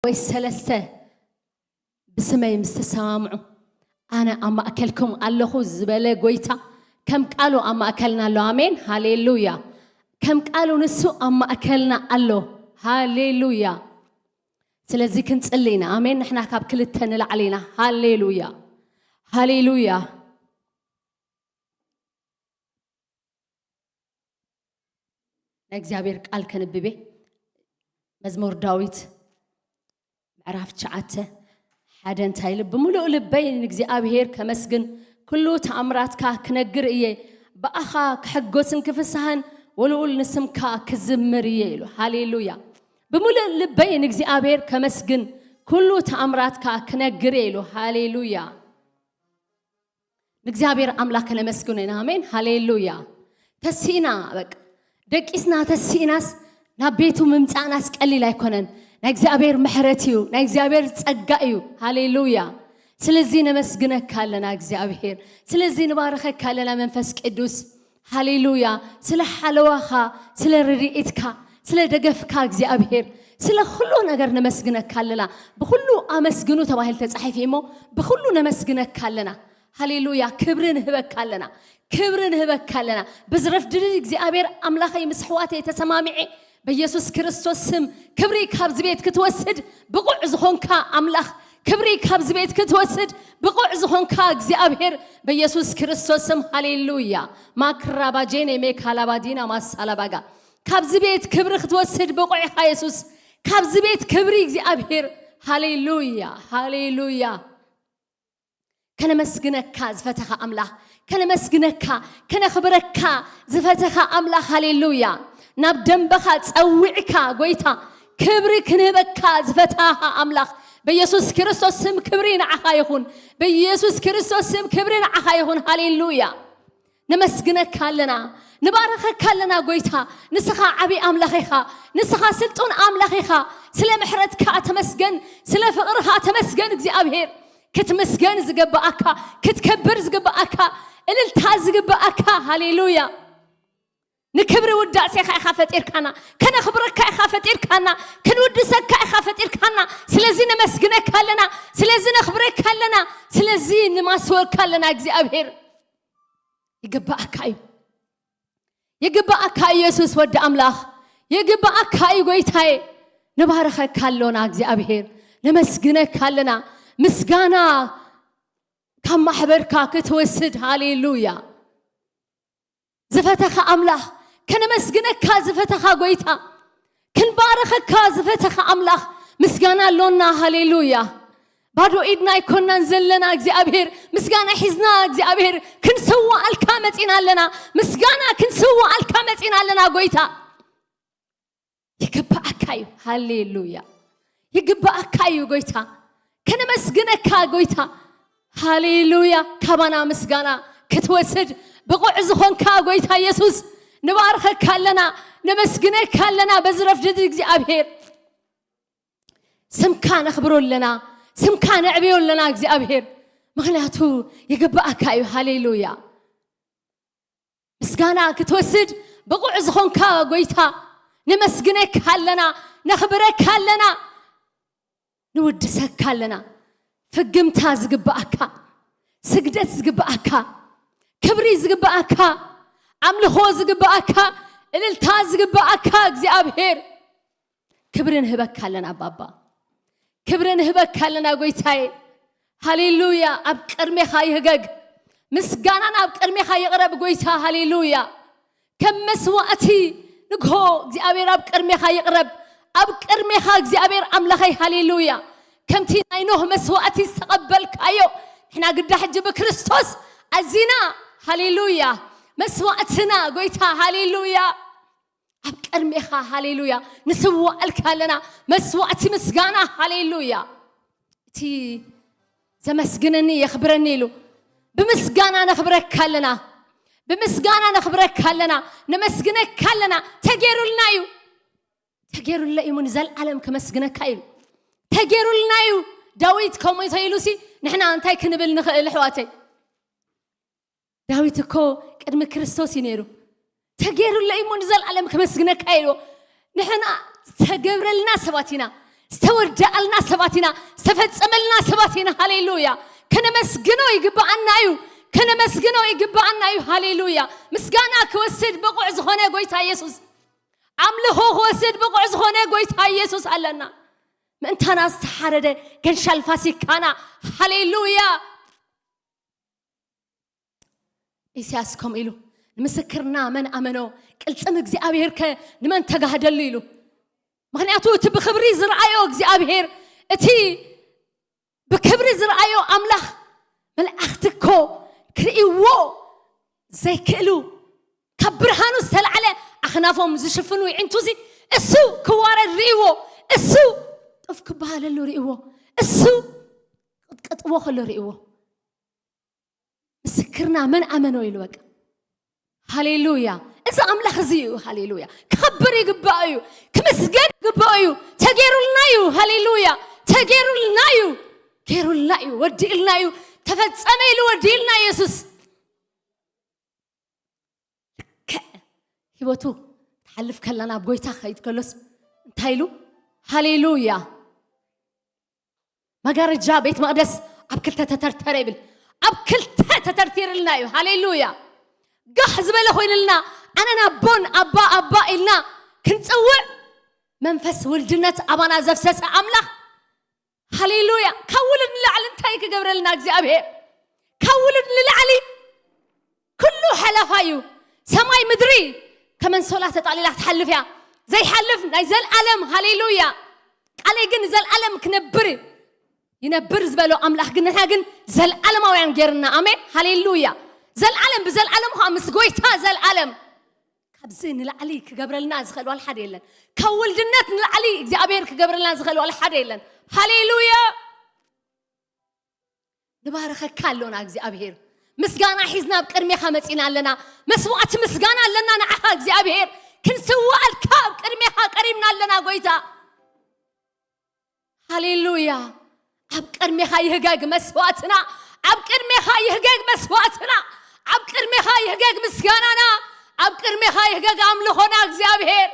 ويسلسة بسمي مستسامعوا أنا أما أكلكم الله زبالة قويتا كم قالوا أما أكلنا الله آمين هاليلويا كم قالوا نسو أما أكلنا الله هاليلويا سلازي كنت قلينا آمين نحن كاب كل التنل علينا هاليلويا هاليلويا እግዚአብሔር ቃል ከንብቤ መዝሙር ዳዊት ምዕራፍ 9 ሓደ እንታይ ብምሉእ ልበይ ንእግዚአብሔር ከመስግን ኩሉ ተአምራትካ ክነግር እየ በአኻ ክሕጎስን ክፍስሐን ወልኡል ንስምካ ክዝምር እየ ኢሉ ሃሌሉያ ብምሉእ ልበይ ንእግዚአብሔር ከመስግን ኩሉ ተአምራትካ ክነግር እየ ኢሉ ሃሌሉያ ንእግዚአብሔር አምላክ ለመስግን አሜን ሃሌሉያ ተሲና በቃ ደቂስና ተሲናስ ናቤቱ ምምጻናስ ቀሊል አይኮነን ናእግዚአብሔር ምሕረትዩ ናእግዚአብሔር ጸጋዩ ሃሌሉያ ስለዚህ ነመስግነካለና እግዚአብሔር ስለዚህ ንባረከካለና መንፈስ ቅዱስ ሃሌሉያ ስለ ሓለዋኻ ስለ ርድኢትካ ስለ ደገፍካ እግዚአብሔር ስለ ሁሉ ነገር ነመስግነካለና በሁሉ አመስግኑ ተባህል ተጻሒፍ ይሞ በሁሉ ነመስግነካለና ሃሌሉያ ክብርን ህበካለና ክብርን ህበካለና በዝረፍ ድል እግዚአብሔር አምላኸ ይመስሕዋተ የተሰማሚዒ በኢየሱስ ክርስቶስ ስም ክብሪ ካብዝ ቤት ክትወስድ ብቁዕ ዝኾንካ አምላኽ ክብሪ ካብዝ ቤት ክትወስድ ብቁዕ ዝኾንካ እግዚአብሔር በኢየሱስ ክርስቶስ ስም ሃሌሉያ ማክራባጄኔ ሜካላባዲና ማሳላባጋ ካብዝ ቤት ክብሪ ክትወስድ ብቁዕ ኢየሱስ ካብዝ ቤት ክብሪ እግዚአብሔር ሃሌሉያ ሃሌሉያ ከነመስግነካ ዝፈተኻ አምላኽ ከነመስግነካ ከነኽብረካ ዝፈተኻ አምላኽ ሃሌሉያ ናብ ደንበኻ ጸውዕካ ጎይታ ክብሪ ክንህበካ ዝፈታኻ አምላኽ በኢየሱስ ክርስቶስ ስም ክብሪ ንዓኻ ይኹን በኢየሱስ ክርስቶስ ስም ክብሪ ንዓኻ ይኹን ሃሌሉያ ነመስግነካ ኣለና ንባረኸካ ኣለና ጎይታ ንስኻ ዓቢ አምላኽ ኢኻ ንስኻ ስልጡን አምላኽ ኢኻ ስለ ምሕረትካ ተመስገን ስለ ፍቕርኻ ተመስገን እግዚአብሔር ክትመስገን ዝግባአካ ክትከብር ዝግባአካ እልልታ ዝግባአካ ሃሌሉያ ንክብሪ ውዳሴኻ ኢኻ ፈጢርካና ከነኽብረካ ኢኻ ፈጢርካና ክንውድሰካ ኢኻ ፈጢርካና ስለዚህ ነመስግነካ ኣለና ስለዚህ ነኽብረካ ኣለና ስለዚህ ንማስወርካ ኣለና እግዚአብሔር ይግባአካ እዩ ይግባአካ ኢየሱስ ወዲ አምላኽ ይግባአካ እዩ ጎይታዬ ንባረኸካ ኣለና እግዚአብሔር ነመስግነካ ኣለና ምስጋና ካብ ማሕበርካ ክትወስድ ሃሌሉያ ዝፈተኻ አምላኽ ከነመስግነካ ዝፈተኻ ጎይታ ክንባረኸካ ዝፈተኻ አምላኽ ምስጋና ኣለና ሃሌሉያ ባዶ ኢድና ይኮናን ዘለና እግዚአብሔር ምስጋና ሒዝና እግዚአብሔር ክንሰዋዕልካ መጺና ኣለና ምስጋና ክንሰዋዕልካ መጺና ኣለና ጎይታ ይግባአካ እዩ ሃሌሉያ ይግባአካ እዩ ጎይታ ከነመስግነካ ጎይታ ሃሌሉያ ካባና ምስጋና ክትወስድ ብቁዕ ዝኾንካ ጎይታ ኢየሱስ ንባረኸካ ኣለና ነመስግነካ ኣለና በዝረፍ ድድ እግዚአብሔር ስምካ ነኽብሮ ኣለና ስምካ ነዕብዮ ኣለና እግዚአብሔር ምክንያቱ ይግባአካ እዩ ሃሌሉያ ምስጋና ክትወስድ ብቁዕ ዝኾንካ ጎይታ ነመስግነካ ኣለና ነኽብረካ ኣለና ንውድሰካ ኣለና ፍግምታ ዝግባአካ ስግደት ዝግባአካ ክብሪ ዝግባአካ አምልኾ ዝግባአካ እልልታ ዝግባአካ እግዚአብሔር ክብርን ህበካ ኣለና አባባ ክብርን ህበካ ኣለና ጎይታዬ ሃሌሉያ ኣብ ቅድሜኻ ይህገግ ምስጋናን ኣብ ቅድሜኻ ይቕረብ ጎይታ ሃሌሉያ ከም መስዋዕቲ ንግሆ እግዚአብሔር ኣብ ቅድሜኻ ይቕረብ ኣብ ቅድሜኻ እግዚአብሔር አምላኸይ ሃሌሉያ ከምቲ ናይ ኖህ መስዋዕቲ ዝተቐበልካዮ ንሕና ግዳ ሕጂ ብክርስቶስ ኣዚና ሃሌሉያ መስዋዕትና ጎይታ ሃሌሉያ ኣብ ቅድሜኻ ሃሌሉያ ንስዋዕልካ ኣለና መስዋዕቲ ምስጋና ሃሌሉያ እቲ ዘመስግነኒ የኽብረኒ ኢሉ ብምስጋና ነኽብረካ ኣለና ብምስጋና ነኽብረካ ኣለና ነመስግነካ ኣለና ተገይሩልና እዩ ተገይሩልና እዩ ንዘለዓለም ከመስግነካ ኢሉ ተገይሩልና እዩ ዳዊት ከምኡ ኢሉሲ ንሕና እንታይ ክንብል ንኽእል ኣሕዋተይ ዳዊት እኮ ቅድሚ ክርስቶስ ይነይሩ ተገይሩልና እዩ ንዘለዓለም ከመስግነካ ኢሉ ንሕና ተገብረልና ሰባት ኢና استودعلنا سباتنا استفصملنا سباتنا هاليلويا كنمسجنو يغبعنايو كنمسجنو يغبعنايو هاليلويا مسغانا كوسد بقع زخونه غويتا يسوس عمله وسد بقع زخونه غويتا يسوس علنا منتنا استحرده كنشال فاسيكانا هاليلويا إسياسكم إلو نمسكرنا من أمنو قلتم እግዚአብሔር ከነመን ተጋደሉ ይሉ ምክንያቱ እቲ በክብሪ ዝርአዮ እግዚአብሔር እቲ በክብሪ ዝርአዮ አምላኽ መልአኽትኮ ክሪእዎ ዘይክእሉ ከብርሃኑ ዝተልዓለ አኽናፎም ዝሽፍኑ ይዕንቱዚ እሱ ክዋረድ ሪእዎ እሱ ጥፍ ክባሃለሉ ሪእዎ እሱ ቅጥቅጥዎ ከሎ ሪእዎ مسكرنا من أمنوا يلوك هاليلويا إذا أملاخ زيو هاليلويا كبر يقبأيو كمسجن يقبأيو تجيروا لنايو هاليلويا تجيروا لنايو كيروا لنايو ودي لنايو تفتسميلو ودي لنا يسوس هيبوتو تحلف كلنا بقويتا خيط كلوس تايلو هاليلويا ما قارد جابيت مقدس أبكلتا تترتريبل أبكلتا تترتير لنا هاليلويا قحز بله لنا أنا نبون أبا إلنا كنت أوع منفس والجنة أبانا زفسس أملاخ هاليلويا كولن لعل انتايك قبر لنا أجزابه كولن للعلي كله حلفايو سماي مدري كمان صلاة تعليلات تحلفيا زي حلفنا يزال ألم هاليلويا علي جن زال ألم كنبري ينبر زبالو أملاح قلنا هاجن زل ألم أو ينجرنا أمين هاليلويا زل ألم بزل ألم خامس قويتها زل ألم كبزين العلي كقبر الناس خلوا الحد يلن كول جنات العلي زي أبير كقبر الناس خلوا الحد يلن هاليلويا نبارك كالونا زي أبير مسجانا حزنا بكرمي خمسين لنا مسوات مسجانا لنا نعها زي أبير كنسوا الكاب كرمي قريبنا لنا قويتها هاليلويا أبكر مخاي هجاج مسواتنا أبكر مخاي هجاج مسواتنا أبكر مخاي هجاج مسكاننا أبكر مخاي هجاج عمله هنا እግዚአብሔር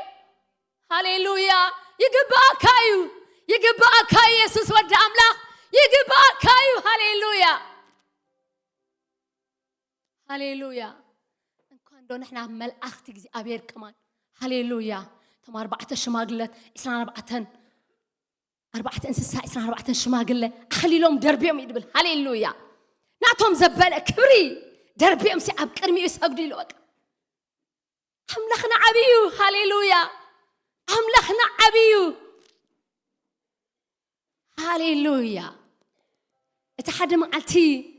هاليلويا يجبا كايو يسوس ود أملاخ يجبا كايو هاليلويا هاليلويا نكون دون إحنا ملأخت እግዚአብሔር كمان هاليلويا تم 4 شماغلت 24 4 انسسا 24 شماغله اخليلهم دربيهم يدبل هاليلويا ناتهم زباله كبري دربيهم سي اب قرمي يسجدوا يلوك املاخنا عبيو هاليلويا املاخنا عبيو هاليلويا اتحد معلتي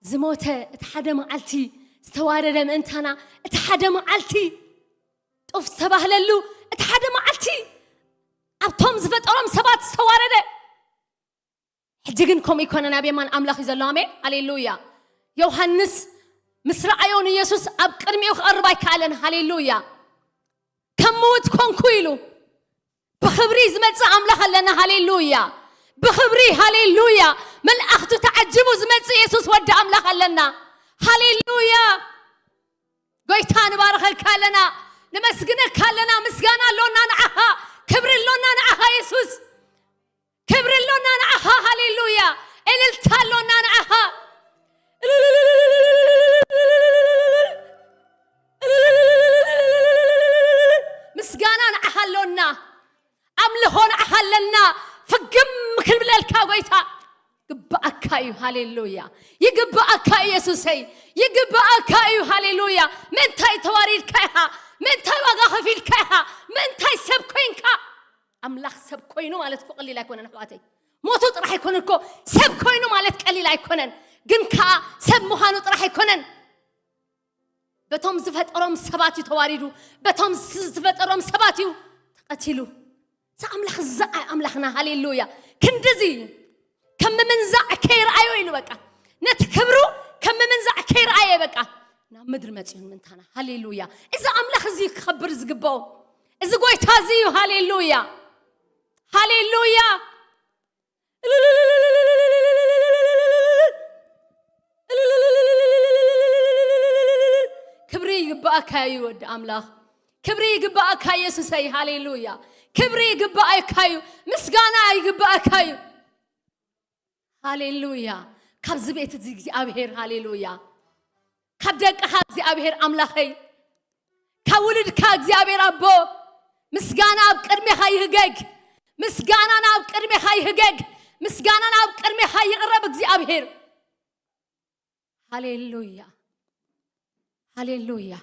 زموته اتحد معلتي استوارد منتنا اتحد معلتي طف سبهللو اتحد معلتي أبتم زفتورم سبات سوارده حجينكم يكون نبي من أملاخ زلامي هاليلويا يوحنس مصر عيون يسوس أبكرمي وخرباي كالن هاليلويا كموت كونكويلو بخبري زمت أملاخ لنا هاليلويا بخبري هاليلويا من أخت تعجبوا زمت يسوس ود أملاخ لنا هاليلويا قويتان بارخ كالنا نمسجنا كالنا مسجنا لونا نعها كبر اللونا نعها يسوس كبر اللونا نعها هاليلويا إللتا لونا نعها مسقانا نعها لونا أملهون نعها لنا فقم كل بلالكا ويتا قبأكايو هاليلويا يقبأكايو يسوسي يقبأكايو هاليلويا من تاي تواريد كايها من تاي وغاخفي الكايها من تاي سبكوينكا أملاخ سبكوينو مالتكو قليلا يكونن حواتي موتو طرح يكوننكو سبكوينو مالت قليلا يكونن جنكا سب مهانو طرح يكونن بتوم زفت أرام سباتي تواريدو بتوم زفت أرام سباتيو تقتلو سأملاخ الزقع أملاخنا هاليلويا كندزي كم من زع كير أيو إلو بكا نتكبرو كم من زع كير أيو بكا نعم مدر ماتيون من تانا هاليلويا إذا أملاخ زي خبر زقبو إذا قويت هازيو هاليلويا هاليلويا كبري يقبأك يود أملاخ كبري يقبأك يسوسي هاليلويا كبري يقبأ كايو مسقانا يقبأ كايو هاليلويا كابز بيت زي أبهر هاليلويا كابدك خازي أبهر أملاخي كولد كازي أبهر أبو مسقانا بكرمي هاي هجج مسقانا بكرمي هاي هجج مسقانا بكرمي هاي يقرب زي أبهر هاليلويا هاليلويا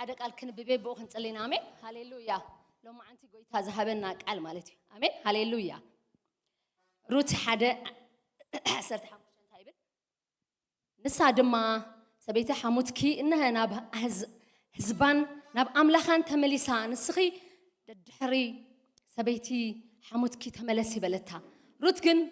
هذا قال كن ببيب بوخن صلينا آمين هاليلويا لو ما أنتي قوي تازهبنا قال مالتي آمين هاليلويا روت حدا صرت حموشن تايبن نسا دما سبيت حموتكي إنها ناب هزبان ناب أملاخان تمليسا نسخي الدحري سبيتي حموتكي تملسي بلتها روت كن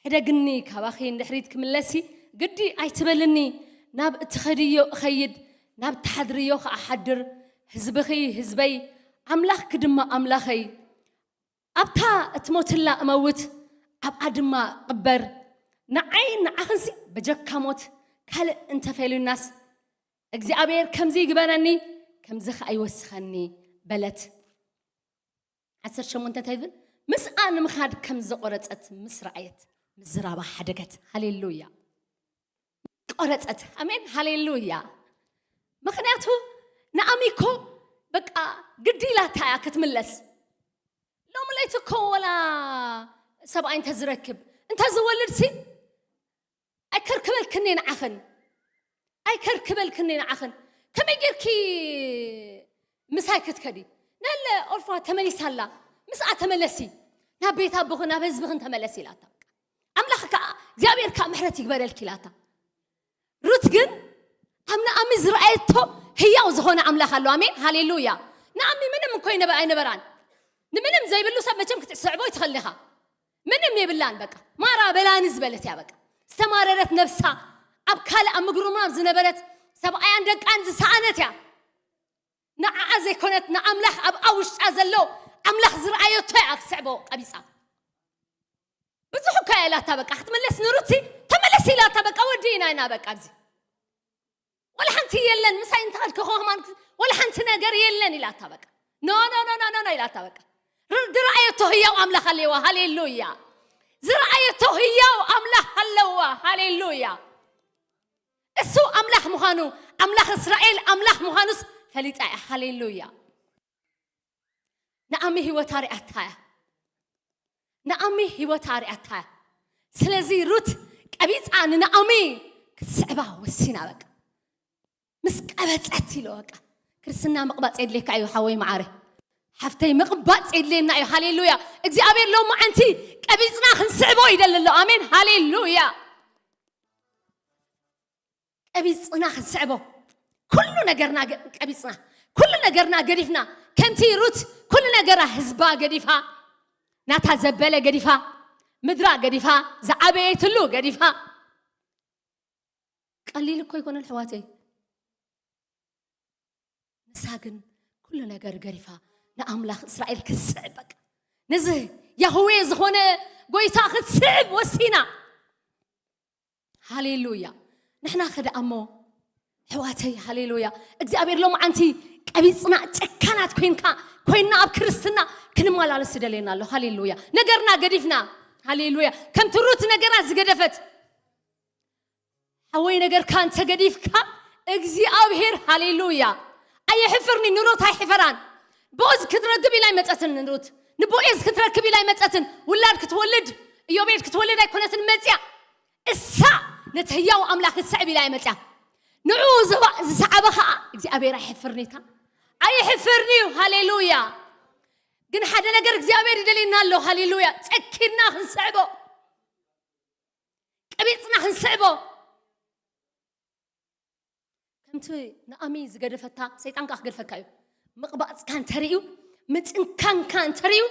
حدا قني كواخي ندحريت كملسي قدي أيتبلني ناب تخديو خيد ناب تحضريو أحضر هزبخي هزبي أملاخ كدما أملاخي أبتا تموت الله أموت أب أدما قبر نعين نعخنسي بجك كموت كهل أنت فيلو الناس أجزي أبير كم زي جبانني كم زخ أيوسخني بلت عسر شو أنت تايفن مس أنا مخاد كم زقرت مسرعيت مزرابة حدقت هاليلويا قرت أمين هاليلويا مخنياتو نعميكو بقى قدي لا تايا كتملس لو مليتكو ولا سبعين تزركب انت زولدتي اي كركبل كنين عخن اي كركبل كنين عخن كم يجيركي مساكت كدي نال اورفا تمليسالا مسا تملسي نا بيت ابوخ نا بزبخن تملسي لاتا املاخك እግዚአብሔር ካምህረት ይግበረልኪ ላታ ሩት ግን أمنا أمي زرعته هي وزهون أملاخ الله آمين هاليلويا نعمي منهم كوين بقى نمنهم زي بلو سب مجمع صعبوا يتخليها منهم يبلان بقى ما را بلان زبلت يا بقى استمرت نفسها أبكال أم جرومنا زنبلت سبع عندك أنز سعنت يا نعزي كنت نعملح أب أوش أزلو أملاخ زرعته يا صعبوا قبيصة بزحوا كاي لا تبقى حتملس نروتي تملسي لا تبقى ودينا أنا بقى أبزي ولا حنتي يلن مساين تالك خوهمان ولا حنت نجار يلن إلى تبقى نو إلى تبقى زرعته هي وأملاخ اللوا هاليلويا زرعته هي وأملاخ اللوا هاليلويا السو أملاخ مخانو أملاخ إسرائيل أملاخ مخانوس فليت هاليلويا نعمي هو تاري أتايا نعمي هو تاري أتايا سلزي روت كبيت عن نعمي كسبة والسينا بقى مسكبت أتيلوك كرسنا مقبات عيد لك أيها حوي معاري حفتي مقبات عيد لنا أيها هاليلويا إجابير لو ما أنتي كبيزنا خنسعبو يدل الله آمين هاليلويا كبيزنا خنسعبو كل نجرنا كبيزنا كل نجرنا قريفنا كنتي روت كل نجرا حزبا قريفها ناتا زبالة قريفها مدرا قريفها زعبيت له قريفها قليل كوي يكون الحواتي ساقن كل نجار قريفة نأملاخ إسرائيل كسبك نزه يهوه زخونه قوي تاخذ سب وسينا هاليلويا نحن أخذ أمو حواتي هاليلويا إجابير لهم أنتي كبيسنا تكنات كوينا أب كريستنا كنما لا لسدلنا له هاليلويا نجارنا قريفنا هاليلويا كم تروت نجارنا زقدفت هوي نجار كان تقديفك إجابير هاليلويا أي حفرني نروت هاي حفران بوز كتركب إلى متأتن نروت نبوئز كتركب إلى متأتن ولاد كتولد يومين كتولد أي كونت المتيا الساعة نتهيأ وأملاك السعب إلى متى نعوز سعبها إذا أبي راح يحفرني تا أي حفرني هاليلويا قن حدا نقرق زي أبي يدلينا له هاليلويا تأكلنا خنسعبه كبيتنا خنسعبه كمتي نأمي زقد فتا سيطان كأخ قد فكايو مقبأت كان تريو متن كان تريو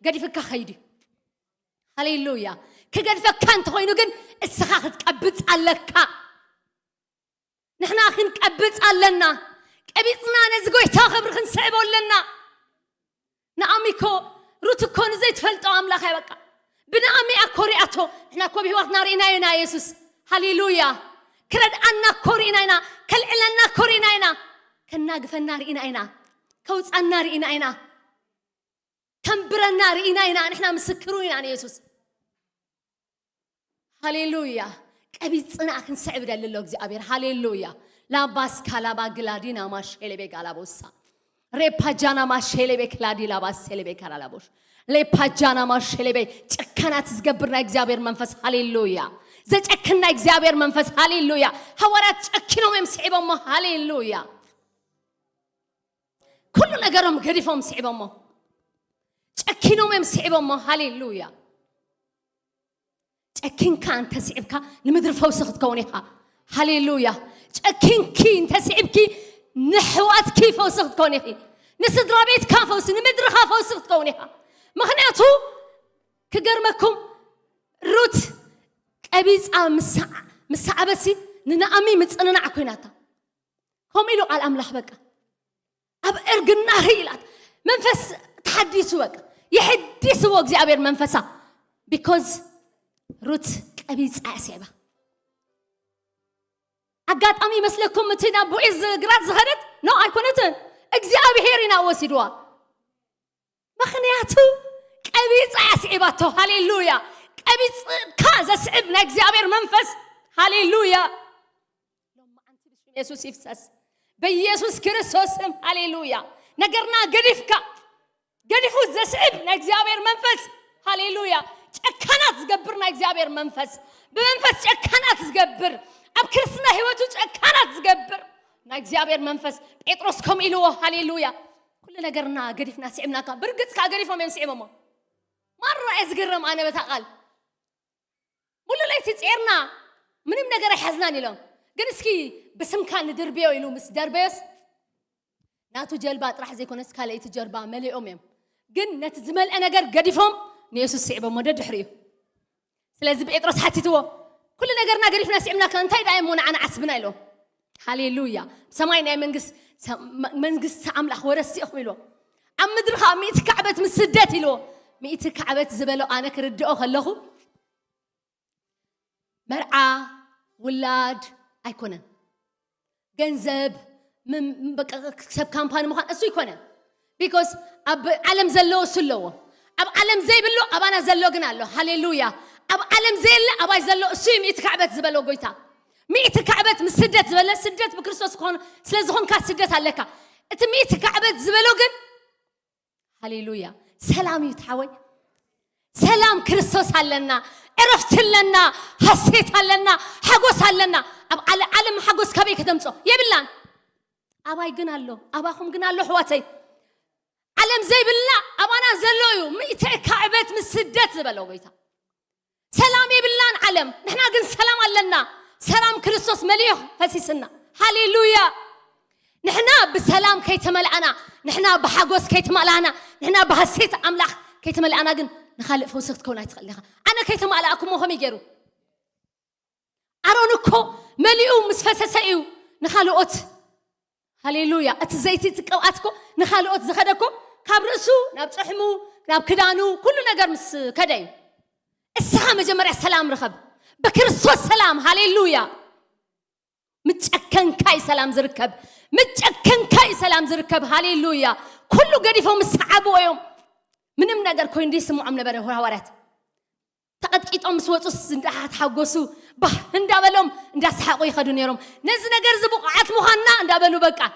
قد فكا خيدي هاليلويا كقد فكان تخوينو قن السخاخ تقبت علىكا نحنا خن قبت علنا قبيصنا نزغوي تاخبر خن سعبو لنا نعميكو روتكو نزي تفلطو املاخ يبقى بنعمي اكورياتو احنا كو بهواتنا رينا يسوس هاليلويا كرد انا كورينا كلعلنا كورينا كنا غفنا رينا كوصنا رينا كمبرنا رينا نحنا مسكروين عن يسوس هاليلويا قبيصنا كن سعب دللو እግዚአብሔር ሃሌሉያ ላባስ ካላባ ግላዲና ማሽሌቤ ጋላቦሳ ሬፓጃና ማሽሌቤ ክላዲ ላባስ ሴሌቤ ካላላቦሽ ሌፓጃና ማሽሌቤ ጨከናት ዝገብርና እግዚአብሔር መንፈስ ሃሌሉያ ዘጨከና እግዚአብሔር መንፈስ ሃሌሉያ ሐዋራት ጨክኖ መስዒቦም ሃሌሉያ ኩሉ ነገሮም ገዲፎም መስዒቦም ጨክኖ መስዒቦም ሃሌሉያ أكين كان تسعبك لمدر فوسخت كونها هاليلويا أكين كين تسعبك نحوات كيف فوسخت كونها نسد رابيت كافوس نمدر خافوسخت كونها مخنياتو كجرمكم روت أبيز مساع بسي ننامي متسننا عكيناتا هم إلو على أملاح بك أب إرجنا هيلات منفس تحديث وك يحدث وك زي أبير منفسا because روت قبيص عسيبه اغاطامي مسلكم متينا بوئز غرات زخدت نو ايكونتن እግዚአብሔርና ወሲዷ ምክንያቱ ቀቢጽ አስዒባቶ ሃሌሉያ ቀቢጽ ካዛ ስዕብና እግዚአብሔር መንፈስ ሃሌሉያ ለማ አንተ በስም ኢየሱስ ይፍሰስ በኢየሱስ ክርስቶስም ሃሌሉያ ነገርና ገዲፉ ዘስዕብና እግዚአብሔር መንፈስ ሃሌሉያ ጨካናት ዝገብርና እግዚአብሔር መንፈስ በመንፈስ ጨካናት ዝገብር አብ ክርስትና ህይወቱ ጨካናት ዝገብር ና እግዚአብሔር መንፈስ ጴጥሮስ ኮሚሉ ሃሌሉያ ኩሉ ነገርና ገዲፍና ሲዕምናካ ብርግጽ ካገዲፎም የምሲዕሞም ማራ እዝግረም አነ በታቃል ሙሉ ለይቲ ጽርና ምንም ነገር አይሐዝናን ይለው ግን እስኪ በስምካ ንድርቢዮ ይሉ ምስ ደርበስ ናቱ ጀልባ ጥራህ ዘይኮነስ ካለይቲ ጀርባ መሊኦም የም ግን ነት ዝመልአ ነገር ገዲፎም ኢየሱስ ሲዕቦም ወደ ድሕሪዩ ስለዚህ ጴጥሮስ ሓቲትዎ ኩሉ ነገርና ገዲፍና ሲዕምናካ እንታይ ዳይሞና አና ዓስብና ይለው ሃሌሉያ ሰማይና መንግስት አምላኽ ወረሲኹ ይሎ ኣብ ምድርኻ ሚእቲ ከዕበት ምስደት ይሎ ሚእቲ ከዕበት ዝበለው ኣነ ክርድኦ ከለኹ መርዓ ውላድ ኣይኮነን ገንዘብ ሰብ ካምፓኒ ምዃን እሱ ይኮነን because ኣብ ዓለም ዘለዎ እሱ ኣለዎ ኣብ ዓለም ዘይብሎ ኣባና ዘሎ ግን ኣሎ ሃሌሉያ ኣብ ዓለም ዘይለ ኣባይ ዘሎ እሱ ሚእቲ ከዕበት ዝበለው ጎይታ مئة كعبة من سدت زبالة سدت بكريستوس كون سلازخون كات سدت عليك أنت مئة كعبة زبالوجن هاليلويا سلام يتحوي سلام كريستوس علنا عرفت لنا حسيت علنا حقوس علنا أب على علم حقوس كبير كدمتو يبلان أباي جنالو أباهم جنالو حواتي علم زي بالله أبانا زلويو مئة كعبة من سدت زبالوجيتا سلام يبلان علم نحنا جن سلام علنا سلام كريستوس مليح فسيسنا هاليلويا نحنا بسلام كي تملأنا نحنا بحقوس كي تملأنا نحنا بحسيت أملاح كي تملأنا جن نخلق فوسخت كون يتخليها أنا كي تملأكم وهم يجروا أرونكو مليو مسفسسيو نخلقت هاليلويا أتزيتي تقواتكو نخلقت زخدكو كابرسو نبتحمو نبكدانو كل نجار مس كداي السلام جمرة السلام رخب بكريستوس سلام هاليلويا متشكن كاي سلام زركب متشكن كاي سلام زركب هاليلويا كله قديفهم السحابو يوم منم نقدر كوين دي سمو عمل بره هوارات تقد قيتهم سوتوس اندها تحقوسو به اندابلهم اندا سحقو يخدون يروم نز نقر زبقعات مهنا اندابلو بقى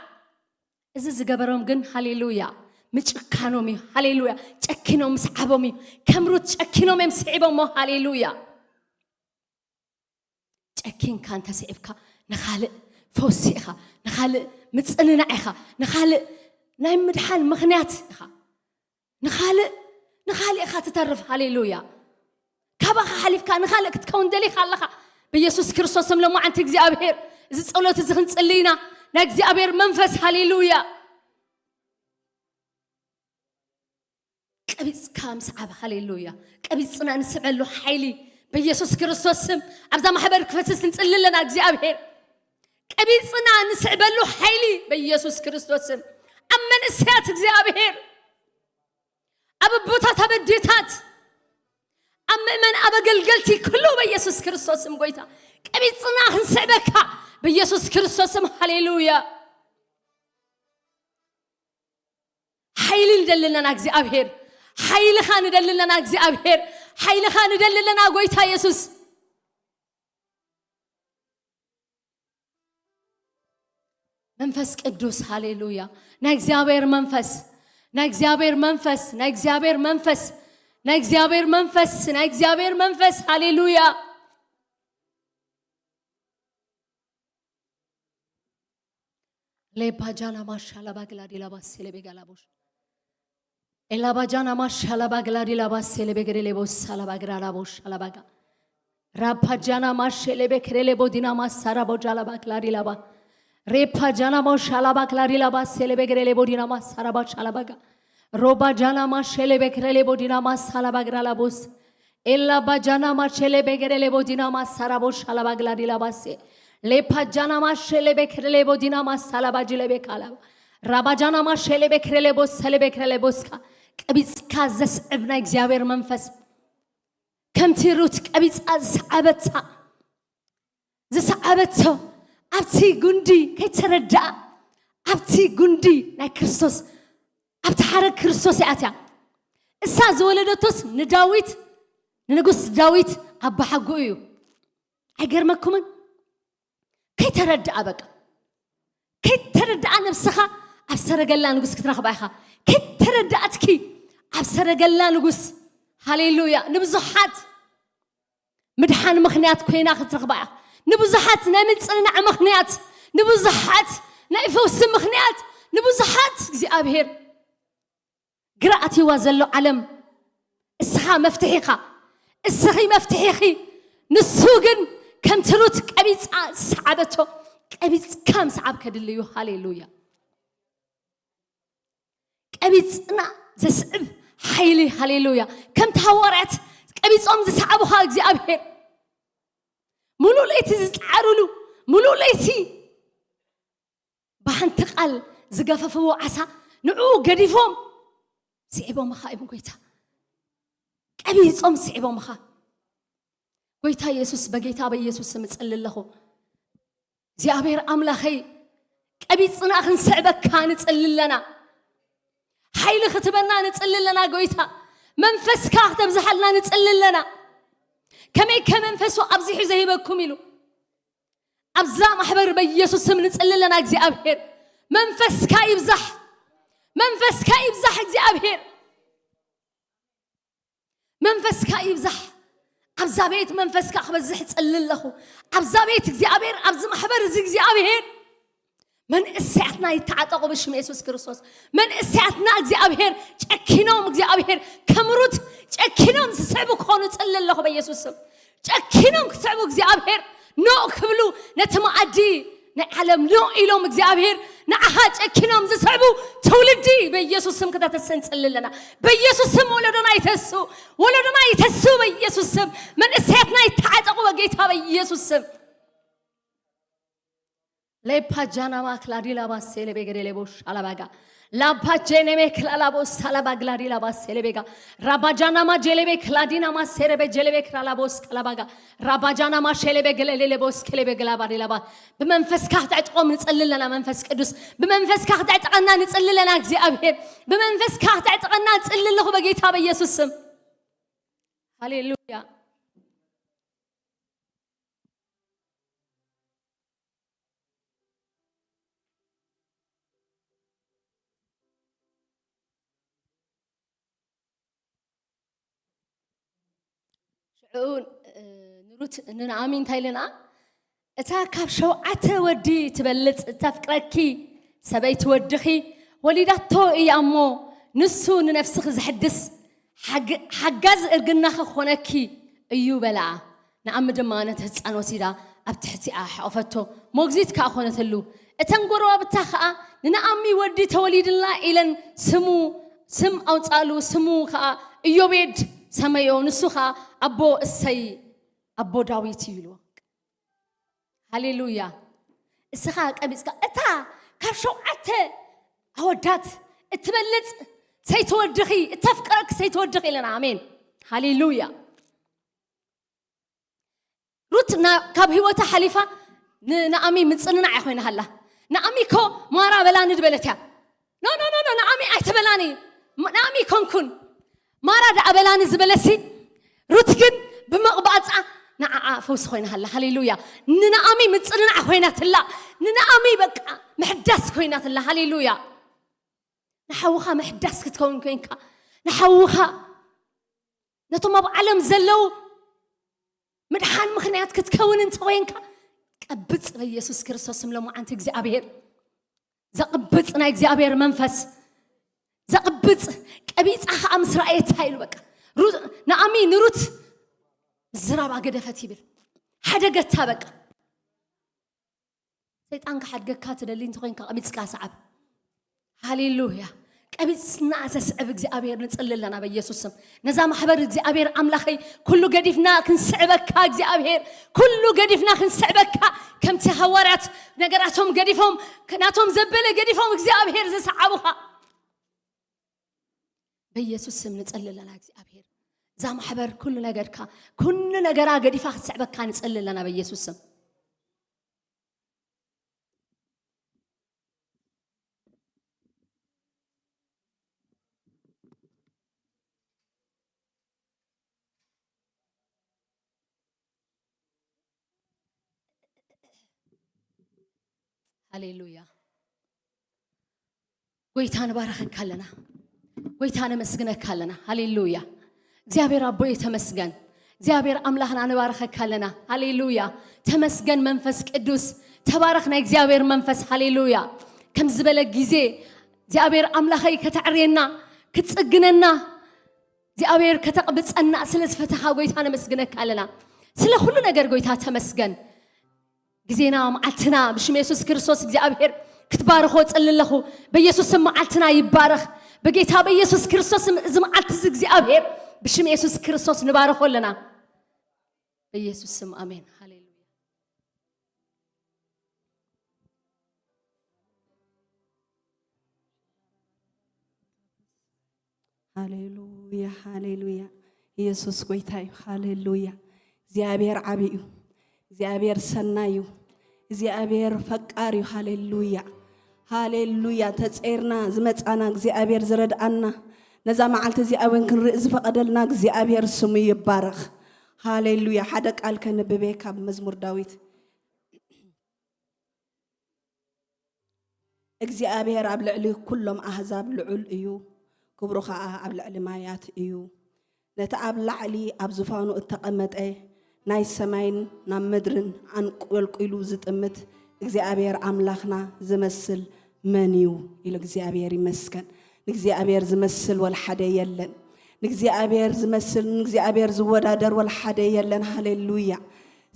إذا زجبرهم جن هاليلويا متشكنومي هاليلويا تشكنوم سحبومي كمرو تشكنوم مسحبوم هاليلويا تشكين كان تسعبك نخالق فوسيخا نخالق متصننا إخا نخالق نايم مدحان مخنات إخا نخالق إخا تترف هاليلويا كابا حليف كان نخالق تكون دلي خالقها بيسوس كريستوس ملمو عن تجزي أبهر إذا تصلوا تزخن تصلينا نجزي أبهر منفس هاليلويا كبيس كام سعب هاليلويا كبيس صنع نسمع له حيلي بيسوس كريستوس عبدا ما حبر كفتس نصلي لنا نجزي أبهر كبيس صنع نسمع له حيلي بيسوس كريستوس أما نسيات نجزي أبهر أبى بوتات أبى ديتات أما من أبى قلقلتي كله بيسوس كريستوس مقويتا كبيس صنع نسعبك بيسوس كريستوس هاليلويا حيل ندللنا نجزي أبهر حيل خان ندللنا نجزي أبهر حيل خان ندللنا قويتا يسوس منفس قدوس هاليلويا نجزي أبهر منفس نجزي أبهر منفس نجزي أبهر منفس نجزي أبهر منفس نجزي أبهر منفس هاليلويا لي باجانا ما شاء الله بغلادي لاباس سيلي بغلابوش إلا باجانا ما شاء الله بغلادي لاباس سيلي بغريلي بوس سالا بغرالابوش على بغا راب باجانا ما شيلي بكريلي بودينا ما سارا بوجالا بغلادي لابا ريب باجانا ما شاء الله بغلادي لاباس سيلي بغريلي بودينا ما سارا بوجالا بغا روبا جانا ما شيلي بكريلي بودينا ما سالا بغرالابوس إلا باجانا ما شيلي بغريلي بودينا ما سارا بوجالا بغلادي لاباس لپا جانا ما شله بکرله بودینا ما سالا باجله بکالا رابا جانا ما شله بکرله بوس سله بکرله بوسکا کبیز کازس ابن اجزایر منفس کم تیروت کبیز از عبادتا زس عبادتا عبتی گندی کی تردا عبتی گندی نکریستوس عبت حرک کریستوس عتیا اساز ولدتوس نداویت ننقص داویت عب حقویو اگر مکمن كي ترد أبك كي ترد أنا بسخا أبصر قلنا نقص كتر خبايخا كي ترد أتكي أبصر قلنا نقص هاليلويا نبزحات مدحان مخنيات كوينا كتر خبايخ نبزحات نمت صنع مخنيات نبزحات نايفوس مخنيات نبزحات زي أبهر قراءتي وازلو علم السخا مفتحيخا السخي مفتحيخي نسوقن كم تروت كبيس سعبته كبيس كم سعب كدليو هاليلويا كبيس أنا زسب حيلي هاليلويا كم تهورت كبيس أم زسعبه هاك زي أبهر ملو ليتي زعرلو ملو ليتي بحن تقل زقافة فو عسى نعو قديفهم سعبوا مخايبهم كويتا كبيس أم سعبوا مخا قويتا يسوس بقيتا بيسوس سمسأل الله زيابير أملاخي كبيت صناخ نسعبك كان تسأل لنا حيل ختبنا نتسأل لنا قويتا منفس كاخت بزحلنا نتسأل لنا كمي كمنفسو أبزيح زهيبكم يلو أبزا محبر بيسوس سم نتسأل لنا زيابير منفس كايب زح منفس كايب زح زيابير منفس كايب زح عبزابيت منفس كأخبز زحت تسأل له عبزابيت زيابير عبز محبر زيابير من الساعتنا يتعاطقوا بشم يسوع كريستوس من الساعتنا زيابير تأكينهم زيابير كمرود تأكينهم سبوا كونوا تسأل له بيسوع تأكينهم سبوا زيابير نو قبلو نتمعدي نعلم نو إلهم زيابير نعهاج أكينهم زسبوا تولدي بيسوع سم كذا تسنت لنا بيسوع سم ولدنا يتسو بيسوع سم من الساعتنا يتعاطقوا بقيتها بيسوع سم لبا جانا ما كلاري لاباس سيل بيجري لبوش على باجا لبا جنة ما كلا لابوس على باجلاري لاباس سيل بيجا ربا جانا ما جلي بكلادي نما سير بجلي بكلا لابوس كلا باجا ربا جانا ما شيل بجلي لبوس كلا بجلا باري لابا بمنفس كهت عتقوم نتسأل لنا منفس قدوس بمنفس كهت عتقنا نتسأل لنا زي أبهر بمنفس كهت عتقنا نتسأل له بقيتها بيسوع سم هاليلويا ንሩት ንአሚን ታይለና እታ ካብ ሸውዓተ ወዲ ትበልጽ ተፍቅረኪ ሰበይቲ ወድኺ ወሊዳቶ እያሞ ንሱ ንነፍስኽ ዝሕድስ ሓጋዝ እርግናኸ ኾነኪ እዩ በላ ንኣም ድማ ነተህፃን ወሲዳ ኣብ ትሕቲኣ ሓቆፈቶ ሞግዚት ከዓ ኾነተሉ እተን ጎረባብታ ከዓ ንአሚ ወዲ ተወሊድላ ኢለን ስም ኣውፃሉ ስሙ ከዓ ኢዮቤድ ሰመዮ ንሱ ከዓ ኣቦ እሰይ ኣቦ ዳዊት ይብልዎ ሃሌሉያ እስኻ ቀቢጽካ እታ ካብ ሸውዓተ ኣወዳት እትበልጽ ሰይተወድኺ እተፍቅረክ ሰይተወድኺ ኢለና ኣሜን ሃሌሉያ ሩት ካብ ህይወታ ሓሊፋ ንአሚ ምጽንናዕ ይኾይና ሃላ ንአሚ ኮ ማራ በላኒ ድበለትያ ኖ ንአሚ ኣይተበላኒ ንአሚ ኮንኩን ማራ ዳኣበላኒ ዝበለሲ ሩት ግን ብመቕባፃ ንዓዓ ፈውስ ኾይና ሃላ ሃሌሉያ ንአሚ ምጽንናዕ ኾይናትላ ንአሚ በቃ ምሕዳስ ኾይናትላ ሃሌሉያ ንሓውኻ ምሕዳስ ክትከውን ኮይንካ ንሓውኻ ነቶም ኣብ ዓለም ዘለው ምድሓን ምኽንያት ክትከውን እንተኮይንካ ቀብጽ በኢየሱስ ክርስቶስ ስም ለሙዓንቲ እግዚአብሔር ዘቅብጽ ናይ እግዚአብሔር መንፈስ ዘቅብጽ ቀቢጻኻ ምስራኤት ሃይሉ በቃ ንአሚ ንሩት ዝራባ ገደፈት ይብል ሓደገታ በቃ ሰይጣን ከሓድገካ ትደሊ እንተኮይንካ ቀቢጽካ ሰዓብ ሃሌሉያ ቀቢጽና ዘስዕብ እግዚአብሔር ንጽልለና በኢየሱስ ስም ነዛ ማሕበር እግዚአብሔር አምላኸይ ኩሉ ገዲፍና ክንስዕበካ እግዚአብሔር ኩሉ ገዲፍና ክንስዕበካ ከምቲ ሐዋርያት ነገራቶም ገዲፎም ናቶም ዘበለ ገዲፎም እግዚአብሔር ዘሰዓቡኻ በኢየሱስ ስም ንጽልለና እግዚአብሔር ዛ ማሕበር ኩሉ ነገራ ገዲፋ ክትስዕበካ ንጽልለና በኢየሱስ ስም ሃሌሉያ ጎይታን ባረኸካለና ጎይታን መስግነካለና ሃሌሉያ እግዚአብሔር አቦይ ተመስገን እግዚአብሔር አምላህና ንባረኸካለና ሃሌሉያ ተመስገን መንፈስ ቅዱስ ተባረኽና እግዚአብሔር መንፈስ ሃሌሉያ ከም ዝበለ ጊዜ እግዚአብሔር አምላኸይ ከተዕርየና ክትጽግነና እግዚአብሔር ከተቅብጸና ስለዝፈተኻ ጎይታን መስግነካለና ስለ ሁሉ ነገር ጎይታ ተመስገን ጊዜና ማዓልትና ብሽም ኢየሱስ ክርስቶስ እግዚአብሔር ክትባረኾ ጸልለኹ በኢየሱስ ስም ማዓልትና ይባረኽ በጌታ በኢየሱስ ክርስቶስ ስም ዝማዓልት እግዚአብሔር ብሽም ኢየሱስ ክርስቶስ ንባረኾለና በኢየሱስ ስም አሜን ሃሌሉያ ሃሌሉያ ኢየሱስ ጎይታይ ሃሌሉያ እግዚአብሔር ዓቢዩ እግዚአብሔር ሰናዩ እግዚአብሔር ፈቃሪዩ ሃሌሉያ ሃሌሉያ ተጽርና ዝመጻና እግዚአብሔር ዝረዳአና ነዛ መዓልቲ እግዚአብሔር ክንርኢ ዝፈቀደልና እግዚአብሔር ስሙ ይባረኽ ሃሌሉያ ሓደ ቃል ከንብቤ ካብ መዝሙር ዳዊት እግዚአብሔር ኣብ ልዕሊ ኩሎም ኣህዛብ ልዑል እዩ ክብሩ ከዓ ኣብ ልዕሊ ማያት እዩ ነቲ ኣብ ላዕሊ ኣብ ዝፋኑ እተቐመጠ ናይ ሰማይን ናብ ምድርን አንቆልቁሉ ዝጥምት እግዚአብሔር አምላኽና ዝመስል መን እዩ ኢሉ እግዚአብሔር ይመስገን እግዚአብሔር ዝመስል ወልሓደ የለን እግዚአብሔር ዝመስል እግዚአብሔር ዝወዳደር ወልሓደ የለን ሃሌሉያ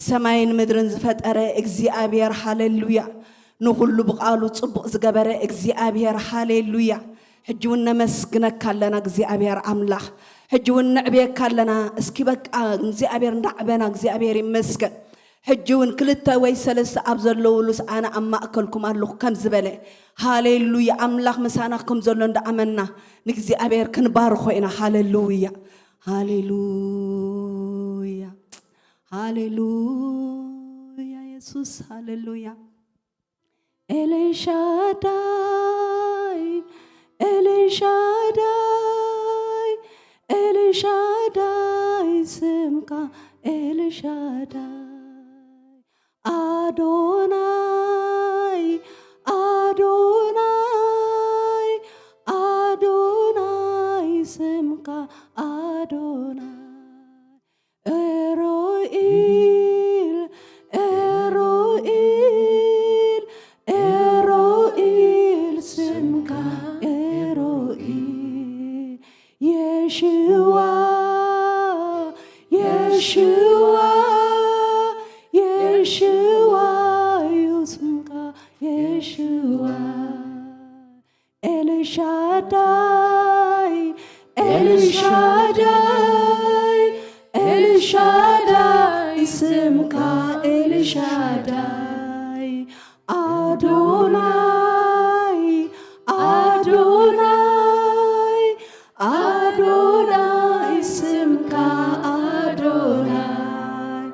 ሰማይን ምድርን ዝፈጠረ እግዚአብሔር ሃሌሉያ ንኹሉ ብቃሉ ጽቡቕ ዝገበረ እግዚአብሔር ሃሌሉያ ሕጂውን ነመስግነካለና እግዚአብሔር አምላኽ ሕጂውን ንዕብየካለና እስኪ በቃ እግዚአብሔር እንዳዕበና እግዚአብሔር ይመስገን ሕጂውን ክልተ ወይ ሰለስተ ኣብ ዘለውሉስ ኣነ ኣብ ማእከልኩም ኣለኹ ከም ዝበለ ሃሌሉያ አምላኽ ምሳና ከም ዘሎ እንዳኣመና ንእግዚአብሔር ክንባርኾ ኢና ሃሌሉያ ሃሌሉያ ሃሌሉያ ኢየሱስ ሃሌሉያ ኤልሻዳይ ኤልሻዳይ ኤልሻዳይ ስምካ ኤልሻዳይ አዶናይ አዶናይ አዶናይ ስምካ አዶናይ يشوع يسمك يشوع الشاداي اسمك الشاداي أدوناي اسمك أدوناي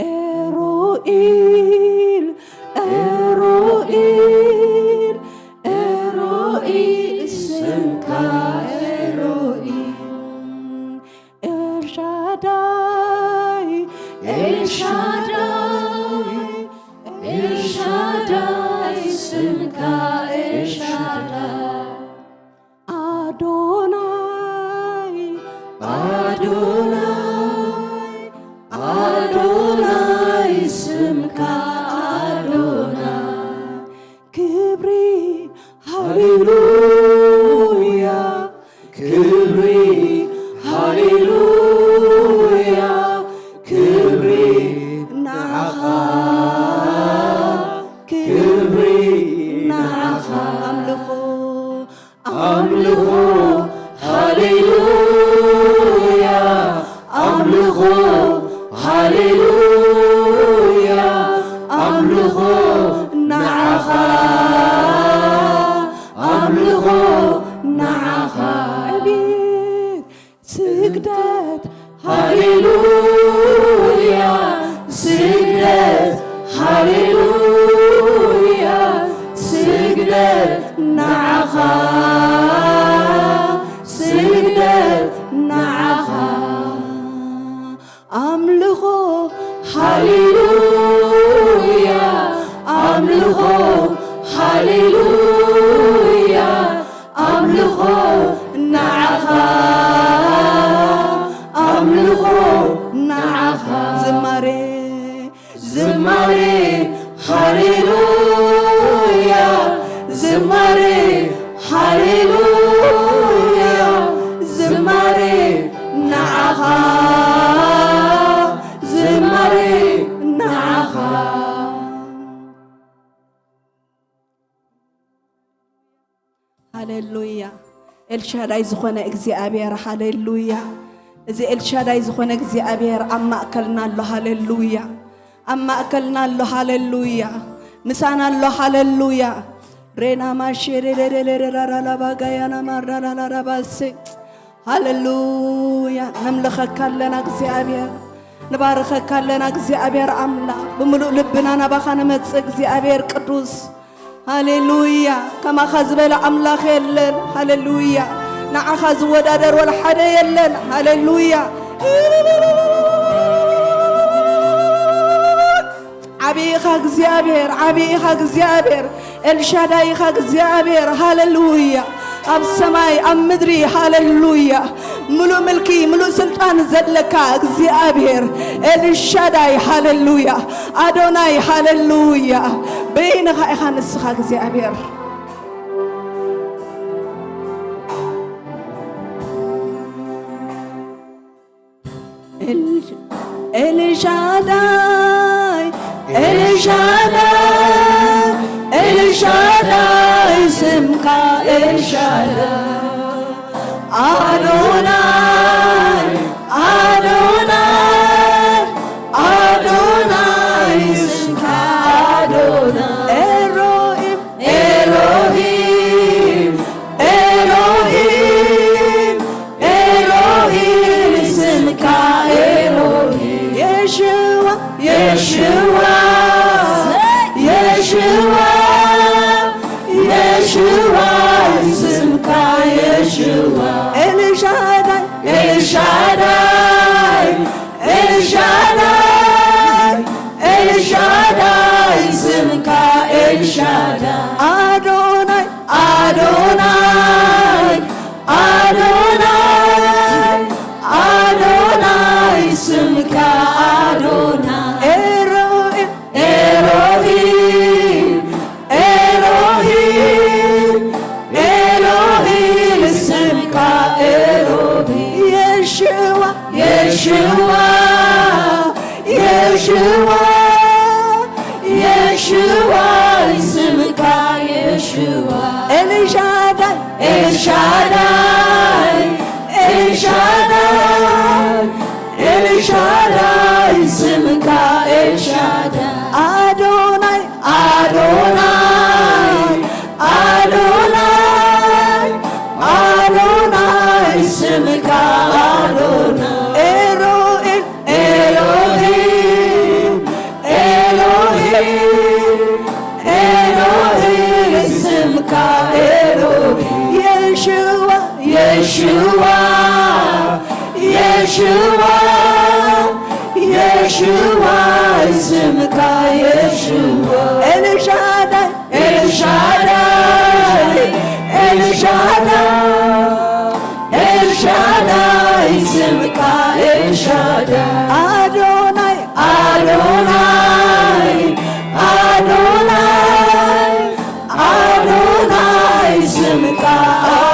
إروئيل اسمك إروئيل الشاداي اسمك الشاداي أدوناي اسمك أدوناي كبري هاليلويا كبري هاليلويا كبري نعخا أملخو هاليلويا أملخو نعخا عبيد سجدت هاليلويا سجدت نعخا أملخو هاليلويا أملخو نعخا زماري هاليلويا زماري نعخا هاليلويا الشاداي زخونه እግዚአብሔር ሃሌሉያ እዚ الشاداي زخونه እግዚአብሔር አማከልና له ሃሌሉያ أما له هاليلويا مسانا له هاليلويا رينا ما شيريريريريرا باغايانا ماررالا باس هاليلويا نملخك لنا እግዚአብሔር نبارخك لنا እግዚአብሔር أملاك بملؤ لبنا نباخا نمص እግዚአብሔር ቅዱስ هاليلويا كما خزبل أملاك يلن هاليلويا نعخذ ودادر ولا حدا يلن هاليلويا عبيخا እግዚአብሔር الشادايخا እግዚአብሔር هاليلويا أب سماي أم مدري هاليلويا ملو ملكي ملو سلطان زلكا እግዚአብሔር الشاداي هاليلويا أدوناي هاليلويا بينها إخان السخا እግዚአብሔር الشاداي اسمك الشاداي أدوناي اسمك أدوناي إلهيم اسمك إلهيم يشوع اسمك يشوع الشاداي اسمك الشاداي أدوناي اسمك أدوناي إلهيم اسمك إلهيم يشوع يشوع يشوع اسمك يشوع الشاداي الشاداي الشاداي الشاداي اسمك الشاداي أدوناي أدوناي أدوناي أدوناي اسمك أدوناي إلهي إلهي إلهي اسمك إلهي يشوع يشوع يشوع يشوع اسمك يشوع الشاداي الشاداي الشاداي الشاداي اسمك الشاداي أدوناي أدوناي أدوناي أدوناي اسمك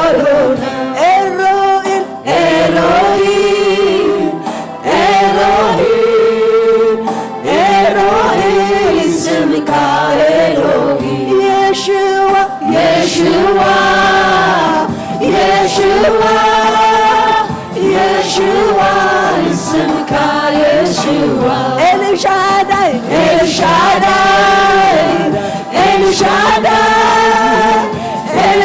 أدوناي إلهي إلهي إلهي اسمك إلهي يشوع يشوع يشوع يشوع اسمك يشوع الشاداي الشاداي الشاداي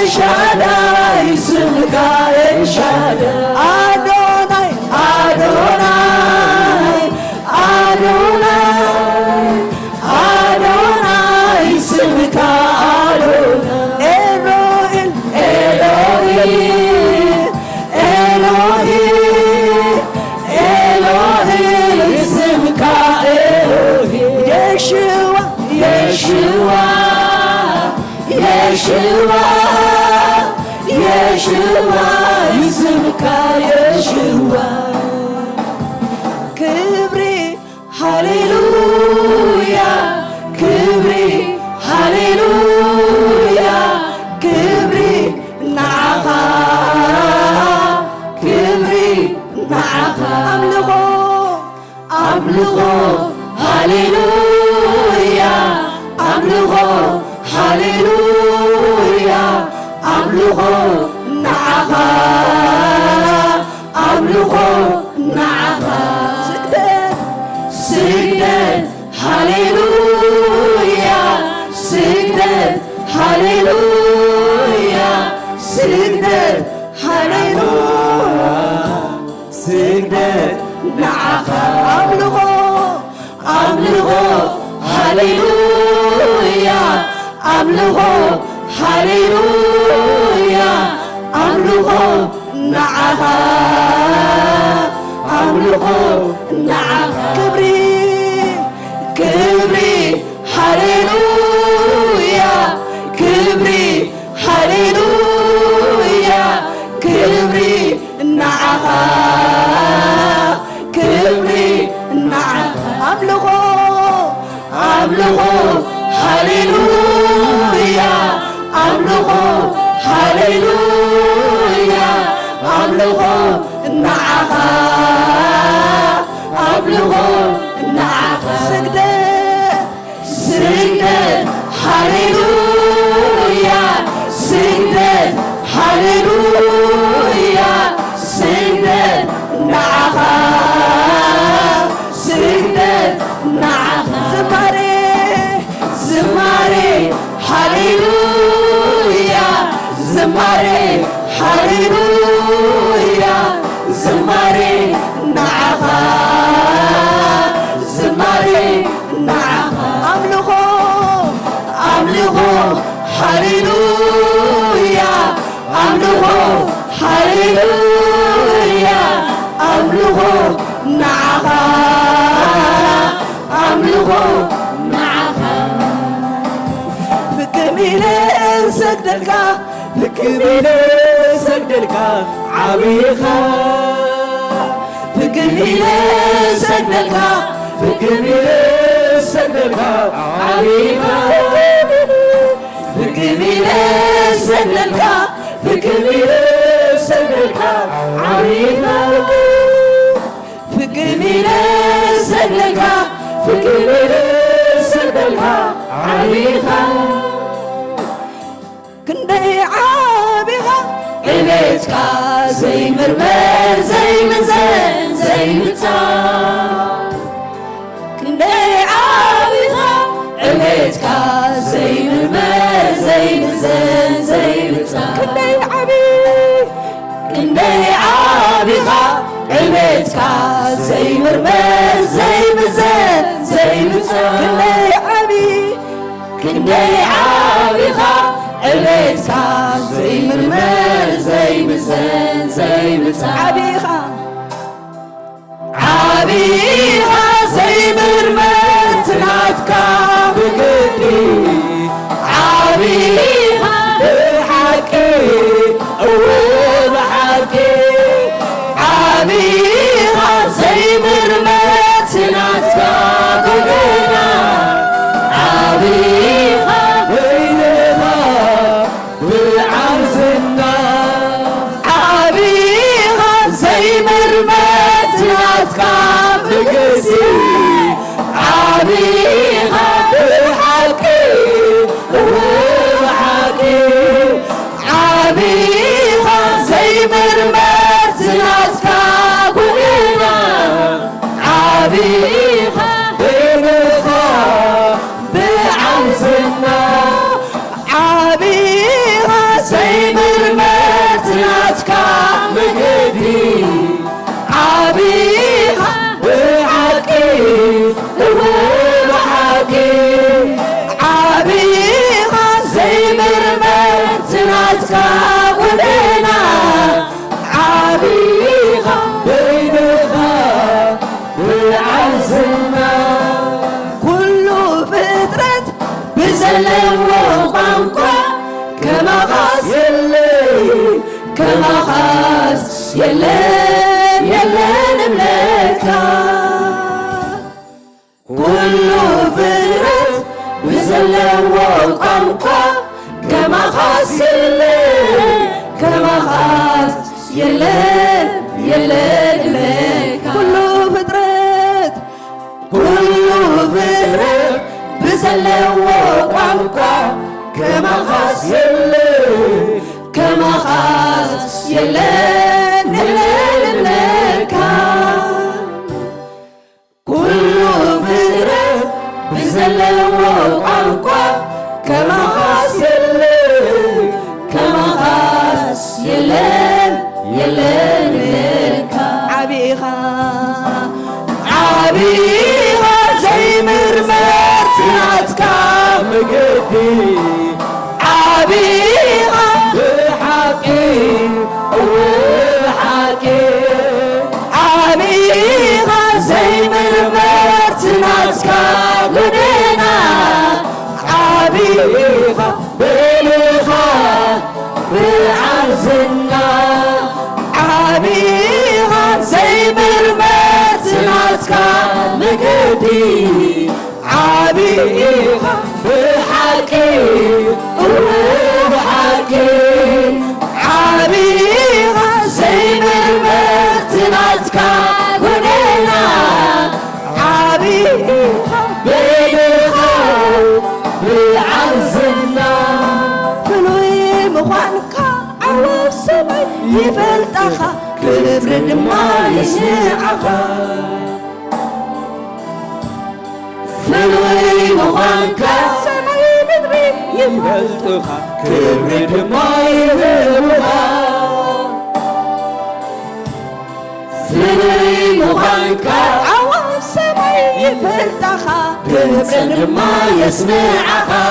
الشاداي اسمك الشاداي أدوناي أدوناي أدوناي أدوناي اسمك أدوناي إلهي إلهي إلهي اسمك إلهي يشوع يشوع يشوع يشوع اسمك يشوع كبري هاليلويا كبري هاليلويا كبري نعها كبري نعها أبلغو أبلغو هاليلويا أبلغو هاليلويا أبلغو نعها أبلغو نعها سجدت سجدت هاليلويا سجدت هاليلويا سجدت هاليلويا سجدت نعها أبلغو أبلغو هاليلويا أبلغو هاليلويا أبلغو نعها أبلغو نعها كبري كبري هاليلويا كبري هاليلويا كبري نعها كبري نعها أبلغو أبلغو هاليلويا أبلغو هاليلويا أبلغو نعها أبلغو نعها سجدت سجدت هاليلويا سجدت هاليلويا سجدت نعها سجدت نعها زماري زماري هاليلويا زماري هاليلويا زماري نعها زماري نعها أبلغو أبلغو هاليلويا أبلغو هاليلويا أبلغو نعها أبلغو نعها بكميل سجدلك بكميل سجدلك عبيخا بكميل سجدلك بكميل سجدلك عبيخا بكميل سجدلك بكميل سجدلك عبيخا بكميل سجدلك فكر سبلها عبيها كندي عابها عبيتك زي مرمر زي مزن زي متار كندي عابها عبيتك زي مرمر زي مزن زي متار كندي عبي كندي عابها عبيتك زي مرمر زي مزن زي متار كندي عبي كندي عابها عبيتك زي مرمر زي مزن زي متار عبيها عبيها زي مرمر تنعتك بقدي عبيها بحكي أول حكي عبيها زي مرمر تنعتك بقدنا عبيها بينها بالعرزنا عبيها زي مرمر تنعتك بقدي عبيها بحكي وحكي عبيها زي مرمر تنعتك بقدنا عبيها بينها بعرزنا عبيها زي مرمر تنعتك بقدي عبيها بحكي وحكي عبيها زي مرمر تنعتك بقدنا عبيها بينها بالعزنا كل فترة بزلم وقنقع كما خاص يلي كما خاص يلي نملكها كل فترة بزلم وقنقع كما خاص يلي كما خاص يلي نملكها كل فترة كل فترة بزلم وقنقع كما خاص يلي كما خاص يلي نملكها كل فترة بزلم وقنقع كما خاص يلي كما خاص يلي نملكها عبيها عبيها زي مرمر تنعتك بقدي عبيها بحكي وحكي عبيها زي مرمر تنعتك بقدنا عبيها بلغة بالعرزنا عبيها زي مرمر تنعتك بقدي عبيها بحكي وبحكي عبيها زي مرمر تنعتك بقدنا عبيها بلغة بالعرزنا فلوي مخانك عوف سمي يفلتخا كبر دما يسمعها فلوي مخانك سمي بدري يفلتخا كبر دما يفلتخا فلوي مخانك عوف سمي يفلتخا كبر دما يسمعها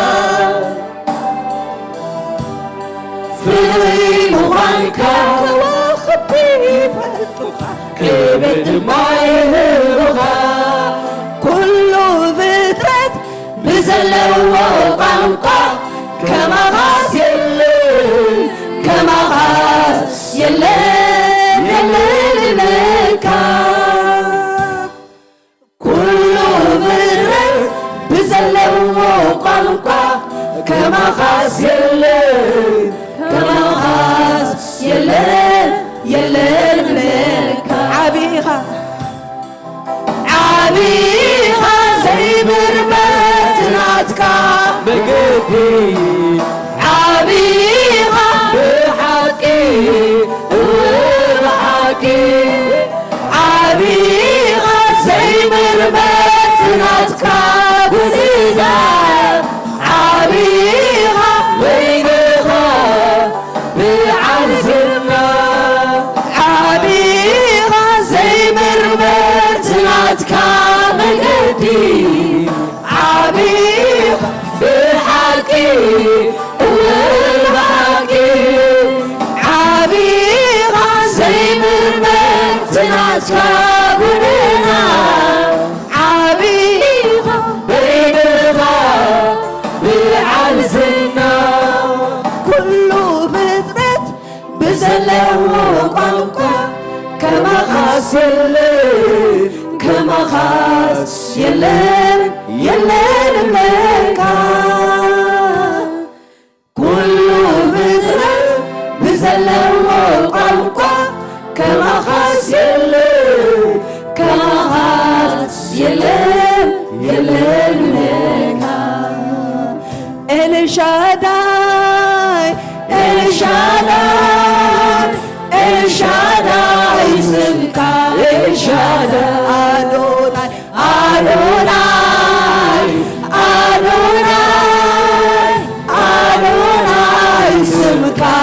فلوي مخانك واخبي يفلتخا كبر دما يفلتخا كل فترة بزلة وقنقع كما غاس يلي كما غاس يلي نملكها كل فترة بزلة وقنقع كما غاس يلي كما غاس يلي نملكها عبيها عبيها مجدي عبيق بالحكي والبحكي عبيق زي مرمك تنعتك بنينا عبيق بينغا بالعزنا كله بطرت بزلو قنقا كما خاص الليل كما خاص يلين ملكا كله بطرت بزلو قنقا كما خاص الليل كما خاص يلين ملكا الشاداي الشاداي الشاداي سمكا الشاداي أدوناي أدوناي أدوناي أدوناي سمكا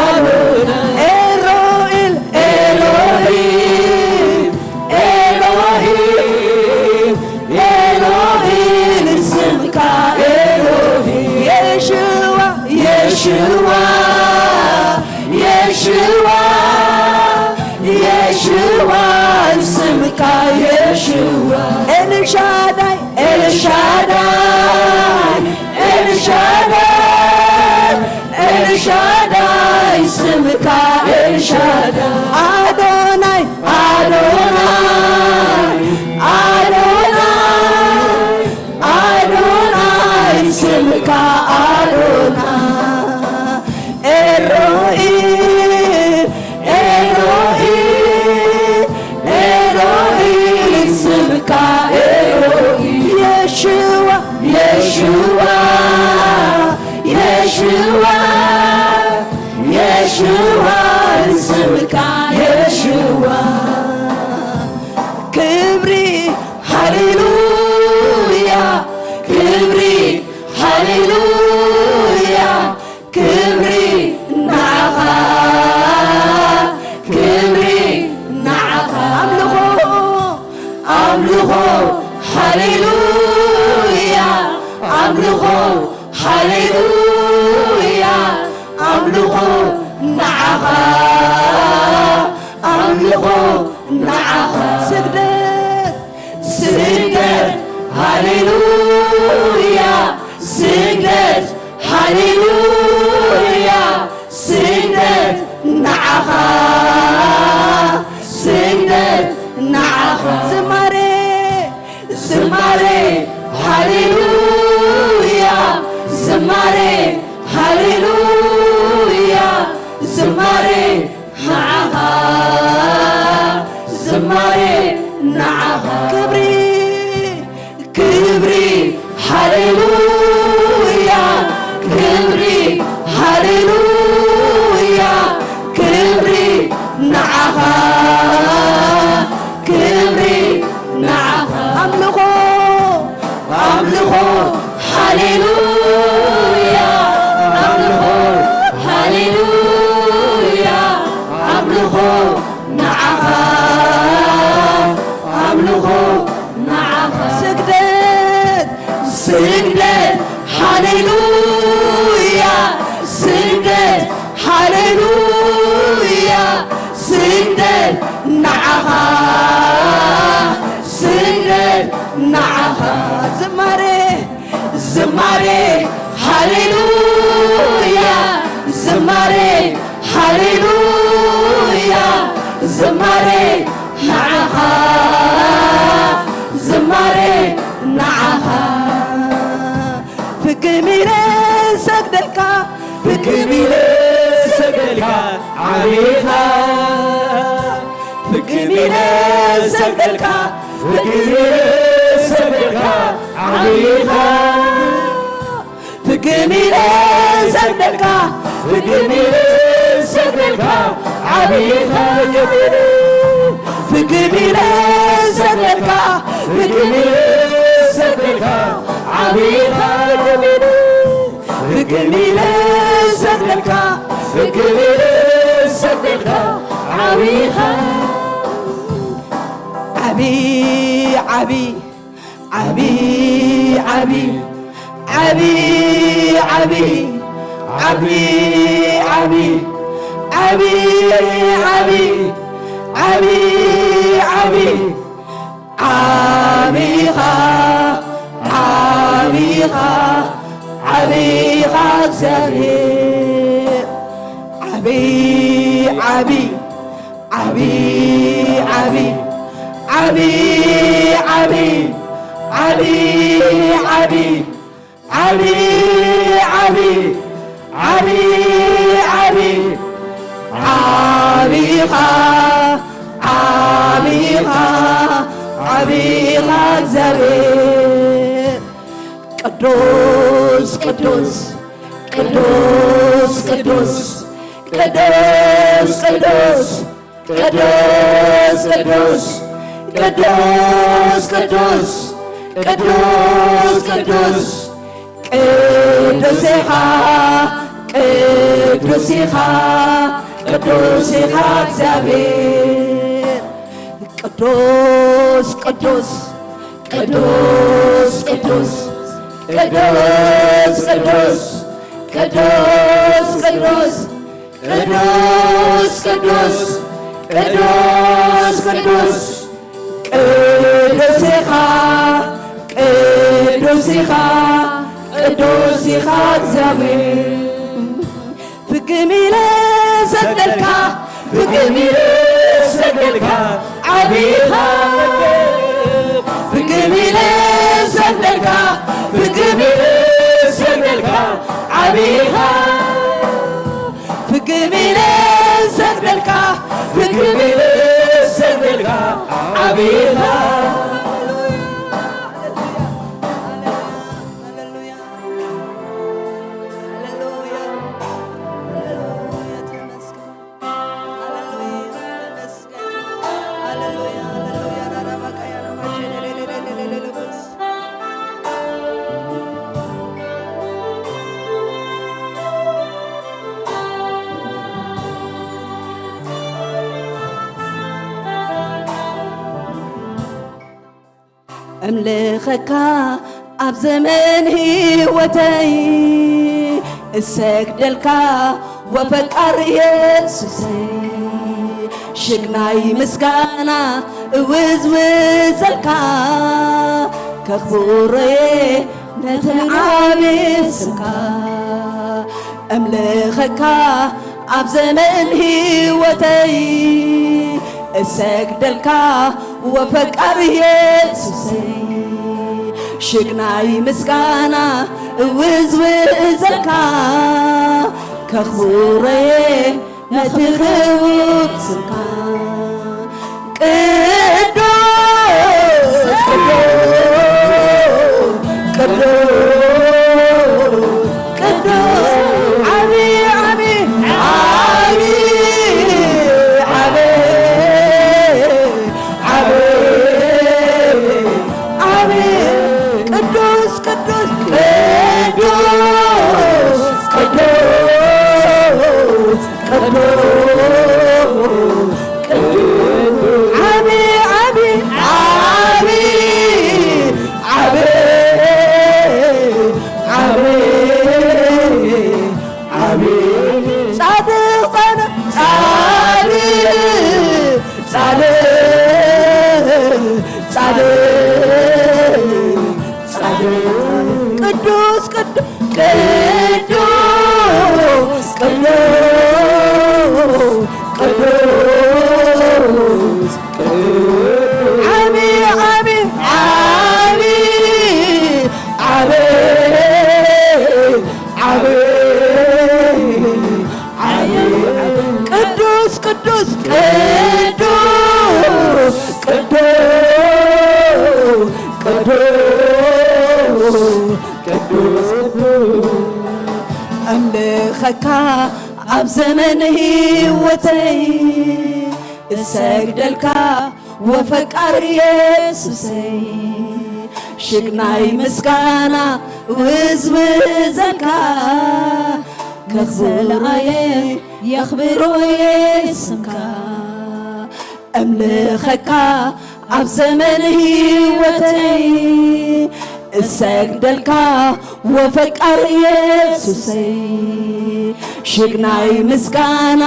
أدوناي إلهيم إلهيم إلهيم إلهيم سمكا إلهيم يشوع يشوع يشوع يشوع اسمك يشوع الشاداي الشاداي الشاداي الشاداي اسمك الشاداي أدوناي أدوناي أدوناي أدوناي اسمك أدوناي إلهيم إلهيم إلهيم اسمك إلهيم يشوع يشوع يشوع يشوع اسمك يشوع كبري هللويا كبري هللويا كبري نعها كبري نعها أملخو هللويا أملخو هللويا أملخو نعها أملخو نعها سجدت سجدت هللويا سجدت هللويا سجدت نعها سجدت نعها زماري زماري هللويا زماري هللويا زماري نعها زماري نعها كبري كبري هللويا كبري هللويا كبري نعها كبري نعها أملخو أملخو هللويا أملخو هللويا أملخو نعها أملخو نعها سجدت سجدت هللويا سجدت هللويا سجدت نعها سجدت نعها زماري زماري هللويا زماري هللويا زماري نعها زماري نعها فكميلة سجدلك فكميلة سجدلك عليها فكميلة سجدلك فكميلة سجدلك عليها فكميلة سجدلك فكميلة سجدلك عليها فكميلة سجدلك فكميلة سجدلك عليها فكميلة سجدلك فكميلة سجدلك عليها عبي عبي عبي عبي عبي عبي عبي عبي عبي عبي عبي عبي عبيها عبيها عبيها زهير عبي عبي عبي عبي عبي عبي عبي عبي عبي عبي عبي عبي عبيها عبيها عبيها زبير قدوس قدوس قدوس قدوس قدوس قدوس قدوس قدوس قدوس قدوس قدوس قدوس قدوسها قدوسها قدوسها እግዚአብሔር ቅዱስ ቅዱስ ቅዱስ ቅዱስ ቅዱስ ቅዱስ ቅዱስ ቅዱስ ቅዱስ ቅዱስ ቅዱስ ቅዱስ ቅዱስኻ ቅዱስኻ ቅዱስኻ እግዚአብሔር ፍግሚለ ሰደልካ ፍግሚለ ሰደልካ ዓቢኻ ፍግሚለ ሰደልካ ፍግሚለ ሰደልካ ዓቢኻ ፍግሚለ ሰደልካ ፍግሚለ ሰደልካ ዓቢኻ أملخك أب زمن هيوتي السجدلك وفكر يسوسي شقناي مسكانا وزلك كخبوري نتعابي سمكا أملخك أب زمن هيوتي السجدلك وفكر يسوسي شقناي مسكانا وزلك كخبوري نتغوب سمكا قدوس قدوس قدوس قدوس عبي عبي عبي عبي عبي عبي قدوس قدوس قدوس قدوس قدوس عبي عبي عبي عبي عبي عبي صادق أنا صادق صادق صادق صادق قدوس قدوس قدوس قدوس عبي عبي عبي عبي عبي عبي قدوس قدوس قدوس قدوس قدوس قدوس أملخك أب زمن هيوتي السجدلك وفكر يسوسي شقناي مسكانا وزلك كخبوري يخبروا يسمك أملخك ኣብ ዘመን ህይወተይ እሰግደልካ ወፈቃር ኢየሱሰይ ሽግናይ ምስጋና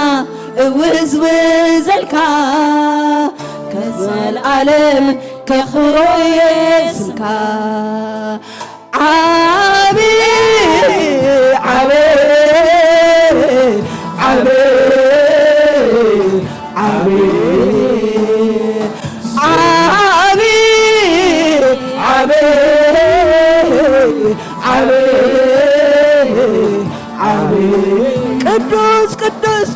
እውዝውዘልካ ከዘለዓለም ከኽብሮ ኢየሱስካ ዓቢ ዓቢ ዓቢ ዓቢ ቅዱስ ቅዱስ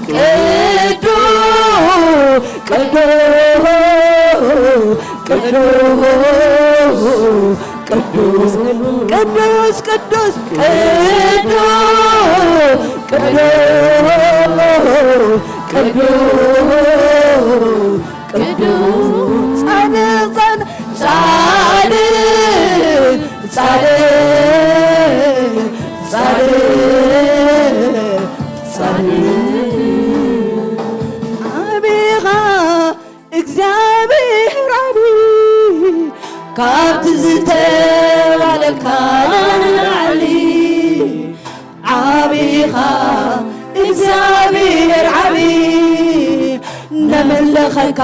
ካብቲ ዝተባለልካ ንላዕሊ ዓቢኻ እግዚኣብሔር ዓቢ ነምልኸካ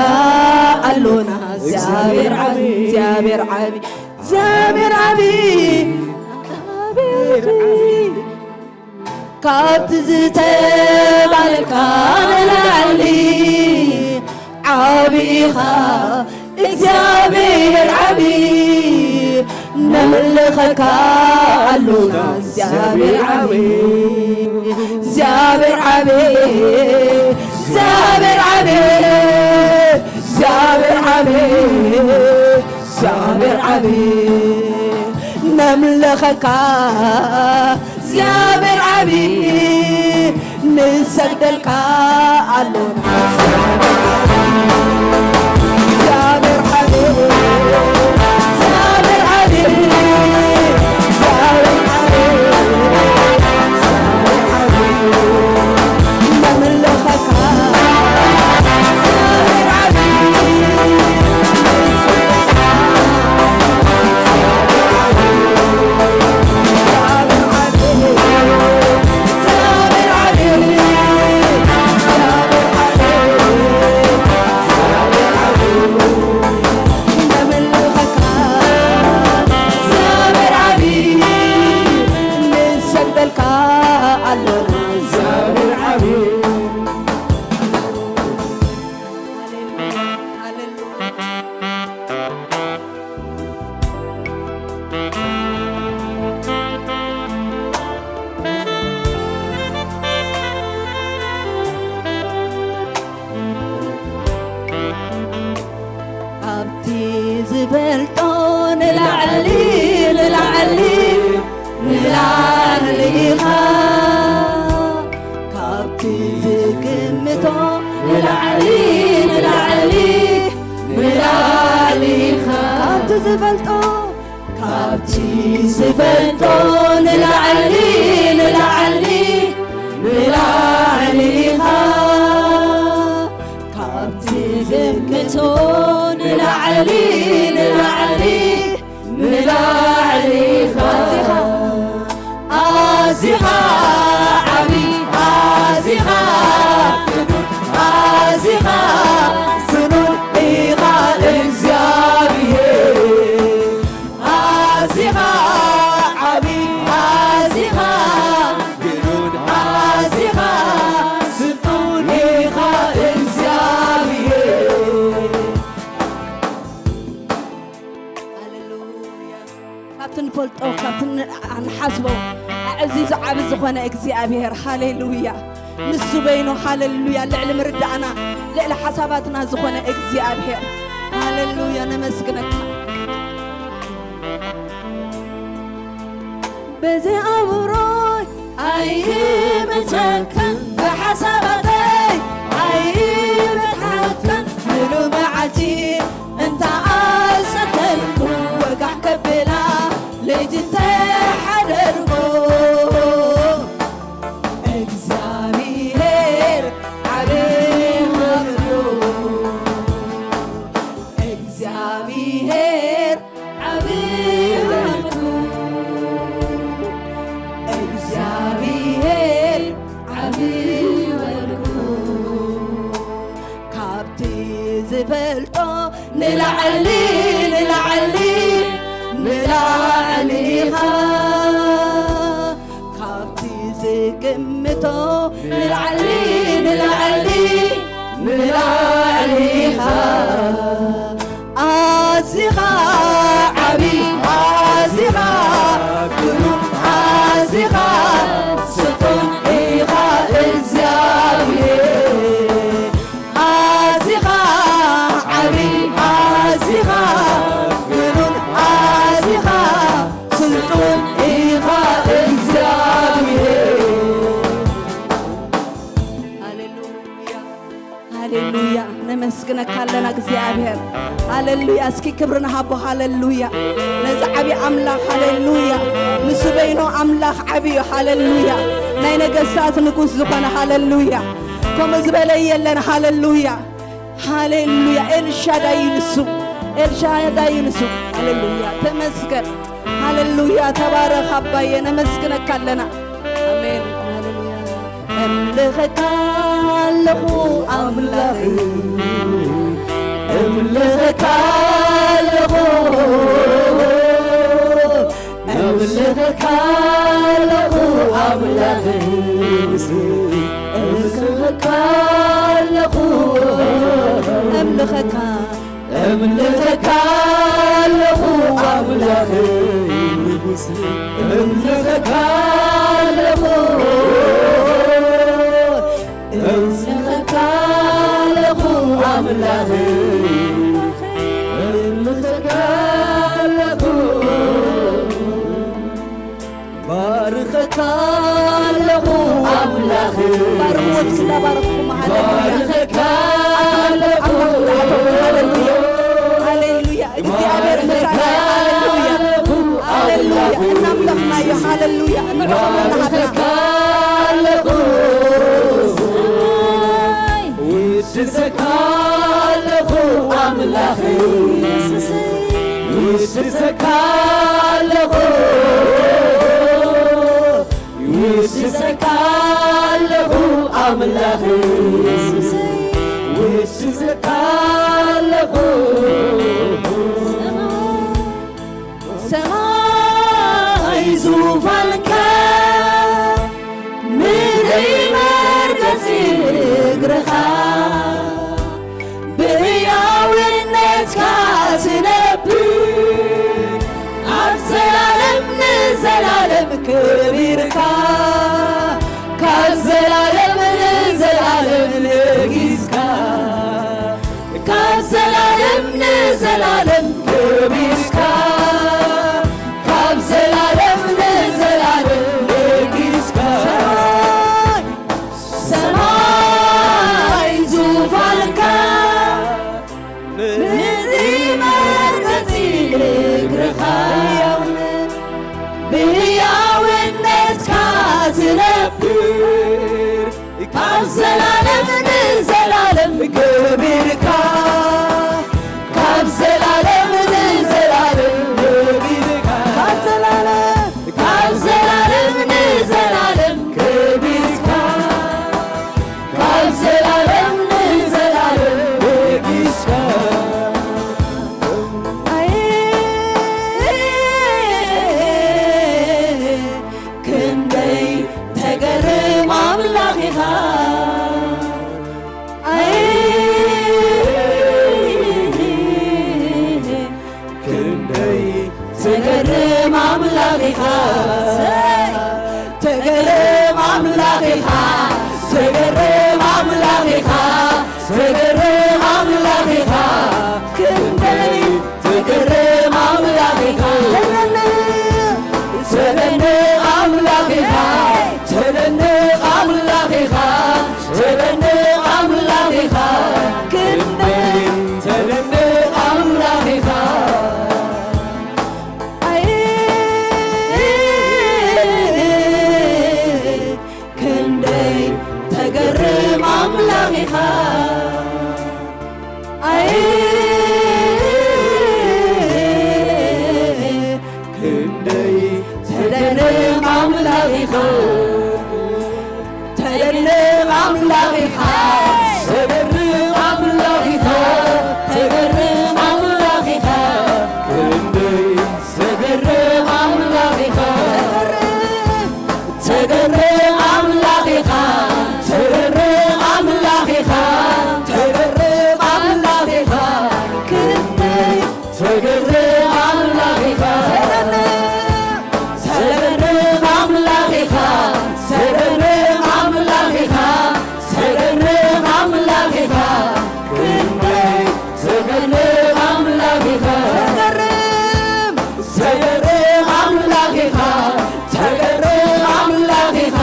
ኣሎና እግዚኣብሔር ዓቢ እግዚኣብሔር ዓቢ እግዚአብሔር ዓቢ ካብቲ ዝተባለልካ ንላዕሊ ዓቢኻ እግዚአብሔር ዓቢ ነምልኸካ ኣሎና እግዚአብሔር ዓቢ እግዚአብሔር ዓቢ እግዚአብሔር ዓቢ እግዚአብሔር ዓቢ እግዚአብሔር ዓቢ ነምልኸካ እግዚአብሔር ዓቢ ንሰግደልካ ኣሎና ዝበልጦ ንላዕሊ ንላዕሊ ንላዕሊኻ ካብቲ ዝግምቶ ንላዕሊ ንላዕሊ ንላዕሊኻ ካብቲ ዝበልጦ ንላዕሊ ንላዕሊ ንላዕሊኻ ካብቲ ዝግምቶ ንላዕሊ ንላዕሊ ንላዕሊኻ ኣዚኻ ዓቢ ኣዚኻ ኣዚኻ ስኑን ኢኻ እግዚኣብሔር ኣዚኻ ዓቢ ኣዚኻ ኣዚኻ ስኑን ኢኻ እግዚኣብሔር ካብቲ ንፈልጦ ካብቲ ንሓስቦ ኣዕዚዙ ዓብ ዝኾነ እግዚኣብሔር ሃሌሉያ ንሱ በይኑ ሃሌሉያ ልዕሊ ምርዳእና ልዕሊ ሓሳባትና ዝኾነ እግዚኣብሔር ሃሌሉያ ነመስግነካ በዚ ኣምሮይ ኣይምትከን ብሓሳባተይ ኣይምትሓከን ምሉእ መዓልቲ እንታ ኣሰተልኩ ወጋሕ ከብላ ለይቲ እንተሓደርጎ እግዚአብሔር ዓብይ ኸብሩ እግዚአብሔር በልኩ እግዚአብሔር ዓብይ በልኩ ካብቲ ዝፈልጦ ንላዕሊ ንላዕሊ ንላዕሊኻ ካብቲ ዝግምቶ ንላዕሊ ንላዕሊ ንላዕሊኻ ኣዚኻ ዓብይ ኣዚኻ ግሩም ኣዚኻ ስጡን ኢኻ እግዚአብሔር ኣዚኻ ዓብይ ኣዚኻ ግሩም ኣዚኻ ስጡን ኢኻ እግዚአብሔር ሃሌሉያ ነመስግነካ ኣለና እግዚአብሔር ሃሌሉያ እስኪ ክብርና ሃቦ ሃሌሉያ ነዚ ዓብይ ኣምላኽ ሃሌሉያ ንሱ በይኖ ኣምላኽ ዓብዩ ሃሌሉያ ናይ ነገሥታት ንጉስ ዝኾነ ሃሌሉያ ከምኡ ዝበለ የለን ሃሌሉያ ሃሌሉያ ኤልሻዳይ ንሱ ኤልሻዳይ ንሱ ሃሌሉያ ተመስገን ሃሌሉያ ተባረኽ ኣባዬ ነመስግነካ ኣለና ኣሜን ሃሌሉያ እምልኸካ ኣለኹ ኣምላኽ እምልኸካ ኣለኹ እምልኸካ ኣለኹ ኣምላኽ እምልኸካ ኣለኹ እምልኸካ እምልኸካ ኣለኹ ኣምላኽ እምልኸካ ኣለኹ እምልኸካ ኣለኹ ኣምላኽ እምልኸካ ኣለኹ ባርኸካ ኣለኹ ኣምላኽ ባርኽዎት ስለባረኽኩም ባርኸካ ኣለኹ ሃሌሉያ እግዚአብሔር ምሳሌ ሃሌሉያ ሃሌሉያ እናምለኽናዮ ሃሌሉያ እንረኸበናሃትና ኣለኹ ውድሰካ ኣለኹ ኣምላኽ ውድሰካ ኣለኹ ውድሰካ ኣለኹ ኣምላኽ ውድሰካ ኣለኹ ሰማይ ዙፋንካ ምድሪ መርገፂ እግርኻ ብሕያውነትካ ትነብር ኣብ ዘላለም ንዘላለም ክቢርካ ካብ ዘላለም ንዘላለም ንጊስካ ካብ ዘላለም ንዘላለም ክቢርካ ካብ ዘላለም ንዘላለም ንጊስካ ሰማይ ዙፋንካ ምድሪ መርገፂ እግርኻ ብሕያውነትካ ትነብር ካብ ዘላለም ንዘላለም ክቢርካ ካብ ዘላለም ንዘላለም ክቢርካ ካብ ዘላለም ንዘላለም ክቢርካ ካብ ዘላለም ንዘላለም ክቢርካ ክንደይ ተገርም ኣምላኽ ኢኻ ክንደይ ተገርም ኣምላኽ ኢኻ ተገርም ኣምላኽ ኢኻ ተገርም ኣምላኽ ኢኻ ተገርም ኣምላኽ ኢኻ ክንደይ ተገርም ኣምላኽ ኢኻ ተደንቕ ኣምላኽ ኢኻ ተደንቕ ኣምላኽ ኢኻ ተደንቕ ኣምላኽ ኢኻ ክንደይ ተደንቕ ኣምላኽ ኢኻ ኣምላኺኻ ተደንቕ ኣምላኺኻ ተገርም ኣምላኺኻ ተገርም ኣምላኺኻ ክንደይ ተገርም ኣምላኺኻ ተገርም ኣምላኺኻ ተገርም ኣምላኺኻ ተገርም ኣምላኺኻ ክንደይ ተገርም ኣምላኺኻ ተገርም ኣምላኺኻ ተገርም ኣምላኺኻ ተገርም ኣምላኺኻ ክንደይ ተገርም ኣምላኺኻ ተገርም ኣምላኺኻ ተገርም ኣምላኺኻ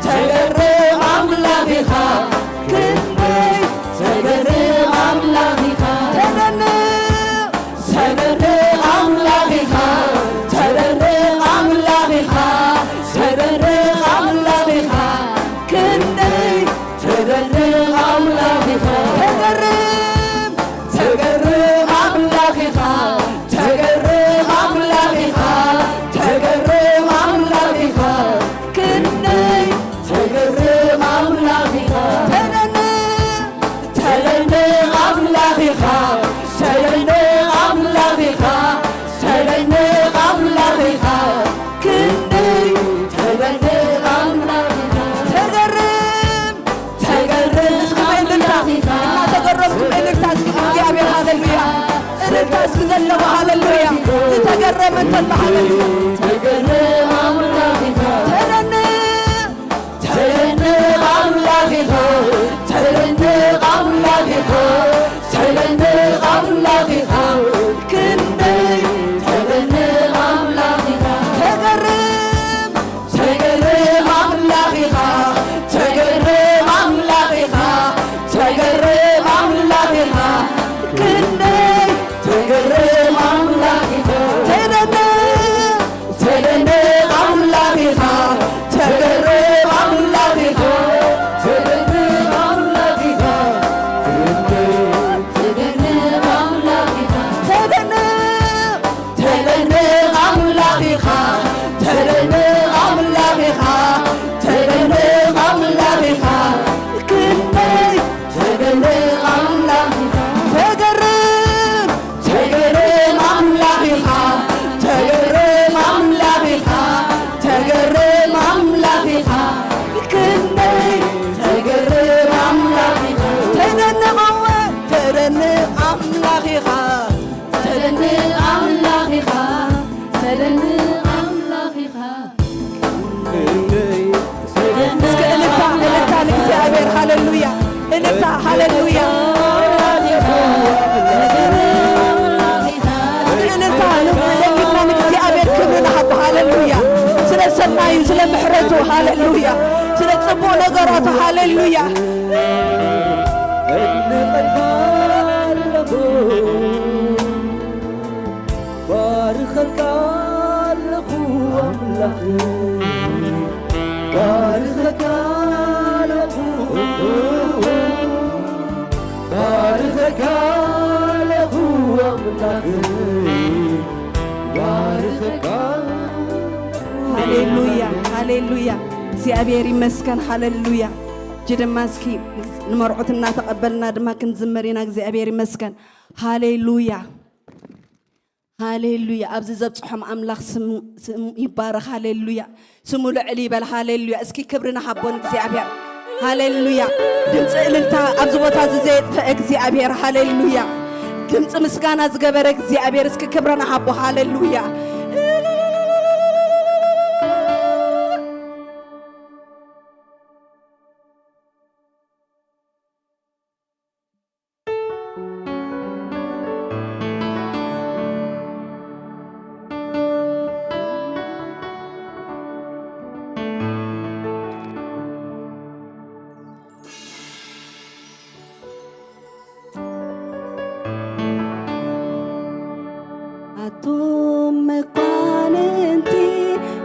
ተገርም ኣምላኺኻ ክንደይ ተገርም ኣምላኺኻ ተገርም ኣምላኺኻ ተገርም ኣምላኺኻ ተገርም ኣምላኺኻ ክንደይ ተገርም ኣምላኺኻ ተገርም ኣምላኺኻ ተገርም ኣምላኺኻ ተገርም ኣምላኺኻ ክንደይ ተገርም ኣምላኺኻ ተገርም ኣምላኺኻ ተገርም ኣምላኺኻ ተገርም ኣምላኺኻ ክንደይ ተገርም ኣምላኺኻ ተገረምኩም እልልታ እስኪ እግዚአብሔር ሃሌሉያ እልልታ እስኪ ዘለዎ ሃሌሉያ ተገረመ እንተሎ ሃሌሉያ ተገርም ኣምላኺኻ ተገርም ኣምላኺኻ ተገርም ኣምላኺኻ ተገርም ኣምላኺኻ ክንደይ ተገርም ኣምላኺኻ ተገርም ኣምላኺኻ ተገርም ኣምላኺኻ ተገርም ኣምላኺኻ ክንደይ ተገርም ኣምላኺኻ ተገርም ኣምላኺኻ ተገርም ኣምላኺኻ ተገርም ኣምላኺኻ ክንደይ ተገርም ኣምላኺኻ ተገርም ኣምላኺኻ ተገርም ኣምላኺኻ ተገርም ኣምላኺኻ ክንደይ ተገርም ኣምላኺኻ ተገርም ኣምላኺኻ ተገርም ኣምላኺኻ ተገርም ኣምላኺኻ ክንደይ ተገርም ኣምላኺኻ ተደንቕዎ ተደንቕ ኣምላኺኻ ተደንቕ ኣምላኺኻ ተደንቕ ኣምላኺኻ እስኪ እልልታ ንእግዚአብሔር ሃሌሉያ እልልታ ሃሌሉያ እልልታ ንለጊና ንእግዚአብሔር ክብሪ ንሃቦ ሃሌሉያ ስለ ሰናዩ ስለ ምሕረቱ ሃሌሉያ ስለ ጽቡቕ ነገራቱ ሃሌሉያ እድንቐልካ ኣለኹ ባርኸልካ ኣለኹ ኣምላኽ ባርኸልካ ኣለኹ ባርኸልካ ኣለኹ ኣምላኽ ባርኸልካ ሃሌሉያ ሃሌሉያ እግዚአብሔር ይመስገን ሃሌሉያ ጅድማ እስኪ ንመርዑት እናተቐበልና ድማ ክንዝመር ኢና እግዚአብሔር ይመስገን ሃሌሉያ ሃሌሉያ ኣብዚ ዘብፅሖም ኣምላኽ ስሙ ይባረኽ ሃሌሉያ ስሙ ልዕል ይበል ሃሌሉያ እስኪ ክብሪ ንሃቦን እግዚአብሔር ሃሌሉያ ድምፂ እልልታ ኣብዚ ቦታ እዚ ዘየጥፍአ እግዚአብሔር ሃሌሉያ ድምፂ ምስጋና ዝገበረ እግዚአብሔር እስኪ ክብሪ ንሃቦ ሃሌሉያ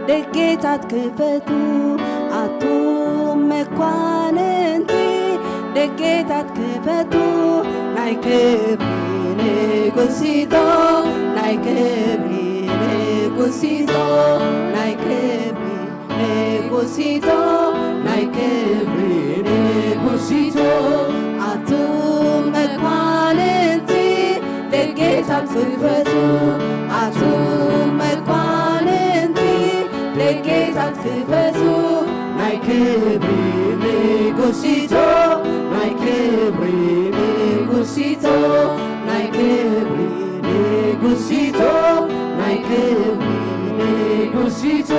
ደጌታት ክፈቱ ኣቱም መኳንንቲ ደጌታት ክፈቱ ናይ ክብሪ ንጉሲቶ ናይ ክብሪ ንጉሲቶ ናይ ክብሪ ንጉሲቶ ናይ ክብሪ ንጉሲቶ ኣቱም መኳንንቲ ደጌታት ክፈቱ ኣቱም መኳንንቲ ደጌታት ክፈቱ ናይ ክብሪ ንጉሲቶ ናይ ክብሪ ንጉሲቶ ናይ ክብሪ ንጉሲቶ ናይ ክብሪ ንጉሲቶ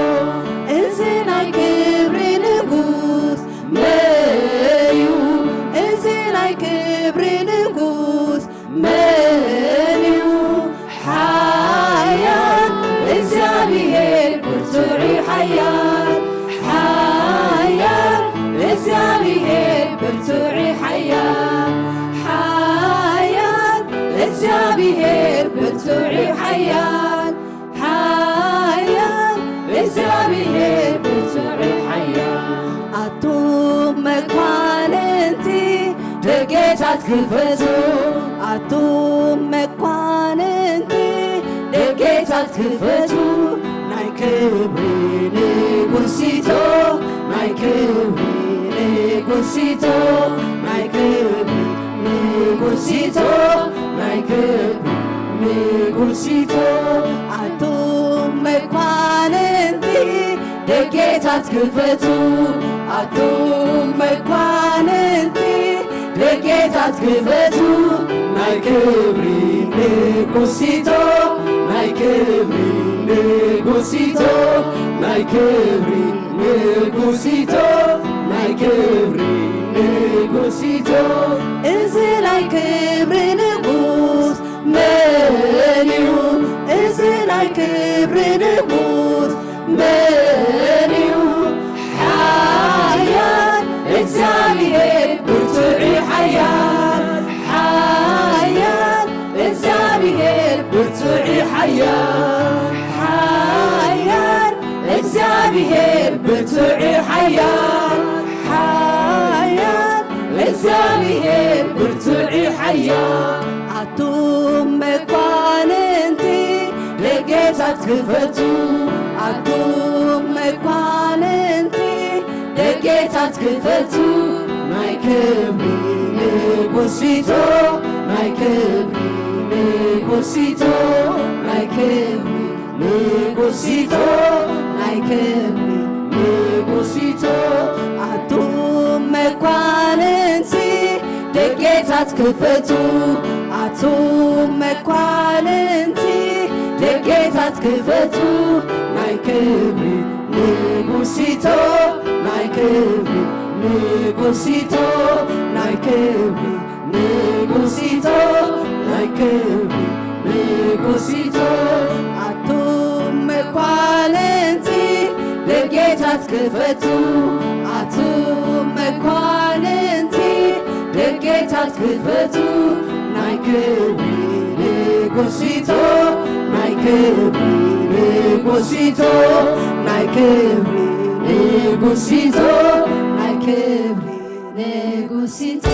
እዚ ናይ ክብሪ ንጉስ መን እዩ እዚ ናይ ክብሪ ንጉስ መን እዩ ሓያል እግዚአብሔር ብርቱዕ ሓያል ሓያል እግዚአብሔር ብርቱዕ ሓያል ሓያል እግዚአብሔር ብርቱዕ ሓያል ሓያል እግዚአብሔር ብርቱዕ ሓያል ኣቱም መኳንንቲ ደጌታት ክፈቱ ኣቱም መኳንንቲ ደጌታት ክፈቱ ናይ ክብሪ ንጉሲቶ ናይ ክብሪ ንጉሲቶ ናይ ክብሪ ንጉሲቶ ናይ ክብሪ ንጉሲቶ ኣቱም መኳንንቲ ደጌታት ክፈቱ ኣቱም መኳንንቲ ደጌታት ክፈቱ ናይ ክብሪ ንጉሲቶ ናይ ክብሪ ንጉሲቶ ናይ ክብሪ ንጉሲቶ ናይ ክብሪ ንጉሲቶ እዚ ናይ ክብሪ ንጉስ መን እዩ እዚ ናይ ክብሪ ንጉስ መን እዩ ሓያል እግዚአብሔር ብርቱዕ ሓያል ሓያል እግዚአብሔር ብርቱዕ ሓያል ሓያል እግዚአብሔር ብርቱዕ ሓያል ሓያል እግዚአብሔር ብርቱዕ ሓያል ኣቱም መኳንንቲ ደጌታት ክፈቱ ኣቱም መኳንንቲ ደጌታት ክፈቱ ናይ ክብሪ ንጉሲቶ ናይ ክብሪ ንጉሲቶ ናይ ክብሪ ንጉሲቶ ናይ ክብሪ ንጉሲቶ ኣቱም መኳንንቲ ደጌታት ክፈቱ ኣቱም መኳንንቲ ደጌታት ክፈቱ ናይ ክብሪ ንጉሲቶ ናይ ክብሪ ንጉሲቶ ናይ ክብሪ ንጉሲቶ ናይ ክብሪ ንጉሲቶ ኣቱም መኳንንቲ ደጌታት ክፈቱ ኣቱም መኳንንቲ ደጌታት ክፈቱ ናይ ክብሪ ንጉሲቶ ናይ ክብሪ ንጉሲቶ ናይ ክብሪ ንጉሲቶ ናይ ክብሪ ንጉሲቶ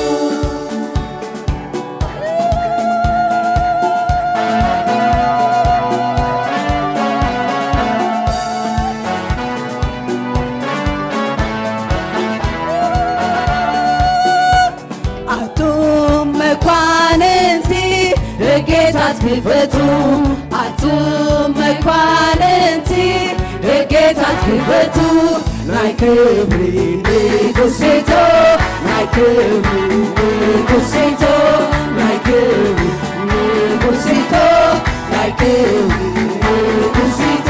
ኣቱም መኳንንቲ ደጌታት ክፈቱ ኣቱም መኳንንቲ ደጌታት ክፈቱ ናይ ክብሪ ንጉሲቶ ናይ ክብሪ ንጉሲቶ ናይ ክብሪ ንጉሲቶ ናይ ክብሪ ንጉሲቶ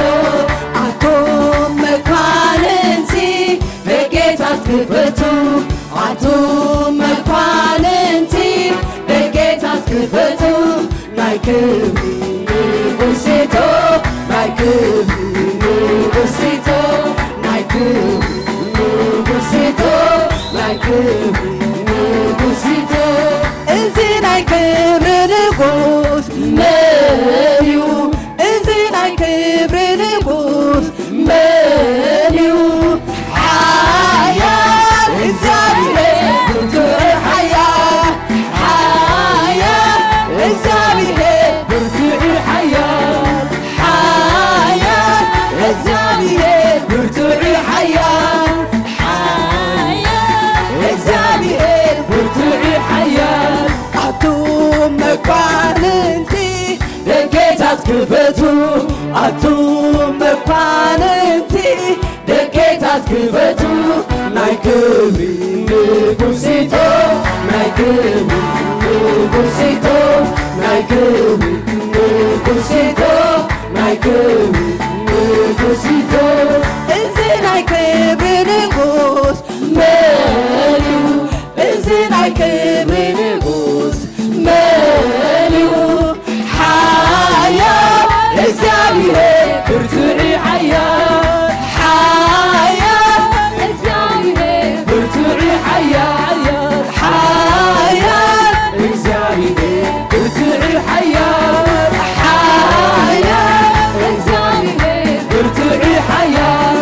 ኣቱም መኳንንቲ ደጌታት ክፈቱ ኣቱም መኳንንቲ ደጌታት ክፈቱ ናይ ክብሪ ንጉሲቶ ናይ ክብሪ ንጉሲቶ ናይ ክብሪ ንጉሲቶ ናይ ክብሪ ንጉሲቶ እዚ ናይ ክብሪ ንጉስ መን እዩ እዚ ናይ ክብሪ ንጉስ መን እዩ ሓያል እግዚአብሔር ብርቱዕ ሓያል ሓያል እግዚአብሔር ብርቱዕ ሓያል ሓያል እግዚአብሔር ብርቱዕ ሓያል መኳንንቲ ደጌታት ክፈቱ ናይ ክብሪ ንጉሲቶ ናይ ክብሪ ንጉሲቶ ናይ ክብሪ ንጉሲቶ ናይ ክብሪ ንጉሲቶ እዚ ናይ ክብሪ ንጉስ መን እዩ እዚ ናይ ክብሪ ንጉስ መን እዩ ሓያል እግዚአብሔር ብርቱዕ ሓያል ሓያል እግዚአብሔር ብርቱዕ ሓያል ሓያል እግዚአብሔር ብርቱዕ ሓያል ሓያል እግዚአብሔር ብርቱዕ ሓያል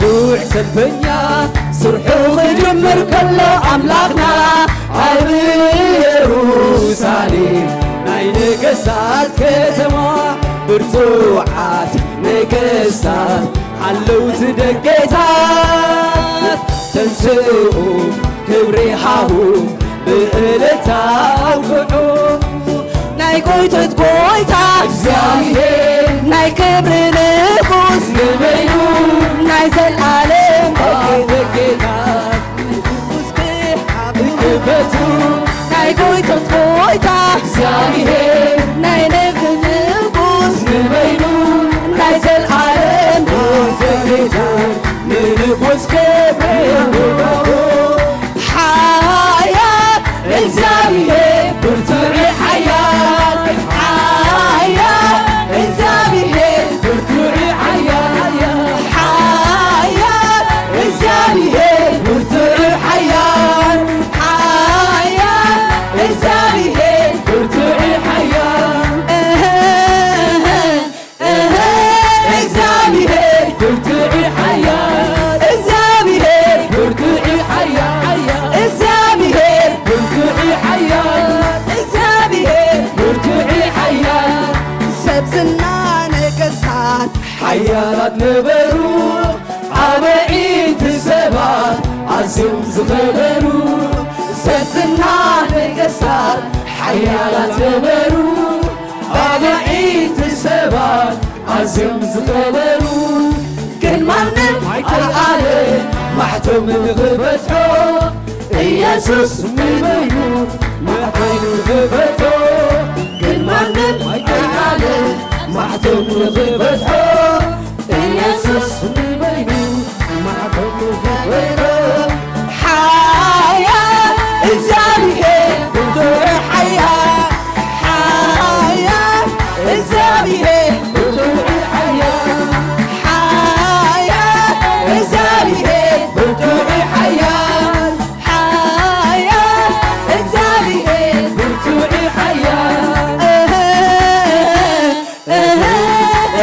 ብርቱዕ ሰልፈኛ ስርሑ ክጅምር ከሎ ኣምላኽና ኣብ ኢየሩሳሌም ናይ ነገሥታት ከተማ ብርቱዓት ነገሥታት ሓለውቲ ደጌታት ተንስኡ ክብሪ ሃቡ ብዕለታ ኣውቅዑ ናይ ጎይቶት ጎይታ እግዚአብሔር ናይ ክብሪ ንጉስ ንበይኑ ናይ ዘለዓለም ደጌታት ንጉስ ክሓቡ ክፈቱ ናይ ጎይቶት ጎይታ እግዚአብሔር ናይ ንግዲ ንጉስ ንበይኑ ናይ ዘለዓለም ደጌታት ንንጉስ ክብሪ ሓያል እግዚአብሔር ብርቱዕ ሓያል ሓያል እግዚአብሔር ብርቱዕ ሓያል ሓያል እግዚአብሔር ብርቱዕ ሓያል ሓያል እግዚአብሔር ብርቱዕ ሓያል እግዚአብሔር ብርቱዕ ሓያል እግዚአብሔር ብርቱዕ ሓያል እግዚአብሔር ብርቱዕ ሓያል እግዚአብሔር ብርቱዕ ሓያል ሰብዝና ነገሥታት ሓያላት ነበሩ ዓበይቲ ሰባት ኣዝዮም ዝኸበሩ ሰብዝና ነገሥታት ሓያላት ነበሩ ዓበይቲ ሰባት ኣዝዮም ዝኸበሩ ግን ማንም ኣይከኣለ ማሕቶም ንኽፈትሖ ኢየሱስ ንበይኑ መሓይኑ ዝፈትሖ ግን ማንም ኣይከኣለ ማሕቶም ንኽፈትሖ ኢየሱስ ንበይኑ ማሕቶም ንኽፈትሖ ሓያል እግዚአብሔር ብርቱዕ ሓያል ሓያል እግዚአብሔር ብርቱዕ ሓያል ሓያል እግዚአብሔር ብርቱዕ ሓያል ሓያል እግዚአብሔር ብርቱዕ ሓያል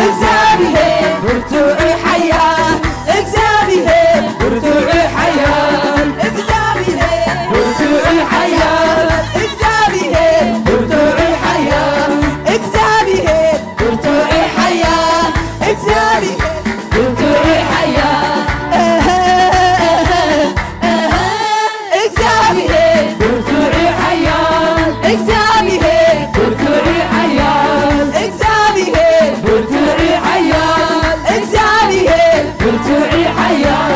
እግዚአብሔር ብርቱዕ ሓያል እግዚአብሔር ብርቱዕ ሓያል እግዚአብሔር ብርቱዕ ሓያል እግዚአብሔር ብርቱዕ ሓያል እግዚአብሔር ብርቱዕ ሓያል እግዚአብሔር ብርቱዕ ሓያል እግዚአብሔር ብርቱዕ ሓያል እግዚአብሔር ብርቱዕ ሓያል እግዚአብሔር ብርቱዕ ሓያል እግዚአብሔር ብርቱዕ ሓያል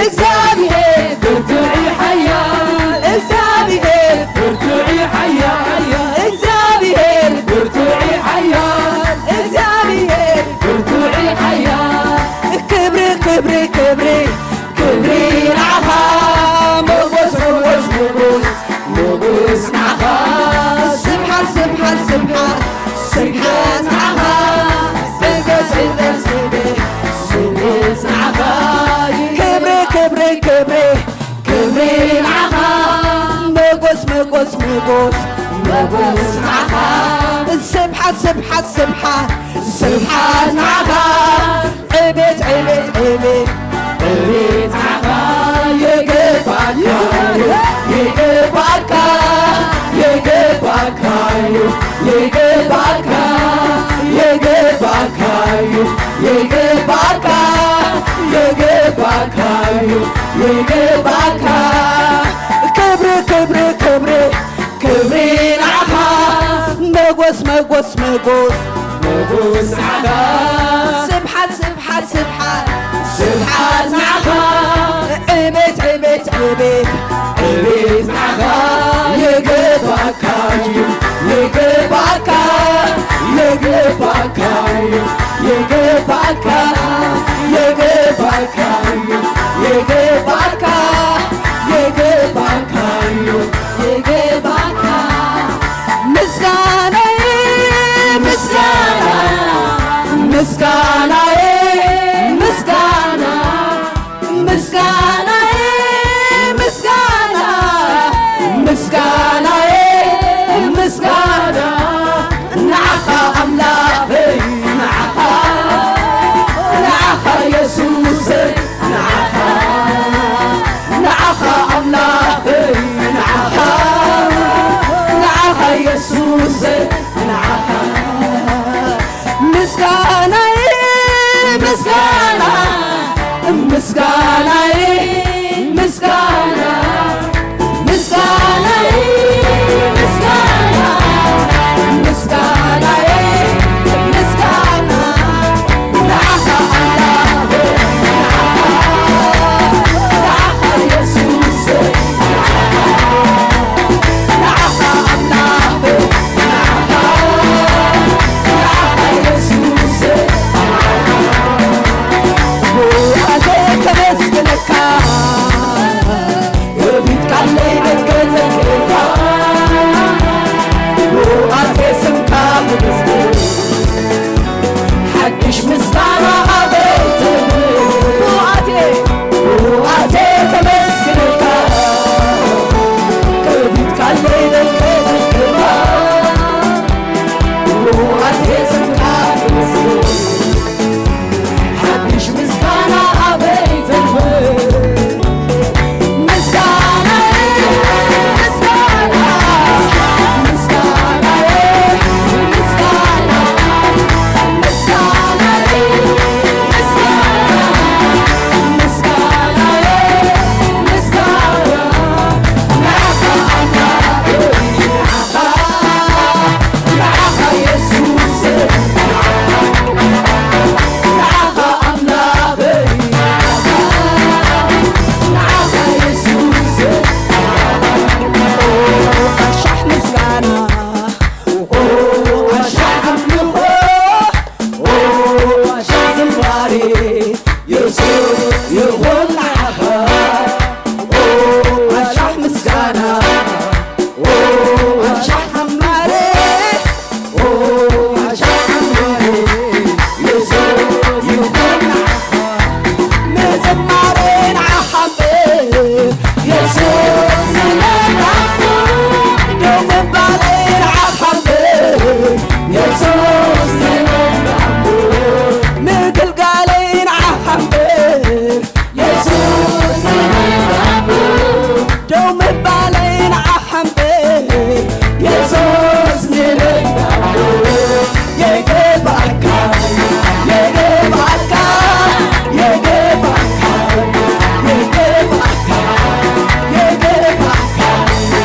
እግዚአብሔር ብርቱዕ ሓያል እግዚአብሔር ብርቱዕ ሓያል እግዚአብሔር ብርቱዕ ሓያል እግዚአብሔር ብርቱዕ ሓያል ክብሪ ክብሪ ክብሪ ክብሪ ናኻ ሞጎስ ሞጎስ ሞጎስ ሞጎስ ናኻ ስብሓት ስብሓት ስብሓት ስብሓት ናኻ ስገስ ስገስ ስገስ ናኻ ክብሪ ክብሪ ክብሪ ክብሪ ናኻ መጎስ መጎስ መጎስ መጎስ ናኻ ስብሓት ስብሓት ስብሓት ስብሓት ናኻ ዕቤት ዕቤት ዕቤት እቤት ናኻ የገባካ የገባካ የገባካዩ የገባካ የገባካዩ የገባካ የገባካዩ የገባካ ክብሪ ክብሪ ክብሪ ክብሪ ናኻ መጎስ مجوس مجوس مجوس عخا سبحات سبحات سبحات سبحات عخا عبيت عبيت عبيت عبيت عخا يقبك يقبك يقبك يقبك يقبك يقبك يقبك يقبك مسكانة مسكانة مسكانة مسكانة مسكانة مسكانة مسكانة مسكانة نعخا أملاخي نعخا نعخا يسوس نعخا نعخا أملاخي نعخا نعخا يسوس نعخا مسكانة مسكانة مسكانة مسكانة مسكانة مسكانة مسكانة مسكانة نعخا الله نعخا يسوس نعخا الله نعخا يسوس وأتيك مسكنك يبيت كالي بكتك وأتي سمكا بمسكن حدش مسكانة عبيتك وأتي كمسكنك يبيت كالي بكتك وأتي سمكا بمسكن حدش مسكانة عبيتك مسكانة مسكانة مسكانة مسكانة مسكانة مسكانة مسكانة نعخا أملاك نعخا نعخا يسوس نعخا أملاك نعخا يسوس أشح مسكانة وأشعر مخوح وأشعر زماري يسوع يغل عخا وأشعر مسكانة وأشعر حماري وأشعر حماري يسوع يغل عخا مزمارين عحبيب يسوع زمان عخا دوم بالين عحبيب يسوع زمان عخا مثل قالين عحبيب يسوع زمان عخا دوم بالين عحبيب يسوع زمان عخا يجيبك يجيبك يجيبك يجيبك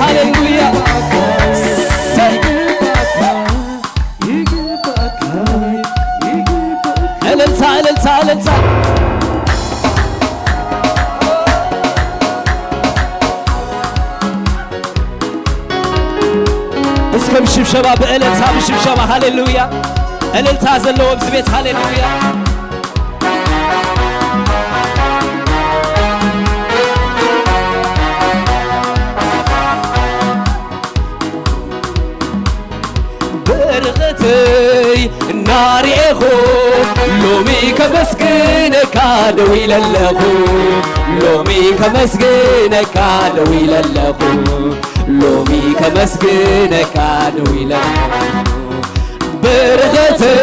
هاليلويا እልልታ እስከ ብሽብሸባ በእልልታ ብሽብሸባ ሃሌሉያ እልልታ ዘለዎ ኣብዚ ቤት ሃሌሉያ برغتي ناريخو لومي كمسكنك دوي للخو لومي كمسكنك دوي للخو لومي كمسكنك دوي للخو برغتي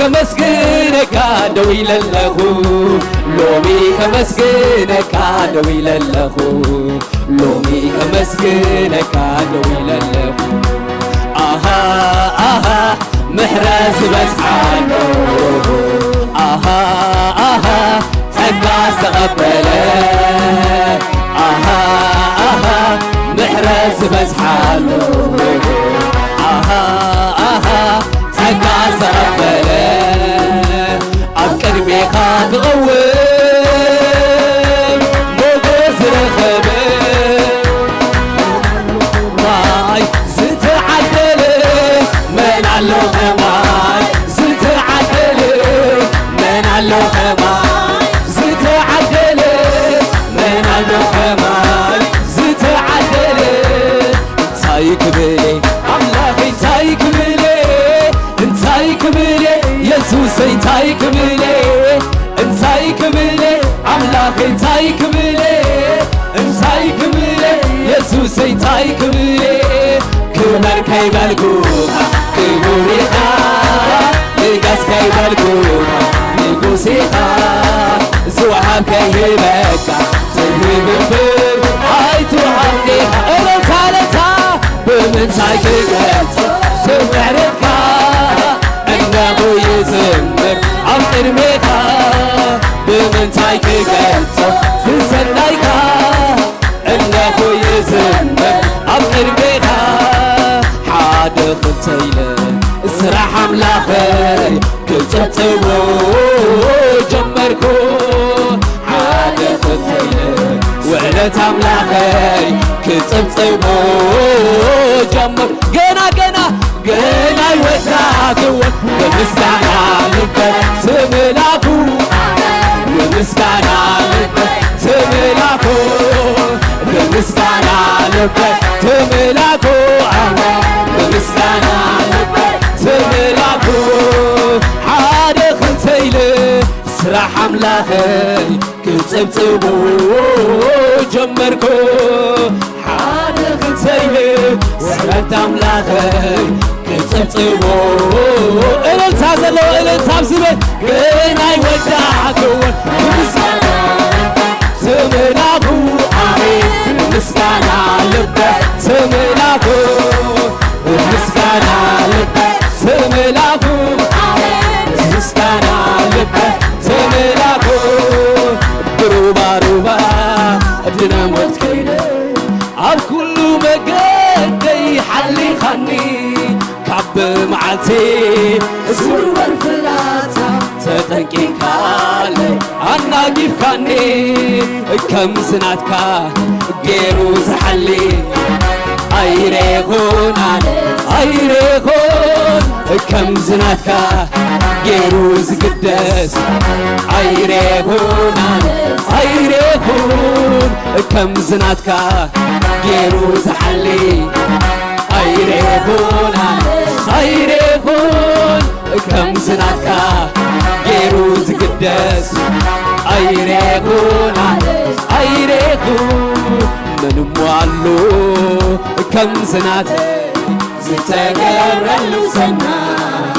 ከመስግነካ ደው ይለለኹ ሎሚ ከመስግነካ ደው ይለለኹ ሎሚ ከመስግነካ ደው ይለለኹ ኣሃ ኣሃ ምሕረት ዝበዝሓሉ ኣሃ ኣሃ ጸጋ ዝተቐበለ ኣሃ ኣሃ ምሕረት ዝበዝሓሉ ኣሃ ኣሃ ጸጋ ዝተቐበለ ኣብ ቅድሜኻ ክቐውም ሞገስ ዝረኸበ ማይ ዝተዓደለ መን ኣሎ ኸማይ ዝተዓደለ መን ኣሎ ኸማይ ዝተዓደለ መን ኣሎ ኸማይ ዝተዓደለ እንታይ ክብሌ ኣምላኸይ እንታይ ክብሌ እንታይ ክብሌ ኢየሱሰይ እንታይ ክብሌ እንታይ ክብሌ ኣምላኸይ እንታይ ክብሌ እንታይ ክብሌ ኢየሱሰይ እንታይ ክብሌ ክበር ከይበልኩኻ ክቡር ኢኻ ንጋስ ከይበልኩኻ ንጉስ ኢኻ ዝወሃብከይ ህበካ ዘይምብር ኣይትወሃብኒኻ እለታ ለታ ብምንታይ ክገልጽ ስምዕርካ እነሆ ይዝምር ኣብ ቅድሜኻ ብምንታይ ክገልጽ ዝሰናይካ እነሆ ይዝምር ኣብ ቅድሜኻ ሓደ ክልተ ኢለ ስራሕ ኣምላኸይ ክጽብጽቦ ጀመርኩ ሓደ ክልተ ኢለ ውዕለት ኣምላኸይ ክጽብጽቦ ጀመር ገና ገና ገና ይወዳክዎ በምስጋና ልበይ ትምላኩ በምስጋና ልበይ ትምላኩ በምስጋና ልበይ ትምላኩ በምስጋና ልበይ ትምላኩ ሓደ ክልተ ኢለ ስራሕ ኣምላኸይ ክጽብጽቡ ጀመርኩ ሓደ ክልተ ኢለ ስራሕ ኣምላኸይ ክጽብጽቡ እልልታ ዘለዎ እልልታ ብዝቤት ግን ኣይወዳእክዎን ብምስጋና ትምላኩ ኣሜን ብምስጋና ልበይ ትምላኩ ብምስጋና ልበይ ትምላኩ ምስጋና ልበይ ትምላኩ ብሩባሩባ ድነሞት ከይደ ኣብ ኩሉ መገደይ ሓሊኻኒ ካብ መዓልቲ ዝውርወር ፍላጻ ተጠንቂካለይ ኣናጊፍካኒ ከም ዝናትካ ገይሩ ዝሓሊ ኣይሬኹን ኣነ ኣይሬኹን ከም ዝናትካ ገይሩ ዝግደስ ኣይሬኹን ኣነ ኣይሬኹን ከም ዝናትካ ገይሩ ዝሓሊ ኣይሬኹን ኣነ ኣይሬኹን ከም ዝናትካ ገይሩ ዝግደስ ኣይሬኹን ኣነ ኣይሬኹን ምንም ዋሉ ከም ዝናት ዝተገረሉ ሰናይ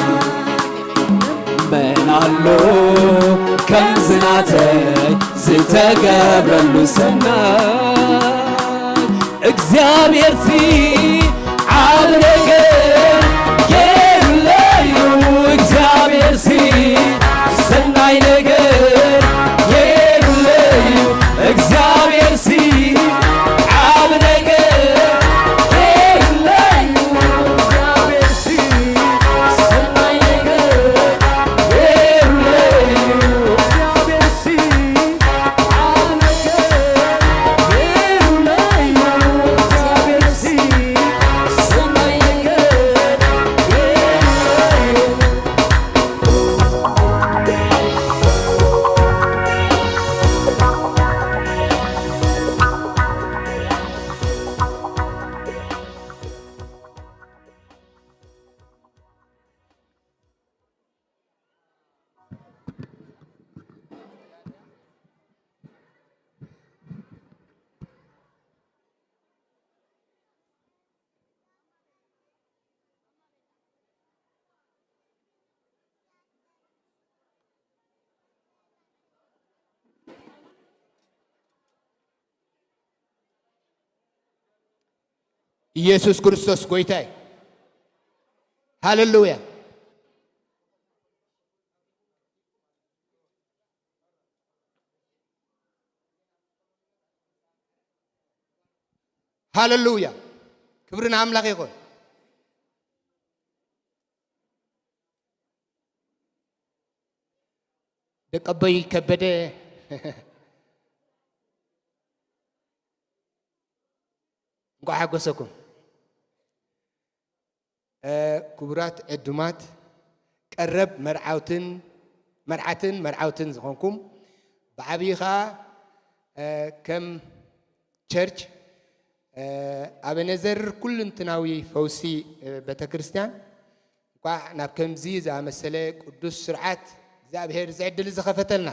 መን ኣሎ ከም ዝናተይ ዝተገብረሉ ሰናይ እግዚአብሔር ዓብ ነገር ገይሩለዩ እግዚአብሔር ሰናይ ነገር ገይሩለዩ እግዚአብሔር ዓብ ነገር ገይሩለዩ እግዚአብሔር ሰናይ ነገር ገይሩለዩ እግዚአብሔር ዓብ ነገር ገይሩለዩ እግዚአብሔር ሰናይ ነገር ኢየሱስ ክርስቶስ ጎይታይ ሃሌሉያ ሃሌሉያ ክብርን አምላክ ይሁን ደቀበይ ከበደ እንኳን አጎሰኩም ክቡራት ዕዱማት ቀረብ መርዓትን ዝኾንኩም ብዓብይኻ ከም ቸርች አበነዘር ኩልንትናዊ ፈውሲ ቤተክርስቲያን እንኳን ናብ ከምዚ ዝኣመሰለ ቅዱስ ስርዓት እግዚአብሔር ዝዕድል ዝኸፈተልና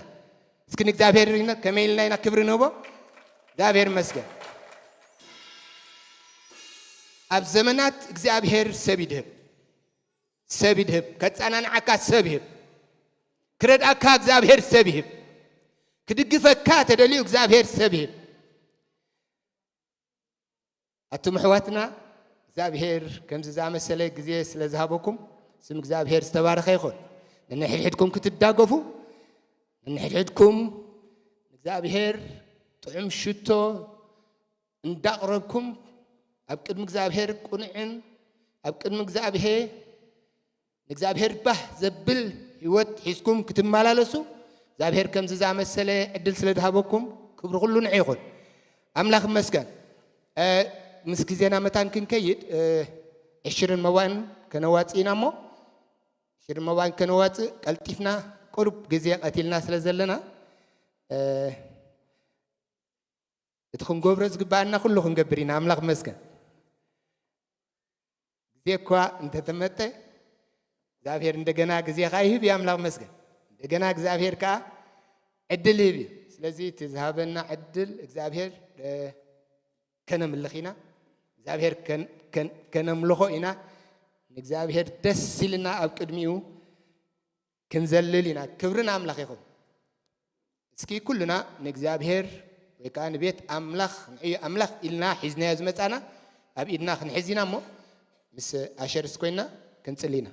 እስኪ እግዚአብሔር ከመይልናይና ክብሪ ንህቦ እግዚአብሔር መስገን ኣብ ዘመናት እግዚአብሔር ሰብ ይድህብ ከፃናንዓካ ሰብ ይህብ ክረድኣካ እግዚአብሔር ሰብ ይህብ ክድግፈካ ተደልዩ እግዚአብሔር ሰብ ይህብ أتم حواتنا እግዚአብሔር ከምዚ ዝኣመሰለ ግዜ ስለ ዝሃበኩም ስም እግዚአብሔር ዝተባረኸ ይኹን ንሕድሕድኩም ክትዳገፉ ንሕድሕድኩም እግዚአብሔር ጥዑም ሽቶ እንዳቕረብኩም ኣብ ቅድሚ እግዚአብሔር ቁንዕን ኣብ ቅድሚ እግዚአብሔር ባህ ዘብል ህይወት ሒዝኩም ክትመላለሱ እግዚአብሔር ከምዚ ዝኣመሰለ ዕድል ስለ ዝሃበኩም ክብሪ ኩሉ ንዕ ይኹን ኣምላኽ መስገን ምስ ጊዜና መታን ክንከይድ 20 መዋዕን ከነዋፅኢና እሞ 20 መዋዕን ከነዋፅእ ቀልጢፍና ቁርብ ጊዜ ቀቲልና ስለ ዘለና እቲ ክንገብሮ ዝግባአና ኩሉ ክንገብር ኢና ኣምላኽ መስገን ጊዜ እኳ እንተተመጠ እግዚአብሔር እንደገና ጊዜኻ ይህብ ኣምላኽ መስገን እንደገና እግዚአብሔር ከዓ ዕድል ይህብ ስለዚ እቲ ዝሃበና ዕድል እግዚአብሔር ከነምልኽ ኢና እግዚአብሔር ከነምልኾ ኢና ንእግዚአብሔር ደስ ይልና ኣብ ቅድሚኡ ክንዘልል ኢና ክብርን ኣምላኽ ይኹን እስኪ ኩልና ንእግዚአብሔር ወይ ከዓ ንቤት ኣምላኽ ኢልና ሒዝናዮ ዝመፃና ኣብ ኢድና ክንሕዝ ኢና እሞ ምስ ኣሸርስ ኮይና ክንፅሊ ኢና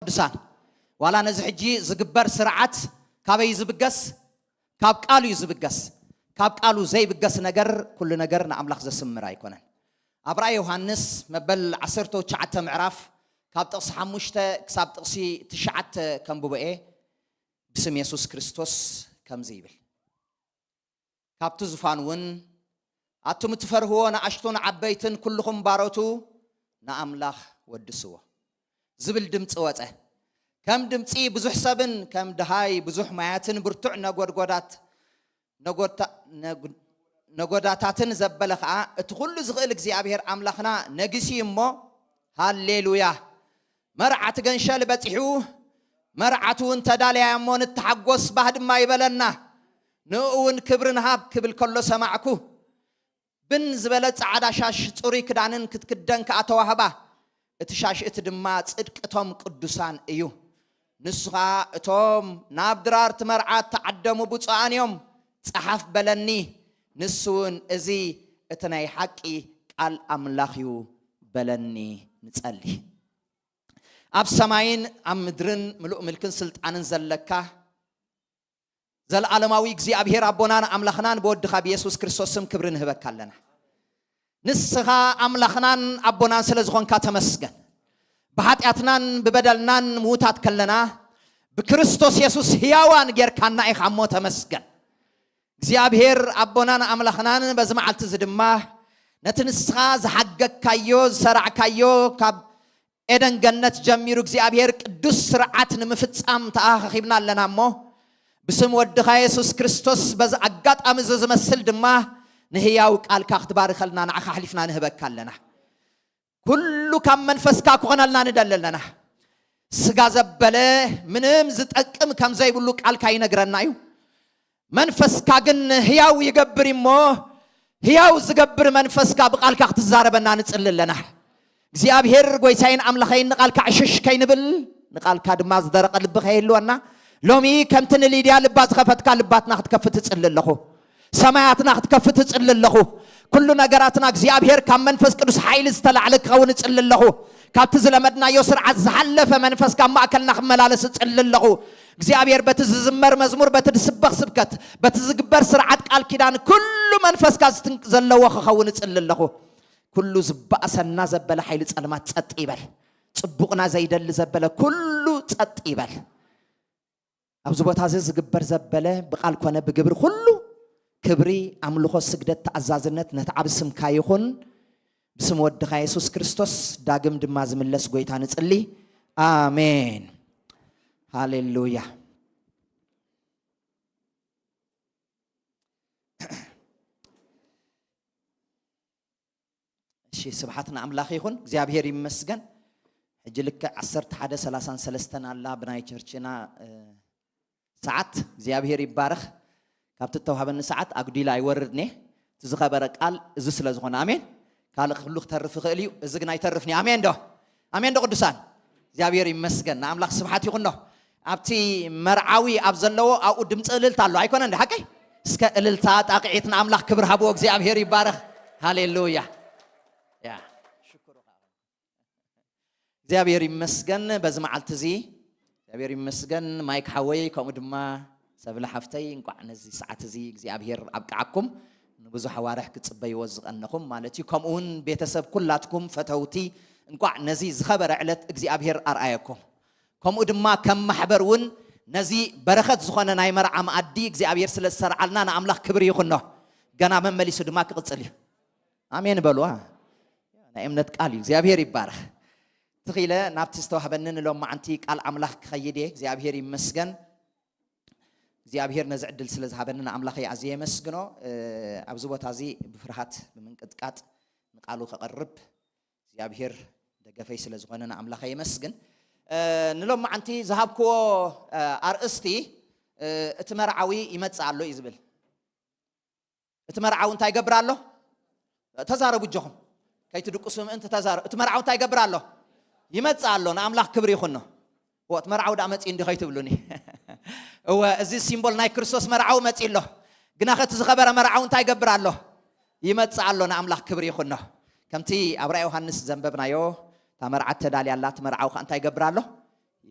ቅዱሳን ዋላ ነዚ ሕጂ ዝግበር ስርዓት ካበይ ዝብገስ ካብ ቃሉ ዝብገስ ካብ ቃሉ ዘይብገስ ነገር ኩሉ ነገር ንኣምላኽ ዘስምር ኣይኮነን ኣብ ራእይ ዮሐንስ መበል 19 ምዕራፍ ካብ ጥቕሲ 5 ክሳብ ጥቕሲ 9 ከምብብኤ ብስም ኢየሱስ ክርስቶስ ከምዚ ይብል ካብቲ ዝፋን እውን ኣቱም ትፈርህዎ ንኣሽቶን ዓበይትን ኩልኹም ባሮቱ ንኣምላኽ ወድስዎ ዝብል ድምፂ ወፀ ከም ድምፂ ብዙሕ ሰብን ከም ድሃይ ብዙሕ ማያትን ብርቱዕ ነጎዳታትን ዘበለ ከዓ እቲ ኩሉ ዝኽእል እግዚኣብሔር ኣምላኽና ነግሲ እሞ ሃሌሉያ መርዓት ገንሸል በፂሑ መርዓቱ እውን ተዳልያ እሞ ንተሓጎስ ባህ ድማ ይበለና ንእውን ክብርን ሃብ ክብል ከሎ ሰማዕኩ ብን ዝበለ ጻዕዳ ሻሽ ጽሩይ ክዳንን ክትክደን ከዓ ተዋህባ እቲ ሻሽ እቲ ድማ ጽድቅቶም ቅዱሳን እዩ ንስኻ እቶም ናብ ድራር ትመርዓት ተዓደሙ ብፁዓን እዮም ጽሓፍ በለኒ ንስውን እዚ እቲ ናይ ሓቂ ቃል ኣምላኽ እዩ በለኒ ንጸሊ ኣብ ሰማይን ኣብ ምድርን ምሉእ ምልክን ስልጣንን ዘለካ ዘለዓለማዊ እግዚኣብሔር ኣቦናን ኣምላኽናን ብወድኻ ብኢየሱስ ክርስቶስ ስም ክብሪ ንህበካ ኣለና ንስኻ ኣምላኽናን ኣቦናን ስለ ዝኾንካ ተመስገን ብኃጢአትናን ብበደልናን ምውታት ከለና ብክርስቶስ ኢየሱስ ሕያዋን ጌርካና ኢኻ እሞ ተመስገን እግዚኣብሔር ኣቦናን ኣምላኽናን በዚ መዓልቲ እዚ ድማ ነቲ ንስኻ ዝሓገግካዮ ዝሰርዕካዮ ካብ ኤደን ገነት ጀሚሩ እግዚኣብሔር ቅዱስ ስርዓት ንምፍጻም ተኣኺብና ኣለና እሞ ብስም ወድኻ ኢየሱስ ክርስቶስ በዚ ኣጋጣሚ እዚ ዝመስል ድማ ንህያው ቃልካ ክትባርከልና ንዓኻ ሓሊፍና ንህበካ ኣለና ኩሉ ካብ መንፈስካ ክኾነልና ንደሊ ኣለና ስጋ ዘበለ ምንም ዝጠቅም ከም ዘይብሉ ቃልካ ይነግረና እዩ መንፈስካ ግን ህያው ይገብር እሞ ህያው ዝገብር መንፈስካ ብቃልካ ክትዛረበና ንጽሊ ኣለና እግዚአብሔር ጎይታይን ኣምላኸይን ንቃልካ ዕሽሽ ከይንብል ንቃልካ ድማ ዝደረቀ ልቢ ከይህልወና ሎሚ ከምቲ ንሊድያ ልባ ዝኸፈትካ ልባትና ክትከፍት ትጽሊ ኣለኹ ሰማያትና ክትከፍት ትጽሊ ኣለኹ ኩሉ ነገራትና እግዚአብሔር ካብ መንፈስ ቅዱስ ኃይል ዝተላዕለ ክኸውን ትጽሊ ኣለኹ ካብቲ ዝለመድናዮ ስርዓት ዝሓለፈ መንፈስ ካብ ማእከልና ክመላለስ ትጽሊ ኣለኹ እግዚአብሔር በቲ ዝዝመር መዝሙር በቲ ዝስበኽ ስብከት በቲ ዝግበር ስርዓት ቃል ኪዳን ኩሉ መንፈስካ ዘለዎ ክኸውን ትጽሊ ኣለኹ ኩሉ ዝባእሰና ዘበለ ኃይል ጸልማት ጸጥ ይበል ጽቡቕና ዘይደሊ ዘበለ ኩሉ ጸጥ ይበል ኣብዚ ቦታ እዚ ዝግበር ዘበለ ብቃል ኮነ ብግብር ኩሉ ክብሪ ኣምልኾ ስግደት ተኣዛዝነት ነቲ ኣብ ስምካ ይኹን ብስም ወድኻ ኢየሱስ ክርስቶስ ዳግም ድማ ዝምለስ ጎይታ ንጽሊ ኣሜን ሃሌሉያ እሺ ስብሐትና ኣምላኽ ይኹን እግዚአብሔር ይመስገን ሕጂ ልክ 11:33 ኣላ ብናይ ቸርችና ሰዓት እግዚአብሔር ይባረኽ ካብቲ ተዋህበኒ ሰዓት ኣጉዲላ ይወርድኔ ዝኸበረ ቃል እዚ ስለ ዝኾነ ኣሜን ካልእ ኩሉ ክተርፍ ይኽእል እዩ እዚ ግን ኣይተርፍኒ ኣሜን ዶ ቅዱሳን እግዚአብሔር ይመስገን ንኣምላኽ ስብሐት ይኹን ዶ ኣብቲ መርዓዊ ኣብ ዘለዎ ኣብኡ ድምፂ እልልታ ኣሎ ኣይኮነ እንደ ሓቀይ እስከ እልልታ ጣቂዒት ንኣምላኽ ክብሪ ሃብዎ እግዚአብሔር ይባረኽ ሃሌሉያ ያ ሽክሩ እግዚአብሔር ይመስገን በዚ መዓልቲ እዚ እግዚአብሔር ይመስገን ማይክ ሓወይ ከምኡ ድማ ሰብለ ሓፍተይ እንቋዕ ነዚ ሰዓት እዚ እግዚአብሔር ኣብቃዓኩም ንብዙሕ ሓዋርሕ ክጽበይዎ ዝቐነኹም ማለት እዩ ከምኡውን ቤተሰብ ኩላትኩም ፈተውቲ እንቋዕ ነዚ ዝኸበረ ዕለት እግዚአብሔር ኣርኣየኩም ከምኡ ድማ ከም ማሕበር እውን ነዚ በረኸት ዝኾነ ናይ መርዓ መኣዲ እግዚአብሔር ስለ ዝሰርዓልና ንኣምላኽ ክብሪ ይኹኖ ገና መመሊሱ ድማ ክቕጽል እዩ ኣሜን በልዋ ናይ እምነት ቃል እዩ እግዚአብሔር ይባረኽ ትኺለ ናብቲ ዝተዋህበኒ ንሎም ማዓንቲ ቃል ኣምላኽ ክኸይድ እየ እግዚአብሔር ይመስገን እግዚአብሔር ነዚ ዕድል ስለ ዝሃበኒ ንኣምላኸይ ኣዝየ የመስግኖ ኣብዚ ቦታ እዚ ብፍርሃት ብምንቅጥቃጥ ንቃሉ ከቐርብ እግዚአብሔር ደገፈይ ስለ ዝኾነ ንኣምላኸይ የመስግን ንሎም ማዓንቲ ዝሃብክዎ ኣርእስቲ እቲ መርዓዊ ይመጽእ ኣሎ እዩ ዝብል እቲ መርዓዊ እንታይ ይገብር ኣሎ ተዛረቡ ጆኹም ከይትድቁሱ ምእንቲ ተዛረቡ እቲ መርዓዊ እንታይ ይገብር ኣሎ ይመጽእ ኣሎ ንኣምላኽ ክብሪ ይኹኖ ወት መርዓዊ ዳ መጽእ እንዲ ከይትብሉኒ እወ እዚ ሲምቦል ናይ ክርስቶስ መርዓዊ መጽእ ኣሎ ግና ኸቲ ዝኸበረ መርዓዊ እንታይ ይገብር ኣሎ ይመጽእ ኣሎ ንኣምላኽ ክብሪ ይኹኖ ከምቲ ኣብ ራእይ ዮሐንስ ዘንበብናዮ تا مرعت تدالي الله تمرعو خان تاي قبر الله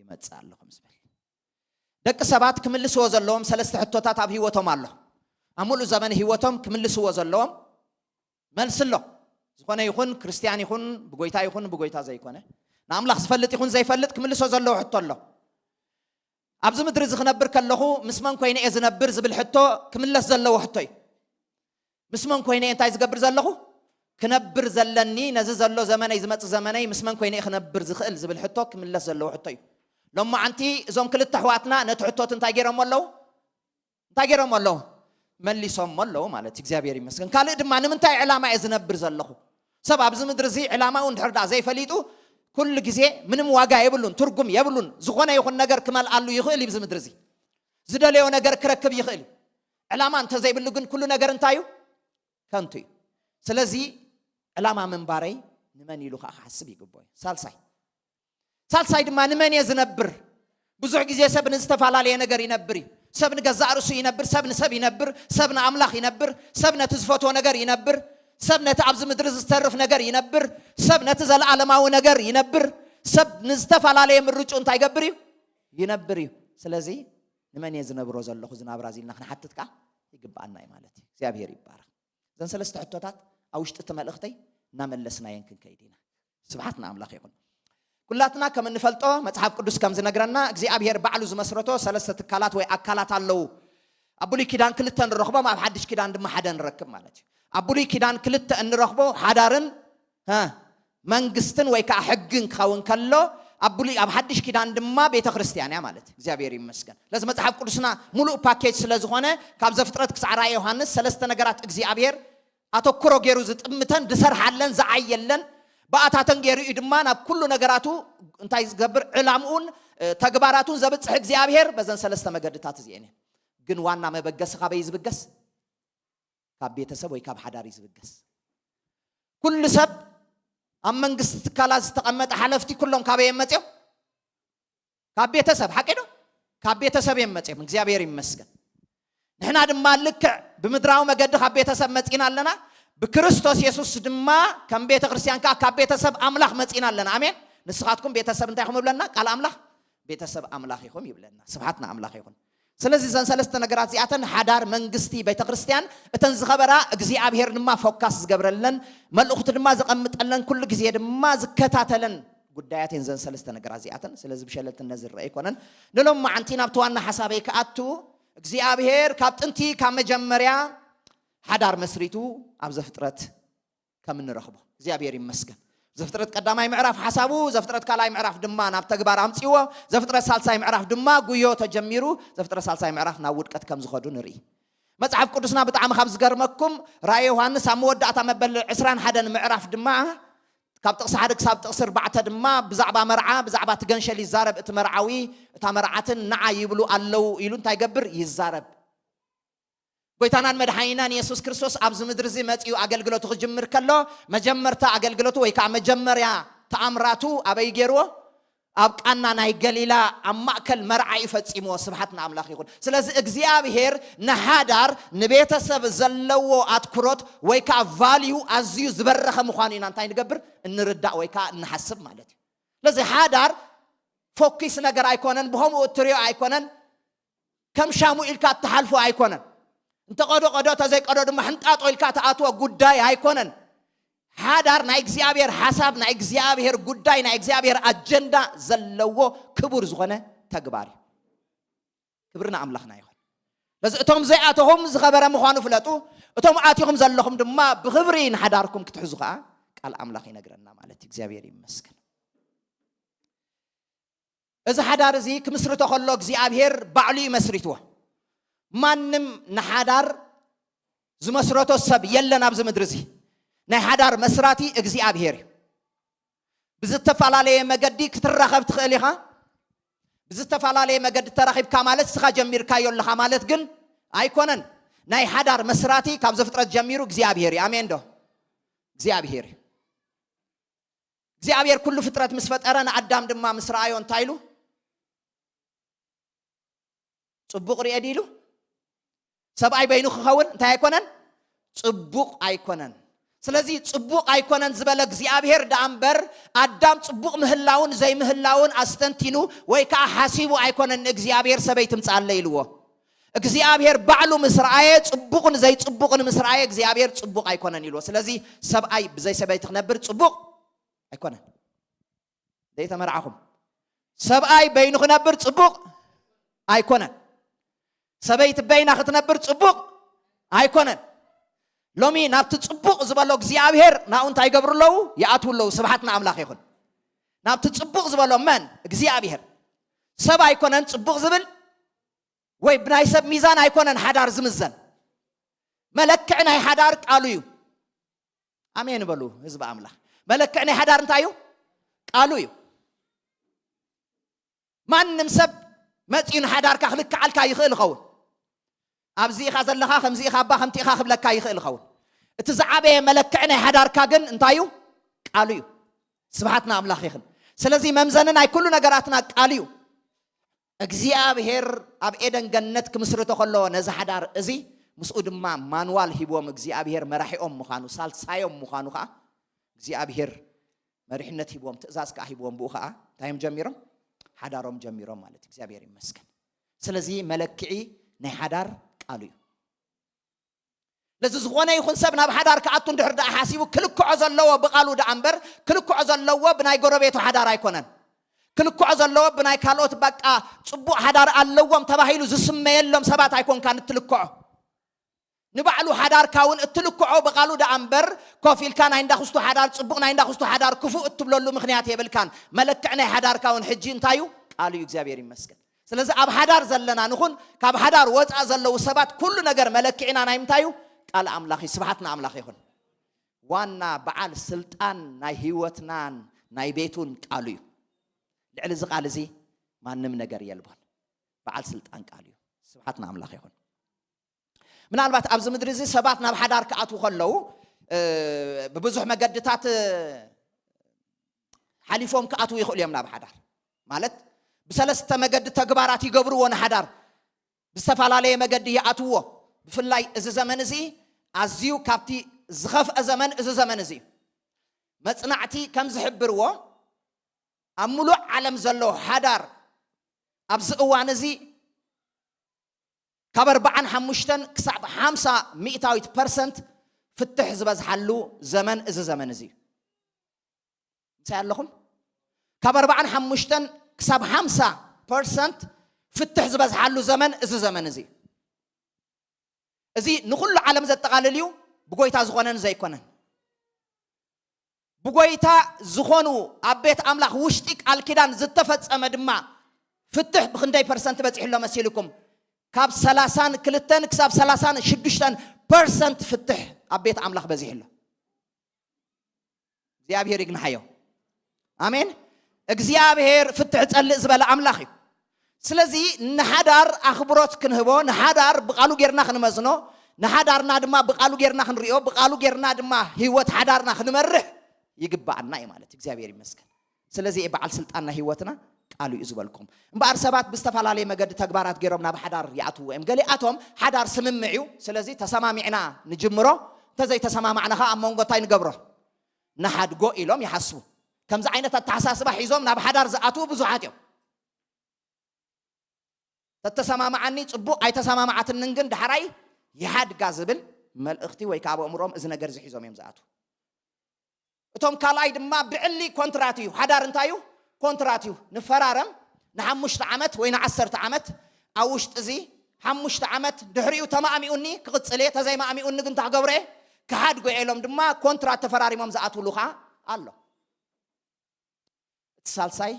ይመጻለኹም ዝብል ደቂ ሰባት ክምልስዎ ዘለዎም ሰለስተ ሕቶታት ኣብ ህይወቶም ኣሎ ኣሙሉ ዘመን ህይወቶም ክምልስዎ ዘለዎም መልስሎ ዝኾነ ይኹን ክርስቲያን ይኹን ብጎይታ ዘይኮነ ንኣምላኽ ዝፈልጥ ይኹን ዘይፈልጥ ክምልሶ ዘለዎ ሕቶ ኣሎ ኣብዚ ምድሪ ዝኽነብር ከለኹ ምስ መን ኮይነ እየ ዝነብር ዝብል ሕቶ ክምለስ ዘለዎ ሕቶ እዩ ምስ መን ኮይነ እንታይ ዝገብር ዘለኹ ክነብር ዘለኒ ነዚ ዘሎ ዘመነይ ዝመጽእ ዘመነይ ምስ መን ኮይነ ክነብር ዝኽእል ዝብል ሕቶ ክምለስ ዘለዎ ሕቶ እዩ ሎማ ዓንቲ እዞም ክልተ ኣሕዋትና ነቲ ሕቶት እንታይ ገይሮም ኣለዉ መሊሶም ኣለዉ ማለት እግዚአብሔር ይመስገን ካልእ ድማ ንምንታይ ዕላማ እየ ዝነብር ዘለኹ ሰብ ኣብዚ ምድሪ እዚ ዕላማኡ እንድሕር ዳ ዘይፈሊጡ ኩሉ ግዜ ምንም ዋጋ የብሉን ትርጉም የብሉን ዝኾነ ይኹን ነገር ክመልኣሉ ይኽእል ይብዚ ምድሪ እዚ ዝደለዮ ነገር ክረክብ ይኽእል ዕላማ እንተዘይብሉ ግን ኩሉ ነገር እንታይ እዩ ከንቱ እዩ ስለዚ ዕላማ ምንባረይ ንመን ኢሉ ከዓ ክሓስብ ይግባእ ሳልሳይ ድማ ንመን እየ ዝነብር ብዙሕ ግዜ ሰብ ንዝተፈላለየ ነገር ይነብር እዩ ሰብ ንገዛእ ርእሱ ይነብር ሰብ ንሰብ ይነብር ሰብ ንኣምላኽ ይነብር ሰብ ነቲ ዝፈትዎ ነገር ይነብር ሰብ ነቲ ኣብዚ ምድሪ ዝተርፍ ነገር ይነብር ሰብ ነቲ ዘለዓለማዊ ነገር ይነብር ሰብ ንዝተፈላለየ ምርጩ እንታይ ይገብር እዩ ይነብር እዩ ስለዚ ንመን እየ ዝነብሮ ዘለኹ ዝናብራ ኢልና ክንሓትት ከዓ ይግባአና እዩ ማለት እዩ እግዚአብሔር ይባረክ ዘን ሰለስተ ሕቶታት ኣብ ውሽጢ እቲ መልእኽተይ እናመለስናየን ክንከይድ ኢና ስብሓት ንኣምላኽ ይኹን ኩላትና ከም እንፈልጦ መጽሓፍ ቅዱስ ከም ዝነግረና እግዚአብሔር ባዕሉ ዝመስረቶ ሰለስተ ትካላት ወይ ኣካላት ኣለዉ ኣብ ብሉይ ኪዳን ክልተ ንረኽቦም ኣብ ሓድሽ ኪዳን ድማ ሓደ ንረክብ ማለት እዩ ኣብ ብሉይ ኪዳን ክልተ እንረኽቦ ሓዳርን መንግስትን ወይ ከዓ ሕግን ክኸውን ከሎ ኣብ ሓድሽ ኪዳን ድማ ቤተ ክርስቲያን እያ ማለት እግዚአብሔር ይመስገን ለዚ መጽሓፍ ቅዱስና ሙሉእ ፓኬጅ ስለ ዝኾነ ካብ ዘፍጥረት ክሳብ ራእየ ዮሐንስ ሰለስተ ነገራት እግዚአብሔር ኣተኩሮ ገይሩ ዝጥምተን ዝሰርሓለን ዝዓየለን በኣታተን ገይሩ ድማ ናብ ኩሉ ነገራቱ እንታይ ዝገብር ዕላምኡን ተግባራቱን ዘብጽሕ እግዚአብሔር በዘን ሰለስተ መገድታት እዚአን ግን ዋና መበገስ ካበይ ዝብገስ ካብ ቤተሰብ ወይ ካብ ሓዳር ዝብገስ ኩሉ ሰብ ኣብ መንግስቲ ትካላት ዝተቐመጠ ሓለፍቲ ኩሎም ካበይ መጽዮም ካብ ቤተሰብ ሓቂዶ ካብ ቤተሰብ የመጽዮም እግዚአብሔር ይመስገን ንሕና ድማ ልክዕ ብምድራዊ መገዲ ካብ ቤተሰብ መጽኢና ኣለና بكريستوس يسوس دما كم بيت كريستيان كا بيتسب أملاخ متينا لنا آمين نسخاتكم بيتسب انتايكم يبلنا قال أملاخ بيتسب أملاخ يكم يبلنا سبحاتنا أملاخ يكون سلازي زن سلست نجارات زياتن حدار منجستي بيت كريستيان اتنزخبرا اجزي أبهر نما فوكاس جبرلن ملأخت نما زقمت لن كل جزيد ما زكتاتلن قداياتين زن سلست نجارات زياتن سلازي بشلت النزر رأيكونن نلوم معنتين أبتوانا حسابي كأتو اجزي أبهر كابتنتي كام جمريا حدار مسريتو أب زفترت كم نرخبه እግዚአብሔር ይመስገን زفترت قداماي معرف حسابو زفترت كالاي معرف دما ناب تغبار امصيو زفترت سالساي معرف دما غيو تجميرو زفترت سالساي معرف نا ودقت كم زخدو نري مصحف قدسنا بتعم خبز غرمكم راي يوحنس اموداتا مبل 21 معرف دما كاب تقص حد كساب تقصر بعت دما بزعبا مرعا بزعبا تغنشل يزارب اتمرعوي تمرعتن نعا يبلو الله يلو انت يغبر يزارب قويتانان مدحينان يسوس كريستوس أبز مدرزي متيو أجلجلوتو خجمر كله مجمرتا أجلجلوتو ويكا مجمر يا تأمراتو أبي جرو أب أننا ناي جليلا أم مأكل مرعي فتسيمو سبحتنا أملاخ يقول سلاز إجزيابهر نهادر نبيت سب زلوا أتكروت ويكا فاليو أزيو زبرخ مخانين أنتين جبر نردع ويكا نحسب مالتي لازم هادر فوكس نجار أيقونن بهم وتريو أيقونن كم شامو إلكا تحالفو أيقونن انت قدو تزيك قدو دم حنطاطو الكا تاطو غداي هايكونن حدار نا اغزيابير حساب نا اغزيابير غداي نا اغزيابير اجندا زلوو كبر زغنه تغباري كبرنا املاخنا يخون لذ اتوم زياتهم زخبر مخانو فلطو اتوم اتيهم زلهم دما بخبرين حداركم كتحزو خا قال املاخ ينغرنا مالتي اغزيابير يمسكن اذا حدار زي كمسرتو خلو اغزيابير بعلي مسرتو مانم نحدار زمسرتو سب يلنا ابز مدرزي نحدار مسراتي اغزي ابهير بزتفالالي مغدي كترخب تخليها بزتفالالي مغد ترخب كمالت سخا جمير كايول لها مالت جن ايكونن ناي حدار مسراتي كابز فطرت جميرو اغزي ابهير امين دو اغزي ابهير اغزي ابهير كل فطرت مسفطرنا ادم دما مسرايون تايلو صبوق رياديلو سبعي بينو خاون انت ايكونن صبوق ايكونن ስለዚህ ጽቡቕ ኣይኮነን ዝበለ እግዚአብሔር ዳምበር አዳም ጽቡቕ ምህላውን ዘይ ምህላውን አስተንቲኑ ወይ ከዓ ሐሲቡ ኣይኮነን እግዚአብሔር ሰበይት ምጻለ ይልዎ እግዚአብሔር ባዕሉ ምስራየ ጽቡቕን ዘይ ጽቡቕን ምስራየ እግዚአብሔር ጽቡቕ ኣይኮነን ይልዎ ስለዚህ ሰብአይ ብዘይ ሰበይት ክነብር ጽቡቕ ኣይኮነን ዘይተመርዓኹም ሰብአይ በይኑ ክነብር ጽቡቕ ኣይኮነን ሰበይት በይና ክትነብር ጽቡቕ ኣይኮነን ሎሚ ናብቲ ጽቡቕ ዝበሎ እግዚአብሔር ናኡ እንታይ ይገብሩለው ይኣትውለው ስብሐትና አምላኽ ይኹን ናብቲ ጽቡቕ ዝበሎ መን እግዚአብሔር ሰብ ኣይኮነን ጽቡቕ ዝብል ወይ ብናይ ሰብ ሚዛን ኣይኮነን ሓዳር ዝምዘን መለክዕ ናይ ሓዳር ቃሉ እዩ አሜን በሉ ህዝብ አምላኽ መለክዕ ናይ ሓዳር እንታይ እዩ ቃሉ እዩ ማንም ሰብ መጽዩን ሓዳርካ ክልክዓልካ ይኽእል ይኸውን ኣብዚ ኢኻ ዘለኻ ከምዚ ኢኻ ኣባ ከምቲ ኢኻ ክብለካ ይኽእል ይኸውን እቲ ዝዓበየ መለክዕ ናይ ሓዳርካ ግን እንታይ እዩ ቃሉ እዩ ስብሐትና አምላኽ ይኹን ስለዚ መምዘንን ናይ ኩሉ ነገራትና ቃሉ እዩ እግዚአብሔር ኣብ ኤደን ገነት ክምስርቶ ከሎ ነዚ ሓዳር እዚ ምስኡ ድማ ማንዋል ሂቦም እግዚአብሔር መራሒኦም ምዃኑ ሳልሳዮም ምዃኑ ከዓ እግዚአብሔር መሪሕነት ሂቦም ትእዛዝ ከዓ ሂቦም ብኡ ከዓ ታይም ጀሚሮም ሓዳሮም ጀሚሮም ማለት እግዚአብሔር ይመስገን ስለዚ መለክዒ ናይ ሓዳር ቃሉ እዩ ለዚ ዝኾነ ይኹን ሰብ ናብ ሓዳር ከኣቱ እንድሕር ዳኣ ሓሲቡ ክልክዖ ዘለዎ ብቃሉ ዳኣ እምበር ክልክዖ ዘለዎ ብናይ ጎረቤቱ ሓዳር ኣይኮነን ክልክዖ ዘለዎ ብናይ ካልኦት በቃ ጽቡቕ ሓዳር ኣለዎም ተባሂሉ ዝስመየሎም ሰባት ኣይኮንካ ንትልክዖ ንባዕሉ ሓዳርካ እውን እትልክዖ ብቃሉ ዳኣ እምበር ኮፍ ኢልካ ናይ እንዳኽስቱ ሓዳር ጽቡቕ ናይ እንዳኽስቱ ሓዳር ክፉእ እትብለሉ ምክንያት የብልካን መለክዕ ናይ ሓዳርካ እውን ሕጂ እንታይ እዩ ቃሉ እዩ እግዚአብሔር ይመስገን ስለዚ ኣብ ሓዳር ዘለና ንኹን ካብ ሓዳር ወፃእ ዘለው ሰባት ኩሉ ነገር መለክዕና ናይ ምንታይ እዩ ቃል አምላኽ ስብሐትና አምላኽ ይኹን ዋና በዓል ስልጣን ናይ ህይወትናን ናይ ቤቱን ቃሉ እዩ ልዕሊ እዚ ቃል እዚ ማንም ነገር የልቦን በዓል ስልጣን ቃሉ እዩ ስብሐትና አምላኽ ይኹን ምናልባት ኣብዚ ምድሪ እዚ ሰባት ናብ ሓዳር ከኣትዉ ከለው ብብዙሕ መገድታት ሓሊፎም ከኣትዉ ይኽእሉ እዮም ናብ ሓዳር ማለት ብሰለስተ መገዲ ተግባራት ይገብርዎ ንሓዳር ብዝተፈላለየ መገዲ ይኣትውዎ ብፍላይ እዚ ዘመን እዚ ኣዝዩ ካብቲ ዝኸፍአ ዘመን እዚ ዘመን እዚ መጽናዕቲ ከም ዝሕብርዎ ኣብ ሙሉእ ዓለም ዘሎ ሓዳር ኣብዚ እዋን እዚ ካብ 45 ክሳብ 50% ፍትሕ ዝበዝሓሉ ዘመን እዚ ዘመን እዚ እንታይ ኣለኹም ካብ 45 ክሳብ 50% ፍትሕ ዝበዝሓሉ ዘመን እዚ ዘመን እዚ እዚ ንኩሉ ዓለም ዘጠቃልል እዩ ብጎይታ ዝኾነን ዘይኮነን ብጎይታ ዝኾኑ ኣብ ቤት ኣምላኽ ውሽጢ ቃል ኪዳን ዝተፈጸመ ድማ ፍትሕ ብክንደይ ፐርሰንት በፂሕሎ መሲልኩም ካብ 32 ክሳብ 36% ፍትሕ ኣብ ቤት ኣምላኽ በዚሕሎ እግዚአብሔር ይግናሐዮ አሜን እግዚአብሔር ፍትሕ ጸልእ ዝበለ ኣምላኽ እዩ ስለዚ ንሓዳር ኣኽብሮት ክንህቦ ንሓዳር ብቃሉ ጌርና ክንመዝኖ ንሓዳርና ድማ ብቃሉ ጌርና ክንሪኦ ብቃሉ ጌርና ድማ ህይወት ሓዳርና ክንመርሕ ይግባአና እዩ ማለት እግዚአብሔር ይመስገን ስለዚ በዓል ስልጣንና ህይወትና ቃሉ እዩ ዝበልኩም እምበኣር ሰባት ብዝተፈላለየ መገዲ ተግባራት ገይሮም ናብ ሓዳር ይኣትዉ እዮም ገሊኣቶም ሓዳር ስምምዕ እዩ ስለዚ ተሰማሚዕና ንጅምሮ እንተዘይ ተሰማማዕና ከዓ ኣብ መንጎ እንታይ ንገብሮ ንሓድጎ ኢሎም ይሓስቡ ከምዚ ዓይነት ኣተሓሳስባ ሒዞም ናብ ሓዳር ዝኣትዉ ብዙሓት እዮም ተተሰማማዓኒ ጽቡቕ ኣይተሰማማዓትንን ግን ዳሕራይ ይሓድጋ ዝብል መልእኽቲ ወይ ከዓ ኣእምሮም እዚ ነገር ዝሒዞም እዮም ዝኣትዉ እቶም ካልኣይ ድማ ብዕሊ ኮንትራት እዩ ሓዳር እንታይ እዩ ኮንትራት እዩ ንፈራረም ን5 ዓመት ወይ ን10 ዓመት ኣብ ውሽጢ እዚ 5 ዓመት ድሕሪኡ ተማእሚኡኒ ክቕፅል እየ ተዘይማእሚኡኒ ግን ታገብረ ክሓድጎ ኢሎም ድማ ኮንትራት ተፈራሪሞም ዝኣትውሉ ከዓ ኣሎ እቲ ሳልሳይ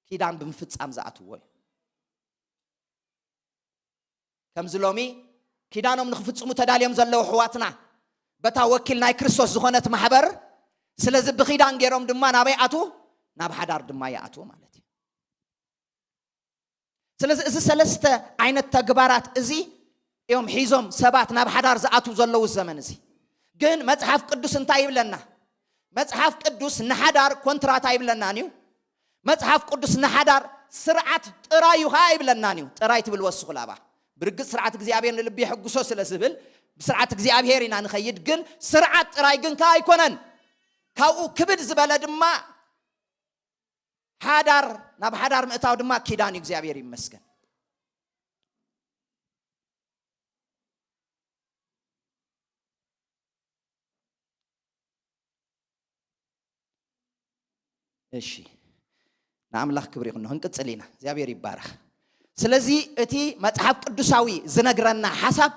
ኪዳን ብምፍጻም ዝኣትውዎ እዩ ከምዚ ሎሚ ኪዳኖም ንኽፍጽሙ ተዳልዮም ዘለዉ ሕዋትና በታ ወኪል ናይ ክርስቶስ ዝኾነት ማሕበር ስለዚ ብኺዳን ገይሮም ድማ ናበይ ኣትዉ ናብ ሓዳር ድማ ይኣትዉ ማለት እዩ ስለዚ እዚ ሰለስተ ዓይነት ተግባራት እዚ እዮም ሒዞም ሰባት ናብ ሓዳር ዝኣትዉ ዘለዉ ዘመን እዚ ግን መጽሓፍ ቅዱስ እንታይ ይብለና መጽሐፍ ቅዱስ ንሓዳር ኮንትራት አይብለናን እዩ መጽሐፍ ቅዱስ ንሓዳር ስርዓት ጥራይ ይኻ አይብለናን እዩ ጥራይ ትብል ወስኹ ላባ ብርግጽ ስርዓት እግዚአብሔር ንልብ ይሕግሶ ስለዝብል بسرعة እግዚአብሔር ኢና ንኸይድ ግን ስርዓት ጥራይ ግን ካይኮነን ካብኡ ክብድ ዝበለ ድማ ሓዳር ናብ ሓዳር ምእታው ድማ ኪዳን እግዚአብሔር ይመስገን እሺ ናምላኽ ክብር ይኹን ህንቅጽሊና እግዚአብሔር ይባረክ ስለዚህ እቲ መጽሐፍ ቅዱሳዊ ዝነግረና ሐሳብ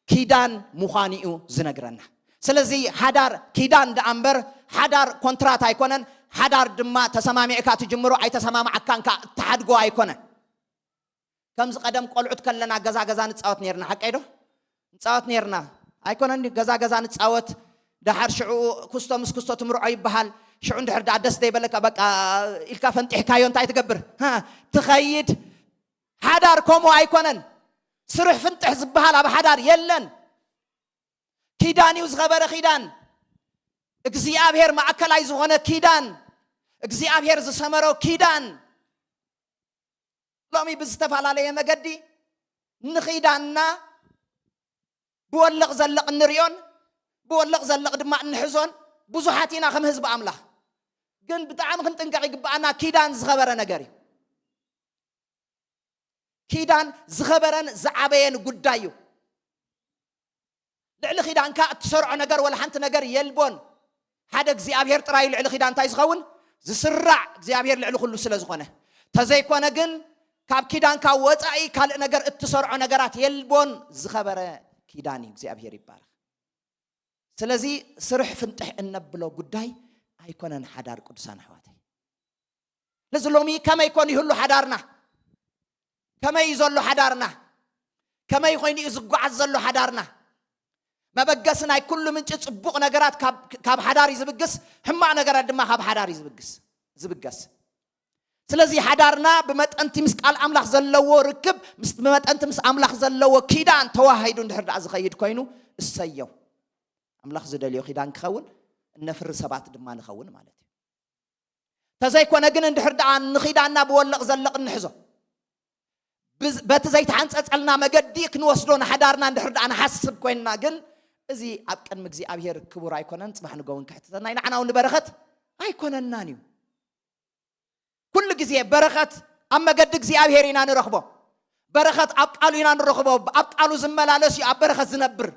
ኪዳን ሙኻኒኡ ዝነግረና ስለዚህ ሓዳር ኪዳን ደአምበር ሓዳር ኮንትራት አይኮነን ሓዳር ድማ ተሰማሚዕካ ትጅምሮ አይተሰማማዓካንካ ተሓድጎ አይኮነን ከምዝ ቀደም ቆልዑት ከለና ገዛ ንጻወት ነርና ሓቀይዶ ንጻወት ነርና አይኮነን ገዛ ንጻወት ዳሓር ሽዑ ኩስቶምስ ኩስቶ ትምርዖ ይበሃል ሽዑ እንድሕር ዳደስ ደይበለካ በቃ ኢልካ ፈንጢሕካዮ እንታይ ትገብር ትኸይድ ሓዳር ኮሞ አይኮነን ስሩሕ ፍንጥሕ ዝበሃል ኣብ ሓዳር የለን ኪዳን እዩ ዝኸበረ ኪዳን እግዚአብሔር ማዕከላይ ዝኾነ ኪዳን እግዚአብሔር ዝሰመሮ ኪዳን ሎሚ ብዝተፈላለየ መገዲ ንኺዳንና ብወልቕ ዘለቕ ንሪዮን ብወልቕ ዘለቕ ድማ እንሕዞን ብዙሓት ኢና ከም ህዝቢ ኣምላኽ ግን ብጣዕሚ ክንጥንቀቕ ይግባአና ኪዳን ዝኸበረ ነገር እዩ ኪዳን ዝኸበረን ዝዓበየን ጉዳይ እዩ ልዕሊ ኺዳንካ እትሰርዖ ነገር ወላ ሓንቲ ነገር የልቦን ሓደ እግዚአብሔር ጥራይ ልዕሊ ኺዳን እንታይ ዝኸውን ዝስራዕ እግዚአብሔር ልዕሊ ኩሉ ስለ ዝኾነ ተዘይኮነ ግን ካብ ኪዳንካ ወፃኢ ካልእ ነገር እትሰርዖ ነገራት የልቦን ዝኸበረ ኪዳን እዩ እግዚአብሔር ይባረክ ስለዚ ስሩሕ ፍንጥሕ እንብሎ ጉዳይ ኣይኮነን ሓዳር ቅዱሳን ኣሕዋተይ ለዚ ሎሚ ከመይ ኮን ይህሉ ሓዳርና ከመይ ዘሎ ሓዳርና ከመይ ኮይኑ ዝጓዓዝ ዘሎ ሓዳርና መበገስ ናይ ኩሉ ምንጭ ጽቡቕ ነገራት ካብ ሓዳር ይዝብግስ ሕማቕ ነገራት ድማ ካብ ሓዳር ዝብገስ ስለዚ ሓዳርና ብመጠንቲ ምስ ቃል ኣምላኽ ዘለዎ ርክብ ምስ ብመጠንቲ ምስ ኣምላኽ ዘለዎ ኪዳን ተዋሂዱ እንድሕር ዳኣ ዝኸይድ ኮይኑ እሰየው ኣምላኽ ዝደልዮ ኪዳን ክኸውን እነፍሪ ሰባት ድማ ንኸውን ማለት እዩ ተዘይኮነ ግን እንድሕር ዳኣ ንኺዳንና ብወልቕ ዘለቕ ንሕዞ በቲ ዘይተሓንፀፀልና መገዲ ክንወስዶ ንሓዳርና እንድሕር ዳኣ ንሓስብ ኮይንና ግን እዚ ኣብ ቅድሚ እግዚአብሔር ክቡር ኣይኮነን ጽባሕ ንጎውን ክሕትተና ንዓና እውን በረኸት ኣይኮነናን እዩ ኩሉ ግዜ በረኸት ኣብ መገዲ እግዚአብሔር ኢና ንረኽቦ በረኸት ኣብ ቃሉ ኢና ንረኽቦ ኣብ ቃሉ ዝመላለስ እዩ ኣብ በረኸት ዝነብር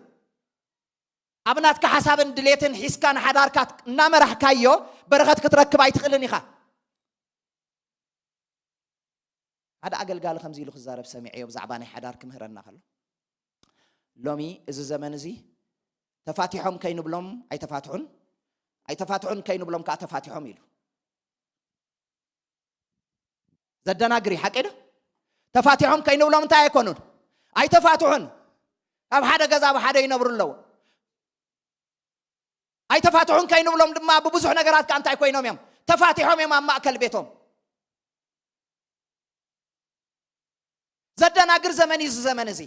ኣብ ናትካ ሓሳብን ድሌትን ሒዝካ ንሓዳርካ እናመራሕካዮ በረኸት ክትረክብ ኣይትኽእልን ኢኻ ሓደ ኣገልጋሊ ከምዚ ኢሉ ክዛረብ ሰሚዐዮ ብዛዕባ ናይ ሓዳር ክምህረና ከሎ ሎሚ እዚ ዘመን እዚ ተፋቲሖም ከይንብሎም ኣይተፋትሑን ከይንብሎም ከዓ ተፋቲሖም ኢሉ ዘደናግሪ ሓቂዶ ተፋቲሖም ከይንብሎም እንታይ ኣይኮኑን ኣይተፋትሑን ኣብ ሓደ ገዛ ብሓደ ይነብሩ ኣለዉ ኣይተፋትሑን ከይንብሎም ድማ ብብዙሕ ነገራት ከዓ እንታይ ኮይኖም እዮም ተፋቲሖም እዮም ኣብ ማእከል ቤቶም ዘደናግር ዘመን እዩ ዘመን እዚ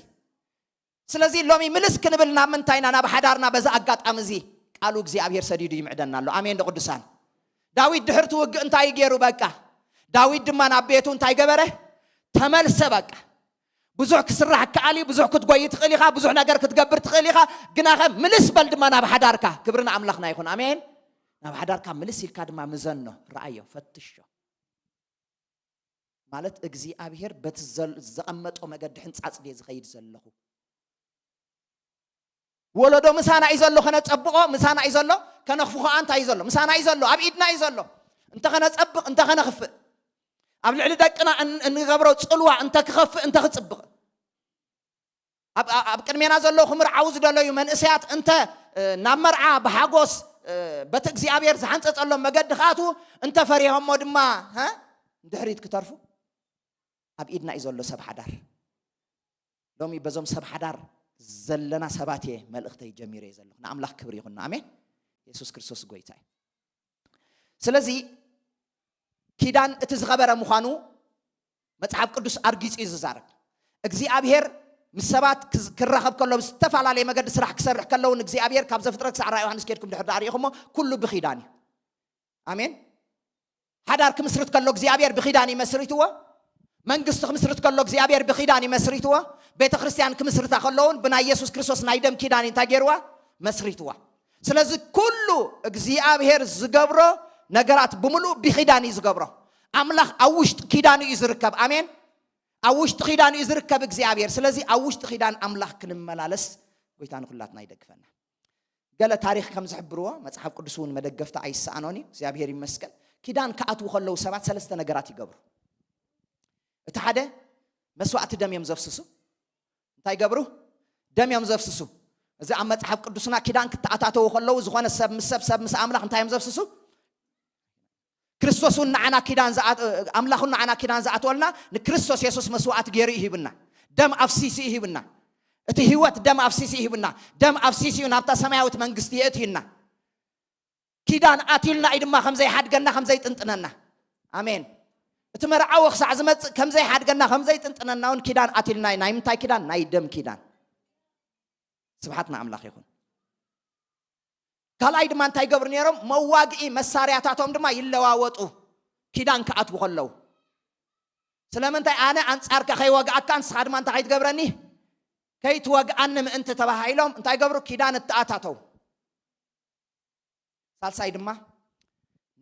ስለዚ ሎሚ ምልስ ክንብል ናብ ምንታይና ናብ ሓዳርና በዛ ኣጋጣሚ እዚ ቃሉ እግዚአብሔር ሰዲዱ ይምዕደና ኣሎ ኣሜን ቅዱሳን ዳዊት ድሕር ትውግእ እንታይ ገይሩ በቃ ዳዊት ድማ ናብ ቤቱ እንታይ ገበረ ተመልሰ በቃ ብዙሕ ክስራሕ ከኣሊ ብዙሕ ክትጎይ ትኽእል ኢኻ ብዙሕ ነገር ክትገብር ትኽእል ኢኻ ግናኸ ምልስ በል ድማ ናብ ሓዳርካ ክብርና ኣምላኽና ይኹን ኣሜን ናብ ሓዳርካ ምልስ ኢልካ ድማ ምዘኖ ረኣዮ ፈትሾ ማለት እግዚአብሔር በቲ ዘቐመጦ መገዲ ሕንፃፅ ድየ ዝኸይድ ዘለኹ ወለዶ ምሳና እዩ ዘሎ ከነፀብቆ ምሳና እዩ ዘሎ ከነኽፍኾ እንታይ እዩ ዘሎ ምሳና እዩ ዘሎ ኣብ ኢድና እዩ ዘሎ እንተ ከነፀብቕ እንተ ከነኽፍእ ኣብ ልዕሊ ደቅና እንገብሮ ፅልዋ እንተ ክኸፍእ እንተ ክፅብቕ ኣብ ቅድሜና ዘሎ ክምርዓው ዝደለዩ መንእሰያት እንተ ናብ መርዓ ብሓጎስ በቲ እግዚአብሔር ዝሓንፀፀሎም መገዲ ካኣቱ እንተ ፈሪሆሞ ድማ ድሕሪት ክተርፉ ኣብ ኢድና እዩ ዘሎ ሰብ ሓዳር ሎሚ በዞም ሰብ ሓዳር ዘለና ሰባት እየ መልእኽተይ ጀሚረ እየ ዘለኹ ንኣምላኽ ክብሪ ይኹን ኣሜን ኢየሱስ ክርስቶስ ጎይታ እዩ ስለዚ ኪዳን እቲ ዝኸበረ ምዃኑ መጽሓፍ ቅዱስ ኣርጊጹ እዩ ዝዛረብ እግዚአብሔር ምስ ሰባት ክራኸብ ከሎ ብዝተፈላለየ መገዲ ስራሕ ክሰርሕ ከለውን እግዚአብሔር ካብ ዘፍጥረት ክሳዕ ራእይ ዮሃንስ ከድኩም ድሕር ዳሪኢኹሞ ኩሉ ብኺዳን እዩ ኣሜን ሓዳር ክምስርት ከሎ እግዚአብሔር ብኺዳን ይመስርትዎ መንግስት ክምስርት ከሎ እግዚአብሔር ብኺዳን ይመስሪትዋ ቤተ ክርስቲያን ክምስርታ ከሎውን ብና ኢየሱስ ክርስቶስ ናይ ደም ኪዳን እንታገርዋ መስሪትዋ ስለዚህ ኩሉ እግዚአብሔር ዝገብሮ ነገራት ብሙሉ ብኺዳን ይዝገብሮ አምላኽ አውሽጥ ኪዳን ይዝርከብ አሜን አውሽጥ ኪዳን ይዝርከብ እግዚአብሔር ስለዚህ አውሽጥ ኪዳን አምላኽ ክንመላለስ ጎይታን ሁላትና ይደግፈና ገለ ታሪክ ከም ዝሕብርዎ መጽሐፍ ቅዱስን መደገፍታ አይሳአኖኒ እግዚአብሔር ይመስገን ኪዳን ከአቱ ከለው ሰባት ሰለስተ ነገራት ይገብሩ እቲ ሓደ መስዋዕት ደም የምዘፍስሱ እንታይ ይገብሩ ደም የምዘፍስሱ እዚ ኣብ መጽሐፍ ቅዱስና ኪዳን ክተኣታተው ከለው ዝኾነ ሰብ ምስ አምላኽ እንታይ የምዘፍስሱ ክርስቶስን ንዓና ኪዳን አምላኽን ንዓና ኪዳን ዘኣትወልና ንክርስቶስ ኢየሱስ መስዋዕት ገይሩ ይሂብና ደም ኣፍሲሲ ይሂብና እቲ ህይወት ደም ኣፍሲሲ ይሂብና ደም ኣፍሲሲ ናብታ ሰማያዊት መንግስቲ የእትይና ኪዳን ኣትይልና ኢድማ ከምዘይ ሓድገና ከምዘይ ጥንጥነና አሜን እቲ መርዓዊ ክሳዕ ዝመጽእ ከምዘይ ሓድገና ከምዘይ ጥንጥነናውን ኪዳን ኣትይልና ናይ ምንታይ ኪዳን ናይ ደም ኪዳን ስብሓትና አምላኽ ይኹን ካልኣይ ድማ እንታይ ገብሩ ነይሮም መዋግኢ መሳርያታቶም ድማ ይለዋወጡ ኪዳን ከኣትው ከለው ስለምንታይ ኣነ አንጻርካ ከይወግኣካ ንስኻ ድማ እንታይ ከይትገብረኒ ከይትወግኣኒ ምእንቲ ተባሂሎም እንታይ ገብሩ ኪዳን እተኣታተው ሳልሳይ ድማ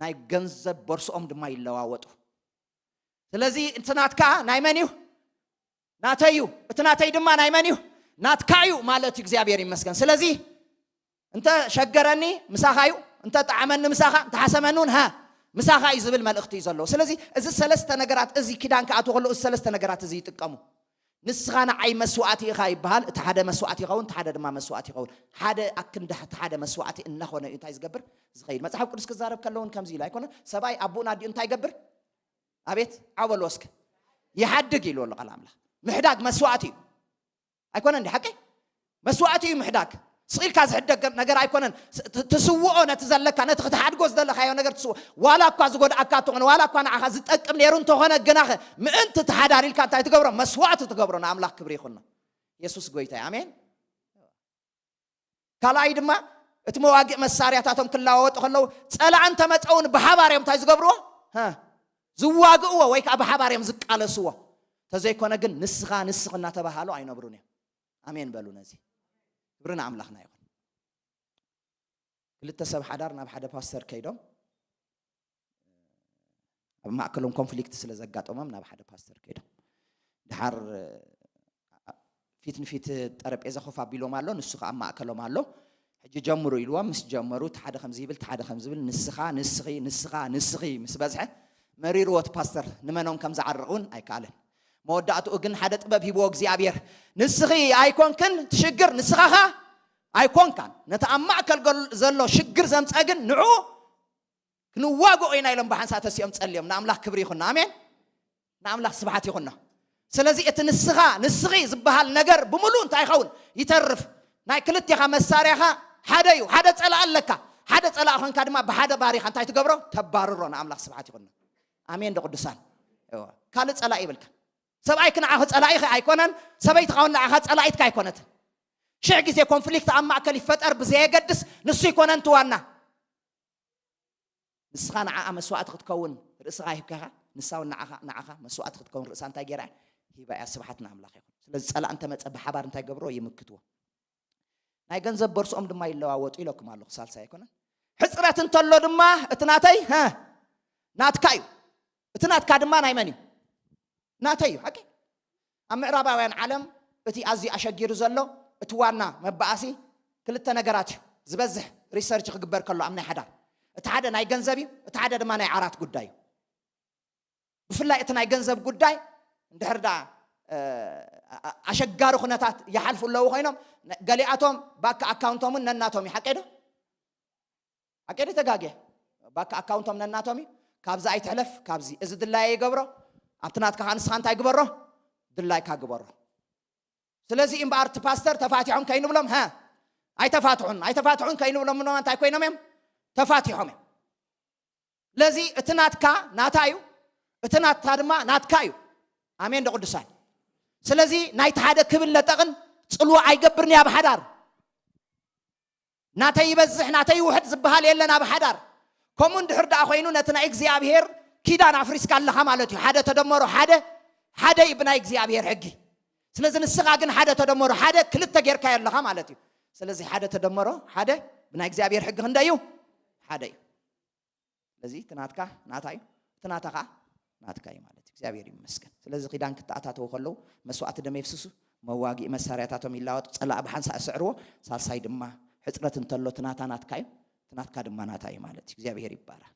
ናይ ገንዘብ ቦርሶኦም ድማ ይለዋወጡ ስለዚህ እንትናትካ ናይ መን እዩ ናተዩ እቲ ናተይ ድማ ናይ መን እዩ ናትካዩ ማለት እግዚአብሔር ይመስገን ስለዚህ እንተ ሸገረኒ ምሳኻዩ እንተ ጣዕመኒ ምሳኻ እንተ ሓሰመኑን ሃ ምሳኻ ይዝብል መልእኽቲ እዩ ዘሎ ስለዚህ እዚ ሰለስተ ነገራት እዚ ኪዳን ከኣትው ከለው እዚ ሰለስተ ነገራት እዚ ይጥቀሙ ንስኻ ንዓይ መስዋዕቲ ኢኻ ይበሃል እቲ ሓደ መስዋዕቲ ይኸውን እቲ ሓደ ድማ መስዋዕቲ ይኸውን ሓደ ኣክንዳ እቲ ሓደ መስዋዕቲ እናኾነ እንታይ ዝገብር ዝኸይድ መጽሐፍ ቅዱስ ክዛረብ ከለውን ከምዚ ኢሉ ኣይኮነ ሰብኣይ ኣቦና ዲኡ እንታይ ይገብር አቤት ዓወል ወስክ ይሓድግ ኢሉ ኣሎ ቃል ኣምላኽ ምሕዳግ መስዋዕቲ እዩ ኣይኮነ እንዲ ሓቂ መስዋዕቲ እዩ ምሕዳግ ስኢልካ ዝሕደግ ነገር ኣይኮነን ትስውኦ ነቲ ዘለካ ነቲ ክትሓድጎ ዝደለካዮ ነገር ትስውኦ ዋላ እኳ ዝጎድኣካ ትኾነ ዋላ እኳ ንዓኻ ዝጠቅም ነይሩ እንተኾነ ግናኸ ምእንቲ ተሓዳሪልካ እንታይ ትገብሮ መስዋዕቲ ትገብሮ ንኣምላኽ ክብሪ ይኹን ኢየሱስ ጎይታ ኣሜን ካልኣይ ድማ እቲ መዋግእ መሳርያታቶም ክለዋወጡ ከለው ፀላእን ተመፀውን ብሓባር እዮም እንታይ ዝገብርዎ ዝዋግእዎ ወይ ከዓ ብሓባር እዮም ዝቃለስዎ ተዘይኮነ ግን ንስኻ ንስኽ እናተባሃሉ ኣይነብሩን እዮም አሜን በሉ ነዚ ክብርና አምላኽና ይኹን ክልተ ሰብ ሓዳር ናብ ሓደ ፓስተር ከይዶም ኣብ ማእከሎም ኮንፍሊክት ስለ ዘጋጠሞም ናብ ሓደ ፓስተር ከይዶም ድሓር ፊት ንፊት ጠረጴዛ ኮፍ ኣቢሎም ኣሎ ንሱ ከዓ ኣብ ማእከሎም ኣሎ ሕጂ ጀምሩ ኢልዎም ምስ ጀመሩ እቲ ሓደ ከምዚ ይብል እቲ ሓደ ከምዚ ይብል ንስኻ ንስኺ ንስኻ ንስኺ ምስ በዝሐ መሪርዎት ፓስተር ንመኖም ከም ዝዓርቑን ኣይከኣለን መወዳእትኡ ግን ሓደ ጥበብ ሂብዎ እግዚአብሔር ንስኺ ኣይኮንክን ትሽግር ንስኻኻ ኣይኮንካን ነቲ ኣብ ማእከል ዘሎ ሽግር ዘምፀግን ንዑ ክንዋግኦ ኢና ኢሎም ብሓንሳ ተሲኦም ፀልዮም ንኣምላኽ ክብሪ ይኹን ኣሜን ንኣምላኽ ስብሓት ይኹን ስለዚ እቲ ንስኻ ንስኺ ዝበሃል ነገር ብምሉእ እንታይ ይኸውን ይተርፍ ናይ ክልቲኻ መሳርያኻ ሓደ እዩ ሓደ ፀላእ ኣለካ ሓደ ፀላእ ኮንካ ድማ ብሓደ ባሪኻ እንታይ ትገብሮ ተባርሮ ንኣምላኽ ስብሓት ይኹን ኣሜን ደቅዱሳን ካልእ ፀላእ ይብልካ ሰብኣይ ክንዓኸ ፀላኢኸ ኣይኮነን ሰበይቲ ኻውን ንዓኻ ፀላኢትካ ኣይኮነት ሽዕ ግዜ ኮንፍሊክት ኣብ ማእከል ይፈጠር ብዘየገድስ ንሱ ይኮነን ትዋና ንስኻ ንዓኣ መስዋዕቲ ክትከውን ርእስኻ ሂብካኻ ንሳውን ንዓኻ መስዋዕቲ ክትከውን ርእሳ እንታይ ጌራ ሂባ እያ ስብሓት ንኣምላኽ ይኹን ስለዚ ፀላእ እንተመፀ ብሓባር እንታይ ገብሮ ይምክትዎ ናይ ገንዘብ ቦርሶኦም ድማ ይለዋወጡ ኢለኩም ኣለኹ ሳልሳ ኣይኮነን ሕፅረት እንተሎ ድማ እቲ ናተይ ናትካ እዩ እቲ ናትካ ድማ ናይ መን እዩ ናተይ እዩ ሓቂ ኣብ ምዕራባውያን ዓለም እቲ ኣዝዩ ኣሸጊሩ ዘሎ እቲ ዋና መባእሲ ክልተ ነገራት እዩ ዝበዝሕ ሪሰርች ክግበር ከሎ ኣብ ናይ ሓዳር እቲ ሓደ ናይ ገንዘብ እዩ እቲ ሓደ ድማ ናይ ዓራት ጉዳይ እዩ ብፍላይ እቲ ናይ ገንዘብ ጉዳይ እንድሕር ዳ ኣሸጋሪ ኩነታት ይሓልፉ ኣለዉ ኮይኖም ገሊኣቶም ባንክ ኣካውንቶምን ነናቶም እዩ ሓቂ ዶ ሓቂ ዶ ተጋግየ ባንክ ኣካውንቶም ነናቶም እዩ ካብዚ ኣይትሕለፍ ካብዚ እዚ ድላይ ይገብሮ ኣብትናትካ ንስኻ እንታይ ግበሮ ድላይካ ግበሮ ስለዚ እምበኣር እቲ ፓስተር ተፋቲሖም ከይንብሎም ኣይተፋትሑን ከይንብሎም እንታይ ኮይኖም እዮም ተፋቲሖም እዮም ለዚ እቲ ናትካ ናታ እዩ እቲ ናትካ ድማ ናትካ እዩ ኣሜን ደቅዱሳን ስለዚ ናይቲ ሓደ ክብል ነጠቕን ፅልዋ ኣይገብርን እያ ብሓዳር ናተይ ይበዝሕ ናተይ ውሕድ ዝበሃል የለን ኣብ ሓዳር ከምኡ እንድሕር ደኣ ኮይኑ ነቲ ናይ እግዚኣብሔር ኪዳን ኣፍሪስካ ኣለኻ ማለት እዩ ሓደ ተደመሮ ሓደ ይብናይ እግዚአብሔር ሕጊ ስለዚ ንስኻ ግን ሓደ ተደመሮ ሓደ ክልተ ጌርካ ያለኻ ማለት እዩ ስለዚ ሓደ ተደመሮ ሓደ ብናይ እግዚአብሔር ሕጊ ክንደዩ ሓደ እዩ ስለዚ ትናትካ ናታይ ትናታኻ ናትካይ ማለት እግዚአብሔር ይመስገን ስለዚ ኺዳን ክትኣታተው ከለው መስዋዕት ደም ይፍስሱ መዋጊ መሳርያታቶም ይላወጡ ጸላእ ብሓንሳ እስዕርዎ ሳልሳይ ድማ ሕጽረት እንተሎ ትናታ ናትካይ ትናትካ ድማ ናታይ ማለት እግዚአብሔር ይባረክ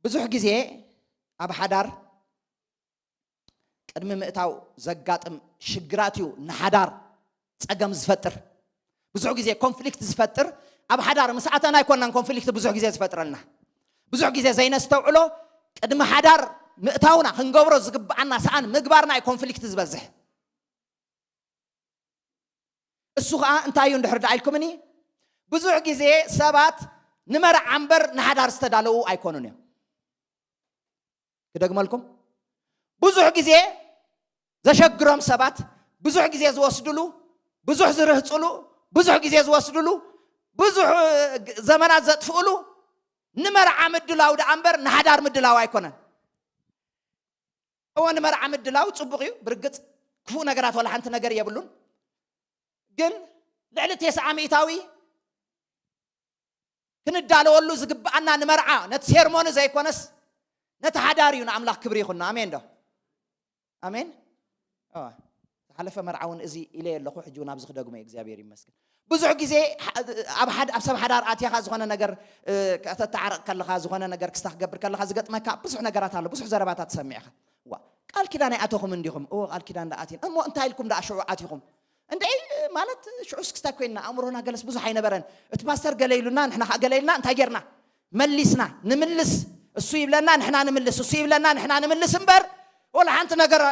ብዙሕ ግዜ ኣብ ሓዳር ቅድሚ ምእታው ዘጋጥም ሽግራት እዩ ንሓዳር ጸገም ዝፈጥር ብዙሕ ግዜ ኮንፍሊክት ዝፈጥር ኣብ ሓዳር መስዓተና ይኮናን ኮንፍሊክት ብዙሕ ግዜ ዝፈጥረልና ብዙሕ ግዜ ዘይነስተውዕሎ ቅድሚ ሓዳር ምእታውና ክንገብሮ ዝግባአና ሰኣን ምግባርና ኮንፍሊክት ዝበዝሕ እሱ ከዓ እንታይ እዩ እንድሕር ዳኢልኩምኒ ብዙሕ ግዜ ሰባት ንመርዓ እምበር ንሓዳር ዝተዳለዉ ኣይኮኑን እዮም ክደግመልኩም ብዙሕ ግዜ ዘሸግሮም ሰባት ብዙሕ ግዜ ዝወስድሉ ብዙሕ ዝርህፅሉ ብዙሕ ግዜ ዝወስድሉ ብዙሕ ዘመናት ዘጥፍኡሉ ንመርዓ ምድላው ዳ እምበር ንሓዳር ምድላው ኣይኮነን እወ ንመርዓ ምድላው ጽቡቕ እዩ ብርግጽ ክፉእ ነገራት ወላ ሓንቲ ነገር የብሉን ግን ልዕሊ 9 ሚእታዊ ክንዳለወሉ ዝግባአና ንመርዓ ነቲ ሴርሞኒ ዘይኮነስ ነቲ ሓዳር እዩ ንኣምላኽ ክብሪ ይኹን ኣሜን ዶ ኣሜን ሓለፈ መርዓውን እዚ ኢለ ኣለኹ ሕጂ ናብ ዝኽደግሞ እግዚአብሔር ይመስገን ብዙሕ ግዜ ኣብ ሰብ ሓዳር ኣትያኻ ዝኾነ ነገር ከተዓርቕ ከለኻ ዝኾነ ነገር ክስተኽገብር ከለኻ ዝገጥመካ ብዙሕ ነገራት ኣሎ ብዙሕ ዘረባታት ሰሚዕኻ ዋ ቃል ኪዳን ኣተኹም እንዲኹም ቃል ኪዳን ዳኣትን እሞ እንታይ ኢልኩም ዳ ሽዑ ኣትኹም እንታይ ማለት ሽዑስ ክስታይ ኮይና ኣእምሮና ገለስ ብዙሕ ኣይነበረን እቲ ፓስተር ገለይሉና ንሕና ገለይልና እንታይ ጌርና መሊስና ንምልስ እሱ ይብለና ንሕና ንምልስ እሱ ይብለና ንሕና ንምልስ እምበር ወላ ሓንቲ ነገር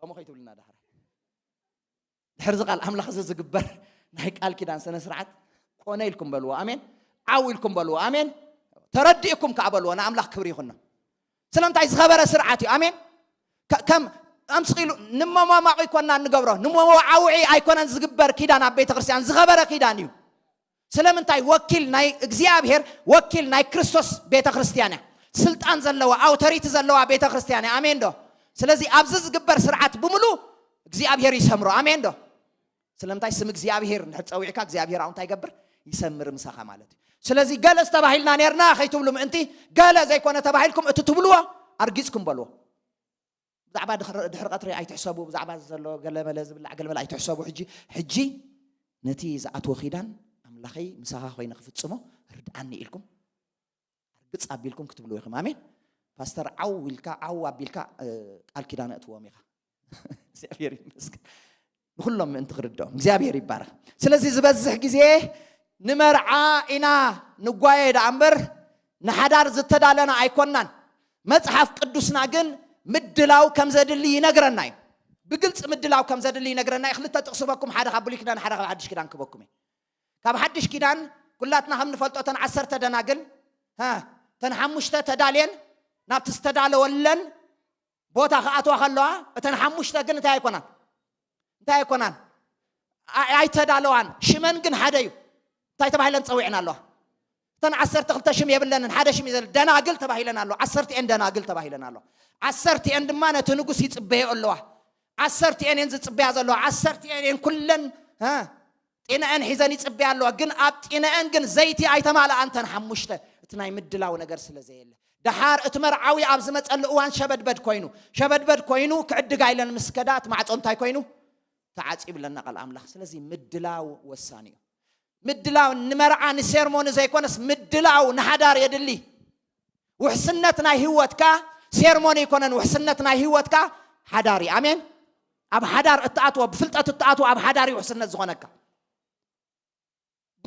كم خيتوا لنا دهر دحر زقال أملاخ زجبر نهاي قال كده سنة سرعة كونيلكم بلوا آمين عاويلكم بلوا آمين ترديكم كعبلوا أنا أملاخ كبري خنا سلام تعيس خبر سرعتي آمين كم أمسقيلو نما ما يكوننا نجبره نما عاوي يكوننا زجبر كده أنا بيت غرسي عن زخبر كده نيو سلام انتي وكيل ناي እግዚአብሔር وكيل ناي كريستوس بيت ክርስቲያና ስልጣን ዘለዋ አውቶሪቲ ዘለዋ ቤተ ክርስቲያና አሜን ዶ ስለዚህ አብዝ ዝግበር ስርዓት ብሙሉ እግዚአብሔር ይሰምሮ አሜን ዶ ስለምታይ ስም እግዚአብሔር ንሕፀውዕካ እግዚአብሔር አሁን ታይገብር ይሰምር ምሳኻ ማለት ስለዚህ ገለስ ተባሂልና ነርና ኸይትብሉ ምእንቲ ገለ ዘይኮነ ተባሂልኩም እትትብልዎ አርጊጽኩም በልዎ ብዛዕባ ድሕር ቀትሪ ኣይትሕሰቡ ብዛዕባ ዘሎ ገለ መለ ዝብላዕ ገለ መለ ኣይትሕሰቡ ሕጂ ነቲ ዝኣትዎ ኺዳን አምላኸይ ምሳኻ ኮይነ ክፍጽሞ ርድኣኒ ኢልኩም አርግጽ አቢልኩም ክትብሉ ይኹም አሜን ፓስተር ዓውልካ ዓው አቢልካ ቃል ኪዳን እትዎም ኢኻ እግዚአብሔር ይመስገን ሁሉም እንት ክርዳው እግዚአብሔር ይባረክ ስለዚህ ዝበዝሕ ግዜ ንመርዓ ኢና ንጓየዳ እምበር ንሓዳር ዝተዳለና ኣይኮናን መጽሐፍ ቅዱስና ግን ምድላው ከም ዘድሊ ይነግረና እዩ ብግልጽ ምድላው ከም ዘድሊ ይነግረና እዩ ክልተ ጥቕስበኩም ሓደ ካብ ብሉይ ኪዳን ሓደ ካብ ሓድሽ ኪዳን ክበኩም እዩ ካብ ሓድሽ ኪዳን ኩላትና ከም ንፈልጦ ተን 10 ደናግል ተን 5 ተዳልየን ናብቲ ዝተዳለወለን ቦታ ከኣትዋ ከለዋ እተን 5 ግን እንታይ ኣይኮናን ኣይተዳለዋን ሽመን ግን ሓደ እዩ እንታይ ተባሂለን ፀዊዕና ኣለዋ እተን 12 ሽም የብለንን ሓደ ሽም ይዘል ደናግል ተባሂለን ኣለዋ 10 ደናግል ተባሂለን ኣለዋ 10 ድማ ነቲ ንጉስ ይጽበዩ ኣለዋ 10 ዝጽበያ ዘለዋ 10 ኩለን ጤናን ሒዘን ይጽበያ ኣለዋ ግን ኣብ ጤናን ግን ዘይቲ ኣይተማልኣ አንተን 5 እቲ ናይ ምድላው ነገር ስለዘየለ دحار اتمرعوي عبز متقل اوان شبدبد كوينو كعدق ايلن مسكدات مع صنتاي كوينو تعصيب لنا قال املاح سلازي مدلاو وسانيو مدلاو نمرعا نسيرمون زي كونس مدلاو نحدار يدلي وحسنتنا هيوتكا سيرمون يكونن وحسنتنا هيوتكا حداري امين اب حدار اتعطوا بفلطه اتعطوا اب حداري وحسنت زغونكا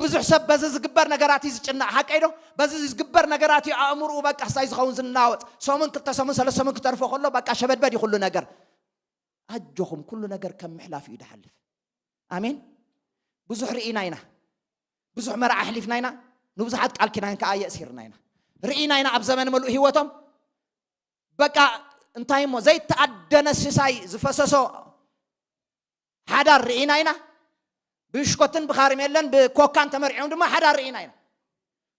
ብዙሕ ሰብ በዚ ዝግበር ነገራት ይዝጭናዕ ሓቀይዶ በዚ ዝግበር ነገራት ኣእምሩ በቃ ሳይዝ ኸውን ዝናወጥ ሰሙን ክልተ ሰሙን ሰለስተ ሰሙን ክተርፎ ከሎ በቃ ሸበድበድ ይኹሉ ነገር ኣጆኹም ኩሉ ነገር ከም ምሕላፍ እዩ ድሓልፍ ኣሜን ብዙሕ ርኢና ኢና ብዙሕ መርዓ ሕሊፍና ኢና ንብዙሓት ቃል ኪዳን ከዓ የእሲርና ኢና ርኢና ኢና ኣብ ዘመን መልኡ ህይወቶም በቃ እንታይ ሞ ዘይተኣደነ ሲሳይ ዝፈሰሶ ሓዳር ርኢና ኢና بشكوتن بخارم يلن بكوكان تمرعون دم حدار رئينا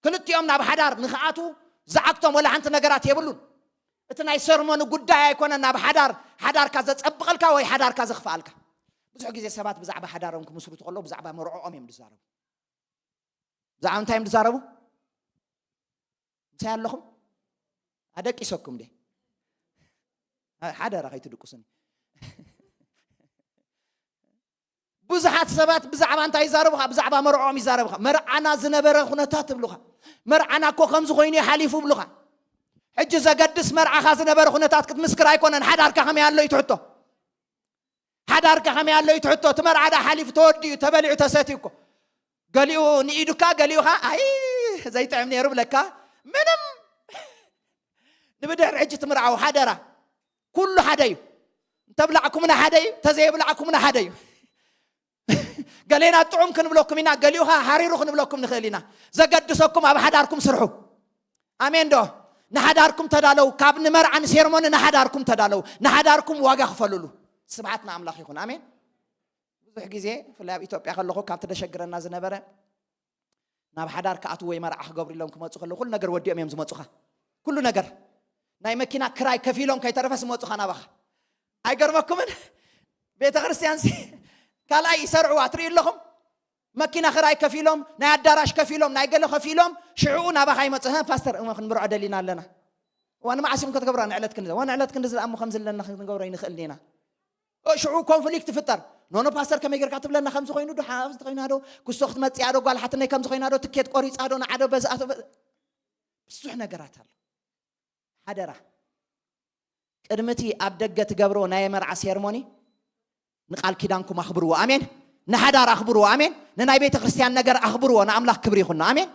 ክልቲኦም ናብ ሓዳር ንኽኣቱ ዝዓክቶም ወላ ሓንቲ ነገራት የብሉን እቲ ናይ ሰርሞን ጉዳይ ኣይኮነን ናብ ሓዳርካ ዘጸብቐልካ ወይ ሓዳርካ ዘኽፍኣልካ ብዙሕ ግዜ ሰባት ብዛዕባ ሓዳሮም ክምስርቱ ከለዉ ብዛዕባ መርዖኦም እዮም ዝዛረቡ ብዛዕባ እንታይ እዮም ዝዛረቡ እንታይ ኣለኹም ኣደቂሰኩም ደ ሓዳራ ከይትድቁስኒ ብዙሓት ሰባት ብዛዕባ እንታይ ይዛረቡኻ ብዛዕባ መርዖኦም ይዛረቡኻ መርዓና ዝነበረ ኩነታት ትብሉኻ መርዓና እኮ ከምዚ ኮይኑ ሓሊፉ ብሉኻ ሕጂ ዘገድስ መርዓኻ ዝነበረ ኩነታት ክትምስክር ኣይኮነን ሓዳርካ ከመይ ኣሎ ይትሕቶ ሓዳርካ ከመይ ኣሎ ይትሕቶ እቲ መርዓዳ ሓሊፉ ተወዲኡ ተበሊዑ ተሰትዩ እኮ ገሊኡ ንኢዱካ ገሊኡኻ ኣይ ዘይጥዕም ነይሩ ብለካ ምንም ንብድሕሪ ሕጂ ትምርዓው ሓደራ ኩሉ ሓደ እዩ እንተብላዕኩምና ሓደ እዩ ተዘይብላዕኩምና ሓደ እዩ ገሌና ጥዑም ክንብለኩም ኢና ገሊኡኻ ሓሪሩ ክንብለኩም ንኽእል ኢና ዘገድሰኩም ኣብ ሓዳርኩም ስርሑ ኣሜን ዶ ንሓዳርኩም ተዳለው ካብ ንመርዓን ሴርሞን ንሓዳርኩም ተዳለው ንሓዳርኩም ዋጋ ክፈልሉ ስብሓት ንኣምላኽ ይኹን ኣሜን ብዙሕ ግዜ ብፍላይ ኣብ ኢትዮጵያ ከለኹ ካብቲ ደሸግረና ዝነበረ ናብ ሓዳር ከኣቱ ወይ መርዓ ክገብሩ ኢሎም ክመፁ ከለዉ ኩሉ ነገር ወዲኦም እዮም ዝመፁኻ ኩሉ ነገር ናይ መኪና ክራይ ከፊሎም ከይተረፈ ዝመፁኻ ናባኻ ኣይገርመኩምን ቤተ ክርስቲያን ካልኣይ ይሰርዑዋ ትርኢ ኣለኹም መኪና ክራይ ከፊሎም ናይ ኣዳራሽ ከፊሎም ናይ ገለ ከፊሎም ሽዑኡ ናባኻ ይመፅእ ፓስተር ክንምርዖ ደሊና ኣለና ወንማዓሲም ክትገብራ ንዕለት ክንደ ወንዕለት ክንደ ዝኣሙ ከም ዘለና ክንገብሮ ይንኽእል ኒና ሽዑ ኮንፍሊክት ትፍጠር ኖኖ ፓስተር ከመይ ጌርካ ትብለና ከምዚ ኮይኑ ዶ ሓብዚ ኮይና ዶ ክስቶ ክትመፅያ ዶ ጓል ሓትነይ ከምዚ ኮይና ዶ ትኬት ቆሪፃ ዶ ንዓዶ በዝኣቶ ብዙሕ ነገራት ኣሎ ሓደራ ቅድምቲ ኣብ ደገ ትገብሮ ናይ መርዓ ሴርሞኒ ንቃል ኪዳንኩም ኣኽብርዎ ኣሜን ንሓዳር ኣኽብርዎ ኣሜን ንናይ ቤተ ክርስቲያን ነገር ኣኽብርዎ ንኣምላኽ ክብሪ ይኹን ኣሜን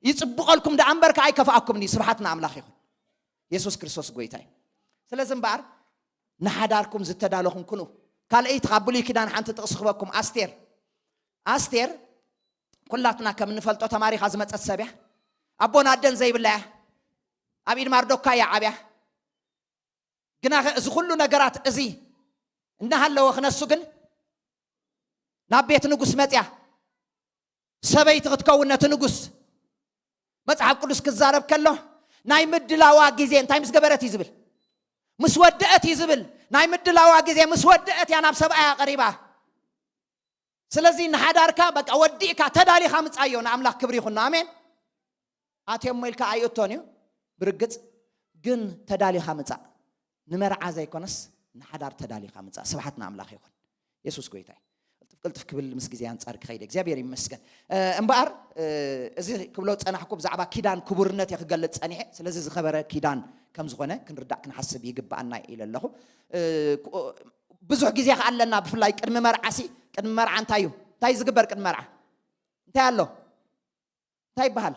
ይፅብቐልኩም ዳ እምበርካ ኣይከፍኣኩምኒ ስብሓት ንኣምላኽ ይኹን ኢየሱስ ክርስቶስ ጎይታ እዩ ስለዚ እምበኣር ንሓዳርኩም ዝተዳለኹም ኩኑ ካልአይቲ ካብ ብሉይ ኪዳን ሓንቲ ጥቕሲ ክበኩም ኣስቴር ኩላትና ከም እንፈልጦ ተማሪኻ ዝመፀት ሰብ እያ ኣቦን ኣደን ዘይብላ እያ ኣብ ኢድ ማርዶካ እያ ዓብያ ግና እዚ ኩሉ ነገራት እዚ እናሃለወ ክነሱ ግን ናብ ቤት ንጉስ መፅያ ሰበይቲ ክትከውን ነቲ ንጉስ መጽሓፍ ቅዱስ ክዛረብ ከሎ ናይ ምድላዋ ግዜ እንታይ ምስ ገበረት እዩ ዝብል ምስ ወድአት እዩ ዝብል ናይ ምድላዋ ግዜ ምስ ወድአት ያ ናብ ሰብኣያ ቀሪባ ስለዚ ንሓዳርካ በቃ ወዲእካ ተዳሊኻ ምፃዮ ንኣምላኽ ክብሪ ይኹን ኣሜን ኣትዮም ሞይልካ ኣይእቶን እዩ ብርግፅ ግን ተዳሊኻ ምፃእ ንመርዓ ዘይኮነስ ንሓዳር ተዳሊኻ ምፃእ ስብሓት ንኣምላኽ ይኹን ኢየሱስ ጎይታ ቅልጥፍ ክብል ምስ ግዜ ኣንጻር ክኸይድ እግዚኣብሔር ይመስገን እምበኣር እዚ ክብሎ ፀናሕኩ ብዛዕባ ኪዳን ክቡርነት የክገልፅ ፀኒሐ ስለዚ ዝኸበረ ኪዳን ከም ዝኾነ ክንርዳእ ክንሓስብ ይግባአና ኢለ ኣለኹ ብዙሕ ግዜ ከኣለና ብፍላይ ቅድሚ መርዓሲ ቅድሚ መርዓ እንታይ እዩ እንታይ ዝግበር ቅድሚ መርዓ እንታይ ኣሎ እንታይ ይበሃል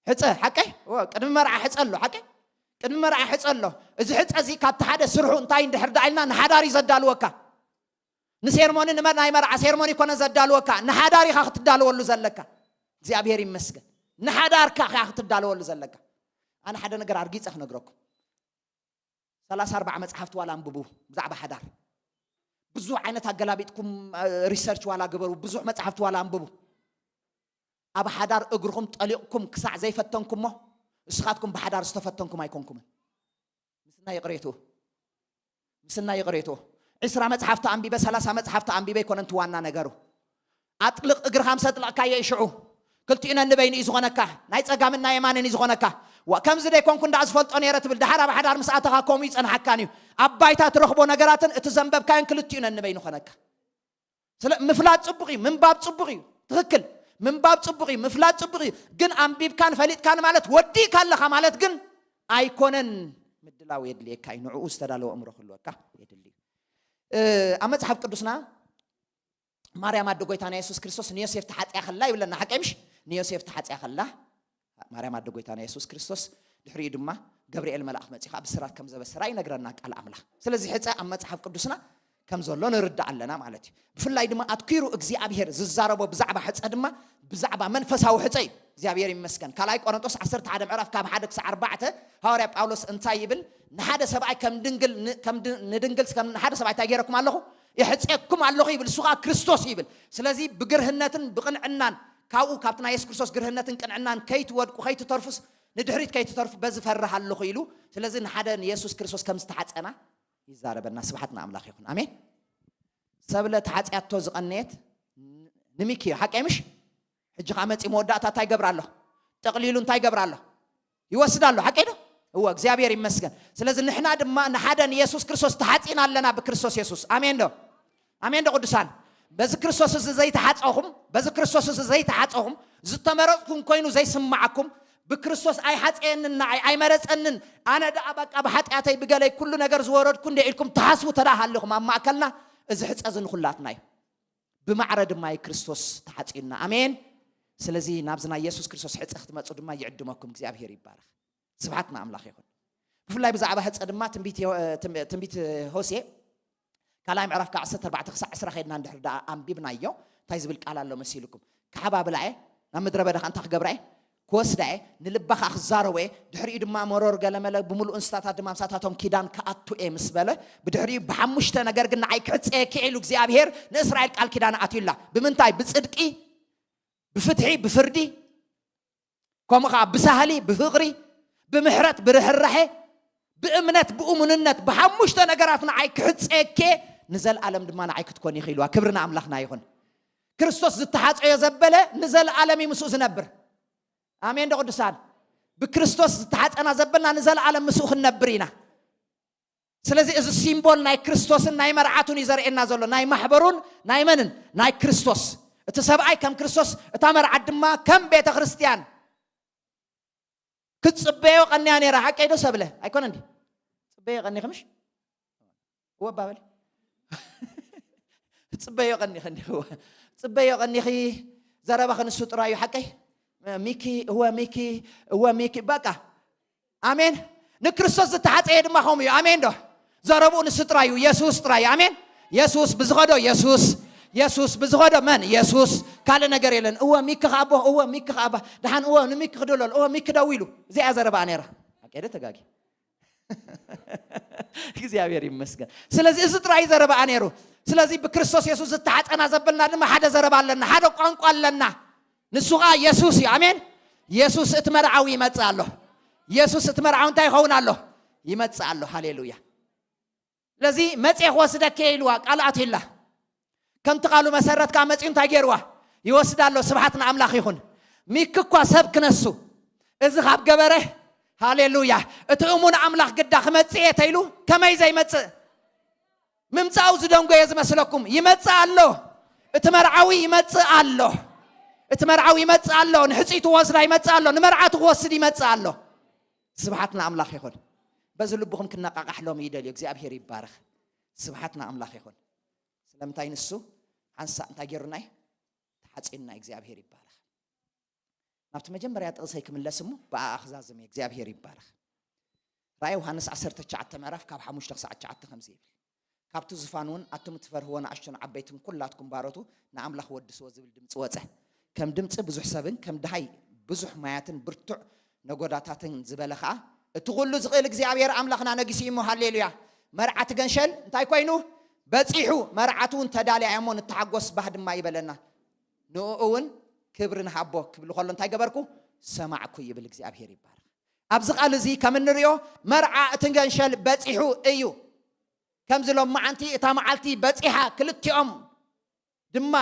ሕፀ ሓቀይ ቅድሚ መርዓ ሕፀ ኣሎ ሓቀይ ቅድሚ መርዓ ሕፀ ኣሎ እዚ ሕፀ እዚ ካብቲ ሓደ ስርሑ እንታይ እንድሕር ዳ ኢልና ንሓዳር እዩ ዘዳልወካ ንሴርሞኒ ናይ መርዓ ሴርሞኒ ኮነ ዘዳልወካ ንሓዳር ኢኻ ክትዳልወሉ ዘለካ እግዚኣብሔር ይመስገን ንሓዳርካ ኢኻ ክትዳልወሉ ዘለካ ኣነ ሓደ ነገር ኣርጊፀ ክነግረኩም 34 መጽሓፍቲ ዋላ አንብቡ ብዛዕባ ሓዳር ብዙሕ ዓይነት ኣገላቢጥኩም ሪሰርች ዋላ ገበሩ ብዙሕ መጽሓፍቲ ዋላ አንብቡ ኣብ ሓዳር እግርኩም ጠሊቕኩም ክሳዕ ዘይፈተንኩምሞ እስኻትኩም ብሓዳር ዝተፈተንኩም ኣይኮንኩምን ምስና ይቕሬቱ 20 መጽሓፍቲ አንቢበ 30 መጽሓፍቲ አንቢበ ይኮነን ትዋና ነገሩ ኣጥልቕ እግርኻ ምሰጥልቕካየ ይሽዑ ክልቲኡነ ንበይኒ እዩ ዝኾነካ ናይ ፀጋምን ናይ የማንን እዩ ዝኾነካ ከምዚ ደይኮንኩ እንዳ ዝፈልጦ ነይረ ትብል ድሓር ኣብ ሓዳር ምስኣተኻ ከምኡ ይፀንሓካን እዩ ኣብ ባይታ ትረኽቦ ነገራትን እቲ ዘንበብካዮን ክልቲኡነ ንበይኒ ኮነካ ምፍላጥ ፅቡቕ እዩ ምንባብ ፅቡቕ እዩ ትክክል ምንባብ ፅቡቕ እዩ ምፍላጥ ፅቡቕ እዩ ግን ኣንቢብካን ፈሊጥካን ማለት ወዲእካ ኣለኻ ማለት ግን ኣይኮነን ምድላው የድልየካ እዩ ንዕኡ ዝተዳለወ እምሮ ክህልወካ የድሊ ኣብ መጽሓፍ ቅዱስና ማርያም ኣደ ጎይታና ኢየሱስ ክርስቶስ ንዮሴፍ ተሓፅያ ከላ ይብለና ሓቀምሽ ንዮሴፍ ተሓፅያ ከላ ማርያም ኣደ ጎይታና ኢየሱስ ክርስቶስ ድሕሪኡ ድማ ገብርኤል መልአክ መፂኻ ብስራት ከም ዘበሰራ ይነግረና ቃል ኣምላኽ ስለዚ ሕፀ ኣብ መጽሓፍ ቅዱስና ከም ዘሎ ንርዳእ ኣለና ማለት እዩ ብፍላይ ድማ ኣትኪሩ እግዚኣብሔር ዝዛረቦ ብዛዕባ ሕፀ ድማ ብዛዕባ መንፈሳዊ ሕፀ እዩ እግዚኣብሔር ይመስገን ካልኣይ ቆሮንጦስ 11 ምዕራፍ ካብ 1 ክሳብ 4 ሐዋርያ ጳውሎስ እንታይ ይብል ንሓደ ሰብኣይ ከም ንድንግል ከም ንሓደ ሰብኣይ እንታይ ገይረኩም ኣለኹ ይሕፀኩም ኣለኹ ይብል እሱኻ ክርስቶስ ይብል ስለዚ ብግርህነትን ብቕንዕናን ካኡ ካብትና ኢየሱስ ክርስቶስ ግርህነትን ቅንዕናን ከይትወድቁ ከይትተርፉስ ንድሕሪት ከይትተርፉ በዚ ፈርህ ኣለኹ ኢሉ ስለዚ ንሓደ ኢየሱስ ክርስቶስ ከም ዝተሓፀና ይዛረበና ስብሓትና ኣምላኽ ይኹን ኣሜን ሰብለ ተሓፅያቶ ዝቐነየት ንሚኪ ሓቀይምሽ ሕጂ ኻመፂ መወዳእታ እንታይ ገብራለሁ ጠቕሊሉ እንታይ ገብራለሁ ይወስዳለሁ ሓቀይዶ هو እግዚአብሔር ይመስገን ስለዚህ ንሕና ድማ ንሓደን ኢየሱስ ክርስቶስ ተሓፂና ኣለና ብክርስቶስ ኢየሱስ አሜን ዶ ቅዱሳን በዚ ክርስቶስ ዘይተሓፀኹም በዚ ክርስቶስ ዘይተሓፀኹም ዝተመረፅኩም ኮይኑ ዘይስማዓኩም بكريستوس أي حد إننا أي مرز إنن أنا دا أبقى بحد أتي بقالي كل نجار زوارد كن ديلكم تحسبوا ترى هاللهم أما أكلنا إذا حس أزن خلاتنا بمعرض ما كريستوس تحت إننا أمين سلزي نابزنا يسوع كريستوس حس اختمت صدق ما يعدمكم زياب هيري بارخ سبحتنا أملاخ يكون بفلا بزعبه حس قدم ما تنبيت هوسي كلام عرف كعسة تبعت عسرة خيرنا عند حدا أم بيبنا يو تايز بالكلام الله مسيلكم كحباب العين نام درب ده أنت خجبرة كوسدة نلبخ أخزاروه دحري دم مرور قال ملا بملو انستات دم ساتهم كيدان كأتو مسبلة بدحري بحمشت نجار قلنا عيكت كيلو زياب هير نإسرائيل قال كيدان أتيلا بمنتاي بتصدقي بفتحي بفردي كم خاب بسهلي بفقري بمحرت برهرحة بأمنت بأمننت بحمشت نجاراتنا عيكت كي نزل عالم دمان عيكت كوني خيلوا كبرنا عملخنا يهون كريستوس زتحات عيزبلة نزل عالمي مسوس نبر آمين ده قدسان بكريستوس تحت أنا زبلنا نزل على مسوخ النبرينا سلزي إذا سيمبول ناي كريستوس ناي مرعاتون يزار إنا زلوا ناي محبرون ناي منن ناي كريستوس تسبعي كم كريستوس تامر عدما كم بيت خريستيان كتصبيه وقني أنا راح كيدو سبله أيكون عندي صبيه وقني خمش هو بابل تصبيه وقني خني هو صبيه وقني خي زربا خن السطرة يحكي هو ميكي بقى آمين نكريستوس تحت عيد ما هم آمين ده زربون سترايو يسوع تراي آمين يسوع بزغدو يسوع بزغدو من يسوع قال نجاريلن هو ميك خابه دهان هو نميك خدولل هو ميك داويلو زي أزرب عنيرة أكيد تجاكي እግዚአብሔር ይመስገን ስለዚህ እዝጥራይ ዘረባ አኔሩ ስለዚህ በክርስቶስ ኢየሱስ ተሐጽ أنا ዘበልና ድማ ሓደ ዘረባ አለና ሓደ ቋንቋ አለና نسوغا يسوع آمين يسوع اتمرعوا يمتع الله يسوع اتمرعوا انتي خون الله يمتع الله هاليلويا لذي متع وسدا كيلوا قالات الله كم تقالوا مسرت كامت انت جروا يوسد الله سبحتنا املاخ يخون ميككوا سبك نسو اذ خاب جبره هاليلويا اتؤمون املاخ قدا خمصيه تيلو كما يزي يمتع ممصاو زدنگو يزمسلكم يمتع الله اتمرعوا يمتع الله اتمرعوا يمتع الله نحصيت واسرا يمتع الله نمرعت واسد يمتع الله سبحتنا املاخ يكون بزل لبكم كنا قاقحلهم يدل እግዚአብሔር ይባረክ سبحتنا املاخ يكون ስለምታይ ንሱ አንሳ እንታገሩናይ ተሐጽና እግዚአብሔር ይባረክ ናብተ መጀመሪያ ጥቅሰይ ክምለስሙ በአኽዛዝም እግዚአብሔር ይባረክ ራእይ ዮሐንስ 19 ምዕራፍ ካብ 5 ሰዓት 9 ይብል ካብቱ ዝፋኑን አትም ትፈርሆና አሽተን አበይትም ኩላትኩም ባረቱ ንአምላኽ ወድስ ወዝብል ድምጽ ወፀ كم دمت بزح سبن كم دهاي بزح ماياتن برتع نقوداتاتن زبالخا تقولوا زغيل እግዚአብሔር አምላኽና ነግሲሙ ሃሌሉያ مرعت ገንሸል እንታይ ኮይኑ በጽሑ مرعቱን ተዳልያ ያሞን ተሐጎስ ባህድማ ይበለና ንኡውን ክብርን ሃቦ ክብል ኸሎ እንታይ ገበርኩ ሰማዕኩ ይብል እግዚአብሔር ይባረክ ኣብዚ ቃል እዚ ከም እንሪዮ مرع እትንገንሸል በጽሑ እዩ ከም ዝሎም ማዓንቲ እታ መዓልቲ በጽሓ ክልቲኦም ድማ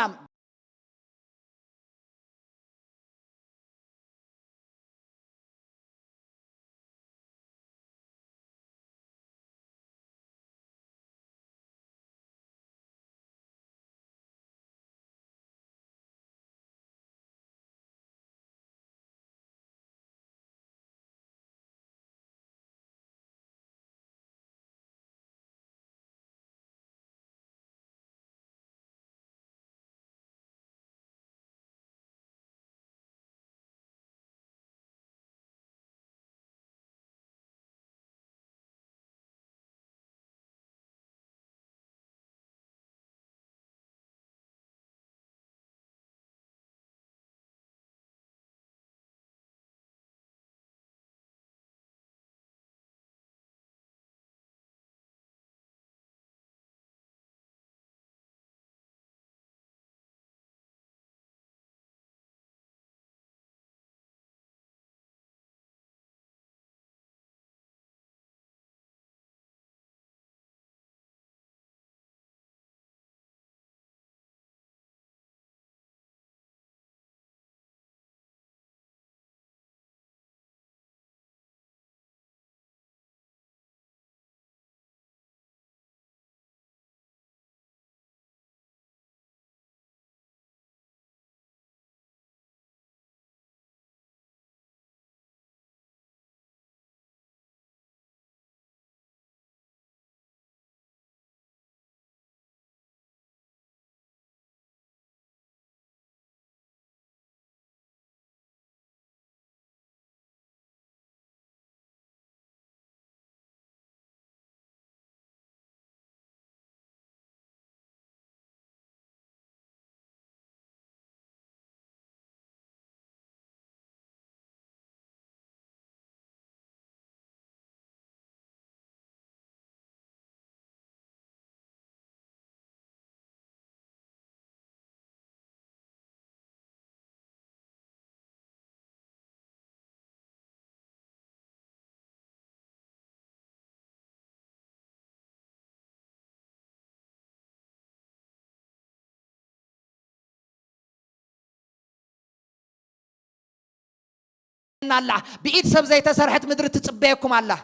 الله بإيد سب زي تسرحت مدر تتصبيكم الله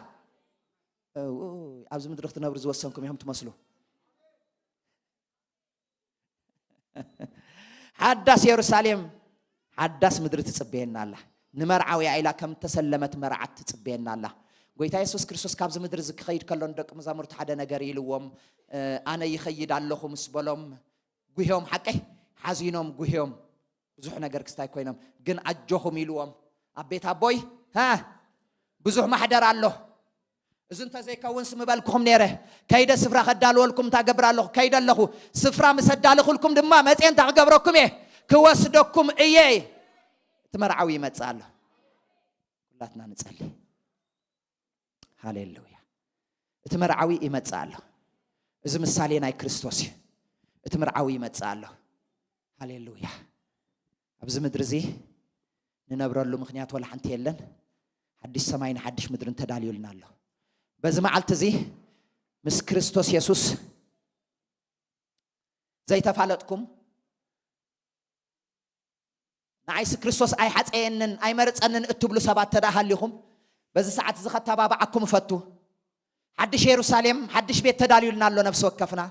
أبز مدر اختنا برز وسنكم يهم تمسلو حدث يرساليم حدث مدر تتصبينا الله نمرعاوي عيلا كم تسلمت مرعت تتصبينا الله قويتا يسوس كريستوس كابز مدر زك خيد كلون دك مزامرت حدا نجاري لوم أنا يخيد اللهم سبلهم قويهم حكي حزينهم قويهم بزح نجار كستاي كوينهم جن أجوهم يلوم أبيت أبوي ها بزح ما حدا الله إذن تزاي كون سم بالكم نيره كيدا سفرة خدالو لكم تجبر الله كيدا له سفرة مسدالو لكم دم ما تين تجبركم إيه كواسدكم إيه تمرعوي ما تسأله كلاتنا نسأله هاليلويا تمرعوي إيه ما تسأله إذا مسالينا كريستوس تمرعوي ما تسأله هاليلويا أبز مدرزي ننبر له مخنيات ولا حنتي لنا حدش سماين حدش مدرن تداليو لنا الله بزما علتزي مس كريستوس يسوس زي تفعلتكم نعيس كريستوس أي حد أنن أي مرت أنن اتبلو سبات تداها لهم بس ساعات زخت تبابعكم فتو حدش يروساليم حدش بيت تداليو لنا الله نفسه وكفنا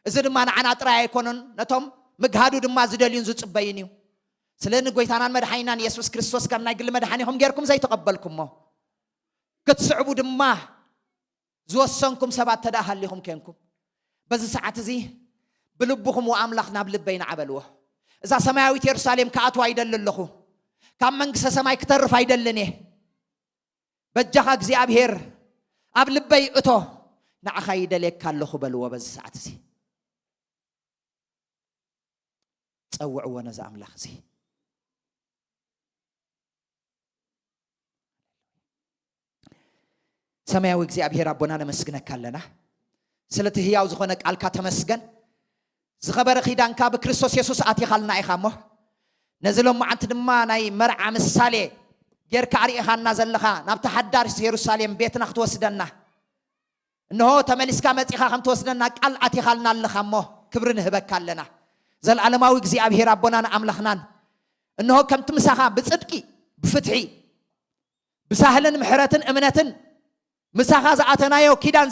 إذا ما أنا أطرح يكونن نتوم مجهادو دم ما زدالين زوج بينيو سلنا قويتانا مدحينا يسوع كريستوس كان ناقل مدحانيهم غيركم زي تقبلكم ما قد صعبوا دمه زوسنكم سبات تداها لهم كينكم بس ساعات زي بلبهم وأملاخنا بلبين عبلوه إذا سماوي يرساليم كأتوا يدل له كم من قصة سماي كتر فايدلني بجاك زي أبهر قبل بيئته نعخيد لك كله بلوه بس ساعات زي تسوع ونزع أملاخ زي سماوي زي أبهر ربنا نمسكنا كلنا سلته هي أو زخونك على كتمسكن زخبر خيدان كاب كريستوس يسوع أتي خلنا إخامه نزلهم مع تدمّا ناي مرعى مسالي غير كاري خان نزل لخا نبت حدار يروساليم بيتنا ختوسدنا إنه تملس كامت إخام توسدنا قال أتي خلنا لخامه كبرنا هبك كلنا زل علماوي زي أبهر ربنا أملخنان إنه كم تمسخها بصدقي بفتحي بسهلن محرتن أمنتن مسخها زعتنا يو كيدان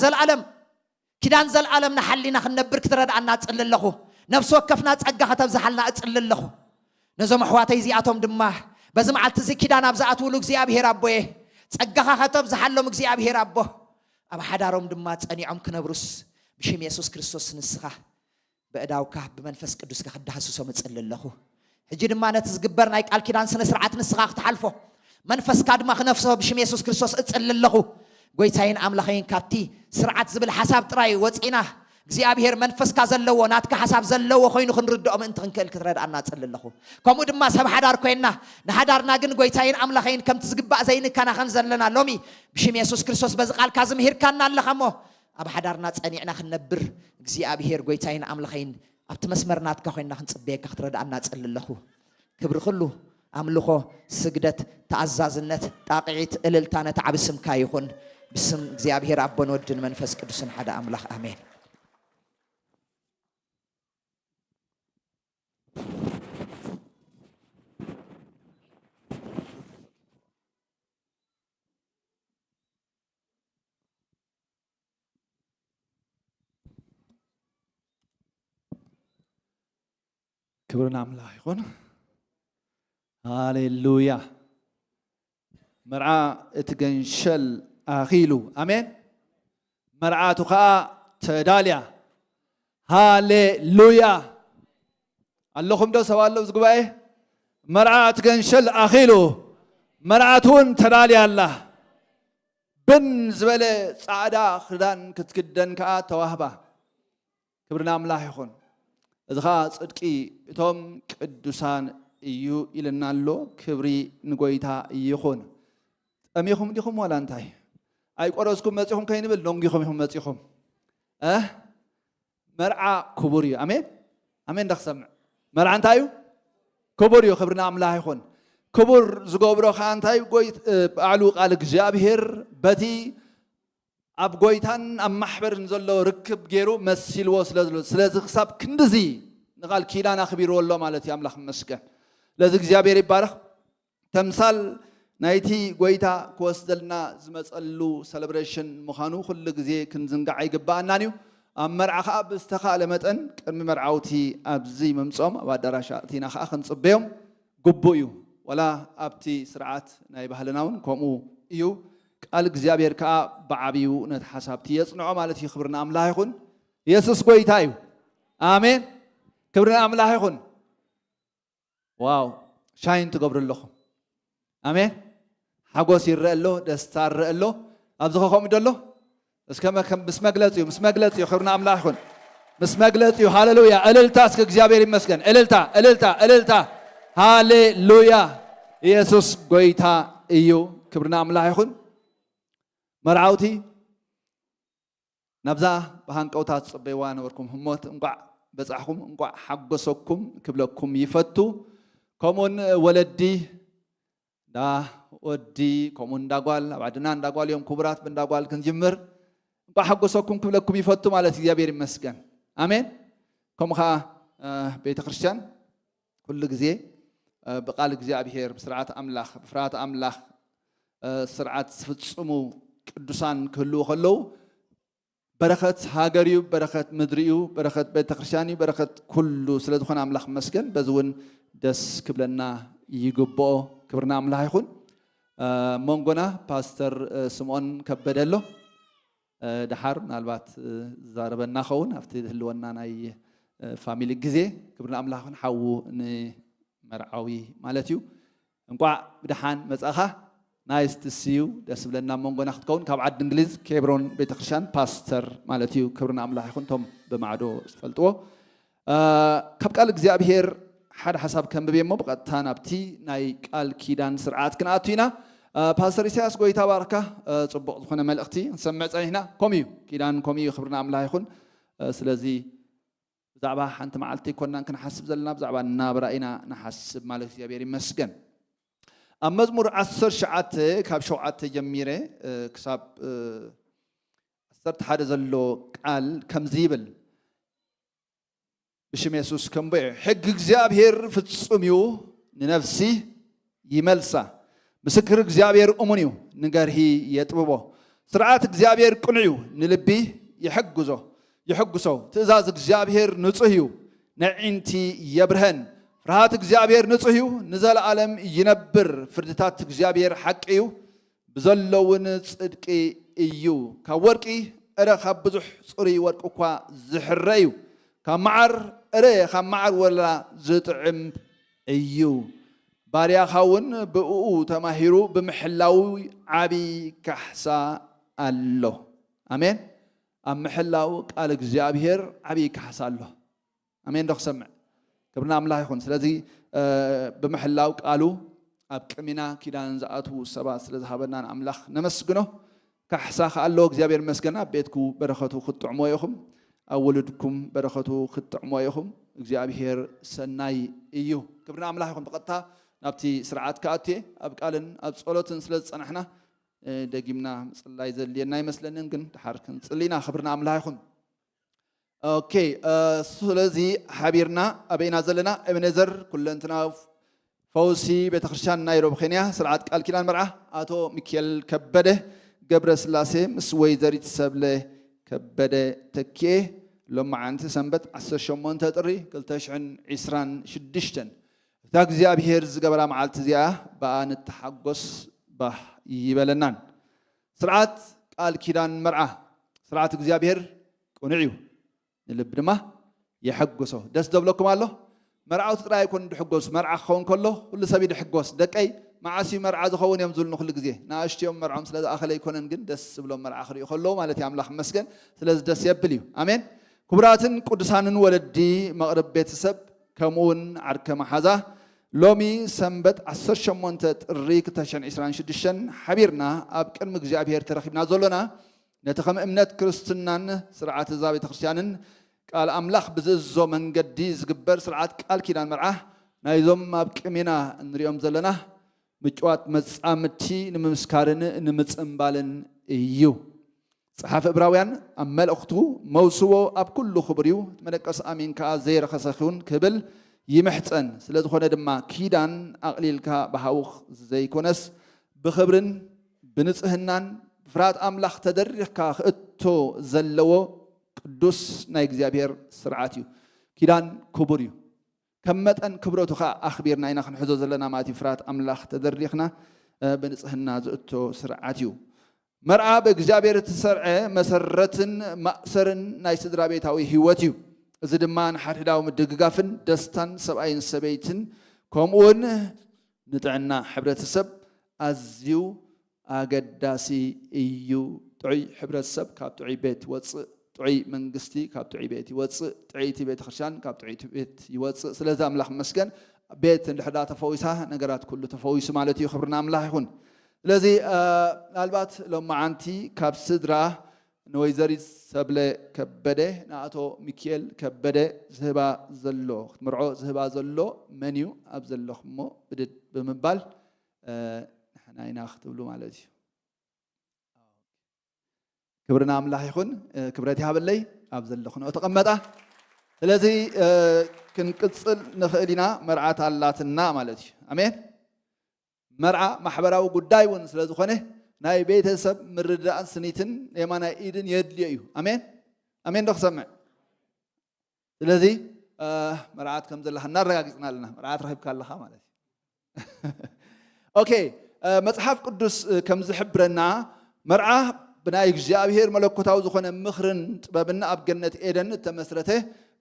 زل عالم نحلينا خنبر كترد عنا تقل له نفسه كفنا تأجح تبزحلنا تقل له نزم حواتي زي أتوم دماه بزم على تزي كيدان أبزعت ولوك زي أبي ربه تأجح تبزحلهم زي أبي ربه أبا حدارهم دمات أني عم كنبرس بشيم يسوع كريستوس نسخة بأداوك بمنفس قدوس كحدها سوسة متقل له هجي دمانة تزجبر نايك على كيدان سنسرعات نسخة تحلفه منفس كادما خنفسه بشيم يسوع كريستوس تقل له قويتين أملاخين كاتي سرعة زبل حساب تراي واتقينا زي أبيهر منفس كازلوا وناتك حساب زلوا خوينو خنردو أم انت خنكل كتراد عنا تسلل لخو كمو دما سب حدار كوينا نحدارنا جن قويتين أملاخين كم تزقبع زين كان خنزلنا لومي بشيم يسوع كريستوس بزقال كازم هير كان لخمو أب حدارنا تسأنيعنا خنبر زي أبيهر قويتين أملاخين أبتمسمرنات كخوينا خنصبيك كتراد عنا تسلل لخو كبر خلو أملخو سجدت تعزازنت تاقعيت إللتانة تعبسم كايخون بسم እግዚአብሔር አቦን ወድን መንፈስ ቅዱስን ሓደ አምላኽ አሜን ክብርና አምላኽ ይሁን ሃሌሉያ መርዓ እትገንሸል أخيلو أمين مرعاتو خا تداليا هاليلويا اللهم دو سوالو زغباي مرعات كنشل أخيلو مرعاتون تداليا الله بن زبل صعدا خدان كتكدن كا توهبا كبرنا الله يخون اذا صدقي توم قدوسان ايو يلنالو كبري نغويتا يخون أميهم ديهم ولا انتهي أي قرصكم مزيهم كاين بل لونجيهم هم مزيهم مرعى كبوريو أمين أمين دخسم مرعى انتايو كبوريو خبرنا أملاح يخون كبور زغوبرو خان تايو قويت أعلو قالك جابهر بدي أب قويتان أم محبر نزلو ركب جيرو مسيل وصل سلازق خساب كندزي نقال كيلانا خبير والله مالتي أملاح مسكن لازق جابهر يبارك تمثال ናይቲ ጎይታ ክወስደልና ዝመጸሉ ሴሌብሬሽን ምዃኑ ኩሉ ግዜ ክንዝንጋዕ ኣይግባአናን እዩ ኣብ መርዓ ከዓ ብዝተኻእለ መጠን ቅድሚ መርዓውቲ ኣብዚ ምምጾም ኣብ ኣዳራሽ ኣእቲና ከዓ ክንጽበዮም ግቡእ እዩ ወላ ኣብቲ ስርዓት ናይ ባህልና እውን ከምኡ እዩ ቃል እግዚኣብሔር ከዓ ብዓብዩ ነቲ ሓሳብቲ የጽንዖ ማለት እዩ ክብርና ኣምላኽ ይኹን ኢየሱስ ጎይታ እዩ ኣሜን ክብርና ኣምላኽ ይኹን ዋው ሻይን ትገብሩ ኣለኹም ኣሜን ሓጎስ ይርአ ኣሎ ደስታ ይርአ ኣሎ ኣብዚ ከኸምኡ ደሎ ምስ መግለፂ እዩ ክብርና ኣምላኽ ይኹን ምስ መግለፂ እዩ ሃሌሉያ እልልታ እስከ እግዚኣብሔር ይመስገን እልልታ ሃሌሉያ ኢየሱስ ጎይታ እዩ ክብርና ኣምላኽ ይኹን መርዓውቲ ናብዛ ብሃንቀውታት ጽበይዋ ነበርኩም ህሞት እንቋዕ በጻሕኩም እንቋዕ ሓጎሰኩም ክብለኩም ይፈቱ ከምኡን ወለዲ ዳ ወዲ ከምኡን እንዳጓል ኣብ ዓድና እንዳጓል እዮም ክቡራት ብእንዳጓል ክንጅምር እንቋዕ ሓጎሰኩም ክብለኩም ይፈቱ ማለት እግዚኣብሔር ይመስገን ኣሜን ከምኡ ከዓ ቤተ ክርስቲያን ኩሉ ግዜ ብቃል እግዚኣብሔር ብስርዓት ኣምላኽ ብፍርሃት ኣምላኽ ስርዓት ዝፍጽሙ ቅዱሳን ክህልው ከለዉ በረኸት ሃገር እዩ በረኸት ምድሪ እዩ በረኸት ቤተ ክርስቲያን እዩ በረኸት ኩሉ ስለ ዝኾነ ኣምላኽ መስገን በዚ እውን ደስ ክብለና ይግብኦ ክብርና ኣምላኽ ይኹን መንጎና ፓስተር ስምዖን ከበደ ኣሎ ድሓር ምናልባት ዛረበና ኸውን ኣብቲ ህልወና ናይ ፋሚሊ ግዜ ክብርና ኣምላኽ ይኹን ሓዉ ንመርዓዊ ማለት እዩ እንቋዕ ብድሓን መጻኻ ናይስ ቱ ሲ ዩ ደስ ብለና መንጎና ክትከውን ካብ ዓዲ እንግሊዝ ኬብሮን ቤተክርስትያን ፓስተር ማለት እዩ ክብርና ኣምላኽ ይኹን ቶም ብማዕዶ ዝፈልጥዎ ካብ ቃል እግዚኣብሔር ሓደ ሓሳብ ከንብብ እሞ ብቐጥታ ናብቲ ናይ ቃል ኪዳን ስርዓት ክንኣቱ ኢና ፓስተር ኢሳያስ ጎይታ ባርካ ጽቡቕ ዝኾነ መልእኽቲ ንሰምዕ ፀኒሕና ከምኡ እዩ ኪዳን ከምኡ እዩ ክብርና ኣምላኽ ይኹን ስለዚ ብዛዕባ ሓንቲ መዓልቲ ይኮናን ክንሓስብ ዘለና ብዛዕባ ናብራ ኢና ንሓስብ ማለት እግዚኣብሔር ይመስገን ኣብ መዝሙር 19 ካብ 7 ጀሚረ ክሳብ 11 ዘሎ ቃል ከምዚ ይብል ብሽም ኢየሱስ ከምበየ ሕጊ እግዚኣብሔር ፍጹም እዩ ንነፍሲ ይመልሳ ምስክር እግዚኣብሔር እሙን እዩ ንገርሂ የጥብቦ ስርዓት እግዚኣብሔር ቅኑዕ እዩ ንልቢ ይሕግዞ ትእዛዝ እግዚአብሔር ንጹህ እዩ ንዒንቲ የብርህን ፍርሃት እግዚአብሔር ንጹህ እዩ ንዘለዓለም ይነብር ፍርድታት እግዚአብሔር ሐቅ እዩ ብዘለውን ጽድቂ እዩ ካብ ወርቂ እረ ካብ ብዙሕ ጽሩይ ወርቂ እኳ ዝሕረ እዩ ካብ መዓር እረ ካብ መዓር ወላ ዝጥዕም እዩ ባርያኻውን ብእኡ ተማሂሩ ብምሕላው ዓቢ ካሕሳ ኣሎ ኣሜን ኣብ ምሕላው ቃል እግዚአብሔር ዓቢ ካሕሳ ኣሎ ኣሜን ደኽሰምዕ ክብርና ኣምላኽ ይኹን ስለዚ ብምሕላው ቃሉ ኣብ ቅሚና ኪዳን ዝኣትዉ ሰባት ስለ ዝሃበና ኣምላኽ ነመስግኖ ካሕሳ ከኣሎ እግዚአብሔር መስገና ኣብ ቤትኩ በረኸቱ ክትጥዕሞ ኢኹም ኣብ ወለድኩም በረኸቱ ክትጥዕሞ ኢኹም እግዚአብሔር ሰናይ እዩ ክብርና ኣምላኽ ይኹን ብቐጥታ ናብቲ ስርዓት ከኣትየ ኣብ ቃልን ኣብ ጸሎትን ስለ ዝጸናሕና ደጊምና ምጽላይ ዘልየና ይመስለንን ግን ድሓር ክንጽሊና ክብርና ኣምላኽ ይኹን ኦኬ ስለዚ ሓቢርና ኣበይና ዘለና እብነዘር ኩለንትና ፈውሲ ቤተክርስትያን ናይሮቢ ኬንያ ስርዓት ቃል ኪዳን መርዓ ኣቶ ሚካኤል ከበደ ገብረ ስላሴ ምስ ወይዘሪት ሰብለ ከበደ ተኪኤ ሎማዓንቲ ሰንበት 18 ጥሪ 2026 እታ እግዚአብሔር ዝገበራ መዓልቲ እዚኣ በኣ ንተሓጎስ ባህ ይበለናን ስርዓት ቃል ኪዳን መርዓ ስርዓት እግዚአብሔር ቅኑዕ እዩ ንልብ ድማ ይሕግሶ ደስ ደብለኩም ኣሎ መርዓውቲ ጥራይ ኣይኮን ድሕጎስ መርዓ ክኸውን ከሎ ኩሉ ሰብ ይድሕጎስ ደቀይ መዓስዩ መርዓ ዝኸውን እዮም ዝብሉን ኩሉ ግዜ ንኣሽትዮም መርዖም ስለ ዝኣኸለ ይኮነን ግን ደስ ዝብሎም መርዓ ክሪኡ ከለዉ ማለት እዩ ኣምላኽ መስገን ስለዚ ደስ የብል እዩ ኣሜን ክቡራትን ቅዱሳንን ወለዲ መቕረብ ቤተሰብ ከምኡውን ዓርከ መሓዛ ሎሚ ሰንበት 18 ጥሪ 2026 ሓቢርና ኣብ ቅድሚ እግዚአብሔር ተረኺብና ዘሎና ነቲ ከም እምነት ክርስትናን ስርዓት እዛ ቤተክርስትያንን ቃል ኣምላኽ ብዝእዞ መንገዲ ዝግበር ስርዓት ቃል ኪዳን መርዓ ናይዞም ኣብ ቅሚና እንሪኦም ዘለና ምጭዋት መጻምቲ ንምምስካርን ንምጽምባልን እዩ صحاف إبراويان أمل أختو موسو أب كل خبريو تملكس أمين كا زير خسخون كبل يمحتن سلذ خونه دما كيدان أقليل كا بهاوخ زي كونس بخبرن بنصهنان فرات أملاخ تدريخ كأتو زلوا قدوس ناي እግዚአብሔር ስርዓትዩ ኪዳን ክቡርዩ ከመጠን ክብረቱ ኣኽቢርና ኢና ክንሕዞ ዘለና ማለት ፍራት ኣምላኽ ተደሪኽና በንጽህና ዝእቶ ስርዓትዩ መርዓ በእግዚአብሔር ተሰርዐ መሰረትን ማእሰርን ናይ ስድራ ቤታዊ ህይወት እዩ እዚ ድማ ንሓድሕዳዊ ምድግጋፍን ደስታን ሰብኣይን ሰበይትን ከምኡውን ንጥዕና ሕብረተሰብ ኣዝዩ ኣገዳሲ እዩ ጥዑይ ሕብረተሰብ ካብ ጥዑይ ቤት ወፅእ ጥዑይ መንግስቲ ካብ ጥዑይ ቤት ይወፅእ ጥዑይቲ ቤተ ክርስቲያን ካብ ጥዑይቲ ቤት ይወፅእ ስለዚ ኣምላኽ መስገን ቤት እንድሕዳ ተፈዊሳ ነገራት ኩሉ ተፈዊሱ ማለት እዩ ክብርና ኣምላኽ ይኹን ስለዚ ምናልባት ሎማዓንቲ ካብ ስድራ ንወይዘሪት ሰብለ ከበደ ንኣቶ ሚካኤል ከበደ ዝህባ ዘሎ ክትምርዖ ዝህባ ዘሎ መን እዩ ኣብ ዘለኹሞ ብድድ ብምባል ንሕና ኢና ክትብሉ ማለት እዩ كبرنا أملاح يخون كبرتي هابلي أبزل لخنا وتقمتا الذي كنقصل نخلينا مرعى الله تنام مالتي أمين مرعى محبرة وقداي ونسلذ خنه ناي بيت سب مرد سنيتن يمانا إيدن يدليه أمين أمين دخ سمع الذي مرعى كم زل النار رجعنا لنا مرعى رهيب كالله مالتي أوكي مصحف قدس كم زحبرنا مرعى بناي እግዚአብሔር መለኮታው ዝኾነ ምኽርን ጥበብና ኣብ ገነት ኤደን ተመስረተ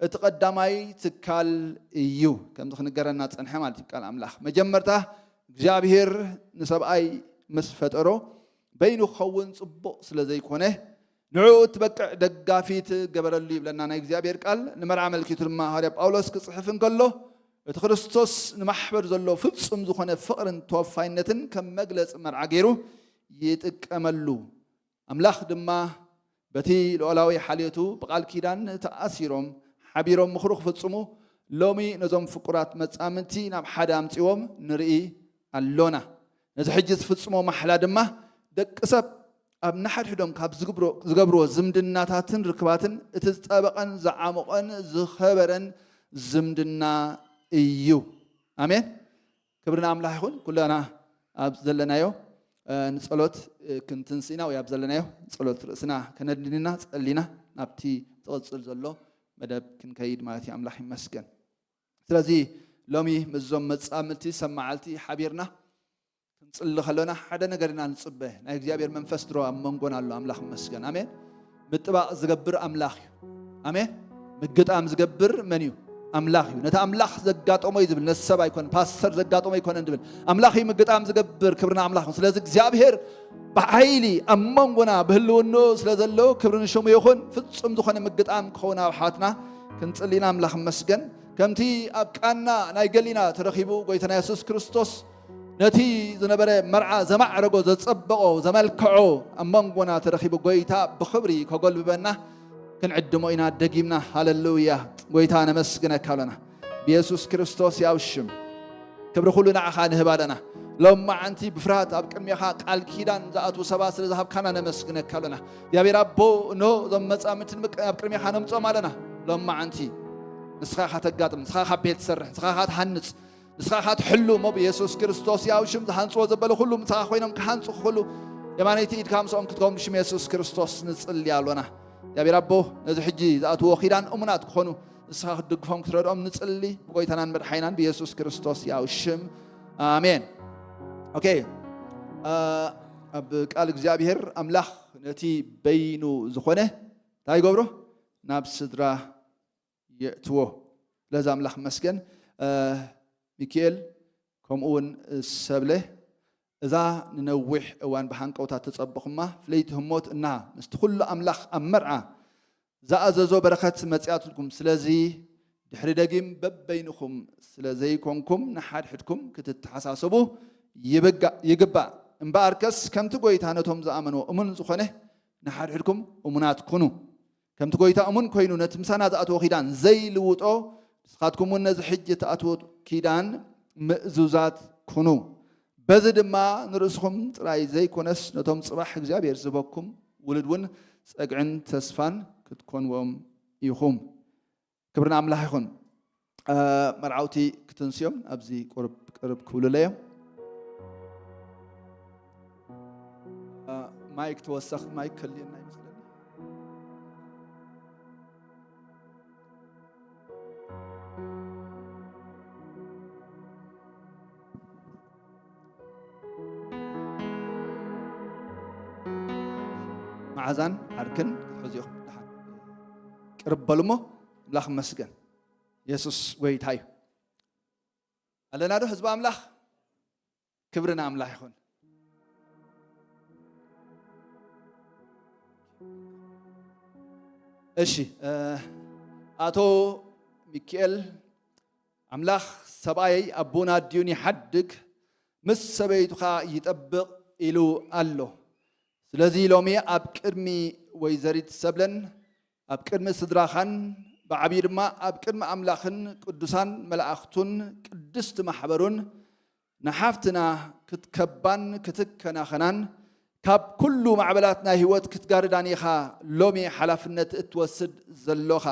እትቀዳማይ ትካል እዩ ከም ዝኽንገረና ጽንሐ ማለት ይቃል ኣምላኽ መጀመርታ እግዚአብሔር ንሰብኣይ ምስ ፈጠሮ በይኑ ኸውን ጽቡቕ ስለ ዘይኮነ ንዑ ትበቅዕ ደጋፊት ገበረሉ ይብለና ናይ እግዚአብሔር ቃል ንመርዓ መልኪቱ ድማ ሐዋርያ ጳውሎስ ክጽሕፍ እንከሎ እቲ ክርስቶስ ንማሕበር ዘሎ ፍጹም ዝኾነ ፍቕርን ተወፋይነትን ከም መግለጽ መርዓ ገይሩ ይጥቀመሉ أملاخ دما بتي الأولاوي حاليته بقال كيدان تأثيرهم حبيرهم مخروق في الصمو لومي نظام فقرات متأمنتي نام حدا أمتيهم نرئي اللونا نزحجز في الصمو محلا دما دك أسب أب نحر حدهم كاب زقبرو زمدنا تاتن ركباتن اتزطابقن زعامقن زخبرن زمدنا إيو آمين كبرنا أملاح يخون كلنا أبزلنا يو نصلوت كنتنسينا ويابزلنايو صلوت رأسنا كندلنا صلينا نبتي توصل زلو مدب كنكيد مالتي أملاح مسكن ስለዚህ ሎሚ መዞም መጻምልቲ ሰማዓልቲ ሓቢርና ክንጽሊ ኸለና ሓደ ነገርና ንጽበህ ናይ እግዚአብሔር መንፈስ ድሮ ኣብ መንጎና ኣሎ ኣምላኽ መስገን ኣሜን ምጥባቕ ዝገብር ኣምላኽ እዩ ኣሜን ምግጣም ዝገብር መን እዩ أملاخ نتا أملاخ زجات أمي زبل نسبة يكون باستر زجات أمي يكون ندبل أملاخي مقدام زجبر كبرنا أملاخ سلازك زابهر بعيلي أممنا بهلونو سلازلو كبرنا شوم يخون فتصم دخان مقدام خونا وحاتنا كنت لينا أملاخ مسجن كمتي أبكأنا نايجلينا ترخيبو قويتنا يسوع كريستوس نتي زنبرة مرعى زمع رجو زتصبقو زمال كعو أممنا ترخيبو قويتا بخبري كقول ببنا كن عدمو إنا دقيمنا هاللويا قويتانا مسكنا كالنا بيسوس كريستوس ياوشم كبر خلونا عخان هبادنا لما أنتي بفرات أبكم يخا قال كيدان زاتو سباس لذهب كنا مسكنا كالنا يا بيرابو نو ضمت أمتن أبكم يخا نمت أمالنا لما أنتي نسخة قاتم نسخة بيت سر نسخة هنس نسخة حلو مو بيسوس كريستوس ياوشم هنس وزبلو خلو نسخة خوينم كهنس خلو يا ما نيتي كام سوم كتقوم بشم يسوس كريستوس نسأل يالونا يا بيرابو نزح حجي ذات وخيران أمنات خونو نسخة دقفهم كتردهم نسألي بقيتنا نبرحينان بيسوس كريستوس يا وشم آمين أوكي قال እግዚአብሔር أملاخ نتي بينو زخونه تاي قبره نابس درا يأتوه لازم أملاخ مسكن ميكيل كمون السبله إذا ننوح وان بحنك أو تتصبخ ما فليتهم موت إنها نستخل أملاخ أمرعة زازو بركات متياتكم سلازي دحري دقيم ببينكم سلازي كونكم نحاد حدكم كتتحساسبو يقبع مباركس كم تقويت هانتهم زامنوا أمن زخنه نحاد حدكم أمنات كونوا كم تقويت أمن كوينو نتمسانا زاتو خيدان زي لوتو سخاتكم ونز حجة أتو كيدان مأزوزات كونوا بزد ما نرسخم تراي زي كونس نتوم صباح እግዚአብሔር زبكم ولدون صقعن تسفان كتكون وم يخوم كبرنا أملاح يخون مرعوتي كتنسيوم أبزي قرب كولوليا ማይክ ተወሰኽ ማይክ ከልየና ይመስለኒ معزان أركن حزيخ دحان قرب بلمو أملاخ مسجن يسوس ويت هاي ألنا ده حزب أملاخ كبرنا أملاخ يخون إيشي أتو ميكيل أملاخ سباي أبونا ديوني حدك مس سبيتخا يتطبق إلو الله ስለዚህ ሎሚ ኣብ ቅድሚ ወይዘሪት ሰብለን ኣብ ቅድሚ ስድራኻን ብዓብዪ ድማ ኣብ ቅድሚ ኣምላኽን ቅዱሳን መላእኽቱን ቅድስቲ ማሕበሩን ንሓፍትና ክትከባን ክትከናኸናን ካብ ኩሉ ማዕበላት ናይ ህይወት ክትጋርዳን ኢኻ ሎሚ ሓላፍነት እትወስድ ዘሎኻ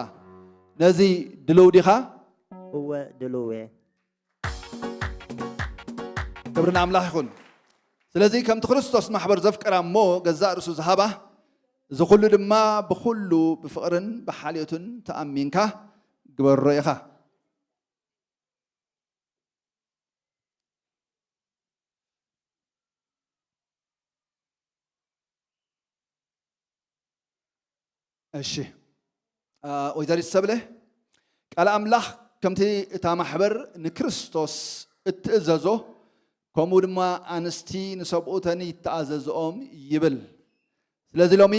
ነዚ ድልው ዲኻ እወ ድልው ክብርና ኣምላኽ ይኹን ስለዚህ ከምቲ ክርስቶስ ማሕበር ዘፍቀራ እሞ ገዛእ ርእሱ ዝሃባ እዚ ኩሉ ድማ ብኩሉ ብፍቕርን ብሓልዮትን ተኣሚንካ ግበሮ ኢኻ እሺ ወይዘሪት ሰብለ ቃል ኣምላኽ ከምቲ እታ ማሕበር ንክርስቶስ እትእዘዞ ከምኡ ድማ ኣንስቲ ንሰብኡተን ይተኣዘዝኦም ይብል ስለዚ ሎሚ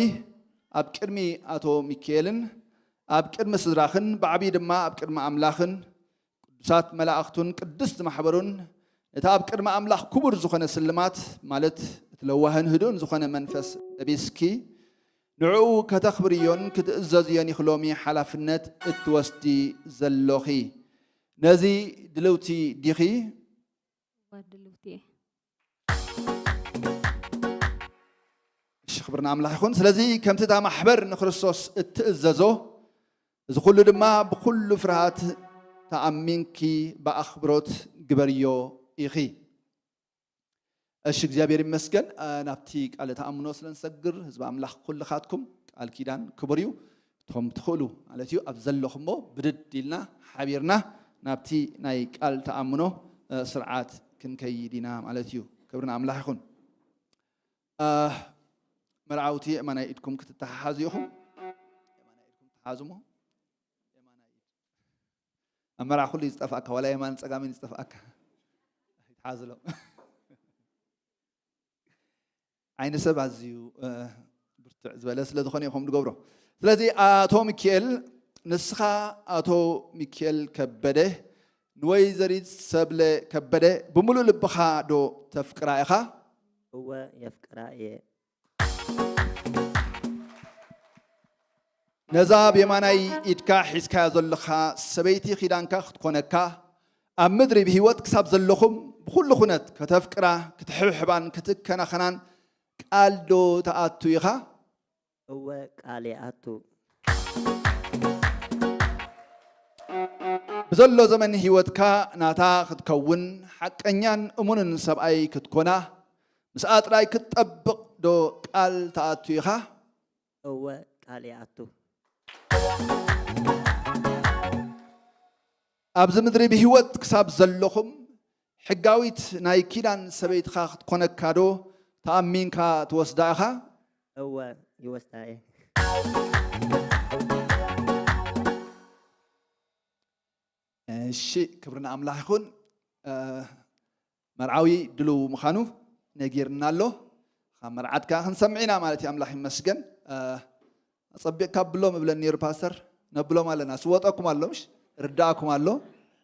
ኣብ ቅድሚ ኣቶ ሚካኤልን ኣብ ቅድሚ ስድራኽን ብዓብዪ ድማ ኣብ ቅድሚ ኣምላኽን ቅዱሳት መላእኽቱን ቅድስቲ ማሕበሩን እቲ ኣብ ቅድሚ ኣምላኽ ክቡር ዝኾነ ስልማት ማለት እትለዋህን ህዱእን ዝኾነ መንፈስ ለቢስኪ ንዕኡ ከተኽብርዮን ክትእዘዝዮን ኢኽ ሎሚ ሓላፍነት እትወስዲ ዘሎኺ ነዚ ድልውቲ ዲኺ خبرنا أملاح يكون سلزي كم تدعم أحبر نخرصوص التأززو إذا كل دما بكل فرات تأمينكي بأخبروت جبريو إخي الشيخ جابر مسكن نبتيك على تأمنوس لنسجر هزب أملاح كل خاتكم على كيدان كبريو تهم تخلو على تيو أبزل لخمو بدد ديلنا حبيرنا نبتي نايك على تأمنو سرعات كن كيدينا على تيو كبرنا أملاح يكون مرعوتي أمانا إيدكم كتتحازيهم أمانا إيدكم تحازمهم أمانا إيد أمرع خلي يستفاك ولا يمان سقامين يستفاك يتحازلهم عين سبع زيو برتع زبالة سلا دخاني يخوم دقبرو سلازي آتو ميكيل نسخة آتو ميكيل كبده نوي زريد سبله كبده بمولو لبخا دو تفكرائخا هو يفكرائي نزاب يماناي إدكا حسكا زلخا سبيتي خيدانكا خدقونكا أمدري بهوات كساب زلخم بخل خونت كتفكرا كتحبحبان كتكنا خنان قال دو تآتو يخا هو قالي آتو بزلو زمن هواتكا ناتا خدكون حقنيان أمونن سبعي كتكونا مساعد راي كتطبق دو قال تآتو يخا هو قالي آتو أبز مدري بهوت كساب زلخم حقاويت ناي كيدان سبيت خاخت كونك كادو تأمين كا توسداها هو يوسداي الشيء كبرنا أملاح يكون مرعوي دلو مخانو نجيرنا له مرعد كا هنسمعنا مالتي أملاح مسجن أصبح كابلو مبلغ نير باسر نبلو مالنا سواتكم مالومش رداكم مالو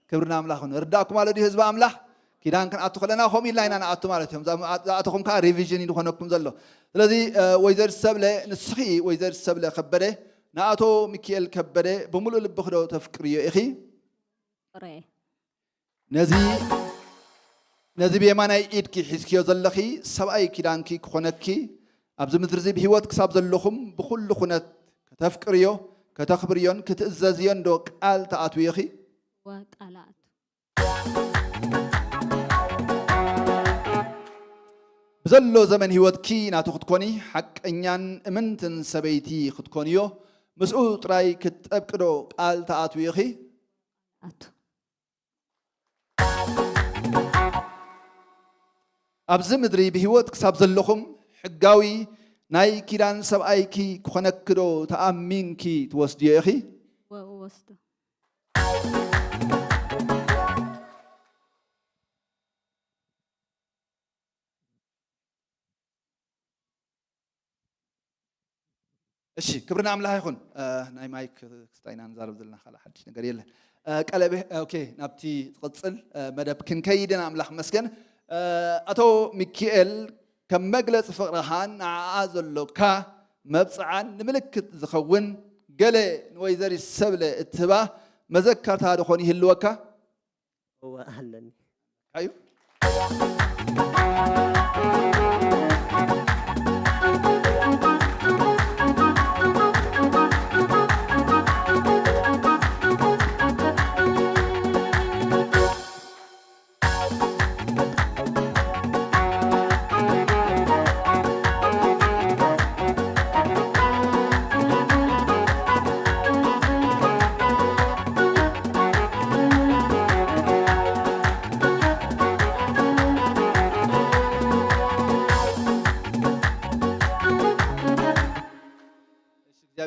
كبرنا أملاحون رداكم مالو دي حزب أملاح كيدان كان أتخلنا هم إلا إن أنا أتو مالتهم أتخم كا ريفيجن يدخلونكم زلوا الذي ويزر السبلة نسخي ويزر السبلة خبره نأتو ميكيل كبره بملو لبخدو تفكريه إخي نزي بيمانا إيدكي حسكي زلخي سبعي كيدانكي كخونكي أبز مدرزي بهوات كساب زلخم بخل خونت كتفكريو كتخبريون كتأزازيون دو قال تأتو يخي وقالات بزلو زمن هيوتك ناتو ختكوني حقኛን እምንትን ሰበይቲ ختكونيو مسؤ ጥራይ ክትጠብቅዶ ቃል ተኣትው ይኺ ኣቱ ኣብዚ ምድሪ ብህይወት ክሳብ ዘለኹም ሕጋዊ ናይ ኪዳን ሰብኣይኪ ክኾነክዶ ተኣሚንኪ ትወስድዮ ኢኺ ወስዶ እሺ ክብርና አምላክ ይኹን ናይ ማይክ ስታይና ንዛረብ ዘለና ካላ ሓድሽ ነገር የለ ቀለበ ኦኬ ናብቲ ትቅፅል መደብ ክንከይድና አምላክ መስገን አቶ ሚካኤል ከም መግለጽ ፍቅርሃን ንዓኣ ዘሎካ መብፅዓን ንምልክት ዝኸውን ገለ ንወይዘሪ ሰብለ እትባ መዘከርታ ድኾን ይህልወካ هو أهلني አዩ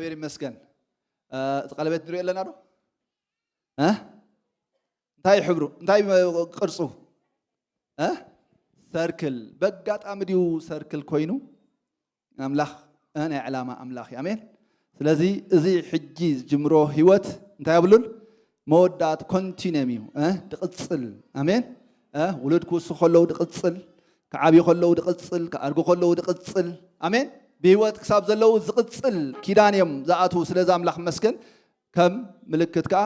እግዚአብሔር ይመስገን ቀለበት ንሪኦ ኣለና ዶ እንታይ ሕብሩ እንታይ ቅርጹ ሰርክል በጋጣሚ ድዩ ሰርክል ኮይኑ ኣምላኽ ናይ ዕላማ ኣምላኽ እዩ ኣሜን ስለዚ እዚ ሕጂ ዝጅምሮ ህይወት እንታይ ኣብሉን መወዳእት ኮንቲኒየም እዩ ድቕፅል ኣሜን ውሉድ ክውስኹ ከለዉ ድቕፅል ክዓብዩ ከለዉ ድቕፅል ክኣድጉ ከለዉ ድቕፅል ኣሜን بهوت كساب زلو زقصل كيدان يوم زاتو سلازا املاح مسكن كم ملكت كا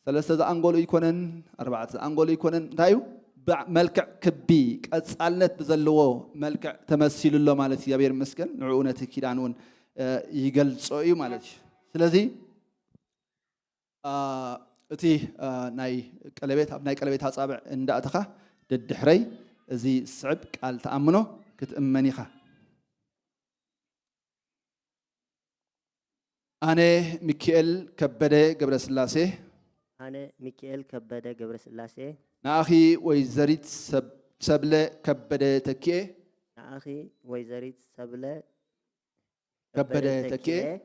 ثلاثه انغولو يكونن اربعه انغولو يكونن تايو ملكع كبي قصالنت بزلو ملكع تمثيل له مالت يابير مسكن نعونت كيدانون يغلصو اي مالت سلازي اتي ناي قلبيت ابناي قلبيت حصابع انداتخا ددحري ازي صعب قال تامنو كتامنيخا أنا ميكائيل كبدة قبر سلاسة أنا ميكائيل كبدة قبر سلاسة نأخي ويزريت سبلة كبدة تكيه نأخي ويزريت سبلة كبدة تكيه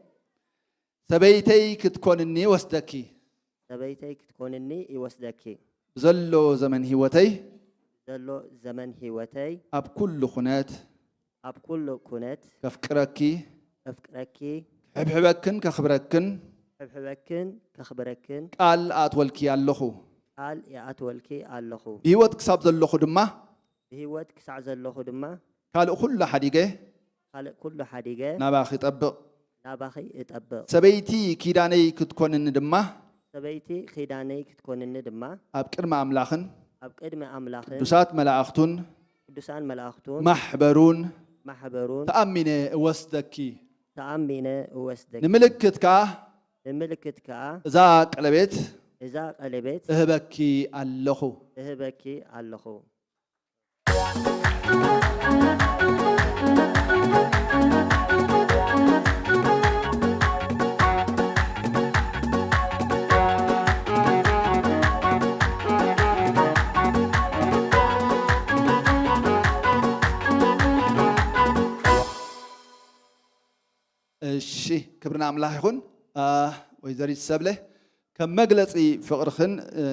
سبيتي كتكونني وسدكي سبيتي كتكونني وسدكي زلو زمن هيوتي زلو زمن هيوتي أب كل خنات أب كل كنات كفكركي أفكركي حبحبكن كخبركن حبحبكن كخبركن قال أتولكي اللخو قال يا أتولكي اللخو بهوت كساب زلخو دما بهوت كسع زلخو دما قال كل حديقة قال كل حديقة نباخي طبق نباخي اطبق سبيتي كيداني كتكونن دما سبيتي خيداني كتكونن دما أبكرم أملاخن أبقدم أملاخن دوسات ملاختون قدسان ملاختون محبرون تأمين وسدكي تأمين وسدك نملكتك إذا قلبت اهبكي اللخو الشيء كبرنا أملاح يخون ويزاري السبلة كم مجلسي فقرخن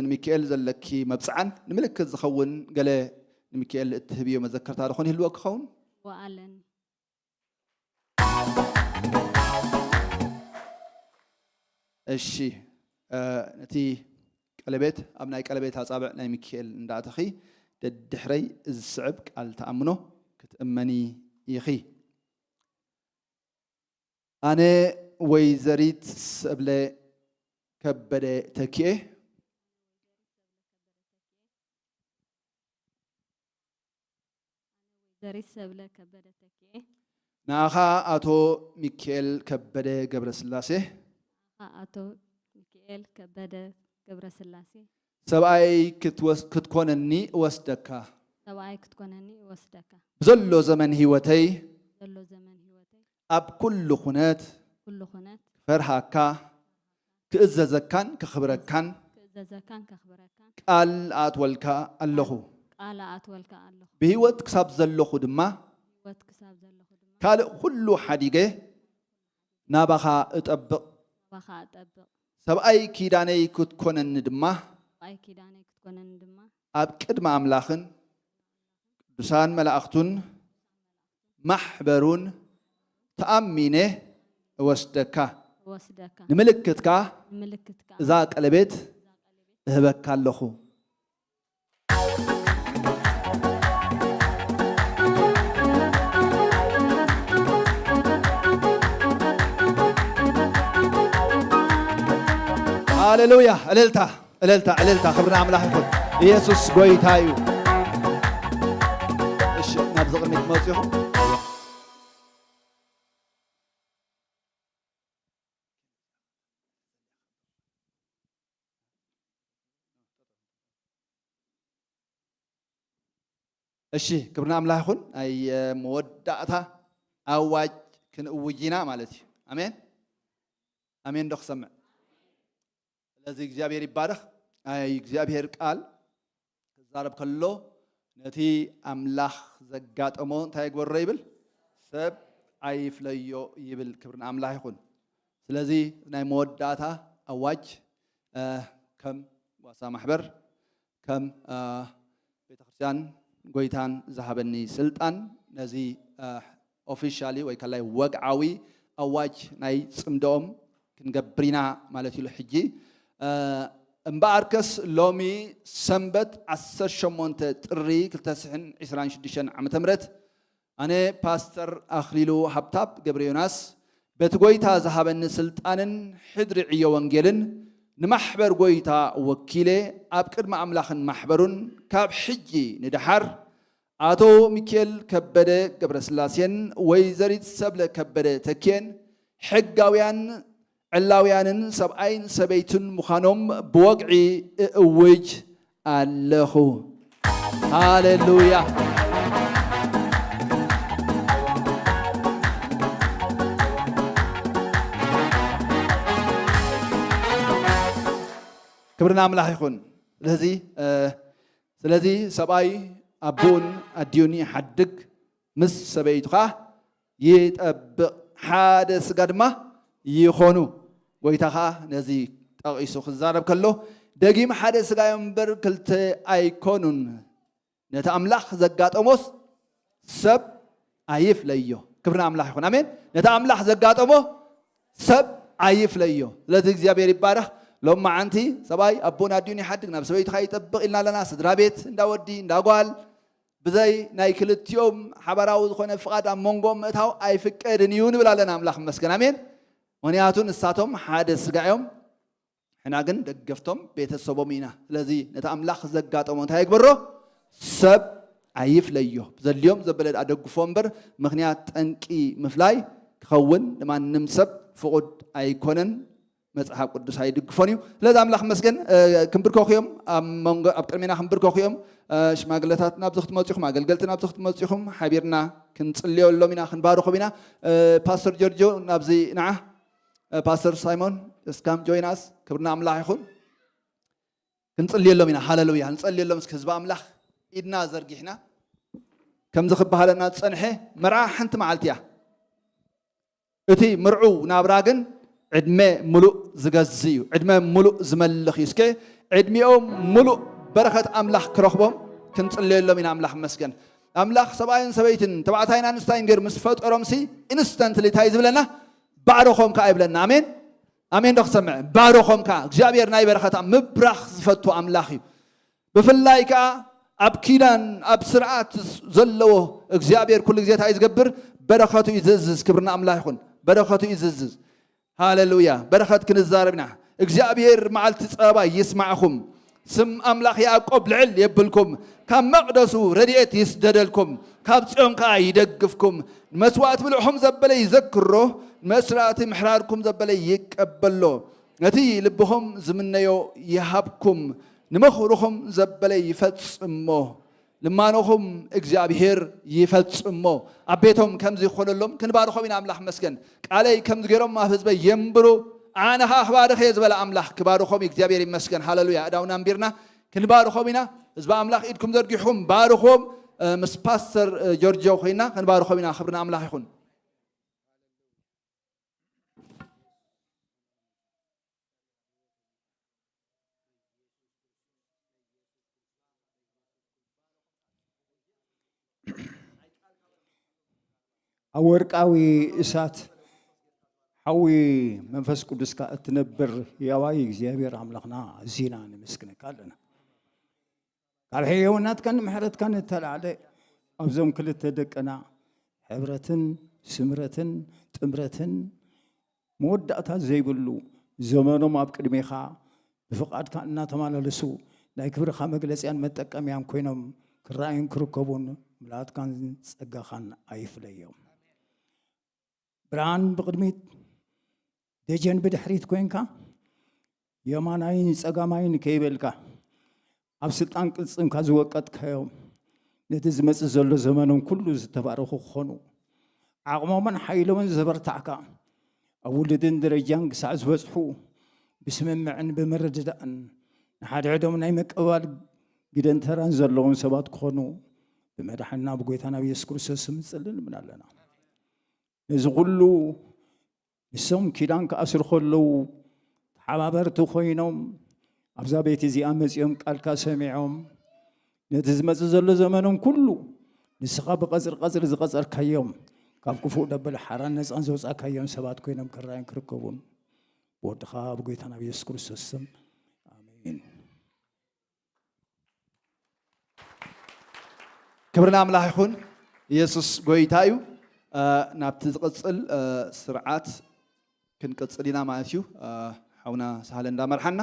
ميكائيل زلكي مبسعان نملك الزخون قال ميكائيل التهبية ومذكر تاريخون هلوك خون وألن الشيء نتي قلبت أبناء قلبت هصابع ناي ميكائيل ندعتخي الدحري الصعب قال تأمنه كتأمني يخي أنا ويزريت سبلة كبدة تكيه ويزريت سبلة كبدة تكيه ناخا أتو ميكائيل كبدة قبر سلاسة أتو ميكائيل كبدة قبر سلاسة سبعي كتكونني وسدكا ሰብኣይ ክትኮነኒ ወስደካ بزلو زمن هيوتي ዘሎ ዘመን ህይወተይ أب كل خنات ኩሉ ኹነት فرهاكا كإززكان كخبركان ክእዘዘካን ከኽብረካን قال أتولكا اللهو ቃል ኣትወልካ ኣለኹ بهيوت كساب زلخو دما ህይወት ክሳብ ዘለኹ ድማ كال كل حديقه نابخا اطبق ባኻ እጠብቕ سبأي كيداني كتكونن دما ሰብኣይ ኪዳነይ ክትኮነኒ ድማ أب قدم أملاخن قدسان ملائكتون محبرون تأمينه وسدكا ወስደካ نملكتكا ንምልክትካ إذا قلبت هبك اللخو هاليلويا أللتا أللتا أللتا خبرنا عملاح يكون يسوس قويتايو إيش نبزغ الميت موزيهم እሺ ክብርና አምላክ ይሁን አይ መወዳእታ አዋጅ ክንእውጂና ማለት እዩ አሜን አሜን ዶክ ሰምዕ ስለዚህ እግዚአብሔር ይባረክ አይ እግዚአብሔር ቃል ከዛረብ ከሎ ነቲ አምላክ ዘጋጠሞ እንታይ ግበሮ ይብል ሰብ አይፍለዮ ይብል ክብርና አምላክ ይሁን ስለዚህ ናይ መወዳእታ አዋጅ ከም ዋሳ ማሕበር ከም ቤተክርስቲያን ጎይታን ዝሃበኒ ስልጣን ነዚ ኦፊሻሊ ወይ ከላይ ወግዓዊ አዋጅ ናይ ጽምዶም ክንገብሪና ማለት እዩ ሕጂ እምበኣርከስ ሎሚ ሰንበት 18 ጥሪ 2026 ዓመተ ምህረት ኣነ ፓስተር ኣኽሊሉ ሃብታብ ገብረዮናስ በቲ ጎይታ ዝሃበኒ ስልጣንን ሕድሪ ዕዮ ወንጌልን ንማሕበር ጎይታ ወኪሌ ኣብ ቅድሚ ኣምላኽን ማሕበሩን ካብ ሕጂ ንድሓር ኣቶ ሚካኤል ከበደ ገብረስላሴን ወይዘሪት ሰብለ ከበደ ተኬን ሕጋውያን ዕላውያንን ሰብኣይን ሰበይትን ምዃኖም ብወግዒ እእውጅ ኣለኹ ሃሌሉያ ክብርና አምላክ ይኹን ስለዚህ ሰብኣይ ኣቦን ኣዲዩን ይሓድግ ምስ ሰበይቱኻ ይጠብቕ ሓደ ስጋ ድማ ይኾኑ ጎይታኻ ነዚ ጠቒሱ ክዛረብ ከሎ ደጊም ሓደ ስጋ እምበር ክልተ ኣይኮኑን ነቲ ኣምላኽ ዘጋጠሞስ ሰብ ኣይፍለዮ ክብርና አምላክ ይኹን ኣሜን ነቲ ኣምላኽ ዘጋጠሞ ሰብ ኣይፍለዮ ስለዚ እግዚአብሔር ይባረኽ ሎም ማዓንቲ ሰብኣይ ኣቦን ኣዲዩን ይሓድግ ናብ ሰበይቱኻ ይጠብቕ ኢልና ኣለና ስድራ ቤት እንዳወዲ እንዳጓል ብዘይ ናይ ክልቲኦም ሓበራዊ ዝኾነ ፍቓድ ኣብ መንጎኦም ምእታው ኣይፍቀድን እዩ ንብል ኣለና ኣምላኽ መስገን ኣሜን ምክንያቱ ንሳቶም ሓደ ስጋ እዮም ሕና ግን ደገፍቶም ቤተሰቦም ኢና ስለዚ ነቲ ኣምላኽ ዘጋጠሞ እንታይ ይግበሮ ሰብ ኣይፍለዮ ዘልዮም ዘበለ ኣደግፎ እምበር ምክንያት ጠንቂ ምፍላይ ክኸውን ንማንም ሰብ ፍቑድ ኣይኮነን መጽሐፍ ቅዱስ ኣይድግፎን እዩ ስለዚ ኣምላኽ መስገን ክንብርከኹዮም ኣብ ቅድሜና ክንብርከኹዮም ሽማግለታት ናብዚ ክትመፅኹም ኣገልገልቲ ናብዚ ክትመፅኹም ሓቢርና ክንፅልየሎም ኢና ክንባርኾም ኢና ፓስተር ጆርጆ ናብዚ ንዓ ፓስተር ሳይሞን እስካም ጆይናስ ክብርና ኣምላኽ ይኹን ክንፅልየሎም ኢና ሃሌሉያ ንፀልየሎም እስኪ ህዝቢ ኣምላኽ ኢድና ዘርጊሕና ከምዚ ክበሃለና ዝፀንሐ መርዓ ሓንቲ መዓልቲ እያ እቲ ምርዑ ናብራ ግን ዕድመ ሙሉእ ዝገዝ እዩ ዕድመ ሙሉእ ዝመልኽ እዩ እስከ ዕድሚኦም ሙሉእ በረኸት ኣምላኽ ክረኽቦም ክንፅልየሎም ኢና ኣምላኽ መስገን ኣምላኽ ሰብኣይን ሰበይትን ተባዕታይን ኣንስታይን ገይሩ ምስ ፈጠሮም ሲ ኢንስተንትሊ እንታይ ዝብለና ባዕዶኹም ከዓ ይብለና ኣሜን ኣሜን ዶ ክሰምዕ ባዕዶኹም ከዓ እግዚኣብሔር ናይ በረኸት ምብራኽ ዝፈቱ ኣምላኽ እዩ ብፍላይ ከዓ ኣብ ኪዳን ኣብ ስርዓት ዘለዎ እግዚኣብሔር ኩሉ ግዜ እንታይ ዝገብር በረኸቱ እዩ ዝእዝዝ ክብርና ኣምላኽ ይኹን በረኸቱ እዩ ዝእዝዝ ሃሌሉያ በረኸት ክንዛረብና እግዚአብሔር መዓልቲ ጸባ ይስማዕኩም ስም ኣምላኽ ያዕቆብ ልዕል የብልኩም ካብ መቕደሱ ረድኤት ይስደደልኩም ካብ ጽዮን ከዓ ይደግፍኩም መስዋዕት ብልዕኹም ዘበለ ይዘክሮ መስራእቲ ምሕራርኩም ዘበለ ይቀበሎ ነቲ ልብኹም ዝምነዮ ይሃብኩም ንምኽሩኹም ዘበለ ይፈጽሞ ልማኖኹም እግዚአብሔር ይፈጽሞ አቤቶም ከምዚ ይኾነሎም ክንባርኾም ኢና አምላኽ መስገን ቃለይ ከምዚ ገይሮም ኣብ ህዝበ የንብሩ ኣነኻ ኣኽባርኸ ዝበለ አምላኽ ክባርኾም እግዚአብሔር ይመስገን ሃሌሉያ እዳውና እምቢርና ክንባርኾም ኢና ህዝበ አምላኽ ኢድኩም ዘርጊሕኩም ባርኾም ምስ ፓስተር ጆርጆ ኮይና ክንባርኾም ኢና ክብርና አምላኽ ይኹን አወርቃዊ እሳት ሐዊ መንፈስ ቅዱስ ካ እትነብር ያዋይ እግዚአብሔር አምላኽና እዚና ንመስክነካ ኣለና ካብ ሕየውናት ከን ምሕረት ከን ተላዕለ ኣብዞም ክልተ ደቀና ሕብረትን ስምረትን ጥምረትን መወዳእታ ዘይብሉ ዘመኖም ኣብ ቅድሜኻ ብፍቃድካ እናተመላለሱ ናይ ክብርኻ መግለጽያን መጠቀምያን ኮይኖም ክራእዩን ክርከቡን ምልኣትካን ጸጋኻን ኣይፍለዮም ብርሃን ብቅድሚት ደጀን ብድሕሪት ኮይንካ የማናይን ጸጋማይን ከይበልካ ኣብ ስልጣን ቅልጽምካ ዝወቀጥካዮም ነቲ ዝመጽእ ዘሎ ዘመኖም ኩሉ ዝተባረኹ ክኾኑ ዓቕሞምን ሓይሎምን ዘበርታዕካ ኣብ ውልድን ደረጃን ክሳዕ ዝበጽሑ ብስምምዕን ብምርድዳእን ንሓድሕዶም ናይ መቀባል ግደን ተራን ዘለዎም ሰባት ክኾኑ ብመድሓኒና ብጎይታና ብኢየሱስ ክርስቶስ ስም ንጽልይ ንብል ኣለና እዚ ኩሉ ንሶም ኪዳን ክኣስሩ ከለዉ ተሓባበርቲ ኮይኖም ኣብዛ ቤት እዚኣ መፂኦም ቃልካ ሰሚዖም ነቲ ዝመጽእ ዘሎ ዘመኖም ኩሉ ንስኻ ብቐፅር ቀፅሪ ዝቐፀርካዮም ካብ ክፉእ ደበል ሓራን ነፃን ዘውፃእካዮም ሰባት ኮይኖም ክራእዩን ክርከቡን ብወድኻ ብጎይታና ብኢየሱስ ክርስቶስ ስም ኣሜን ክብርና አምላኽ ይኹን ኢየሱስ ጎይታ እዩ ናብቲ ዝቕፅል ስርዓት ክንቅፅል ኢና ማለት እዩ ሓውና ሳህለ እንዳመርሓና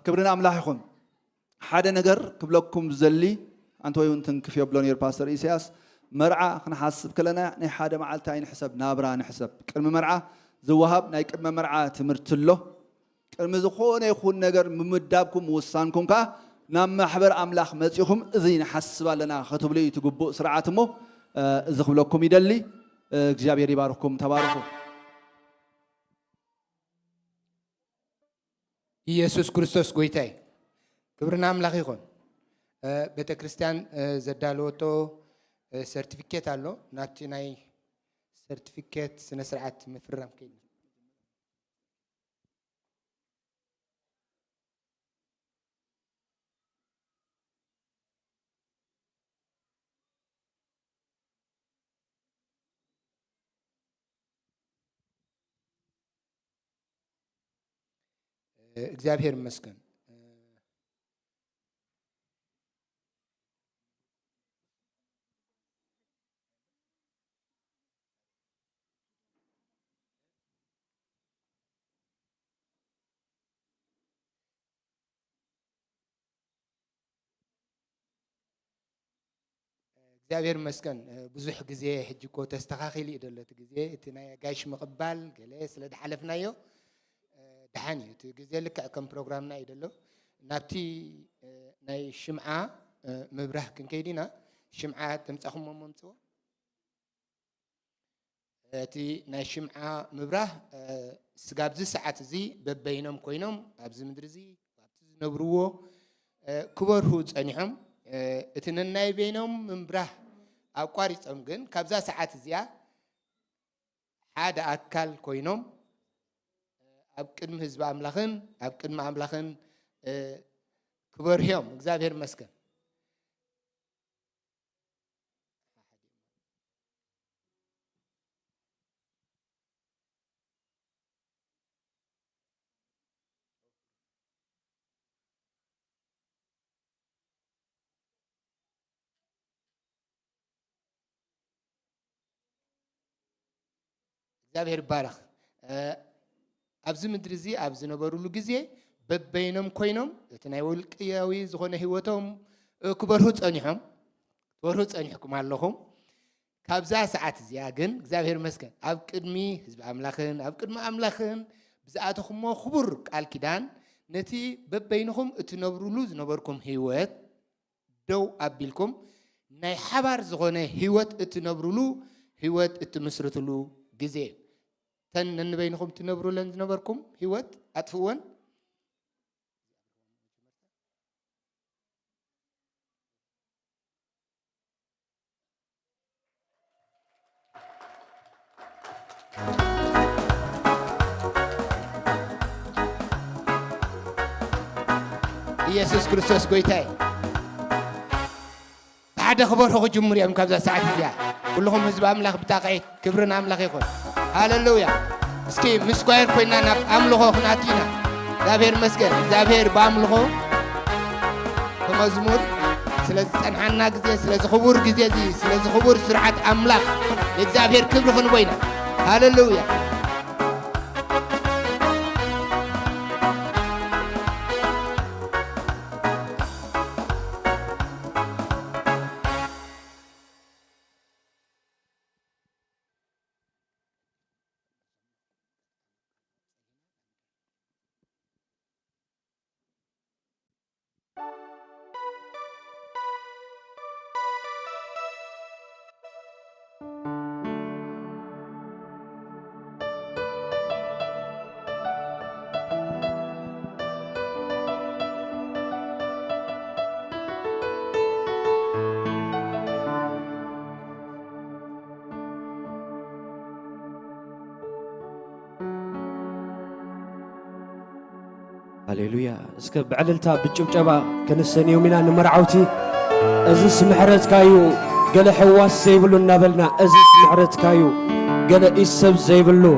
ክብርና አምላኽ ይኹን ሓደ ነገር ክብለኩም ዘሊ አንተ ወይ እንትንክፍ የብሎ ነይሩ ፓስተር ኢሳያስ መርዓ ክንሓስብ ከለና ናይ ሓደ መዓልቲ ኣይንሕሰብ ናብራ ንሕሰብ ቅድሚ መርዓ ዝወሃብ ናይ ቅድመ መርዓ ትምህርቲ ኣሎ ቅድሚ ዝኾነ ይኹን ነገር ምምዳብኩም ውሳንኩም ከዓ ናብ ማሕበር አምላኽ መፂኹም እዚ ንሓስብ ኣለና ክትብሉ እዩ ትግቡእ ስርዓት እሞ እዚ ክብለኩም ይደሊ እግዚአብሔር ይባርኩም ተባረኩ ኢየሱስ ክርስቶስ ጎይታይ ክብርና አምላኽ ይኹን ቤተ ክርስቲያን ዘዳለወቶ ሰርቲፊኬት አሎ ናቲ ናይ ሰርቲፊኬት ስነ ስርዓት ምፍራም ከይድ እግዚአብሔር ይመስገን እግዚአብሔር ይመስገን ብዙሕ ግዜ ሕጅኮ ተስተኻኺል ይደለት ግዜ እቲ ናይ ጋሽ ምቕባል ገለ ስለ ድሓለፍናዮ دحان تجزيلك كم برنامجنا يدلو نبتي ناي شمعة مبرح كن كيدينا شمعة تمسحهم ممتو تي ناي شمعة مبرح سقابز ساعات زي ببينهم كوينهم أبز مدرزي أبز نبروه كبر هود أنيهم اتنين ناي بينهم مبرح أو قارس أمجن كابز ساعات زيا هذا أكل كوينهم أبكر مهزب أملاخن أبكر مع أملاخن كبرهم እግዚአብሔር ይመስገን እግዚአብሔር ይባረክ أبز مدرزي أبز نبرو لجزء ببينهم كوينهم تناول قياوي زخون هيوتهم كبرهوت أنيهم كبرهوت أنيحكم علىهم كابزا ساعات زياجن زابير مسكن أبكرمي حزب أملاخن أبكرم أملاخن بزاتهم ما خبر الكدان نتي ببينهم تنبرو لوز نبركم هيوت ደው አቢልኩም ናይ ሓባር ዝኾነ ህይወት እትነብሩሉ ህይወት እትመስርቱሉ ግዜ ተን ነንበይንኩም ትነብሩለን ዝነበርኩም ህይወት አጥፍወን ኢየሱስ ክርስቶስ ጎይታይ بعد خبر هو جمهوري أم كذا ساعة فيها كلهم حزب أملاك بتاعي كبرنا أملاك يكون هاللويا اسكي مسكوير كوينا نب أملاكه خناتينا زابير مسكر زابير باملاكه كمزمور سلز أنحنا جزء سلز خبور جزء دي سلز خبور سرعة أملاك زابير كبر خنوينا هاللويا هللويا اسك بعللتا بچبچبا كنسن يومنا نمرعوتي ازس محرت كايو قال حواس زيبلو نابلنا ازس محرت كايو قال يسب زيبلو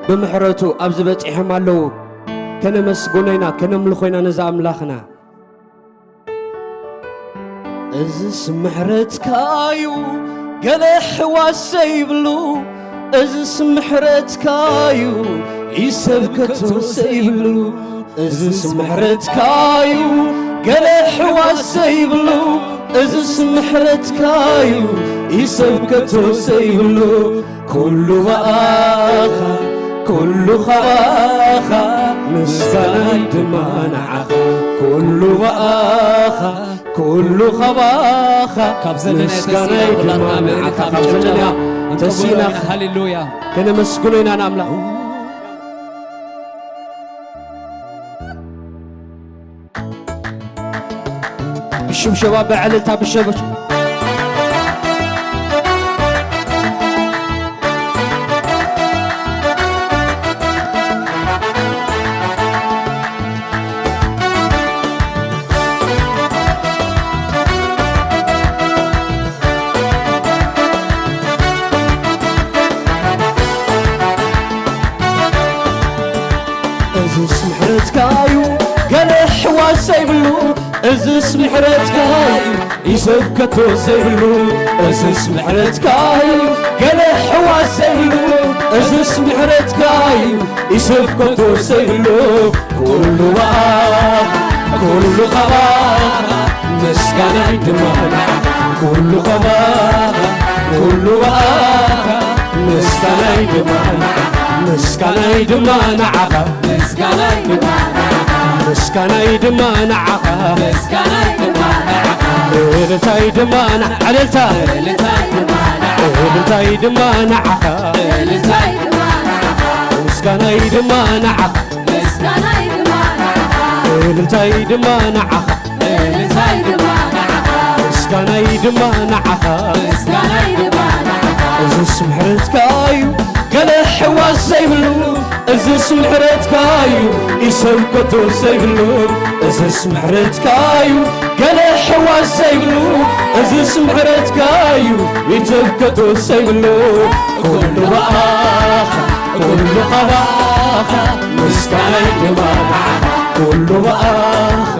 بمحرتو ابز بصيحم አለው كنمسغونينا كنملخوينا نزا املاخنا ازس محرت كايو قال حواس زيبلو ازس محرت كايو يسب كتو زيبلو ازس محرت كايو قال حواس يبلو ازس محرت كايو يسبكتو سيبلو كل واخا كل خواخا مسكاي دمانعا كل واخا كل خواخا مسكاي دمانعا كابزنا تسينا هللويا كنا مسكونين انا املا شوف شباب عللتها بالشبك ازس محرت كايو قال حواس يبلو ازس محرت كايو يسبكتو زيبلو ازس محرت كايو قال حواس يبلو ازس محرت كايو يسبكتو زيبلو كل واخ كل خواخ مسكانا يدمانا كل خواخ كل واخ مسكانا يدمانا مسكانا يدمانا عقا مسكانا يدمانا مسكانا يدمانا عقا مسكانا يدمانا عقا إلتا يدمانا عللتا إلتا يدمانا إلتا يدمانا عقا إلتا يدمانا عقا مسكانا يدمانا عقا مسكانا يدمانا عقا إلتا يدمانا عقا إلتا يدمانا عقا مسكانا يدمانا عقا مسكانا يدمانا عقا ازس محرت كايو قال حواس زيبلو ازس محرت كايو يسبكتو زيبلو ازس محرت كايو قال حواس زيبلو ازس محرت كايو يسبكتو زيبلو كل واخا كل خواخا مسكاي دمانا كل واخا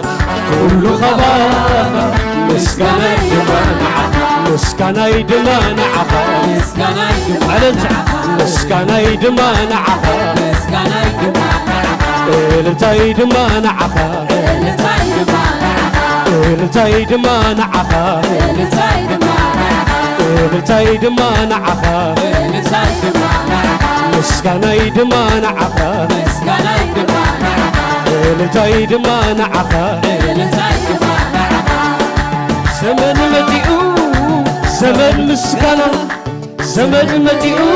كل خواخا مسكاي دمانا مسكانا يدمانا عفا مسكانا يدمانا مسكانا يدمانا عفا مسكانا يدمانا إلتا يدمانا عفا إلتا يدمانا إلتا يدمانا عفا إلتا يدمانا إلتا يدمانا عفا إلتا يدمانا مسكانا يدمانا عفا مسكانا يدمانا إلتا يدمانا عفا إلتا يدمانا زمن متيئو زمن مسكنا زمن متيئو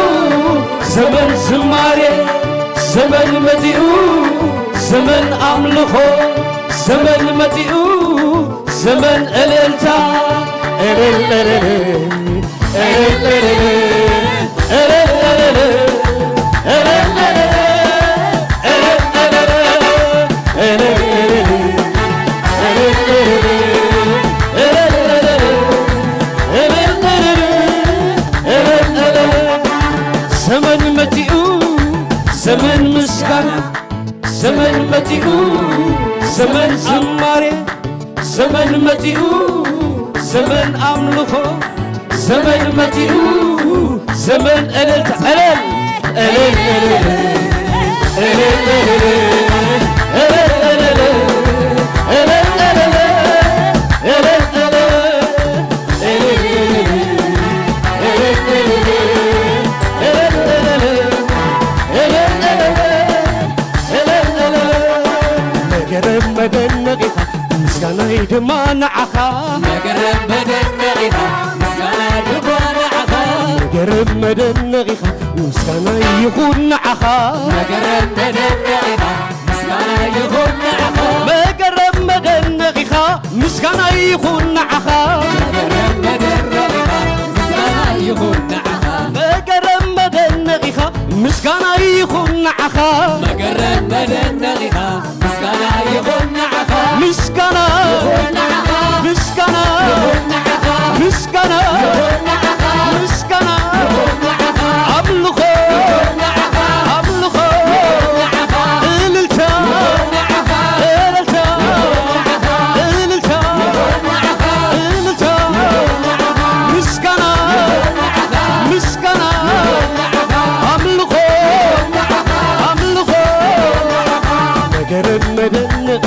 زمن زماري زمن متيئو زمن أملخو زمن متيئو زمن أللتا زمن متيئو زمن مسكنا زمن متيئو زمن زماري زمن متيئو زمن أملخو زمن متيئو زمن أللت ألل ألل ألل مسكنا يدما نعخا مقرب مدن نغيخا مسكنا يدما نعخا مقرب مدن نغيخا مسكنا يخون نعخا مقرب مدن نغيخا مسكنا يخون نعخا مقرب مدن نغيخا مسكنا يخون نعخا مقرب مدن نغيخا مسكنا يخون نعخا مقرب مدن نغيخا مسكنا يخون نعخا مقرب مدن نغيخا مسكنا يخون نعخا مسكنا مسكنا مسكنا مسكنا أبلغو أبلغو إللتا إللتا إللتا إللتا مسكنا مسكنا أبلغو أبلغو مقرب مدن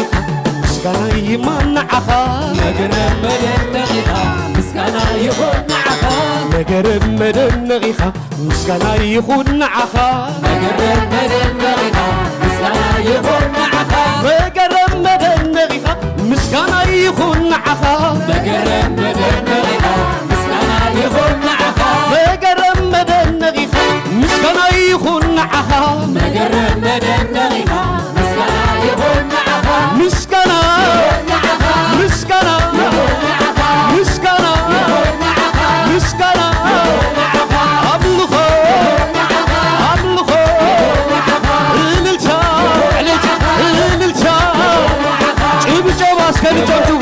مسكنا يمنعها مقرب مدن نغيخا مسكنا يخون نعخا مقرب مدن نغيخا مسكنا يخون نعخا مقرب مدن نغيخا مسكنا يخون نعخا مقرب مدن نغيخا مسكنا يخون نعخا مقرب مدن نغيخا مسكنا يخون نعخا مقرب مدن نغيخا مسكنا يخون نعخا مقرب مدن نغيخا مسكنا يخون نعخا مسكنا مسكنا مسكنا مسكنا أبلغو أبلغو إللتا إللتا جيب جوا سكن جوتو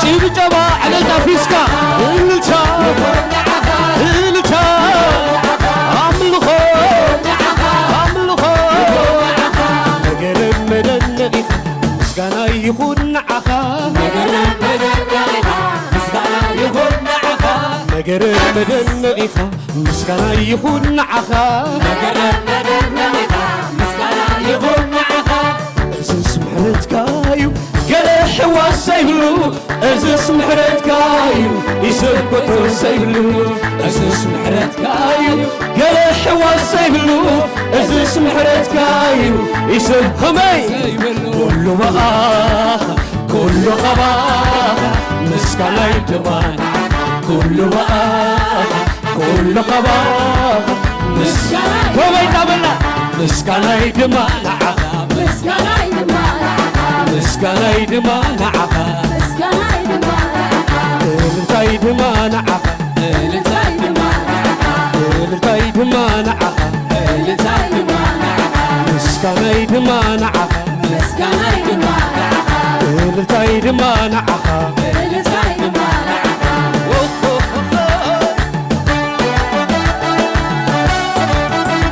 جيب جوا على الفيسكا إللتا إللتا أبلغو أبلغو مقرب مدن نغيخا مسكنا يخون نعخا مقرب مدن نغيخا مسكنا يخون نعخا مقرب مدن نغيخا مسكنا يخون نعخا مقرب مدن نغيخا مسكنا يخون نعخا أزس محرتكايو قال حواس سيبلو أزس محرتكايو يسكتو سيبلو أزس محرتكايو قال حواس سيبلو أزس محرتكايو يسكتو كله بقى كله خباخ مسكنا يدمان كله بقى كله خباخ مسكنا يدمان مسكنا يدمان مسكنا يدمان مسكنا يدمان مسكنا يدمان إللتا يدمان إللتا يدمان إللتا يدمان إللتا يدمان مسكنا يدمان مسكنا يدمان إللتا يدمان إللتا يدمان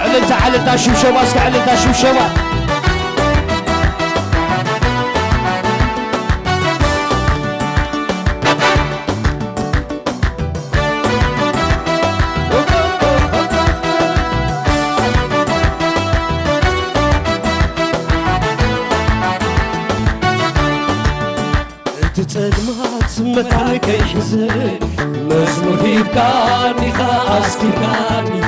عللتا عللتا شمشوا اسكا عللتا شمشوا تتقدمات متعنك يحزن مزمور يبكاني خاستيكاني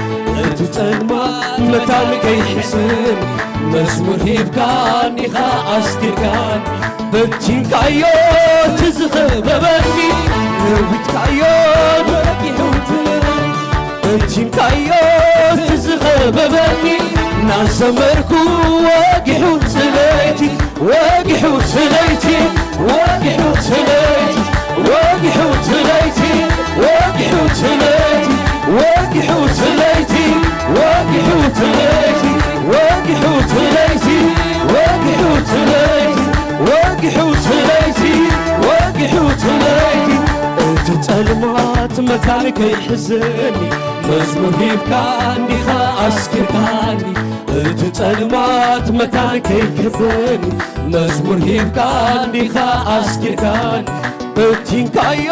تتقدمات متعنك يحزن مزمور يبكاني خاستيكاني بتين كايو تزخب بني ነዊትካዮ ወጊሑትለይ እንቲንካዮ ትዝኸበበኒ ናዘመርኩ ወጊሑት ለይቲ ወጊሑት ለይቲ ወጊሑት ለይቲ ወጊሑት ለይቲ ወጊሑት ለይቲ ወጊሑት ለይቲ ወጊሑት ለይቲ ወጊሑት ለይቲ ወጊሑት ለይቲ ወጊሑት ለይቲ ወጊሑት ለይቲ እቲ ጸልማት መካን ከይሕዝኒ መዝሙር ሂብካ እንዲኻ ኣስኪርካኒ እቲ ጸልማት መካን ከይሕዝኒ መዝሙር ሂብካ እንዲኻ ኣስኪርካኒ እቲንካዮ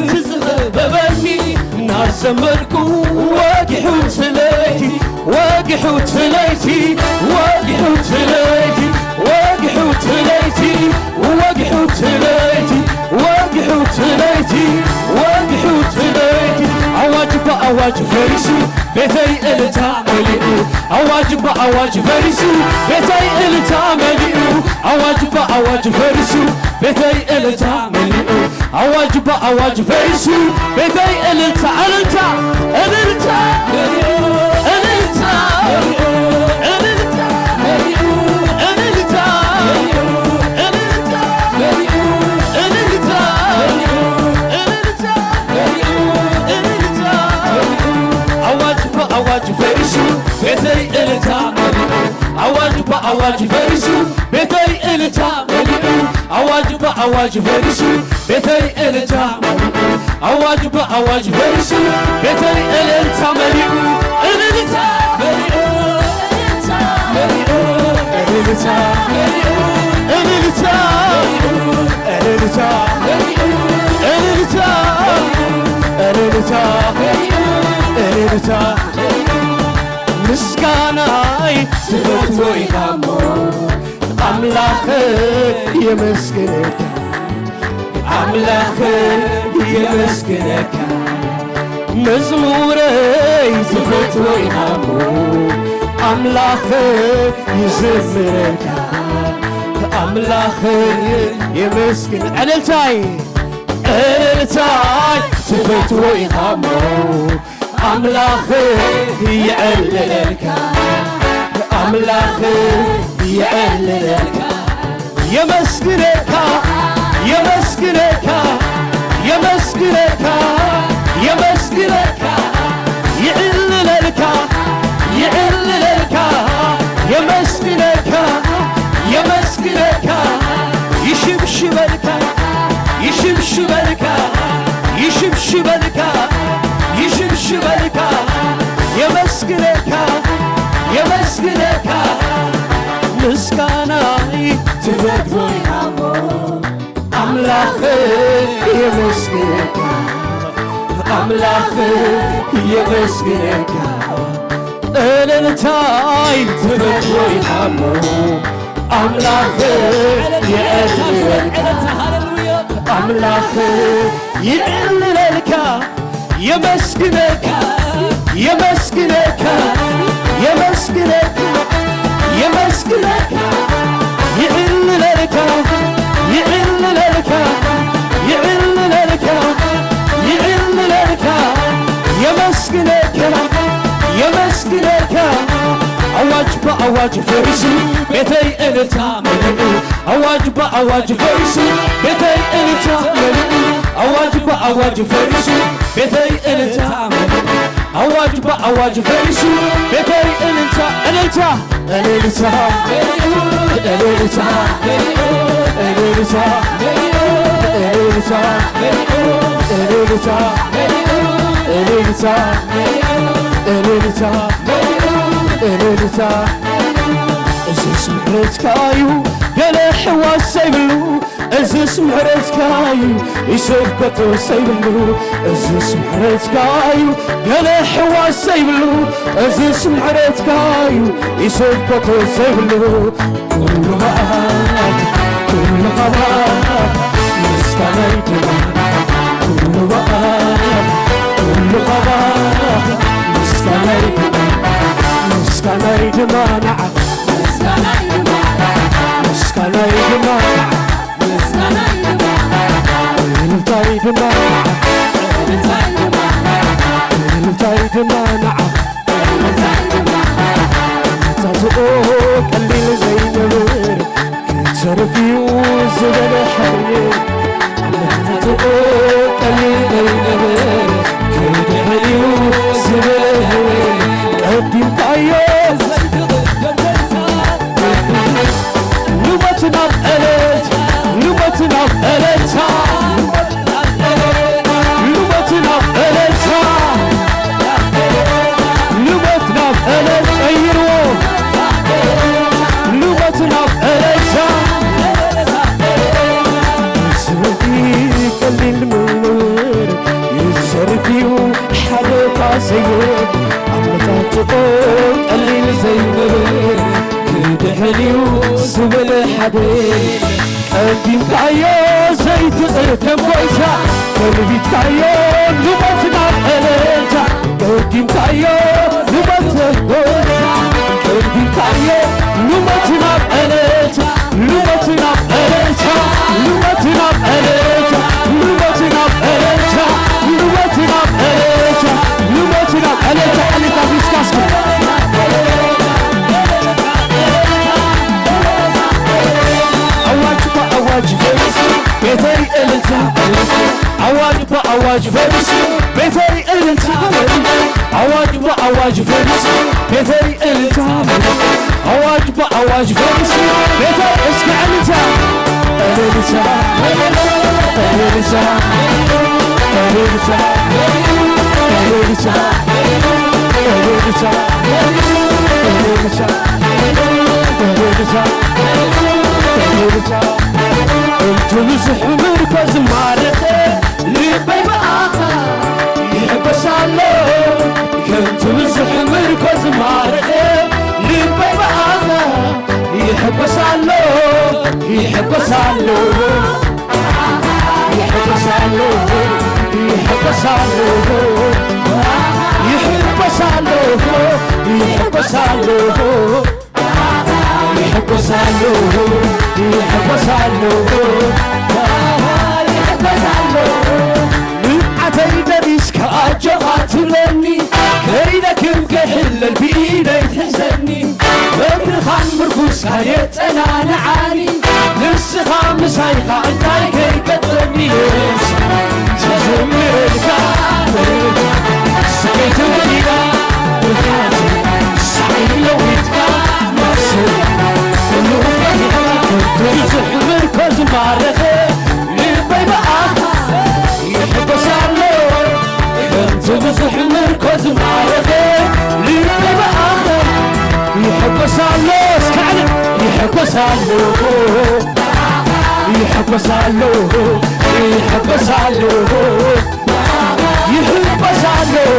ትዝኸበበኒ ናዘመርኩ ወጊሑት ለይቲ ወጊሑት ለይቲ ወጊሑት ለይቲ ወጊሑት ለይቲ ወጊሑት ለይቲ ወጊሑት ለይቲ ወጊሑት ለይቲ አዋጅ በአዋጅ ፈሪሱ ቤተይ እልልታ መሊኡ አዋጅ በአዋጅ ፈሪሱ ቤተይ እልልታ መሊኡ አዋጅ በአዋጅ ፈሪሱ ቤተይ እልልታ መሊኡ አዋጅ በአዋጅ ፈሪሱ ቤተይ እልልታ እልልታ እልልታ እልልታ እልልታ እልልታ አዋጅ ፈሪሱ ቤተይ እልልታ መሊኡ አዋጅ በአዋጅ ፈሪሱ ቤተይ እልልታ መሊኡ አዋጅ በአዋጅ ፈሪሱ ቤተይ እልልታ መሊኡ አዋጅ በአዋጅ ፈሪሱ ቤተይ እልልታ መሊኡ እልልታ መሊኡ እልልታ መሊኡ እልልታ እልልታ እልልታ እልልታ እልልታ ምስጋናይ ትፈትወይ ካሞ አምላኽ የመስግነካ አምላኽ የመስግነካ መዝሙረይ ትፈትወይ ካሞ አምላኽ ይዘምረካ አምላኽ የመስግን እልልታይ እልልታይ ትፈትወይ ካሞ አምላኽ ይዕልለልካ አምላኽ ይዕልለልካ የመስግነካ የመስግነካ የመስግነካ የመስግነካ ይዕልለልካ ይዕልለልካ የመስግነካ የመስግነካ ይሽብሽበልካ ይሽብሽበልካ ይሽብሽበልካ ይሽብሽበልካ የመስግነካ የመስግነካ ምስጋናይ ትፈትወይ ካሞ አምላኽ የመስግነካ አምላኽ የመስግነካ እልልታይ ትፈትወይ ካሞ አምላኽ የዕልለልካ አምላኽ ይዕልለልካ የመስግነካ የመስግነካ የመስግነካ የመስግነካ ይዕልለልካ ይዕልለልካ ይዕልለልካ ይዕልለልካ የመስግነካ የመስግነካ አዋጅ በአዋጅ ፈሪሱ ቤተይ እልልታ መሊኡ አዋጅ በአዋጅ ፈሪሱ ቤተይ እልልታ መሊኡ አዋጅ በአዋጅ ፈሪሱ ቤተይ እልልታ መሊኡ አዋጅ በአዋጅ ፈሪሱ ቤተይ እልልታ እልልታ እልልታ እልልታ እልልታ እልልታ እልልታ እልልታ እልልታ እልልታ እዝስ ምሕረትካዩ ገለ ሕዋስ ዘይብሉ እዝስ ምሕረትካዩ ይሰብከቶ ዘይብሉ እዝስ ምሕረትካዩ ገለ ሕዋስ ዘይብሉ እዝስ ምሕረትካዩ ይሰብከቶ ዘይብሉ ኩሉ ባኣክ ኩሉ ኸባክ ምስጋናይ ድማ ኩሉ ባኣክ ኩሉ ኸባክ ምስጋናይ ድማ ምስጋናይ ድማ ንዓክ ምስጋናይ ድማ ምስጋናይ ድማ ምስጋናይ ድማ እልልታይ دمانع تزقو قليل زي نمر كتشرفيو زبل حرير تزقو قليل زي نمر كدحيو زبل قديم قايز لبتنا بقلت لبتنا بقلتها لبتنا بقلتها لبتنا بقلت غيروا لبتنا بقلتها سوتي قليل منور يتصرفيو حلقة سيد عمتها تقول قليل زي نور كدحليو سبل حديد قديم كايو زيت قرتم بويسا قلبي كايو لبتنا بقلتها قديم كايو لبتنا بويسا قديم كايو لبتنا بقلتها لبتنا بقلتها لبتنا بقلتها لبتنا بقلتها لبتنا بقلتها لبتنا بقلتها قلتها بيسكاسكو أواج فارس بيتري إلتا أواج فارس بيتري إلتا أواج فارس بيتري إلتا أواج فارس بيتري اسمع إلتا إلتا إلتا إلتا إلتا انتم زحمر كوز مارته لبي بآخر يحبس الله كنتم زحمر كوز مارته لبي بآخر يحبس الله يحبس الله يحبس الله يحبس الله يحبس الله يحبس الله يحبس الله يحبس الله يحبس الله نبعتي دريس كأجغات لني كيدكم كحل البيدة يتحزني بدر خان مركوز كايت أنا نعاني نسخة مسايخة انتاي كي قدرني تزمرك سكيت ولينا سعيد لويتك يزحمر كوز معرخة لبي بآخر يحبس الله كنت بزحمر كوز معرخة لبي بآخر يحبس الله اسكعنا يحبس الله يحبس الله يحبس الله يحبس الله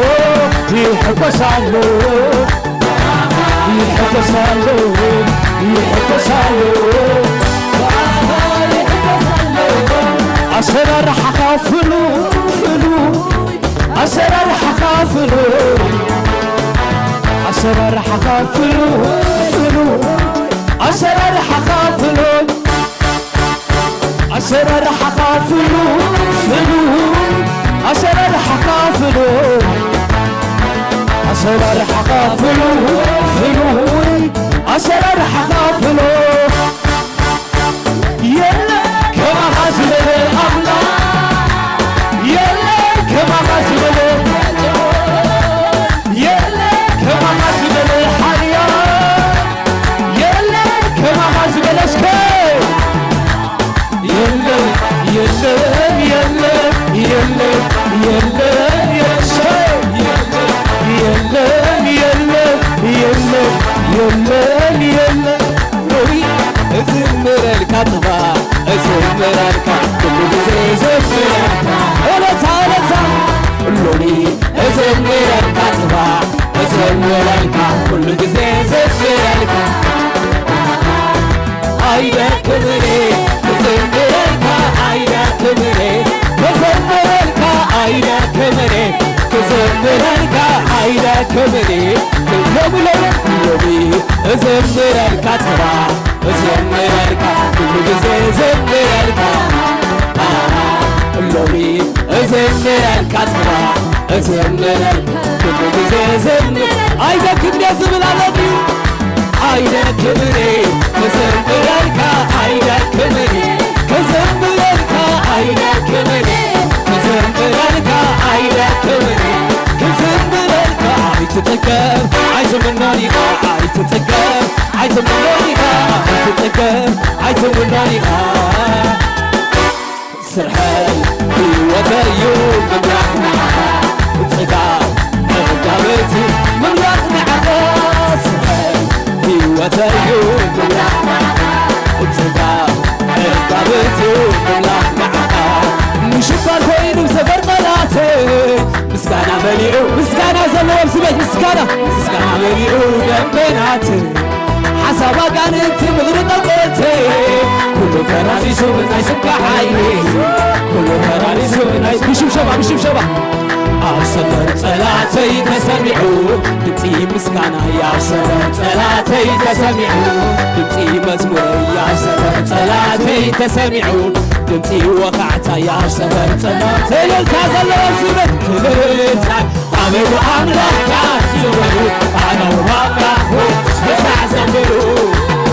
يحبس الله يحبس الله يحبس الله أسرار حقافلو فلو أسرار حقافلو أسرار حقافلو فلو أسرار حقافلو أسرار حقافلو فلو أسرار حقافلو أسرار حقافلو فلو أسرار حقافلو يلا كما غزل الأبلا يلا كما غزل يلا كما غزل الحياة يلا كما غزل الأسكار يلا يلا يلا يلا يلا يلا يلا يلا يلا يلا أزمر الكتبة أزمر الكتبة كل جزء زمر ولا تعالى لوني أزمر الكتبة أزمر الكتبة كل جزء زمر أيدا كبري أزمر الكتبة أيدا كبري أزمر الكتبة أيدا كبري أزمر الكتبة أيدا كبري لوبي أزمر الكتبة أزمر الكتبة كل جزء زمر الكتبة ሎሚ እዘምረልካ ጽባ እዘምረልካ ኩሉ ጊዜ እዘምር አይደክም ደዝብላለኒ አይደክምኔ እዘምረልካ አይደክምኔ እዘምረልካ አይደክምኔ እዘምረልካ አይደክምኔ እዘምረልካ አይትጠገብ አይዘምናኒኻ አይትጠገብ አይዘምናኒኻ አይትጠገብ አይዘምናኒኻ ስርሐይ ሕይወተዩ ምምላኽ ንዓኻ ጽጋብ መጋበቲ ምምላኽ ንዓኻ ስርሐይ ሕይወተዩ ምምላኽ ንዓኻ ጽጋብ መጋበቲ ምምላኽ ንዓኻ ምሽባል ኮይኑ ሰፈር ጠላተይ ምስጋና መሊኡ ምስጋና ዘለዎ ስበት ምስጋና መሊኡ ደመናት ሓሳብ ኣጋንንቲ ምድሪ ጠልቆልቲ ኩሉ ፈራሪሱ ብናይ ስምካ ሓይሊ ኩሉ ፈራሪሱ ብናይ ብሽብሸባ ኣብ ሰፈር ጸላተይ ተሰሚዑ ድምፂ ምስጋና ኣብ ሰፈር ጸላተይ ተሰሚዑ ድምፂ መዝሙረይ ኣብ ሰፈር ጸላተይ ተሰሚዑ ድምፂ ወኻዕታ ኣብ ሰፈር ጸላተይ እልልታ ዘለዎ ስበት ትልልታ ኣበሉ ኣምላኽካ ዝበሉ ኣነው ኣምላኹ ብሳዕ ዘምሩ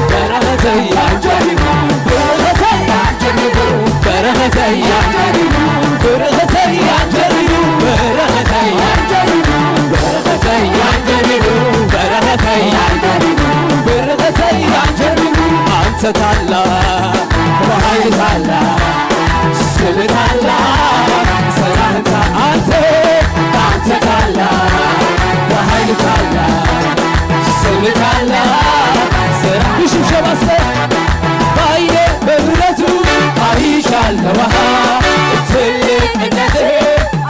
በረኸተይ ኣንጀሪቡ በረኸተይ ኣንጀሪቡ በረኸተይ ኣንጀሪቡ በረኸተይ ኣንጀሪቡ በረኸተይ ኣንጀሪቡ በረኸተይ ኣንጀሪቡ በረኸተይ ኣንጀሪቡ በረኸተይ ኣንጀሪቡ አንተ ታላቅ በኃይል ታላቅ ስም ታላቅ ሰላምታ አንተ ታላቅ በኃይል ታላቅ ስም ታላቅ ብሽብሸባ ባይኔ በምሕረቱ አይቻለሁ ትልቅነትህ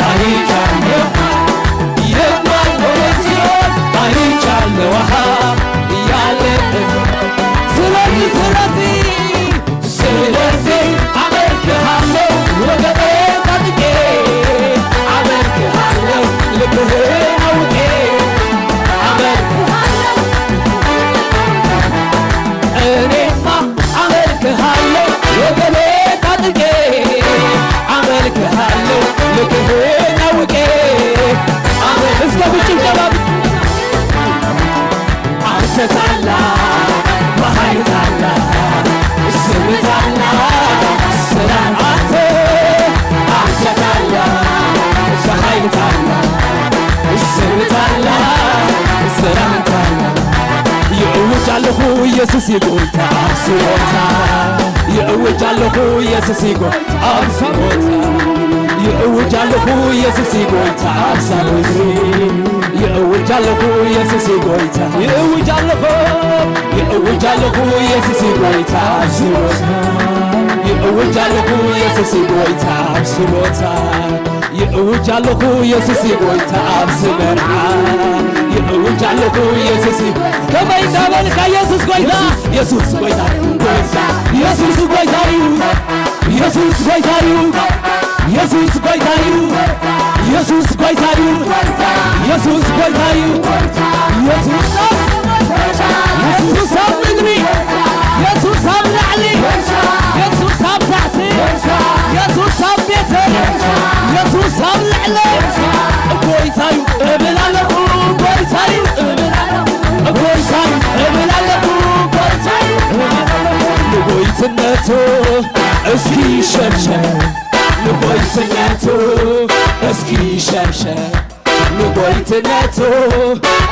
አይቻለሁ የማይሆን ሲሆን አይቻለሁ እያለ ስለዚህ አመልክሃለሁ ወገቤ ታጥቄ አመልክሃለሁ ልብህን አውቄ አመልክሃለሁ እኔማ አመልክሃለሁ ወገቤ ታጥቄ አመልክሃለሁ ልብህን አውቄ እስከ ብጭብጨባ አንተ ታላቅ በኃይል ታላቅ ስም ታላቅ ሰላም አንተ ታላቅ በኃይል ታላቅ ስም ታላቅ ሰላም ታላቅ ይዕውጃለሁ ኢየሱስ ይጎልታ አብስሮታ ይዕውጃለሁ ኢየሱስ ይጎልታ አብስሮታ ይዕውጃለሁ ኢየሱስ ይጎልታ አብሳሎት ይዕውጃለሁ ኢየሱስ ይጎልታ ይዕውጃለሁ ኢየሱስ ይጎልታ አብስሮታ ይዕውጃለሁ ኢየሱስ ይጎልታ አብስሮታ ይዕውጃለሁ ኢየሱስ ይጎልታ አብስመርዓ ይዕውጃለሁ ኢየሱስ ከመይ ተበልካ ኢየሱስ ጎይታ ኢየሱስ ጎይታ ኢየሱስ ጎይታዩ ኢየሱስ ጎይታዩ ኢየሱስ ጎይታዩ ኢየሱስ ጎይታዩ ኢየሱስ ጎይታዩ ኢየሱስ ኣብ ምድሪ ኢየሱስ ኣብ ላዕሊ ኢየሱስ ኣብ ታሕቲ ኢየሱስ ኣብ ቤተ ኢየሱስ ኣብ ልዕለ ጎይታዩ እብል ኣለኹ ጎይታዩ ጎይታዩ እብል ኣለኹ ጎይታዩ ንጎይትነቱ እስኪ ሸርሸር ንጎይትነቱ እስኪ ሸርሸር ንጎይትነቱ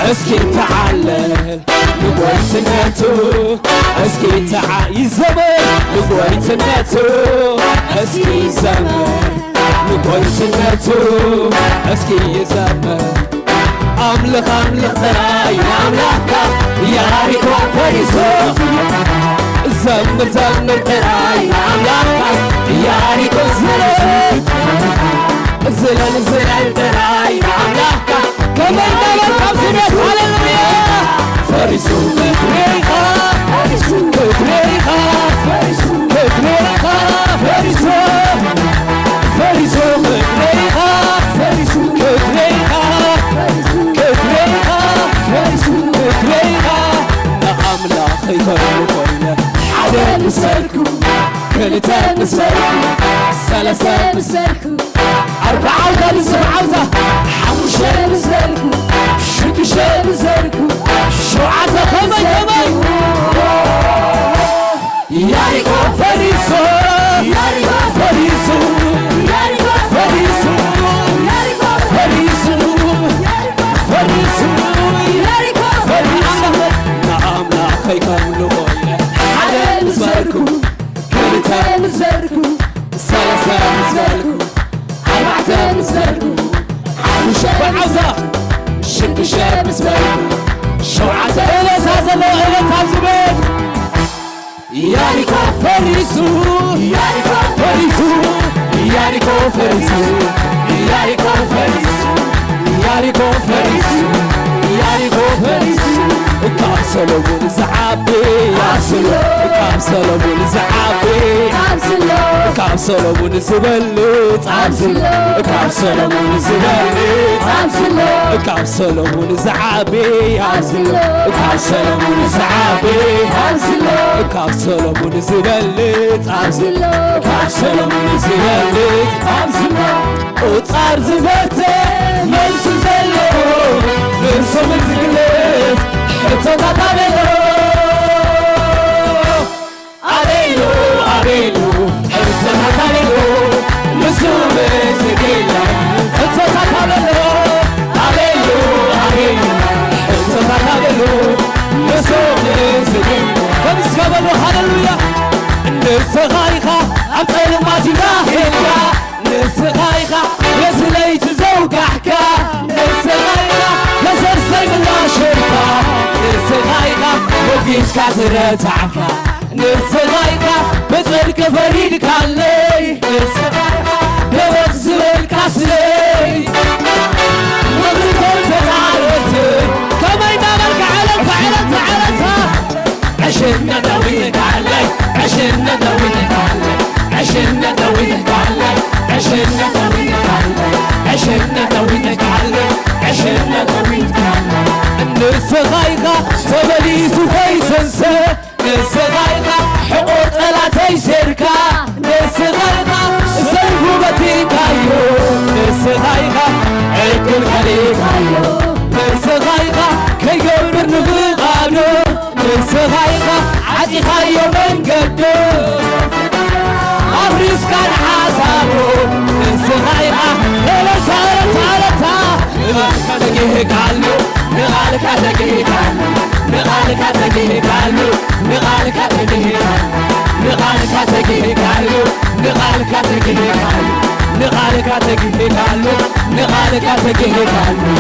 እስኪ ተዓለል ንጎይትነቱ እስኪ ይዘመር ንጎይትነቱ እስኪ ይዘመር ንጎይትነቱ እስኪ ይዘመር ኣምልኽ ጥራይ ንኣምላኽካ ያሪኮ ፈሪሶ ዘምር ጥራይ ንኣምላኽካ ያሪኮ ዝለል ጥራይ ንኣምላኽካ ከመይ ነበርካብ ስሜት ሃሌሉያ ፈሪሱ እግሬኻ ፈሪሱ እግሬኻ ፈሪሱ እግሬኻ ፈሪሱ ፈሪሱ እግሬኻ ፈሪሱ እግሬኻ እግሬኻ ፈሪሱ እግሬኻ ንኣምላኸይ ተርሉ ኮይነ ሓደ ንሰርኩ كلتا مسبركو سلسة مسبركو أربعة وثالث سبعة حمشة مسبركو شدشة مسبركو شوعة كمان ياريكو فريسو ياريكو فريسو ياريكو فريسو ياريكو فريسو فريسو ياريكو فريسو نعم لا خيكم لغوية حدا مسبركو كلتا مسبركو سلسة مسبركو أربعة مسبركو حمشة بعوزة شدشة مسبركو شوعة إلى سازلو إلى تازبين ياريكو فريسو ياريكو فريسو ياريكو فريسو ياريكو فريسو ياريكو فريسو ياريكو فريسو كاب سلومون زعابي كاب سلومون زعابي كاب سلومون زبلت كاب سلومون زبلت كاب سلومون زعابي كاب سلومون زعابي كاب سلومون زبلت كاب سلومون زبلت وصار زبته መልሱ ዘሎ ንሱ ምዝግለት እተታታበሎ አቤሉ አቤሉ እተታታበሎ ንሱ ምዝግለት እተታታበሎ አቤሉ አቤሉ እተታታበሎ ንሱ ምዝግለት ከምስጋበሎ ሃሌሉያ ንስኻ ኢኻ ኣብ ጸልማት ኢኻ ሄድካ ንስኻ ኢኻ የዝለይቲ ዘውጋሕካ ንስኻ ኢኻ ከሰርሰይ ምላሽርካ ንስኻ ኢኻ ወጊድካ ዝረታዕካ ንስኻ ኢኻ ብጽድቂ ፈሪድካለይ ንስኻ ኢኻ ደወት ዝበልካ ስለይ መብርቶን ተጣረትይ ከመይ እናበልካ ዓለታ ዓለታ ዓለታ عشنا دويتك علي عشنا دويتك علي عشنا دويتك علي عشنا دويتك علي عشنا دويتك علي عشنا دويتك علي الناس غايغة تبليز وفيتنسى ناس غايغة حقوق ثلاثة سيركا ناس غايغة سيفو بتيكايو ناس غايغة عقل خليكايو ناس غايغة كي يقبر نفغانو ناس غايغة عزيخايو من قدو أبريس كان حاسابو ناس غايغة ليلتا ليلتا ليلتا تجيهك علو نغالك تجيهك علو نغالك تجيهك علو نغالك تجيهك علو نغالك تجيهك علو نغالك تجيهك علو نغالك تجيهك علو نغالك تجيهك علو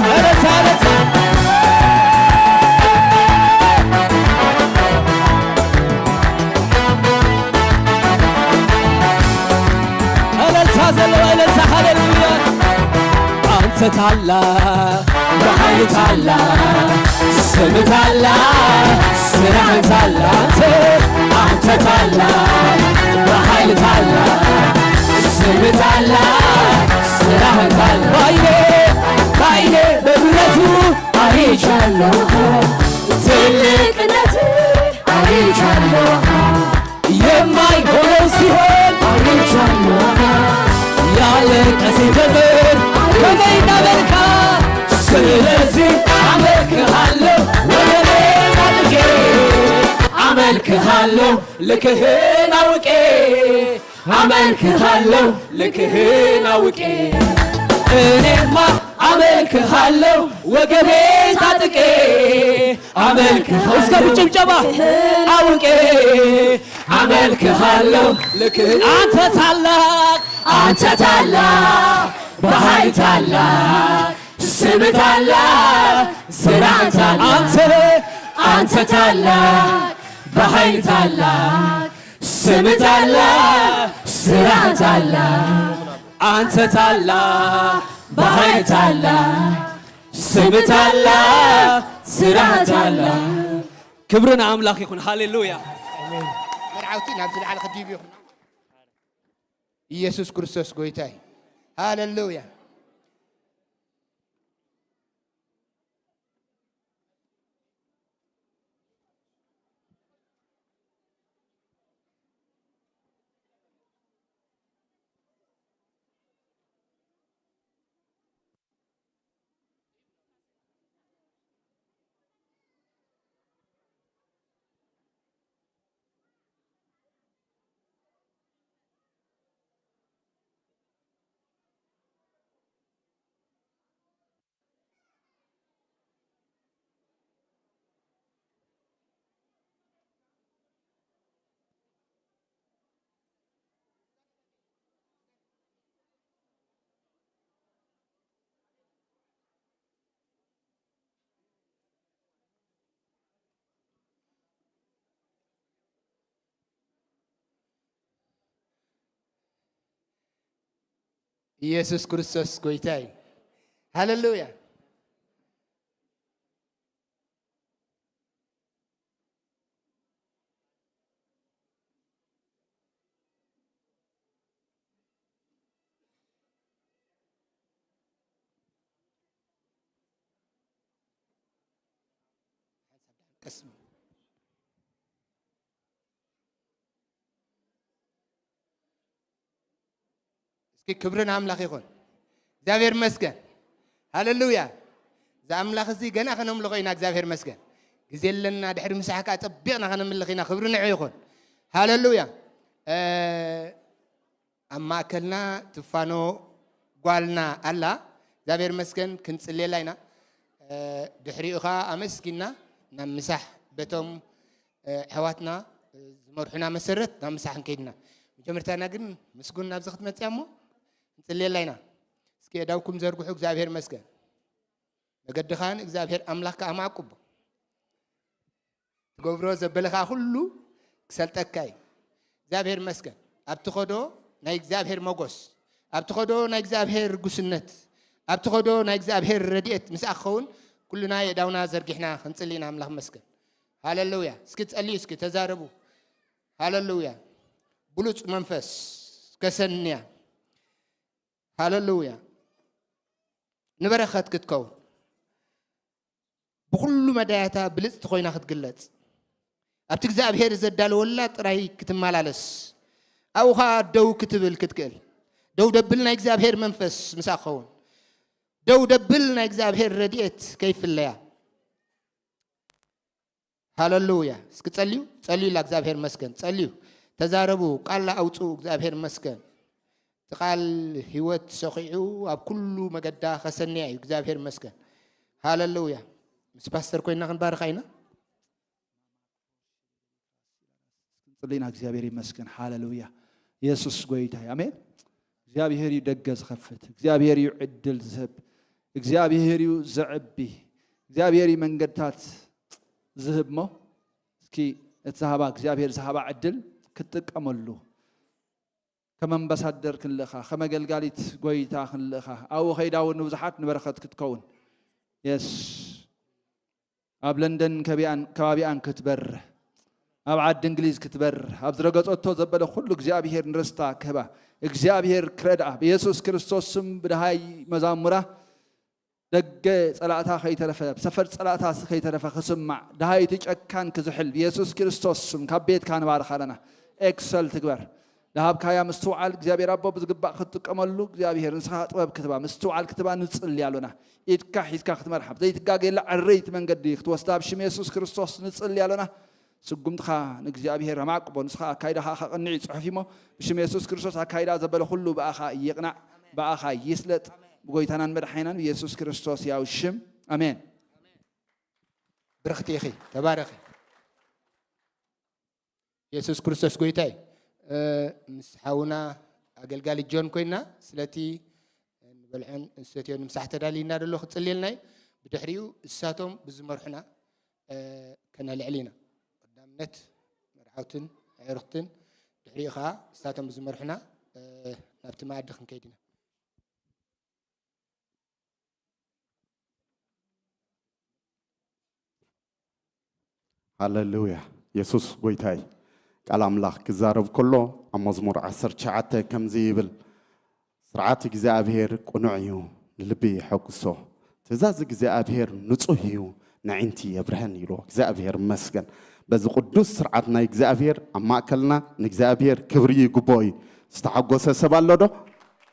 ليلتا ليلتا እልልታ ሃሌሉያ አንተ ታላቅ በኃይል ታላቅ ስም ታላቅ ስራህ ታላቅ አንተ ታላቅ በኃይል ታላቅ ስም ታላቅ ስራህ ታላቅ ባይኔ በምሕረቱ አይቻለሁ ትልቅነት አይቻለሁ የማይሆነው ሲሆን አይቻለሁ ያለቀሴ ዘመን ከመይና መልካ ስለዚህ አመልክሃለሁ ወገኔ አድርጌ አመልክሃለሁ ልክህን አውቄ አመልክሃለሁ ልክህን አውቄ እኔማ አመልክሃለሁ ወገቤ ታጥቄ አመልክሃለሁ እስከ ጭብጨባ አውቄ አመልክሃለሁ ልክህን አንተ ታላቅ አንተ ታላቅ በኃይል ታላቅ ስም ታላቅ ስራህ ታላቅ አንተ ታላቅ በኃይል ታላቅ ስም ታላቅ ስራህ ታላቅ አንተ ታላቅ በኃይል ታላቅ ስም ታላቅ ስራህ ታላቅ ክብርን አምላክ ይኹን ሃሌሉያ መርዓውቲ ናብ ዝለዓለ ክዲብ ይኹን ኢየሱስ ክርስቶስ ጎይታ እዩ ሃሌሉያ ኢየሱስ ክርስቶስ ጎይታይ ሃሌሉያ ክብርን አምላክ ይኹን እግዚአብሔር መስገን ሃሌሉያ ዘአምላክ እዚ ገና ከነምልኾ ኢና እግዚአብሔር መስገን ግዜ ለና ድሕሪ ምሳሕካ ፀቢቕና ከነምልኽ ኢና ክብሪ ንዑ ይኹን ሃሌሉያ ኣብ ማእከልና ትፋኖ ጓልና ኣላ እግዚአብሔር መስገን ክንፅልየላ ኢና ድሕሪኡኻ ኣመስጊና ናብ ምሳሕ በቶም ኣሕዋትና ዝመርሑና መሰረት ናብ ምሳሕ ክንከይድና መጀመርታና ግን ምስጉን ናብዚ ክትመፅያ እሞ እንፅልየላ ኢና እስኪ እዳውኩም ዘርግሑ እግዚአብሔር መስገን መገድኻን እግዚአብሔር ኣምላኽካ ኣማዕቁቦ ትገብሮ ዘበለኻ ሁሉ ክሰልጠካ እዩ እግዚአብሔር መስገን ኣብቲ ኸዶ ናይ እግዚአብሔር መጎስ ኣብቲ ኸዶ ናይ እግዚአብሔር ጉስነት ኣብቲ ኸዶ ናይ እግዚአብሔር ረድኤት ምስኣ ክኸውን ኩሉና የዳውና ዘርጊሕና ክንፅሊና ኣምላኽ መስገን ሃሌሉያ እስኪ ጸልዩ እስኪ ተዛረቡ ሃሌሉያ ብሉፅ መንፈስ ከሰንያ ሃሌሉያ ንበረኸት ክትከውን ብኩሉ መዳያታ ብልፅቲ ኮይና ክትግለጽ ኣብቲ እግዚአብሔር ዘዳለወላ ጥራይ ክትመላለስ ኣብኻ ደው ክትብል ክትክእል ደው ደብል ናይ እግዚአብሔር መንፈስ ምስኣ ክኸውን ደው ደብል ናይ እግዚአብሔር ረድኤት ከይፍለያ ሃሌሉያ እስኪ ጸልዩ ጸልዩ ለእግዚአብሔር መስገን ጸልዩ ተዛረቡ ቃል ኣውፁ እግዚአብሔር መስገን تقال هيوت سخيعو أب كل مجدا خسني أيو እግዚአብሔር መስገን هاللويا مس باستر كوينا كنبارك አይና ጽሊና እግዚአብሔር ይመስገን ሃሌሉያ ኢየሱስ ጎይታ አሜን እግዚአብሔር ይደገዝ ከፍት እግዚአብሔር ይዕድል ዝህብ እግዚአብሔር ይዘዕቢ እግዚአብሔር መንገድታት ዝህብሞ እስኪ እትዛሃባ እግዚአብሔር ዝሃባ ዕድል ክትጥቀመሉ ከመንበሳደር ክንልኻ ከመገልጋሊት ጎይታ ክንልኻ ኣው ኸይዳው ንብዛሓት ንበረኸት ክትከውን የስ ኣብ ለንደን ከባቢያን ክትበር ኣብ ዓዲ እንግሊዝ ክትበር ኣብ ዝረገጾቶ ዘበለ ሁሉ እግዚአብሔር ንርስታ ክህባ እግዚአብሔር ክረድኣ በኢየሱስ ክርስቶስ ስም ብድሃይ መዛሙራ ደገ ጸላእታ ኸይተረፈ ሰፈር ጸላእታ ኸይተረፈ ክስማዕ ድሃይ ትጨካን ክዝሕል በኢየሱስ ክርስቶስ ስም ካብ ቤትካ ንባርኻ ኣለና ኤክሰል ትግበር ለሃብካያ ምስተውዓል እግዚአብሔር አቦ ብዝግባእ ክትጥቀመሉ እግዚአብሔር ንስኻ ጥበብ ክትባ ምስተውዓል ክትባ ንጽልይ ኣለና ኢድካ ሒዝካ ክትመርሓ ዘይትጋገየላ ዓረይት መንገዲ ክትወስዳ ብሽም ኢየሱስ ክርስቶስ ንጽልይ ኣለና ስጉምትኻ ንእግዚአብሔር ማዕቅቦ ንስኻ ኣካይዳኻ ኸቕንዕ ጽሑፊሞ ብሽም ኢየሱስ ክርስቶስ ኣካይዳ ዘበለ ሁሉ በኣኻ ይቕናዕ በኣኻ ይስለጥ ብጎይታናን መድሓይናን ኢየሱስ ክርስቶስ ያው ሽም አሜን ብርኽቲ ኢኺ ተባረኺ ኢየሱስ ክርስቶስ ጎይታይ ምስ ሓውና ኣገልጋሊ ጆን ኮይና ስለቲ ንበልዐን እስተትዮን ምሳሕ ተዳሊና ደሎ ክጽልየልና ብድሕሪኡ እሳቶም ብዝመርሑና ከነልዕሊና ቀዳምነት መርዓውትን ዕርኽትን ድሕሪኡ ከዓ እሳቶም ብዝመርሑና ናብቲ ማዕዲ ክንከይድ ኢና ሃሌሉያ ኢየሱስ ጎይታይ ቃል አምላክ ክዛረብ ከሎ ኣብ መዝሙር 19 ከምዚ ይብል ስርዓት እግዚአብሔር ቁኑዕ እዩ ንልቢ ይሐጉሶ ትእዛዝ እግዚአብሔር ንጹህ እዩ ንዒንቲ የብርሃን ኢሉ እግዚአብሔር መስገን በዚ ቅዱስ ስርዓት ናይ እግዚአብሔር ኣብ ማእከልና ንእግዚአብሔር ክብሪ ይግቦ እዩ ዝተሓጎሰ ሰብ ኣሎ ዶ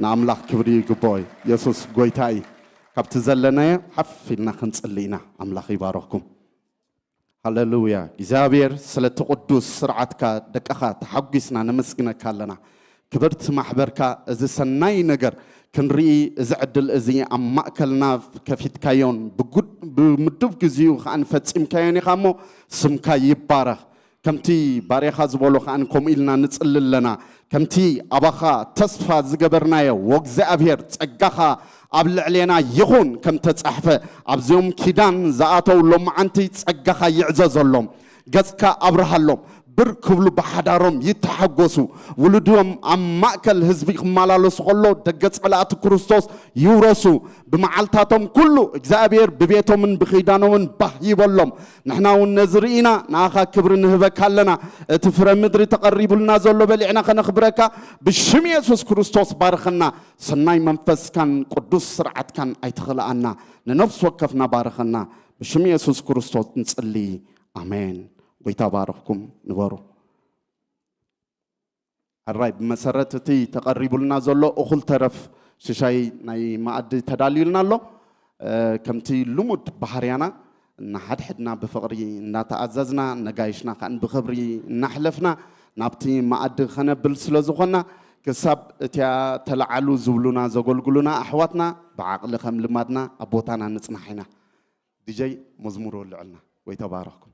ንኣምላኽ ክብሪ ይግቦ እዩ ኢየሱስ ጎይታይ ካብቲ ዘለናዮ ሓፊልና ክንጽልይና ኣምላኽ ይባረኽኩም ሃሌሉያ እግዚአብሔር ስለቲ ቅዱስ ስርዓትካ ደቀኻ ተሓጒስና ነመስግነካ ኣለና ክብርቲ ማሕበርካ እዚ ሰናይ ነገር ክንርኢ እዚ ዕድል እዚ ኣብ ማእከልና ከፊትካዮን ብምድብ ግዚኡ ከዓ ንፈፂምካዮን ኢኻ እሞ ስምካ ይባረኽ ከምቲ ባርያኻ ዝበሎ ከዓ ከምኡ ኢልና ንጽልል ኣለና ከምቲ ኣባኻ ተስፋ ዝገበርናዮ ወእግዚአብሔር ጸጋኻ ኣብ ልዕሌና ይኹን ከም ተጻሕፈ ኣብዚኦም ኪዳን ዝኣተውሎም መዓንቲ ጸጋኻ ይዕዘዘሎም ገጽካ ኣብርሃሎም بركبلو بحدارهم يتحقسوا ولدهم عم مأكل هزبي خمالالو سخلو دقت على كريستوس يورسوا بمعلتاتهم كله إجزابير ببيتهم من بخيدانهم من بحي بلهم نحنا ونزرينا ناخا كبر نهبك هلنا تفر مدري تقرب لنا زلو بلعنا خنخبرك بالشم يسوس كريستوس بارخنا سناي منفس كان قدوس سرعت كان ايتخلقنا ننفس وقفنا بارخنا بالشم يسوس كريستوس نصلي آمين ويتبارككم نبارو الراي بمسرتتي تقرب لنا زلو أخل طرف ششاي ناي ما أد تداليلنا له كمتي لمد بحريانا نحد حدنا بفقري نتعززنا نجايشنا كان بخبري نحلفنا نبتي ما أد خنا بالسلزخنا كسب تيا تلعلو زولنا زغلغلنا أحواتنا بعقل خم لمادنا أبوتانا نسمحنا دي جاي مزمور لعلنا ويتبارككم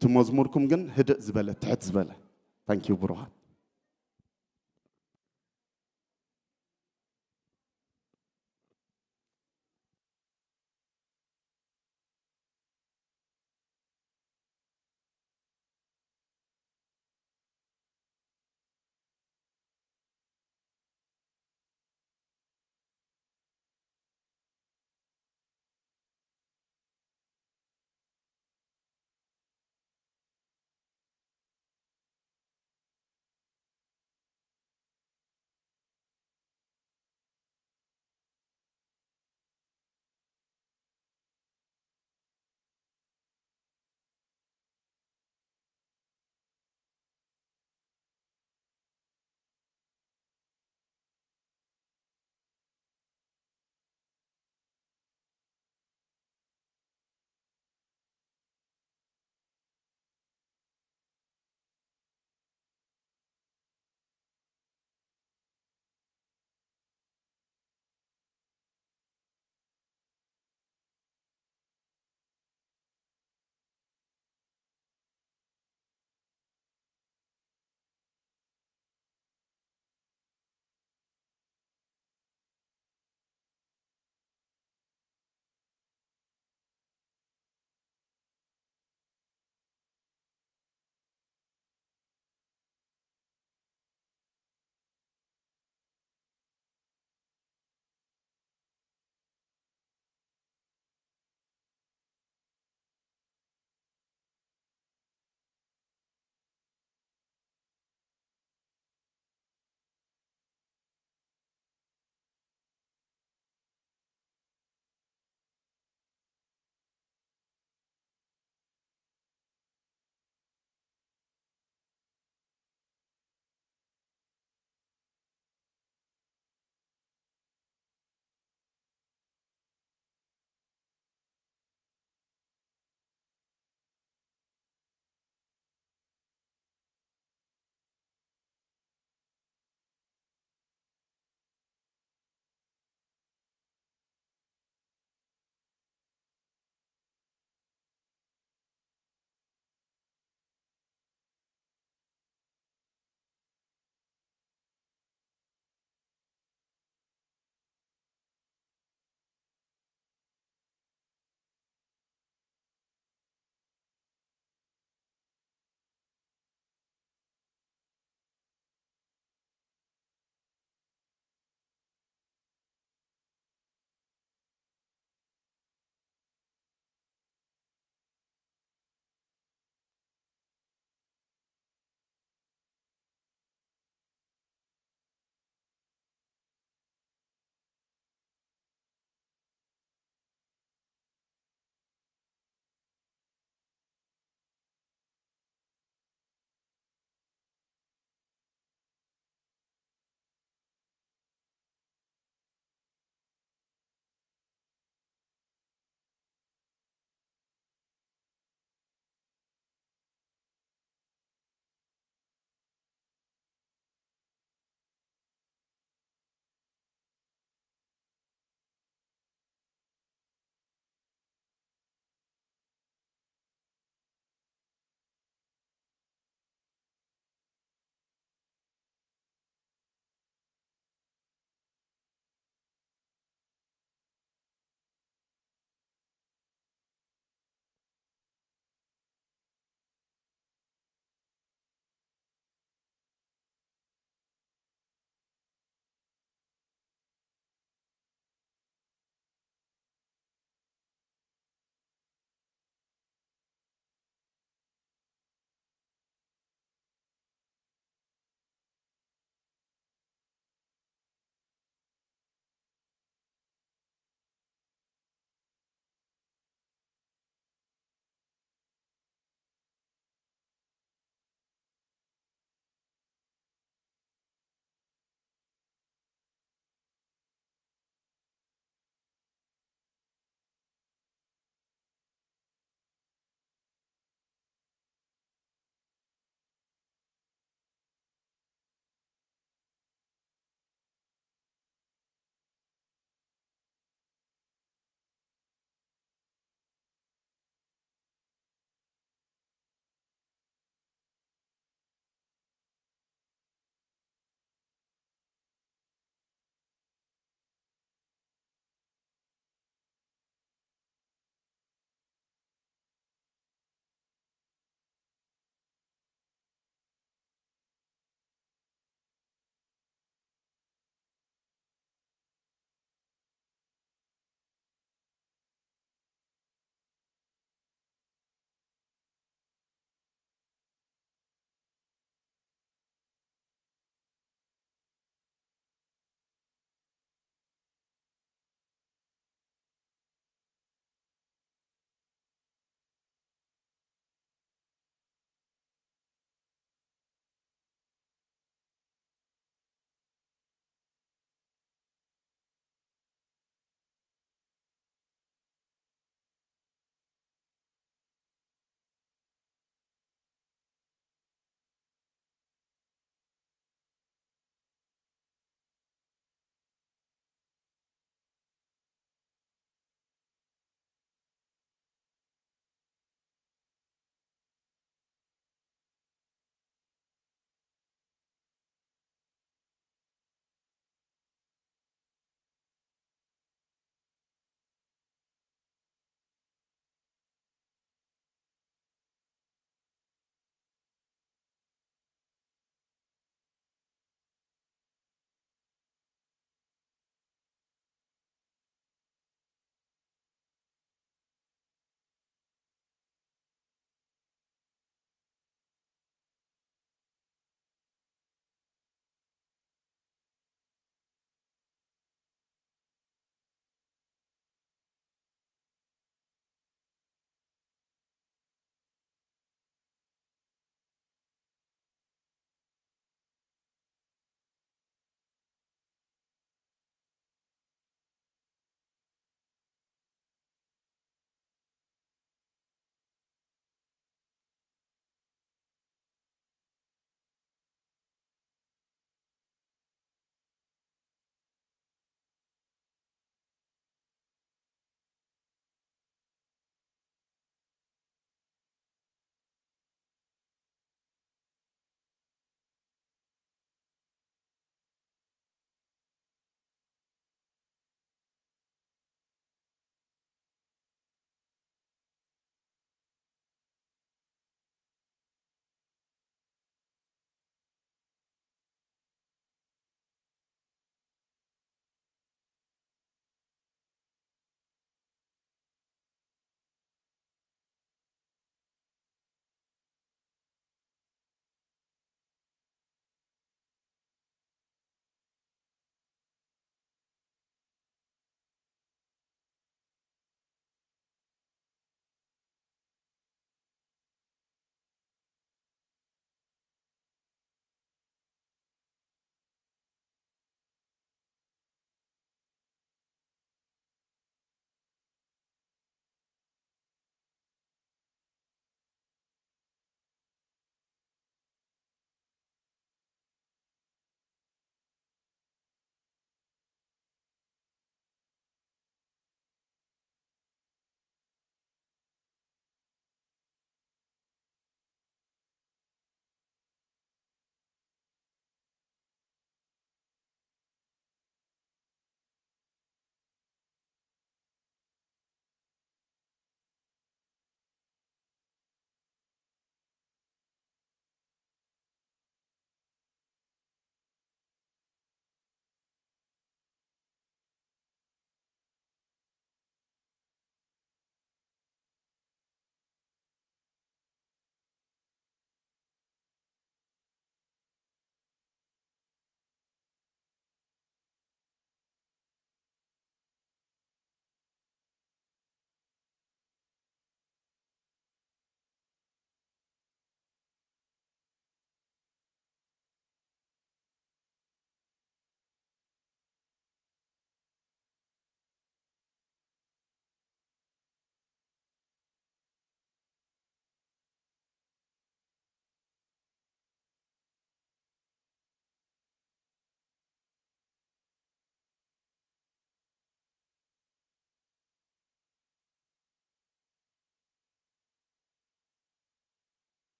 تمزموركم جن هدأ زبالة تحت زبالة thank you بروحات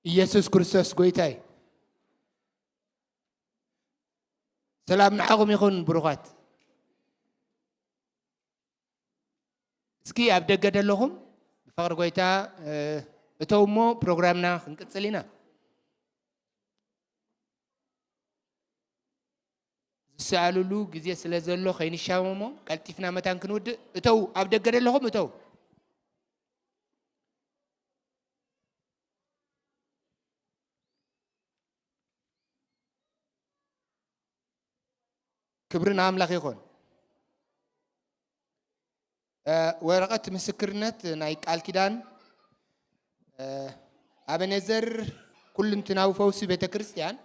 ኢየሱስ ክርስቶስ ጎይታይ ሰላም ንዓኹም ይኹን ብሩኻት እስኪ ኣብ ደገ ደለኹም ብፍቕሪ ጎይታ እተው እሞ ፕሮግራምና ክንቅፅል ኢና ዝሰኣልሉ ግዜ ስለ ዘሎ ከይንሻመሞ ቀልጢፍና መታን ክንውድእ እተው ኣብ ደገ ደለኹም እተው ክብርን ኣምላኽ ይኹን ወረቐት ምስክርነት ናይ ቃል ኪዳን ኣበነዘር ኩልንትናዊ ፈውሲ ቤተ ክርስቲያን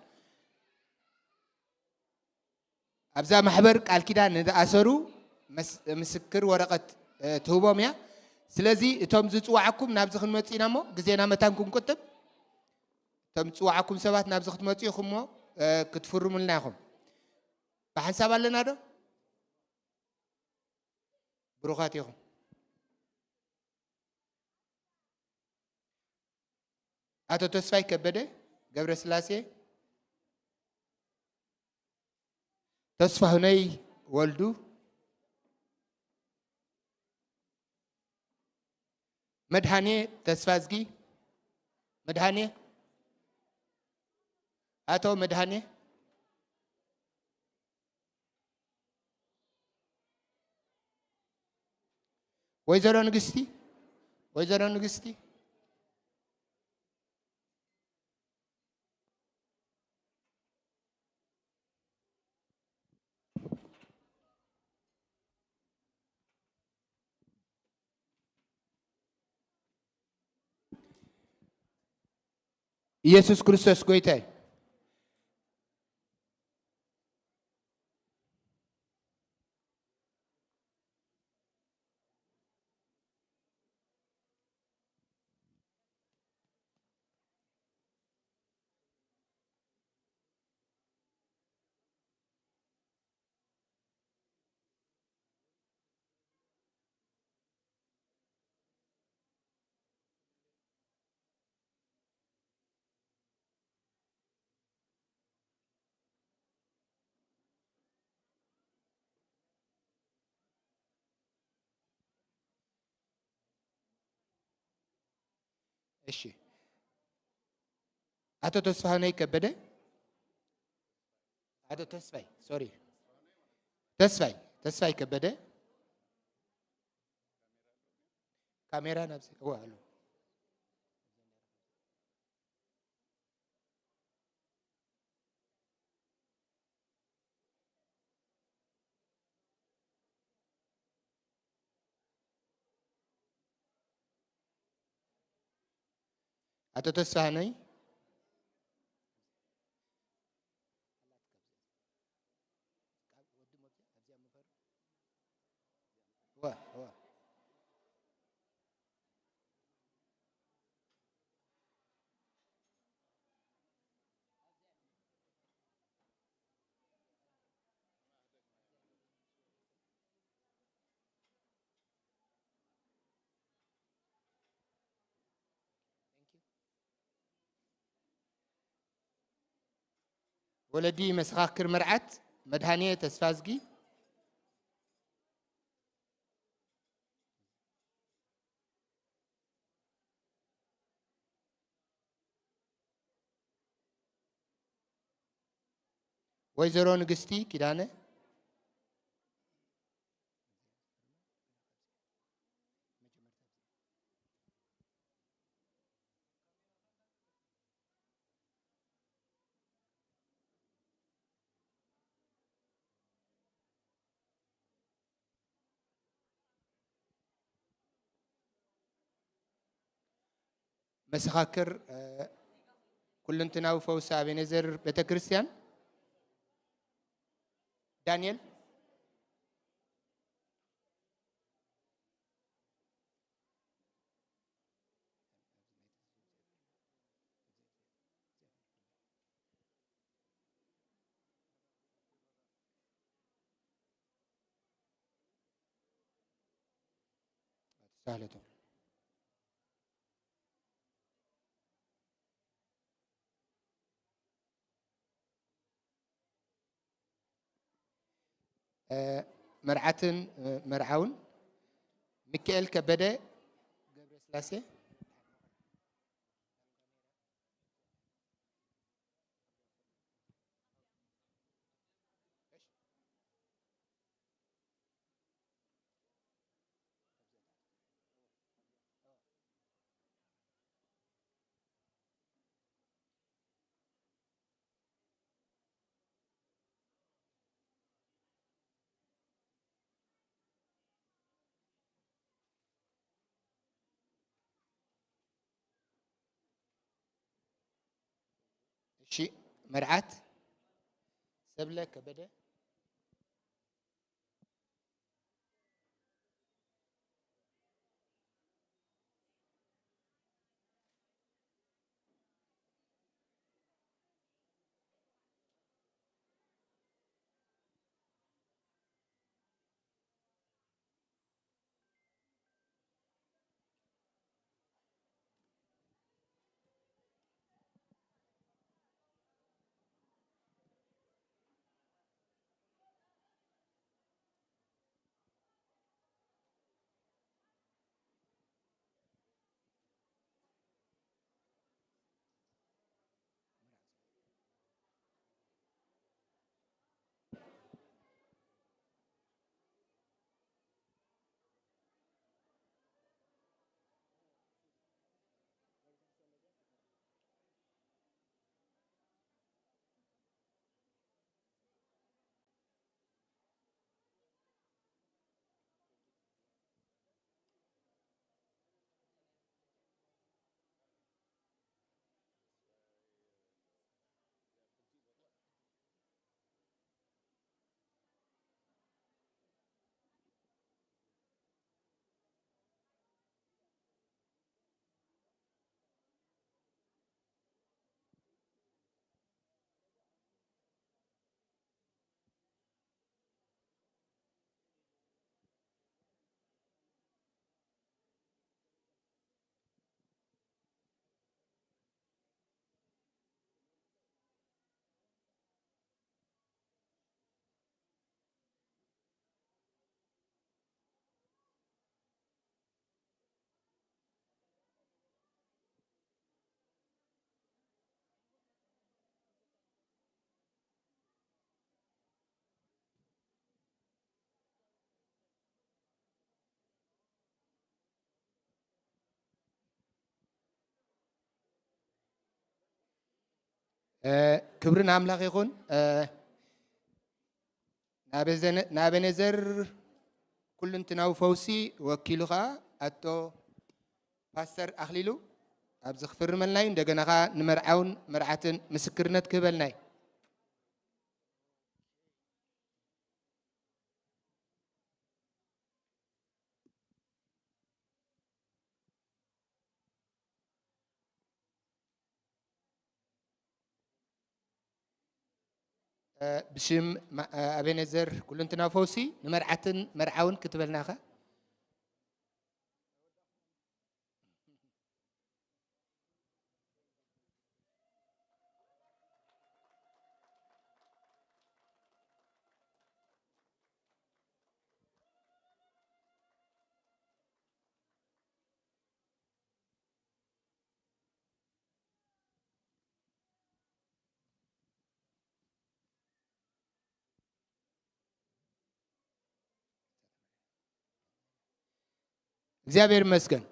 ኣብዛ ማሕበር ቃል ኪዳን ዝኣሰሩ ምስክር ወረቐት ትህቦም እያ ስለዚ እቶም ዝፅዋዓኩም ናብዚ ክንመፅ ኢና እሞ ግዜና መታን ክንቁጥብ እቶም ዝፅዋዓኩም ሰባት ናብዚ ክትመፁ ኢኹም እሞ ክትፍርሙልና ኢኹም بحساب لنا ده بروخاتيهم أتو تسفاي كبده قبر سلاسي تسفى هني والدو مدهاني تسفازجي مدهاني أتو مدهاني ወይዘሮ ንግስቲ ኢየሱስ ክርስቶስ ጎይታይ እሺ አቶ ተስፋዬ ከበደ አቶ ተስፋዬ ከበደ ካሜራ ናብስ ዋሉ አቶ ተስፋዬ ولدي مسخاكر مرعت مدهانية تسفازجي ويزرو نقستي كدانه مسخاكر كلنتنا وفوسا بنزر بيت كريستيان دانيال سهلة مرعتن مرعون ميكائيل كبده ገብረ ስላሴ شيء مرعت سبلة كبده كبرنا أملاك يكون نابنزر كل انتناو فوسي وكيلوها أتو باستر أخليلو أبز خفر من لاين دعنا نمرعون مرعتن مسكرنت كبل ناي بشم أبنزر كل انتنا فوسي نمرعتن مرعون كتبلناها እግዚአብሔር ይመስገን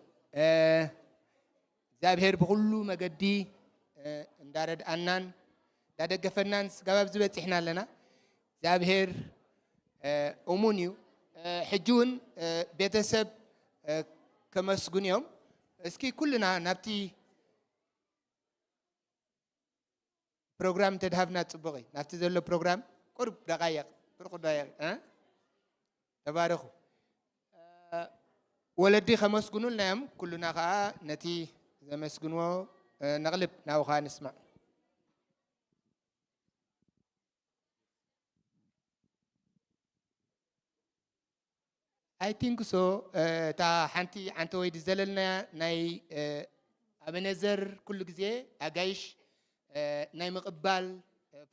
እግዚአብሔር በሁሉ መገዲ እንዳረድአናን እንዳደገፈናን ስጋባብ ዝበጽሕና ኣለና እግዚአብሔር እሙን እዩ ሕጂውን ቤተሰብ ከመስጉን እዮም እስኪ ኩልና ናብቲ ፕሮግራም ተድሃብና ጽቡቕ ናብቲ ዘሎ ፕሮግራም ቁርብ ደቃይቕ ፍርቁ ደቃይቕ ተባረኹ ولدي خمس جنول نعم كلنا خا نتي زمس جنوا نغلب ناو خا نسمع I think so تا حنتي عنتو يدزللنا ناي أبنزر كل جزء أجايش ناي مقبل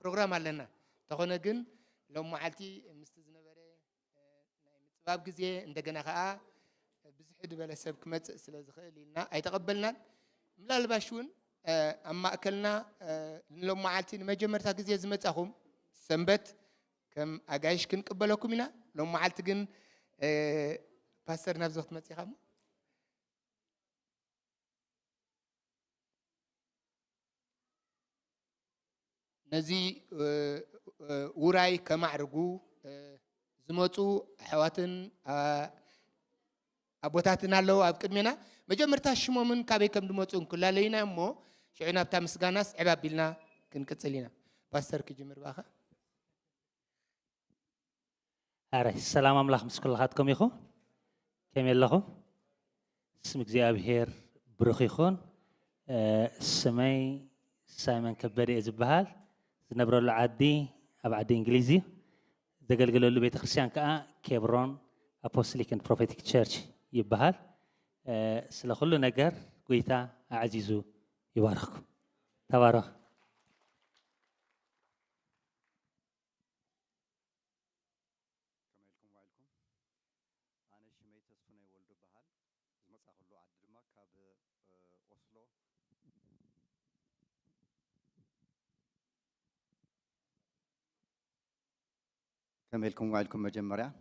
برنامج لنا تخونا جن لو معلتي مستزنا بري ጥባብ ጊዜ እንደገና ከዓ ብዙሕ ድበለ ሰብ ክመጽእ ስለ ዝኽእል ኢልና ኣይተቐበልናን ምናልባሽ እውን ኣብ ማእከልና ሎም መዓልቲ ንመጀመርታ ጊዜ ዝመጻኹም ሰንበት ከም ኣጋይሽ ክንቅበለኩም ኢና ሎም መዓልቲ ግን ፓስተር ናብ ዞኽት መጺኻ ሞ ነዚ ውራይ ከማዕርጉ ዝመፁ ኣሕዋትን ኣቦታትን ኣለዉ ኣብ ቅድሜና መጀመርታ ሽሞምን ካበይ ከም ዝመፁ እንኩላለይና እሞ ሽዑ ናብታ ምስጋናስ ዕብ ኣቢልና ክንቅፅል ኢና ፓስተር ክጅምር ባኸ ኣረይ ሰላም ኣምላኽ ምስ ኩላኻትኩም ይኹን ከመይ ኣለኹም ስም እግዚኣብሔር ብሩኽ ይኹን ስመይ ሳይመን ከበደ እየ ዝበሃል ዝነብረሉ ዓዲ ኣብ ዓዲ እንግሊዝ እዩ ዘገልግለሉ ቤተ ክርስቲያን ከዓ ኬብሮን አፖስቶሊክ ኤንድ ፕሮፌቲክ ቸርች ይበሃል ስለ ኩሉ ነገር ጎይታ ኣዕዚዙ ይባርኽኩም ተባረኽ كملكم وعلكم مجمرة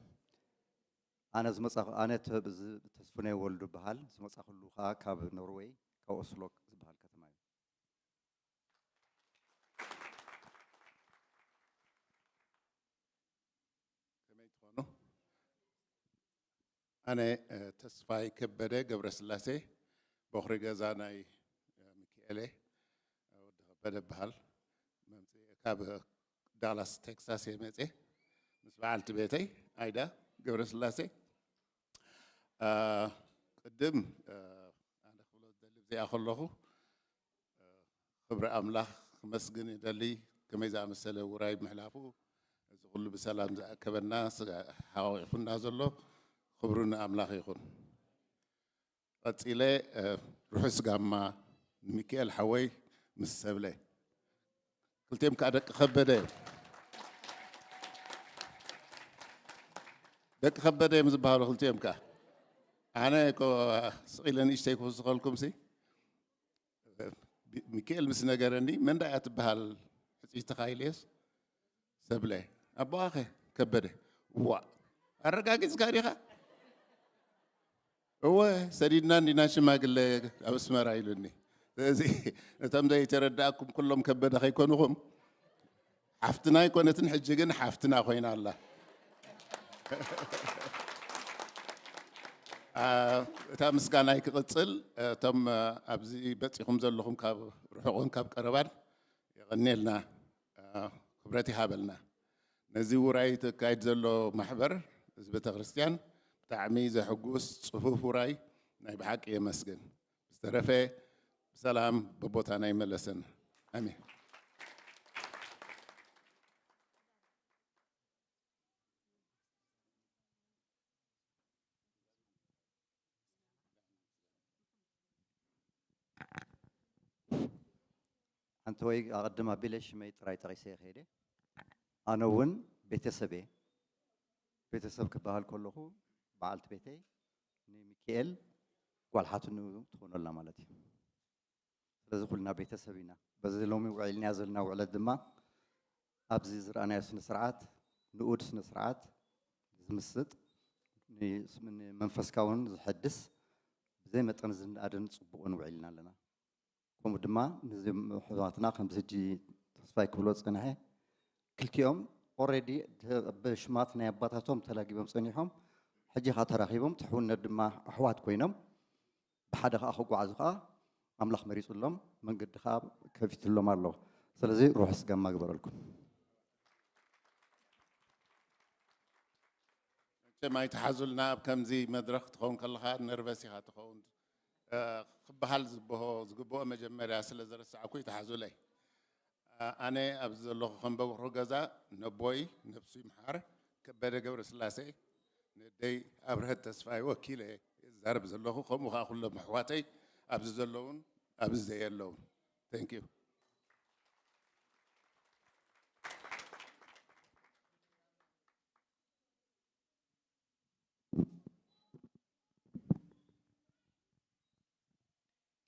أنا تسفني ولد بحال زمصا خلوخا كاب نروي كأوسلو بحال كتماي أنا تسفاي كبدة قبر سلاسة بخرج زاناي ميكيلي بدأ بحال كاب دالاس تكساس يمتى مسبعلت بيتي أيدا قبر سلاسة قدم أنا خلص دللي زي أخلصه خبر أملاخ مسجن دللي كم إذا مسألة وراي محلافه كله بسلام كبرنا حاول يفونا زلوا خبرنا أملاخ يكون أتيله روح سجامة ميكيل حوي مسبله قلتيم كأدك خبره دك خبره مزبهار قلتيم كا أنا كو سئلني إيش تيكو سقولكم سي ميكيل مسنا جرني من رأيت بهال يستخايليس سبله أبو أخي كبره وا الرجاج إسكاريها هو سرينا نناش ما قل أبس ما رايلني زي نتام ده يترداكم كلهم كبره خيكونهم حفتنا يكون تنحججن حفتنا خوينا الله تام سكاناي كقصل تام أبزي بتيهم زلهم كاب روحهم كاب كربان يغني لنا خبرتي هابلنا نزي وراي تكايد زلو محبر زبته كريستيان تعمي زي حقوس صفوف وراي ناي بحق يمسجن استرفه سلام ببوتانا يملسن امين أنت وين أقدم بلش ما يتراي تغيسي خيري أنا ون بيتسبي بيتسب كبهال كله بعلت بيتي ميكيل والحات إنه تكون الله مالتي لازم قلنا بيتسبينا بس لومي وعيلنا زلنا وعلى الدماء أبزي زرعنا سن سرعات نقود سن سرعات زمسد من منفس كون زحدث زي ما تنزل أدن صبون وعيلنا لنا كم دما نزم حواتنا خم زجي تصفي كبلوت صنعه كل يوم already بشماتنا يبطاتهم تلاقي بمصنيهم حجي خاطر أخيهم تحول ندما أحوات كوينهم بحدا أخوك وعزقا أملاخ مريض لهم من قد خاب كيف لهم الله سلزي روح سجام ما قبر لكم ما يتحزلنا بكم زي مدرخ تخون كلها نرفسي هاتخون بحال زبوه زبوه مجمرة أصل زرس عكوي تحزلي أنا أبز الله خم بقول رجزا نبوي نفسي محار كبر جبر سلاسي ندي أبره تسفاي وكيله زرب زلله خم وخاخل محواتي أبز زلون أبز زي اللون thank you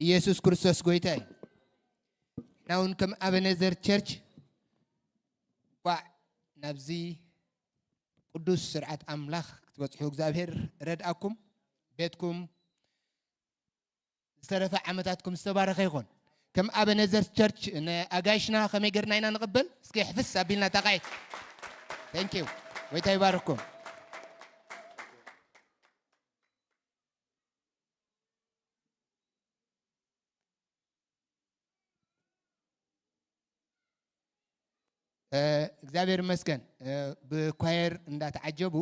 ኢየሱስ ክርስቶስ ጎይታ እዩ ናውን ከም አበነዘር ቸርች ቋዕ ናብዚ ቅዱስ ስርዓት አምላኽ ክትበጽሑ እግዚአብሔር ረድአኩም ቤትኩም ዝተረፈ ዓመታትኩም ዝተባረኸ ይኹን ከም አበነዘር ቸርች አጋይሽና ከመይ ጌርና ኢና ንቕበል እስኪ ሕፍስ አቢልና ተቃይት ታንክ ዩ ጎይታ ይባርኩም እግዚአብሔር ይመስገን በኳየር እንዳተዓጀቡ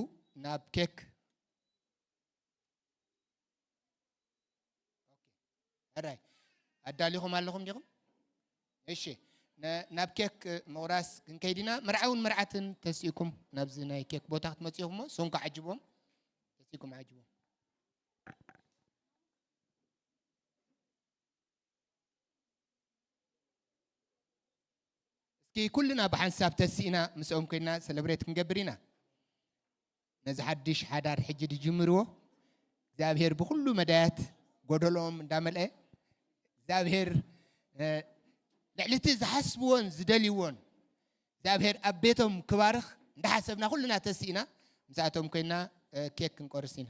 ናብ ኬክ አራይ አዳሊኹም ኣለኹም ዲኹም እሺ ናብ ኬክ ምቑራስ ክንከይዲና መርዓውን መርዓትን ተስኢኩም ናብዚ ናይ ኬክ ቦታ ክትመፅኢኹም ሶንካ ዓጅቦም ተስኢኩም ዓጅቦም እስኪ ኩልና ብሓንሳብ ተስኢና ምስኦም ኮይና ሰለብሬት ክንገብር ኢና ነዚ ሓድሽ ሓዳር ሕጂ ድጅምርዎ እግዚአብሔር ብኩሉ መዳያት ጎደሎም እንዳመልአ እግዚአብሔር ልዕልቲ ዝሓስብዎን ዝደልይዎን እግዚአብሔር ኣብ ቤቶም ክባርኽ እንዳሓሰብና ኩልና ተስኢና ምስኣቶም ኮይና ኬክ ክንቆርስ ኢና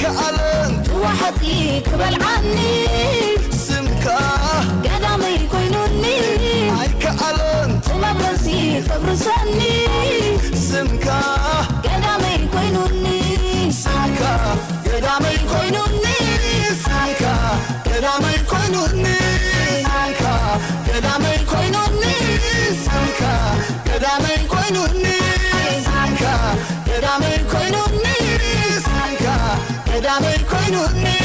كبل عني سمكا قدامي كوينوني አይከአለን تمرسي خبرسني سمكا قدامي كوينوني سمكا قدامي كوينوني سمكا قدامي كوينوني سمكا قدامي كوينوني سمكا قدامي كوينوني سمكا قدامي كوينوني سمكا قدامي كوينوني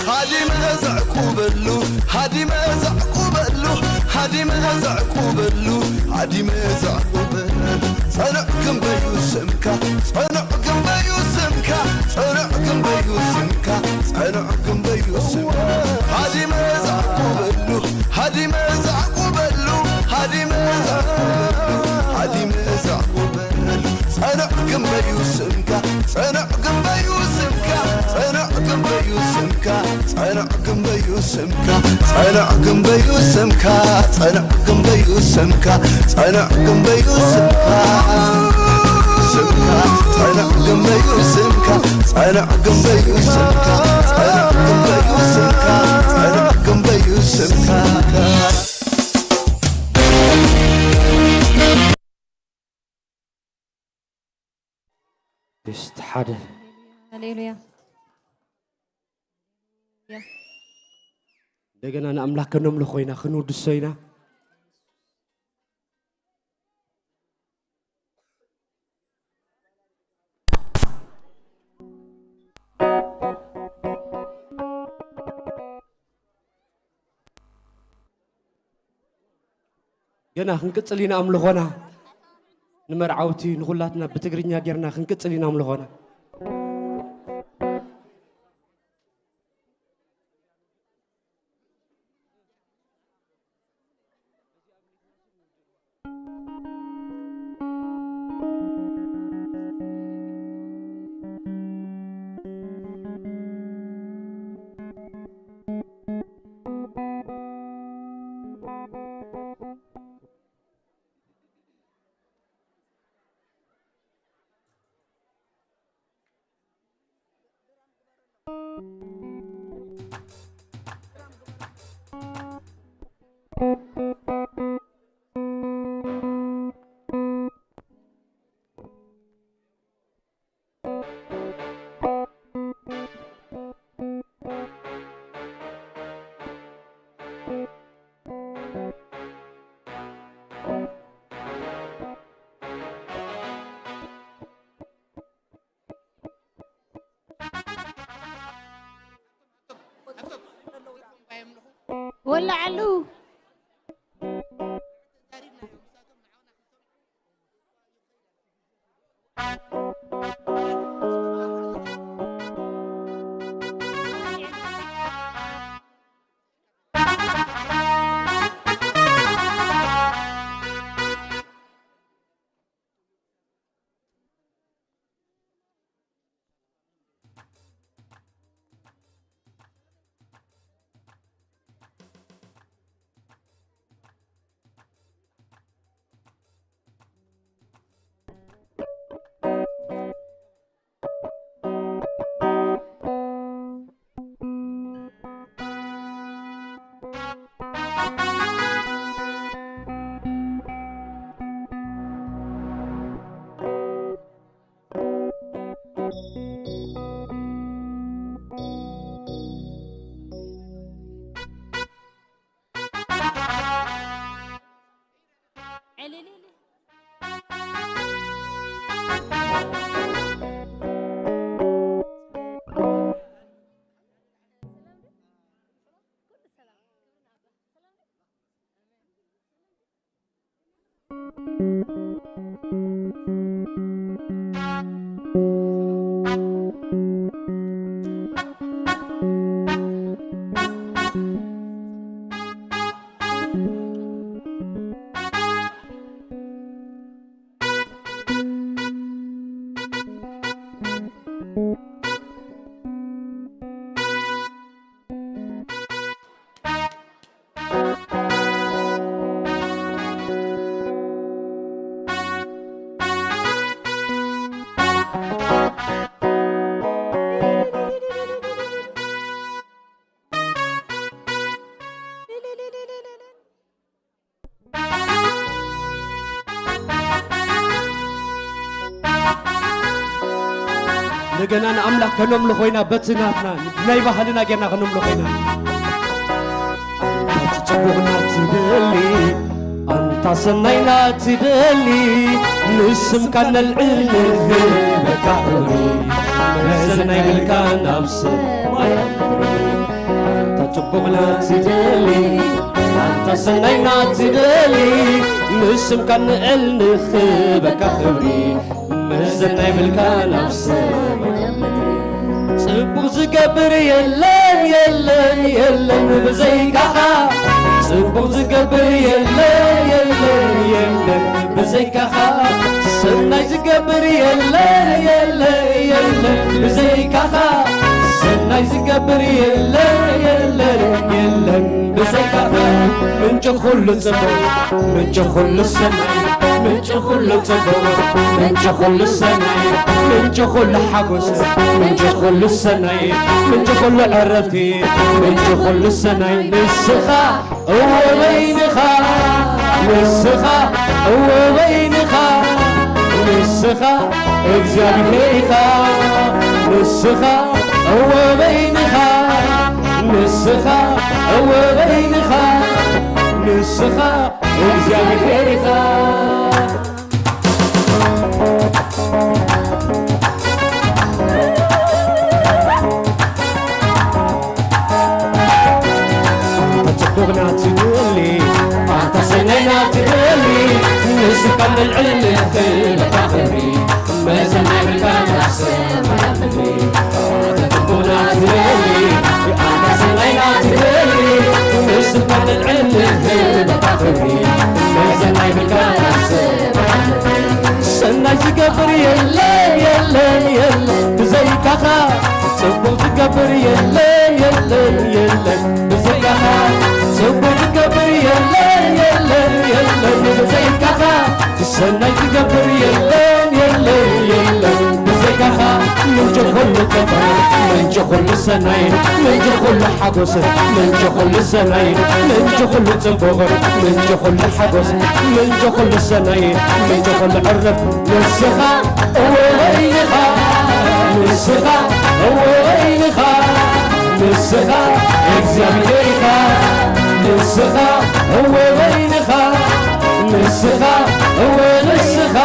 هادي ما زعقوبلو هادي ما زعقوبلو هادي ما زعقوبلو هادي ما زعقوبلو صنعكم بيو سمكا صنعكم بيو سمكا صنعكم بيو سمكا صنعكم بيو سمكا هادي ما زعقوبلو هادي ما زعقوبلو هادي ما زعقوبلو هادي ما زعقوبلو صنعكم بيو سمكا صنعكم بيو سمكا صنعكم بيو سمكا صنعكم بيو سمكا صنعكم بيو سمكا صنعكم بيو سمكا صنعكم بيو سمكا سمكا صنعكم بيو سمكا صنعكم بيو سمكا صنعكم بيو سمكا صنعكم بيو سمكا استحاده هللويا እንደገና ንኣምላክ ከነምልኾ ኢና ክንውድሶ ኢና ገና ክንቅፅል ኢና ኣምልኾና ንመርዓውቲ ንኹላትና ብትግርኛ ጌርና ክንቅፅል ኢና ኣምልኾና ولعلو እንደገና ንኣምላኽ ከነምልኾ ኢና በትናትና ናይ ባህልና ጌርና ከነምልኾ ኢና አንተ ጽቡቕና ትደሊ አንተ ሰናይና ትደሊ ንስምካ ነልዕል በካ ክብሪ መሰናይ ብልካ ናብ ሰማይ አንተ ጽቡቕና ትደሊ አንተ ሰናይና ትደሊ ንስምካ ንዕል ንኽበካ ክብሪ መሰናይ ብልካ ናብ ሰማይ ጽቡቕ ዝገብር የለን የለን የለን ብዘይካኻ ጽቡቕ ዝገብር የለን የለን የለን ብዘይካኻ ሰናይ ዝገብር የለን የለን የለን ብዘይካኻ ሰናይ ዝገብር የለን የለን የለን ብዘይካኻ ምንጭ ኩሉ ጽቡቕ ምንጭ ኩሉ ሰናይ ምንጭ ኩሉ ጽቡቕ ምንጭ ኩሉ ሰናይ ምንጭ ኩሉ ሓጎስ ምንጭ ኩሉ ሰናይ ምንጭ ኩሉ ዕረፍቲ ምንጭ ኩሉ ሰናይ ንስኻ እወበይንኻ ንስኻ እወበይንኻ ንስኻ እግዚአብሔር ኢኻ ንስኻ እወበይንኻ ንስኻ እወበይንኻ ንስኻ እግዚአብሔር ኢኻ ጽቡቕና ትደሊ አንተ ሰናይና ትደሊ ንስካ ነልዕል ክብካ ክብሪ መሰናይ ብልካ ናብ ሰማይ ክብሪ አንተ ጽቡቕና ትደሊ አንተ ሰናይና ትደሊ ንስካ ነልዕል ክብካ ክብሪ መሰናይ ብልካ ናብ ሰማይ ሰናይ ዝገብር የለን የለን የለን ብዘይካኻ ጽቡቕ ዝገብር የለን የለን የለን ብዘይካኻ ጽቡቕ ዝገብር የለን የለን የለን ብዘይካኻ ሰናይ ዝገብር የለን የለን የለን ብዘይካኻ ምንጭ ኩሉ ጽቡቕ ምንጭ ኩሉ ሰናይ ምንጭ ኩሉ ሓጎስ ምንጭ ኩሉ ሰናይ ምንጭ ኩሉ ጽቡቕ ምንጭ ኩሉ ሓጎስ ምንጭ ኩሉ ሰናይ ምንጭ ኩሉ ዕረፍ ንስኻ እወበይንኻ ንስኻ እወበይንኻ ንስኻ እግዚአብሔር ኢኻ ንስኻ እወበይንኻ ንስኻ እወንስኻ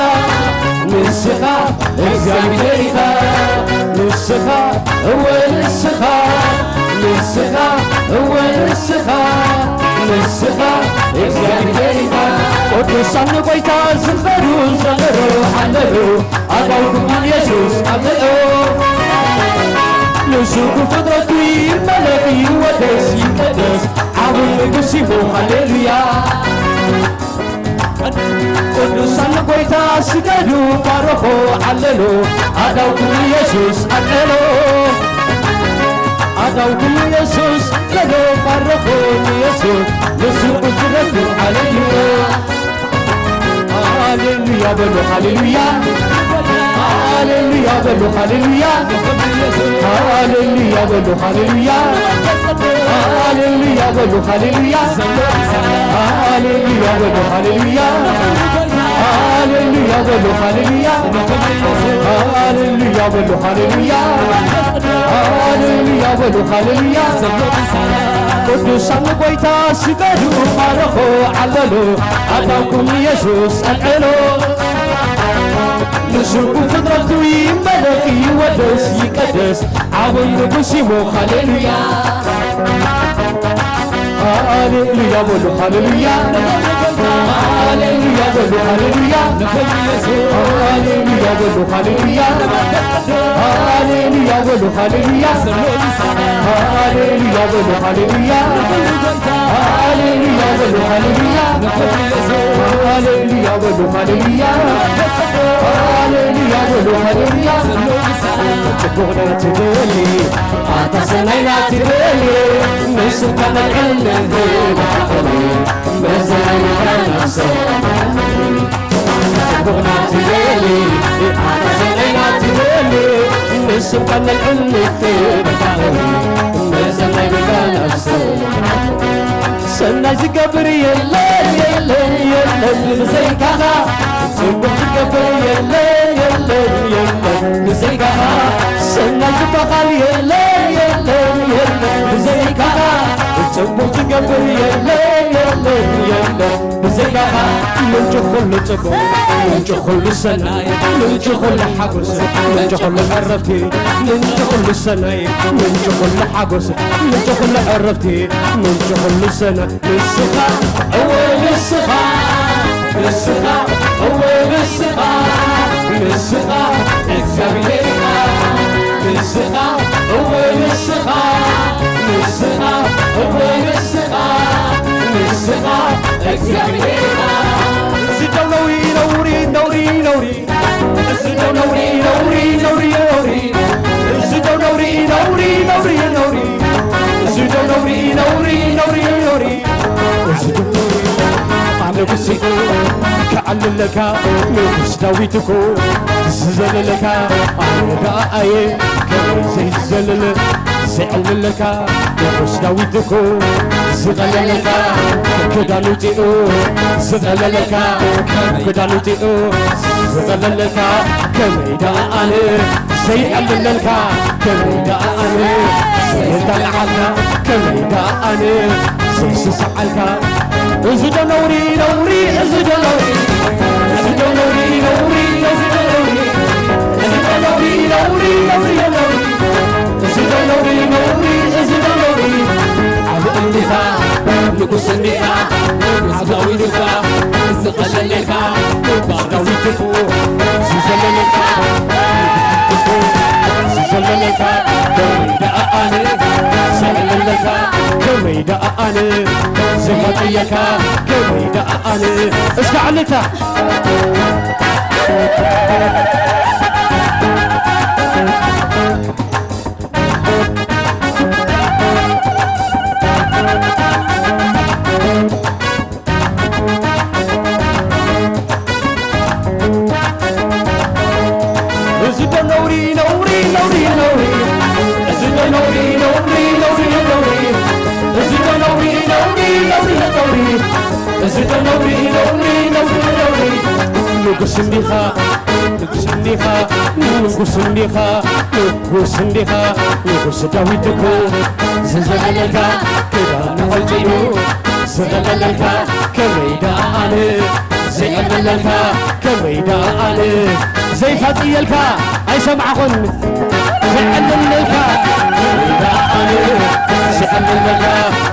ንስኻ እግዚአብሔር ኢኻ ንስኻ እወንስኻ ንስኻ እወንስኻ ንስኻ እግዚአብሔር ኢኻ ቅዱሳን ጐይታ ዝፈሩ ዘለሩ ሓለሉ ኣዳውኩም ኢየሱስ ኣብልዑ ንሱ ፍጥረቱ ይመለኽ ይወደስ ይቀደስ ዓብይ ንጉሥ ይሁ ሃሌሉያ ቅዱሳን ጐይታ ስገዱ ባረኹ ዓለሉ ኣዳውኩም ኢየሱስ ኣለሎ ኣዳውኩም ኢየሱስ ገዶ ባረኹ ኢየሱስ ንሱ ፍጥረቱ ሃሌሉያ ሃሌሉያ በሉ ሃሌሉያ ሃሌሉያ በሉ ሃሌሉያ ሃሌሉያ በሉ ሃሌሉያ ሃሌሉያ በሉ ሃሌሉያ ሃሌሉያ በሉ ሃሌሉያ ሃሌሉያ በሉ ሃሌሉያ ሃሌሉያ በሉ ሃሌሉያ ሃሌሉያ በሉ ሃሌሉያ ቅዱሳን ጐይታ ስገዱ ባረኹ ዓለሉ ኣዳውኩም ኢየሱስ ኣልዕሎ ንሱ ፍጥረቱ ይመለኽ ይወደስ ይቀደስ ዓብይ ንጉሥ ይሞ ሃሌሉያ ሃሌሉያ በሉ ሃሌሉያ ሃሌሉያ በሉ ሃሌሉያ ሃሌሉያ በሉ ሃሌሉያ ሃሌሉያ በሉ ሃሌሉያ ሃሌሉያ በሉ ሃሌሉያ ሃሌሉያ በሉ ሃሌሉያ ሃሌሉያ በሉ ሃሌሉያ ሃሌሉያ በሉ ሃሌሉያ ጽቡቕና ትደሊ አንተ ሰናይና ትደሊ ንስካ ነልዕል ክብካ ክብሪ መሰናይ ብልካ ናብ ሰማይ ጽቡቕና ትደሊ አንተ ሰናይና ትደሊ ንስካ ነልዕል ክብካ ክብሪ መሰናይ ብልካ ናብ ሰማይ ሰናይ ዝገብር የለን የለን የለን ብዘይካኻ ጽቡቕ ዝገብር የለን የለን የለን የለን ብዘይካኻ ሰናይ ዝበሃል የለን የለን የለን ብዘይካኻ ጽቡቕ ዝገብር የለን የለን የለን ብዘይካኻ ምንጭ ኩሉ ጽቡቕ ምንጭ ኩሉ ሰናይ ምንጭ ኩሉ ሓጎስ ምንጭ ኩሉ ዕረፍቲ ምንጭ ኩሉ ሰናይ ምንጭ ኩሉ ሓጎስ ምንጭ ኩሉ ዕረፍቲ ምንጭ ኩሉ ሰናይ ንስኻ እወይ ንስኻ ንስኻ እወይ ንስኻ ንስኻ እግዚአብሔርካ ንስኻ እወይ ንስኻ ንስኻ እወይ ንስኻ ንስኻ እግዚአብሔርካ ዝደው ነውሪ ነውሪ ነውሪ ነውሪ ዝደው ነውሪ ነውሪ ነውሪ ነውሪ ዝደው ነውሪ ነውሪ ነውሪ ነውሪ ዝደው ነውሪ ነውሪ ነውሪ ነውሪ ዝደው ነውሪ ንጉሥ ከዓልለካ ንጉሥ ዳዊትኮ ዝዘለለካ ኣነ ደኣየ ከመይ ዘይዘለለ ዘይዕልለካ ንጉሥ ዳዊትኮ ዝቐለለካ ክዳኑ ጢኡ ዝቐለለካ ክዳኑ ጢኡ ዝቐለለካ ከመይ ደኣነ ዘይዕልለልካ ከመይ ደኣነ ዘይተልዓልካ ከመይ ደኣነ ዘይስሳዓልካ እዝዶ ነውሪ ነውሪ እዝዶ ነውሪ እዝዶ ነውሪ ነውሪ እዝዶ ነውሪ እዝዶ ነውሪ ነውሪ ነውሪ ነውሪ እዝዶ ነውሪ ነውሪ እዝዶ ነውሪ ዓብ እንዲኻ ንጉሥ እንዲኻ ዳዊትካ ዝቐለለካ ዳዊትኩ ዝዘለለካ ዝዘለለካ ከመይ ደኣነ ዘዕልለካ ከመይ ደኣነ زمطيك كوي دقاني اسمع لتا زيد نوري نوري نوري نوري زيد نوري نوري نوري نوري زيد نوري نوري نوري نوري زيد نوري نوري نوري نوري نقص نديها نقص نديها نقص نديها نقص نديها نقص داويتكو زلزلك كذا نولجيو زلزلك كميدا أنا زلزلك كميدا أنا زي فاتيلك أي سمعهن زلزلك كميدا أنا زلزلك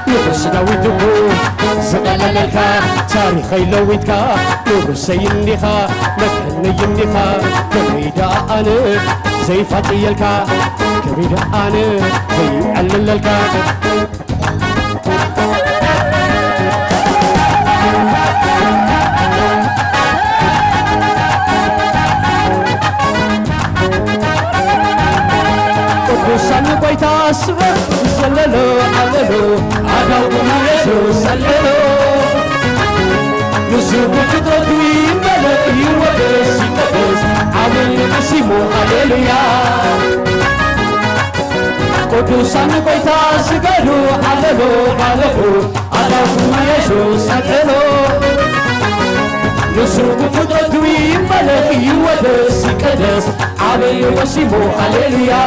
نقص داويتكو زلزلك تاريخي لويتك نقص ينديها مكان ينديها كميدا أنا زي فاتيلك كميدا أنا زي عللك قدوسان بيتا أسفر سللو عللو عدو يسوس سللو نسوب فطرتي ملئي ودس يقدس عمل نسيمو هللويا قدوسان بيتا أسفرو عللو عللو عدو يسوس سللو نسوب فطرتي ملئي ودس يقدس عمل نسيمو هللويا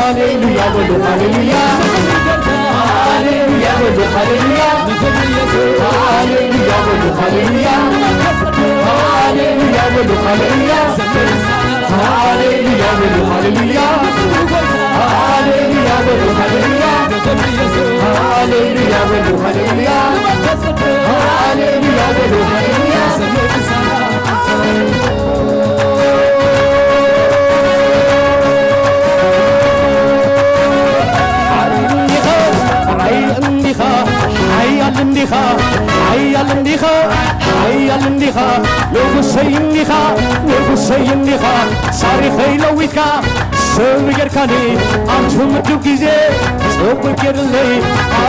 هاليلويا ولو هاليلويا هاليلويا ولو هاليلويا هاليلويا ولو هاليلويا هاليلويا ولو هاليلويا هاليلويا ولو هاليلويا هاليلويا ولو هاليلويا هاليلويا ولو هاليلويا هاليلويا ولو هاليلويا حيا لنديخا حيا لنديخا نقصي لنديخا نقصي لنديخا صاري خيلويتكا سمجر كاني أنتم تبكيزي تبكير لي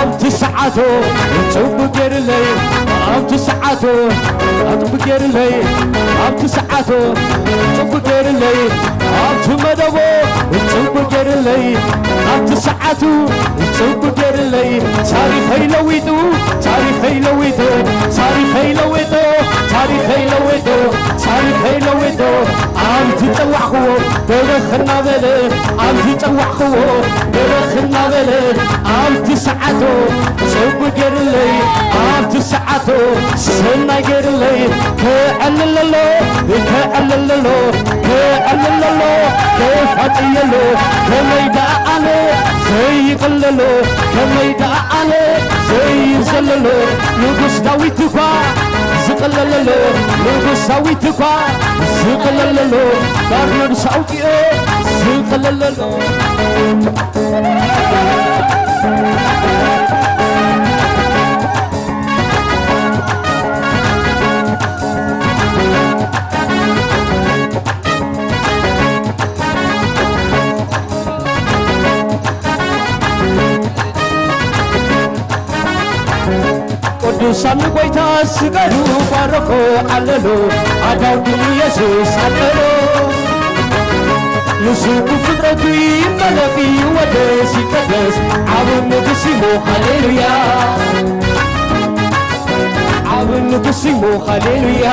أنت ساعاتو تبكير لي أنت ساعاتو تبكير لي أنت ساعاتو تبكير لي أنت مدبو تبكير لي أنت ساعاتو تبكير لي صاري خيلويتو صاري خيلويتو صاري خيلويتو ታሪከይ ለዊጦ ታሪከይ ለዊጦ ኣብቲ ፀዋዕኽዎ በረኽና በለ ኣብቲ ፀዋዕኽዎ በረኽና በለ ኣብቲ ሰዓቶ ፅቡቅ ገይሩለይ ኣብቲ ሰዓቶ ሰናይ ገይሩለይ ክዕልለሎ ክዕልለሎ ክዕልለሎ ክፋጥየሎ ከመይ ደኣ ኣነ ዘይቕለሎ ከመይ ደኣ ኣነ ዘይዘለሎ ንጉስ ዳዊት እኳ ዝቕለለሎ ንጉስ ዳዊት እኳ ዝቕለለሎ ባርዮድስ ኣውፂኦ ዝቕለለሎ ቅዱሳን ጎይታ ስገዱ ባረኮ አለሎ አዳውዱ ኢየሱስ አለሎ ንሱኩ ፍጥረቱ ይመለክ ይወደስ ይቀደስ አብን ንጉሥ ይሞ ሃሌሉያ አብን ንጉሥ ይሞ ሃሌሉያ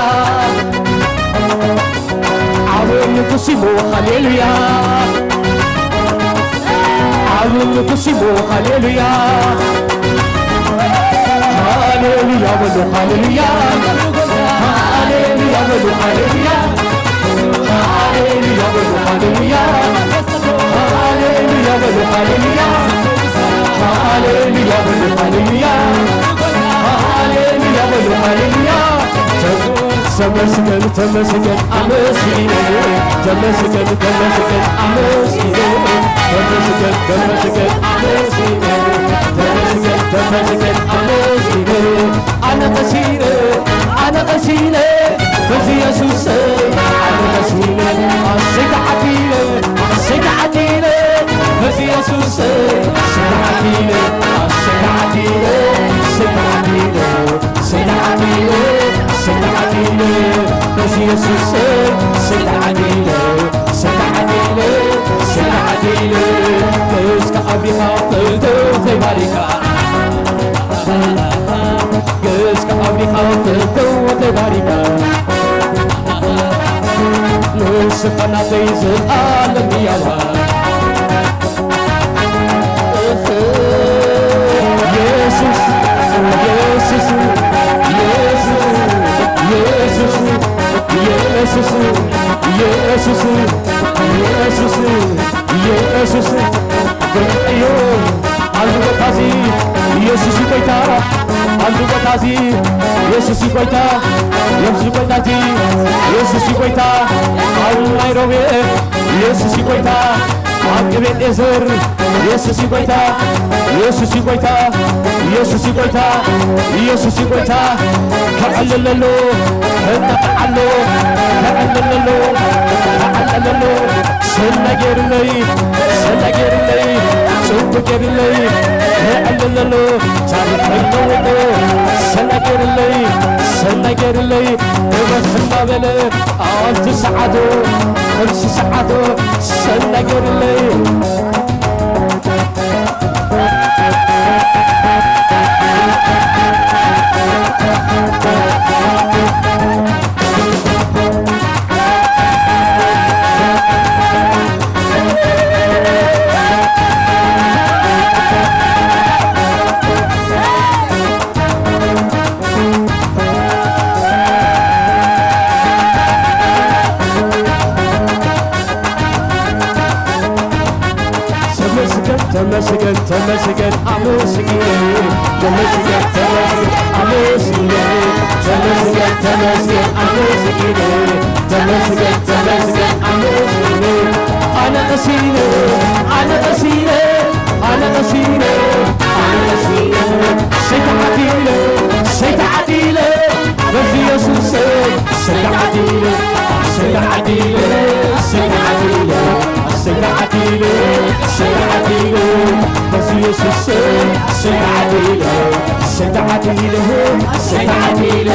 አብን ንጉሥ ይሞ ሃሌሉያ አብን ንጉሥ ይሞ ሃሌሉያ ሃሌሉያ በሉ ሃሌሉያ ሃሌሉያ በሉ ሃሌሉያ ሃሌሉያ በሉ ሃሌሉያ ሃሌሉያ በሉ ሃሌሉያ ሃሌሉያ በሉ ሃሌሉያ ሃሌሉያ በሉ ሃሌሉያ ተመስገን ተመስገን አመስግን ተመስገን ተመስገን አመስግን ተመስገን ተመስገን አመስግን ተመስገን ተመስገን አመስግን አነ ቀሲለ በዚህ ኢየሱስ አነ ቀሲለ አስገዓቲለ አስገዓቲለ በዚህ ኢየሱስ አስገዓቲለ አስገዓቲለ አስገዓቲለ አስገዓቲለ አስገዓቲለ በዚህ ኢየሱስ አስገዓቲለ አስገዓቲለ አስገዓቲለ እስከ አብሪኻ ፍልቶ ተባሪካ እስከ አብሪኻ ፍልቶ ተባሪካ ንስኻና ዘይዝኣለም እያዋ ኢየሱስ ኢየሱስ ኢየሱስ ኢየሱስ ኢየሱስ ኢየሱስ ኢየሱስ በዮ አንዱ በታዚ ኢየሱስ ይቆይታ አንዱ በታዚ ኢየሱስ ይቆይታ ኢየሱስ ይቆይታቲ ኢየሱስ ይቆይታ አብ ናይሮቢ ኢየሱስ ይቆይታ አብ ቤጤዘር ኢየሱስ ይቆይታ ኢየሱስ ይቆይታ ኢየሱስ ይቆይታ ኢየሱስ ይቆይታ ከዕልለሎ ከጠዓሎ ከዕልለሎ ከዕልለሎ ሰናጌርለይ ሰናጌርለይ ጽቡጌርለይ ከዕልለሎ ታሪኸይ ለውጦ ሰናጌርለይ ሰናጌርለይ በበትና በለ አዋልቲ ሰዓቶ ቅርሲ ሰዓቶ ሰናጌርለይ ተመስገን ተመስገን አመስግን ተመስገን ተመስገን አመስግን ተመስገን ተመስገን አመስግን ተመስገን ተመስገን አመስግን አነ ቀሲለ አነ ቀሲለ አነ ቀሲለ አነ ቀሲለ ሰይታዓዲለ ሰይታዓዲለ በዚህ ኢየሱስ ሰይታዓዲለ ሰይታዓዲለ ሰይታዓዲለ ሰይታዓዲለ ሰይታዓዲለ በዚህ ኢየሱስ ሰይታዓዲለ ሰይታዓዲለ ሰይታዓዲለ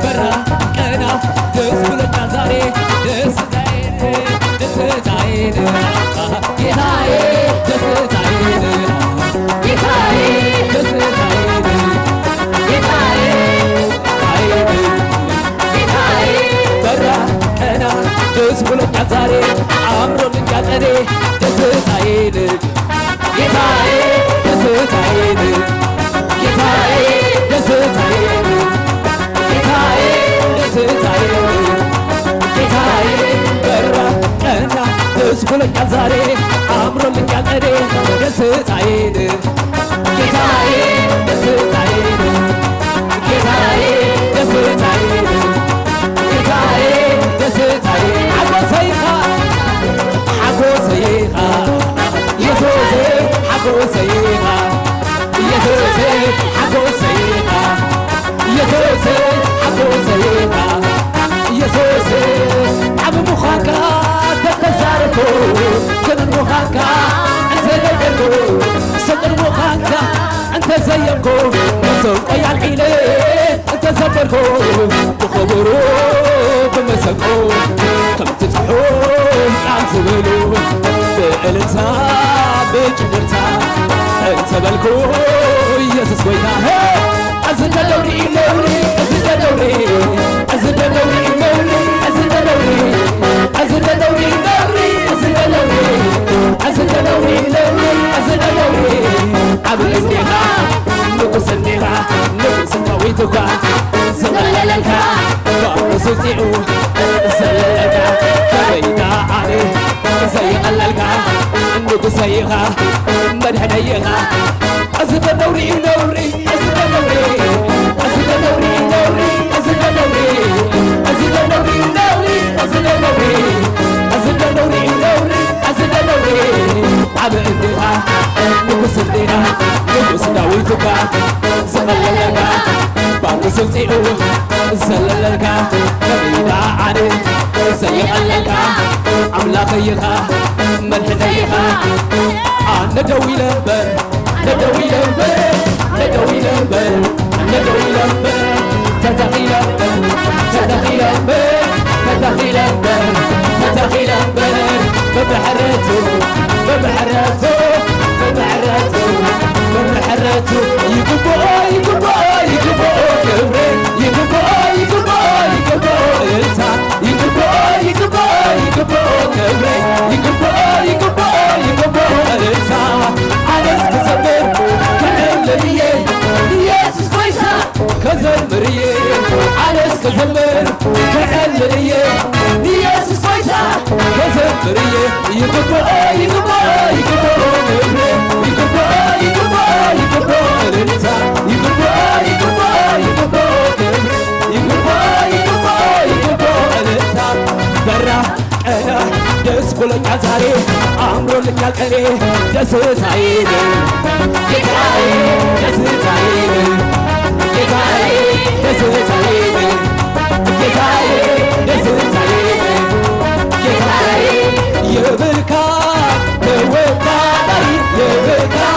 በራ ቀና ደስ ብሎኛል ዛሬ ደስታዬ ዛሬ አምሮልኛል እኔ ደስታዬን ጌታዬ ደስታዬን ጌታዬ ደስታዬን ጌታዬ ደስታዬን ጌታዬ በራ ቀና ደስ ብሎኛል ዛሬ አምሮልኛል እኔ ደስታዬን ጌታዬ ደስታዬን ጌታዬ ደስታዬን ጌታዬ ደስታዬን አጎሰይኻ ሓጎሰይኻ ኢየሱስ ሓጎሰይኻ ኢየሱስ ሓጎሰይኻ ኢየሱስ ሓጎሰይኻ ኢየሱስ ዓብ ምዃንካ ተተዛርኩ ክብር ምዃንካ እንተ ነገርኩ ስቅር ምዃንካ እንተ ዘየምኩ መሰንቆ ያልዒለ እንተ ዘበርኩ ብኽብሩ ብመሰንቆ ከምቲ ጽሑፍ ቃል ዝበሉ ብዕልልታ ብጭብርታ እንተበልኩ ኢየሱስ ጐይታ እዚ ደለውሪ ነውሪ እዚ ደለውሪ እዚ ደለውሪ ነውሪ እዚ ደለውሪ እዚ ደለውሪ ነውሪ እዚ ደለውሪ እዚ ደለውሪ ነውሪ እዚ ደለውሪ ዓብ እንዲኻ ንጉስ እንዲኻ ንጉስ ዳዊትኳ ዘለለልካ ባሮስ ውፂኡ ዘለለልካ ከበይታ ኣነ ዘይቐለልካ ንጉሰይኻ መድሕነይኻ እዚ ደለውሪ ነውሪ እዚ ደለውሪ እዚ ደለውሪ ነውሪ እዚ ደለውሪ እዚ ደለውሪ ነውሪ እዚ ደለውሪ እዚ ደለውሪ ነውሪ እዚ ደለውሪ ዓብ እንዲኻ ንጉስ እንዲኻ ንጉስ ዳዊትካ ዘለለልካ ባሮስ ውፂኡ ዘለለልካ ከበይታ ኣነ ዘይቐለልካ ኣምላኸይኻ መድሕነይኻ ኣነ ደው ኢለ እምበር ندوي لمبر ندوي لمبر ندوي لمبر تتقي لمبر تتقي لمبر تتقي لمبر تتقي لمبر ببحرته ببحرته ببحرته ببحرته يقبو يقبو يقبو كبري يقبو يقبو يقبو انت يقبو يقبو يقبو كبري يقبو يقبو يقبو انت عرس كزمر كأملية يسوس كويسة كزمرية عرس كزمر كأملية يسوس كويسة كزمرية يقبو يقبو يقبو كبري يقبو يقبو يقبو انت يقبو يقبو يقبو كبري يقبو يقبو يقبو انت برا أنا دس بلوك عزاري عمرو لك القري دس سعيد كتاي دس سعيد كتاي دس سعيد كتاي دس سعيد كتاي يبركا توتا يبركا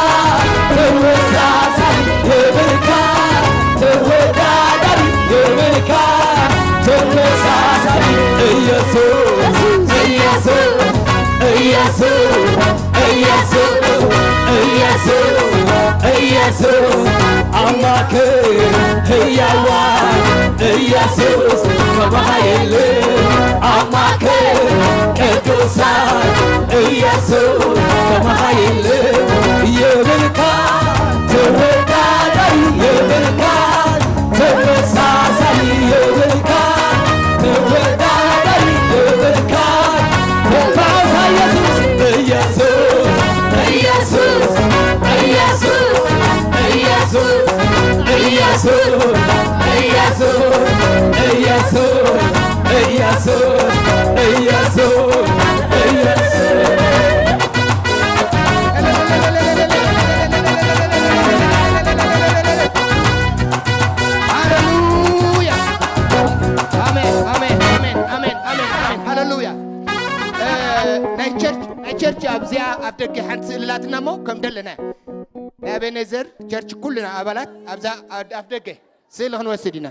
توتا يبركا توتا يبركا توتا يسوع يسوع يسوع يسوع يسوع يسوع أماك هي وان يسوع كمايل أماك كدوسان يسوع كمايل يبركا تبركا يبركا تبركا يبركا تبركا يبركا ቸርች ኣብዚያ ኣብ ደገ ሓንቲ ስእልላትና ሞ ከም ደለና ናይ ኣቤኔዘር ቸርች ኩልና ኣባላት ኣብዛ ኣብ ደገ ስእሊ ክንወስድ ኢና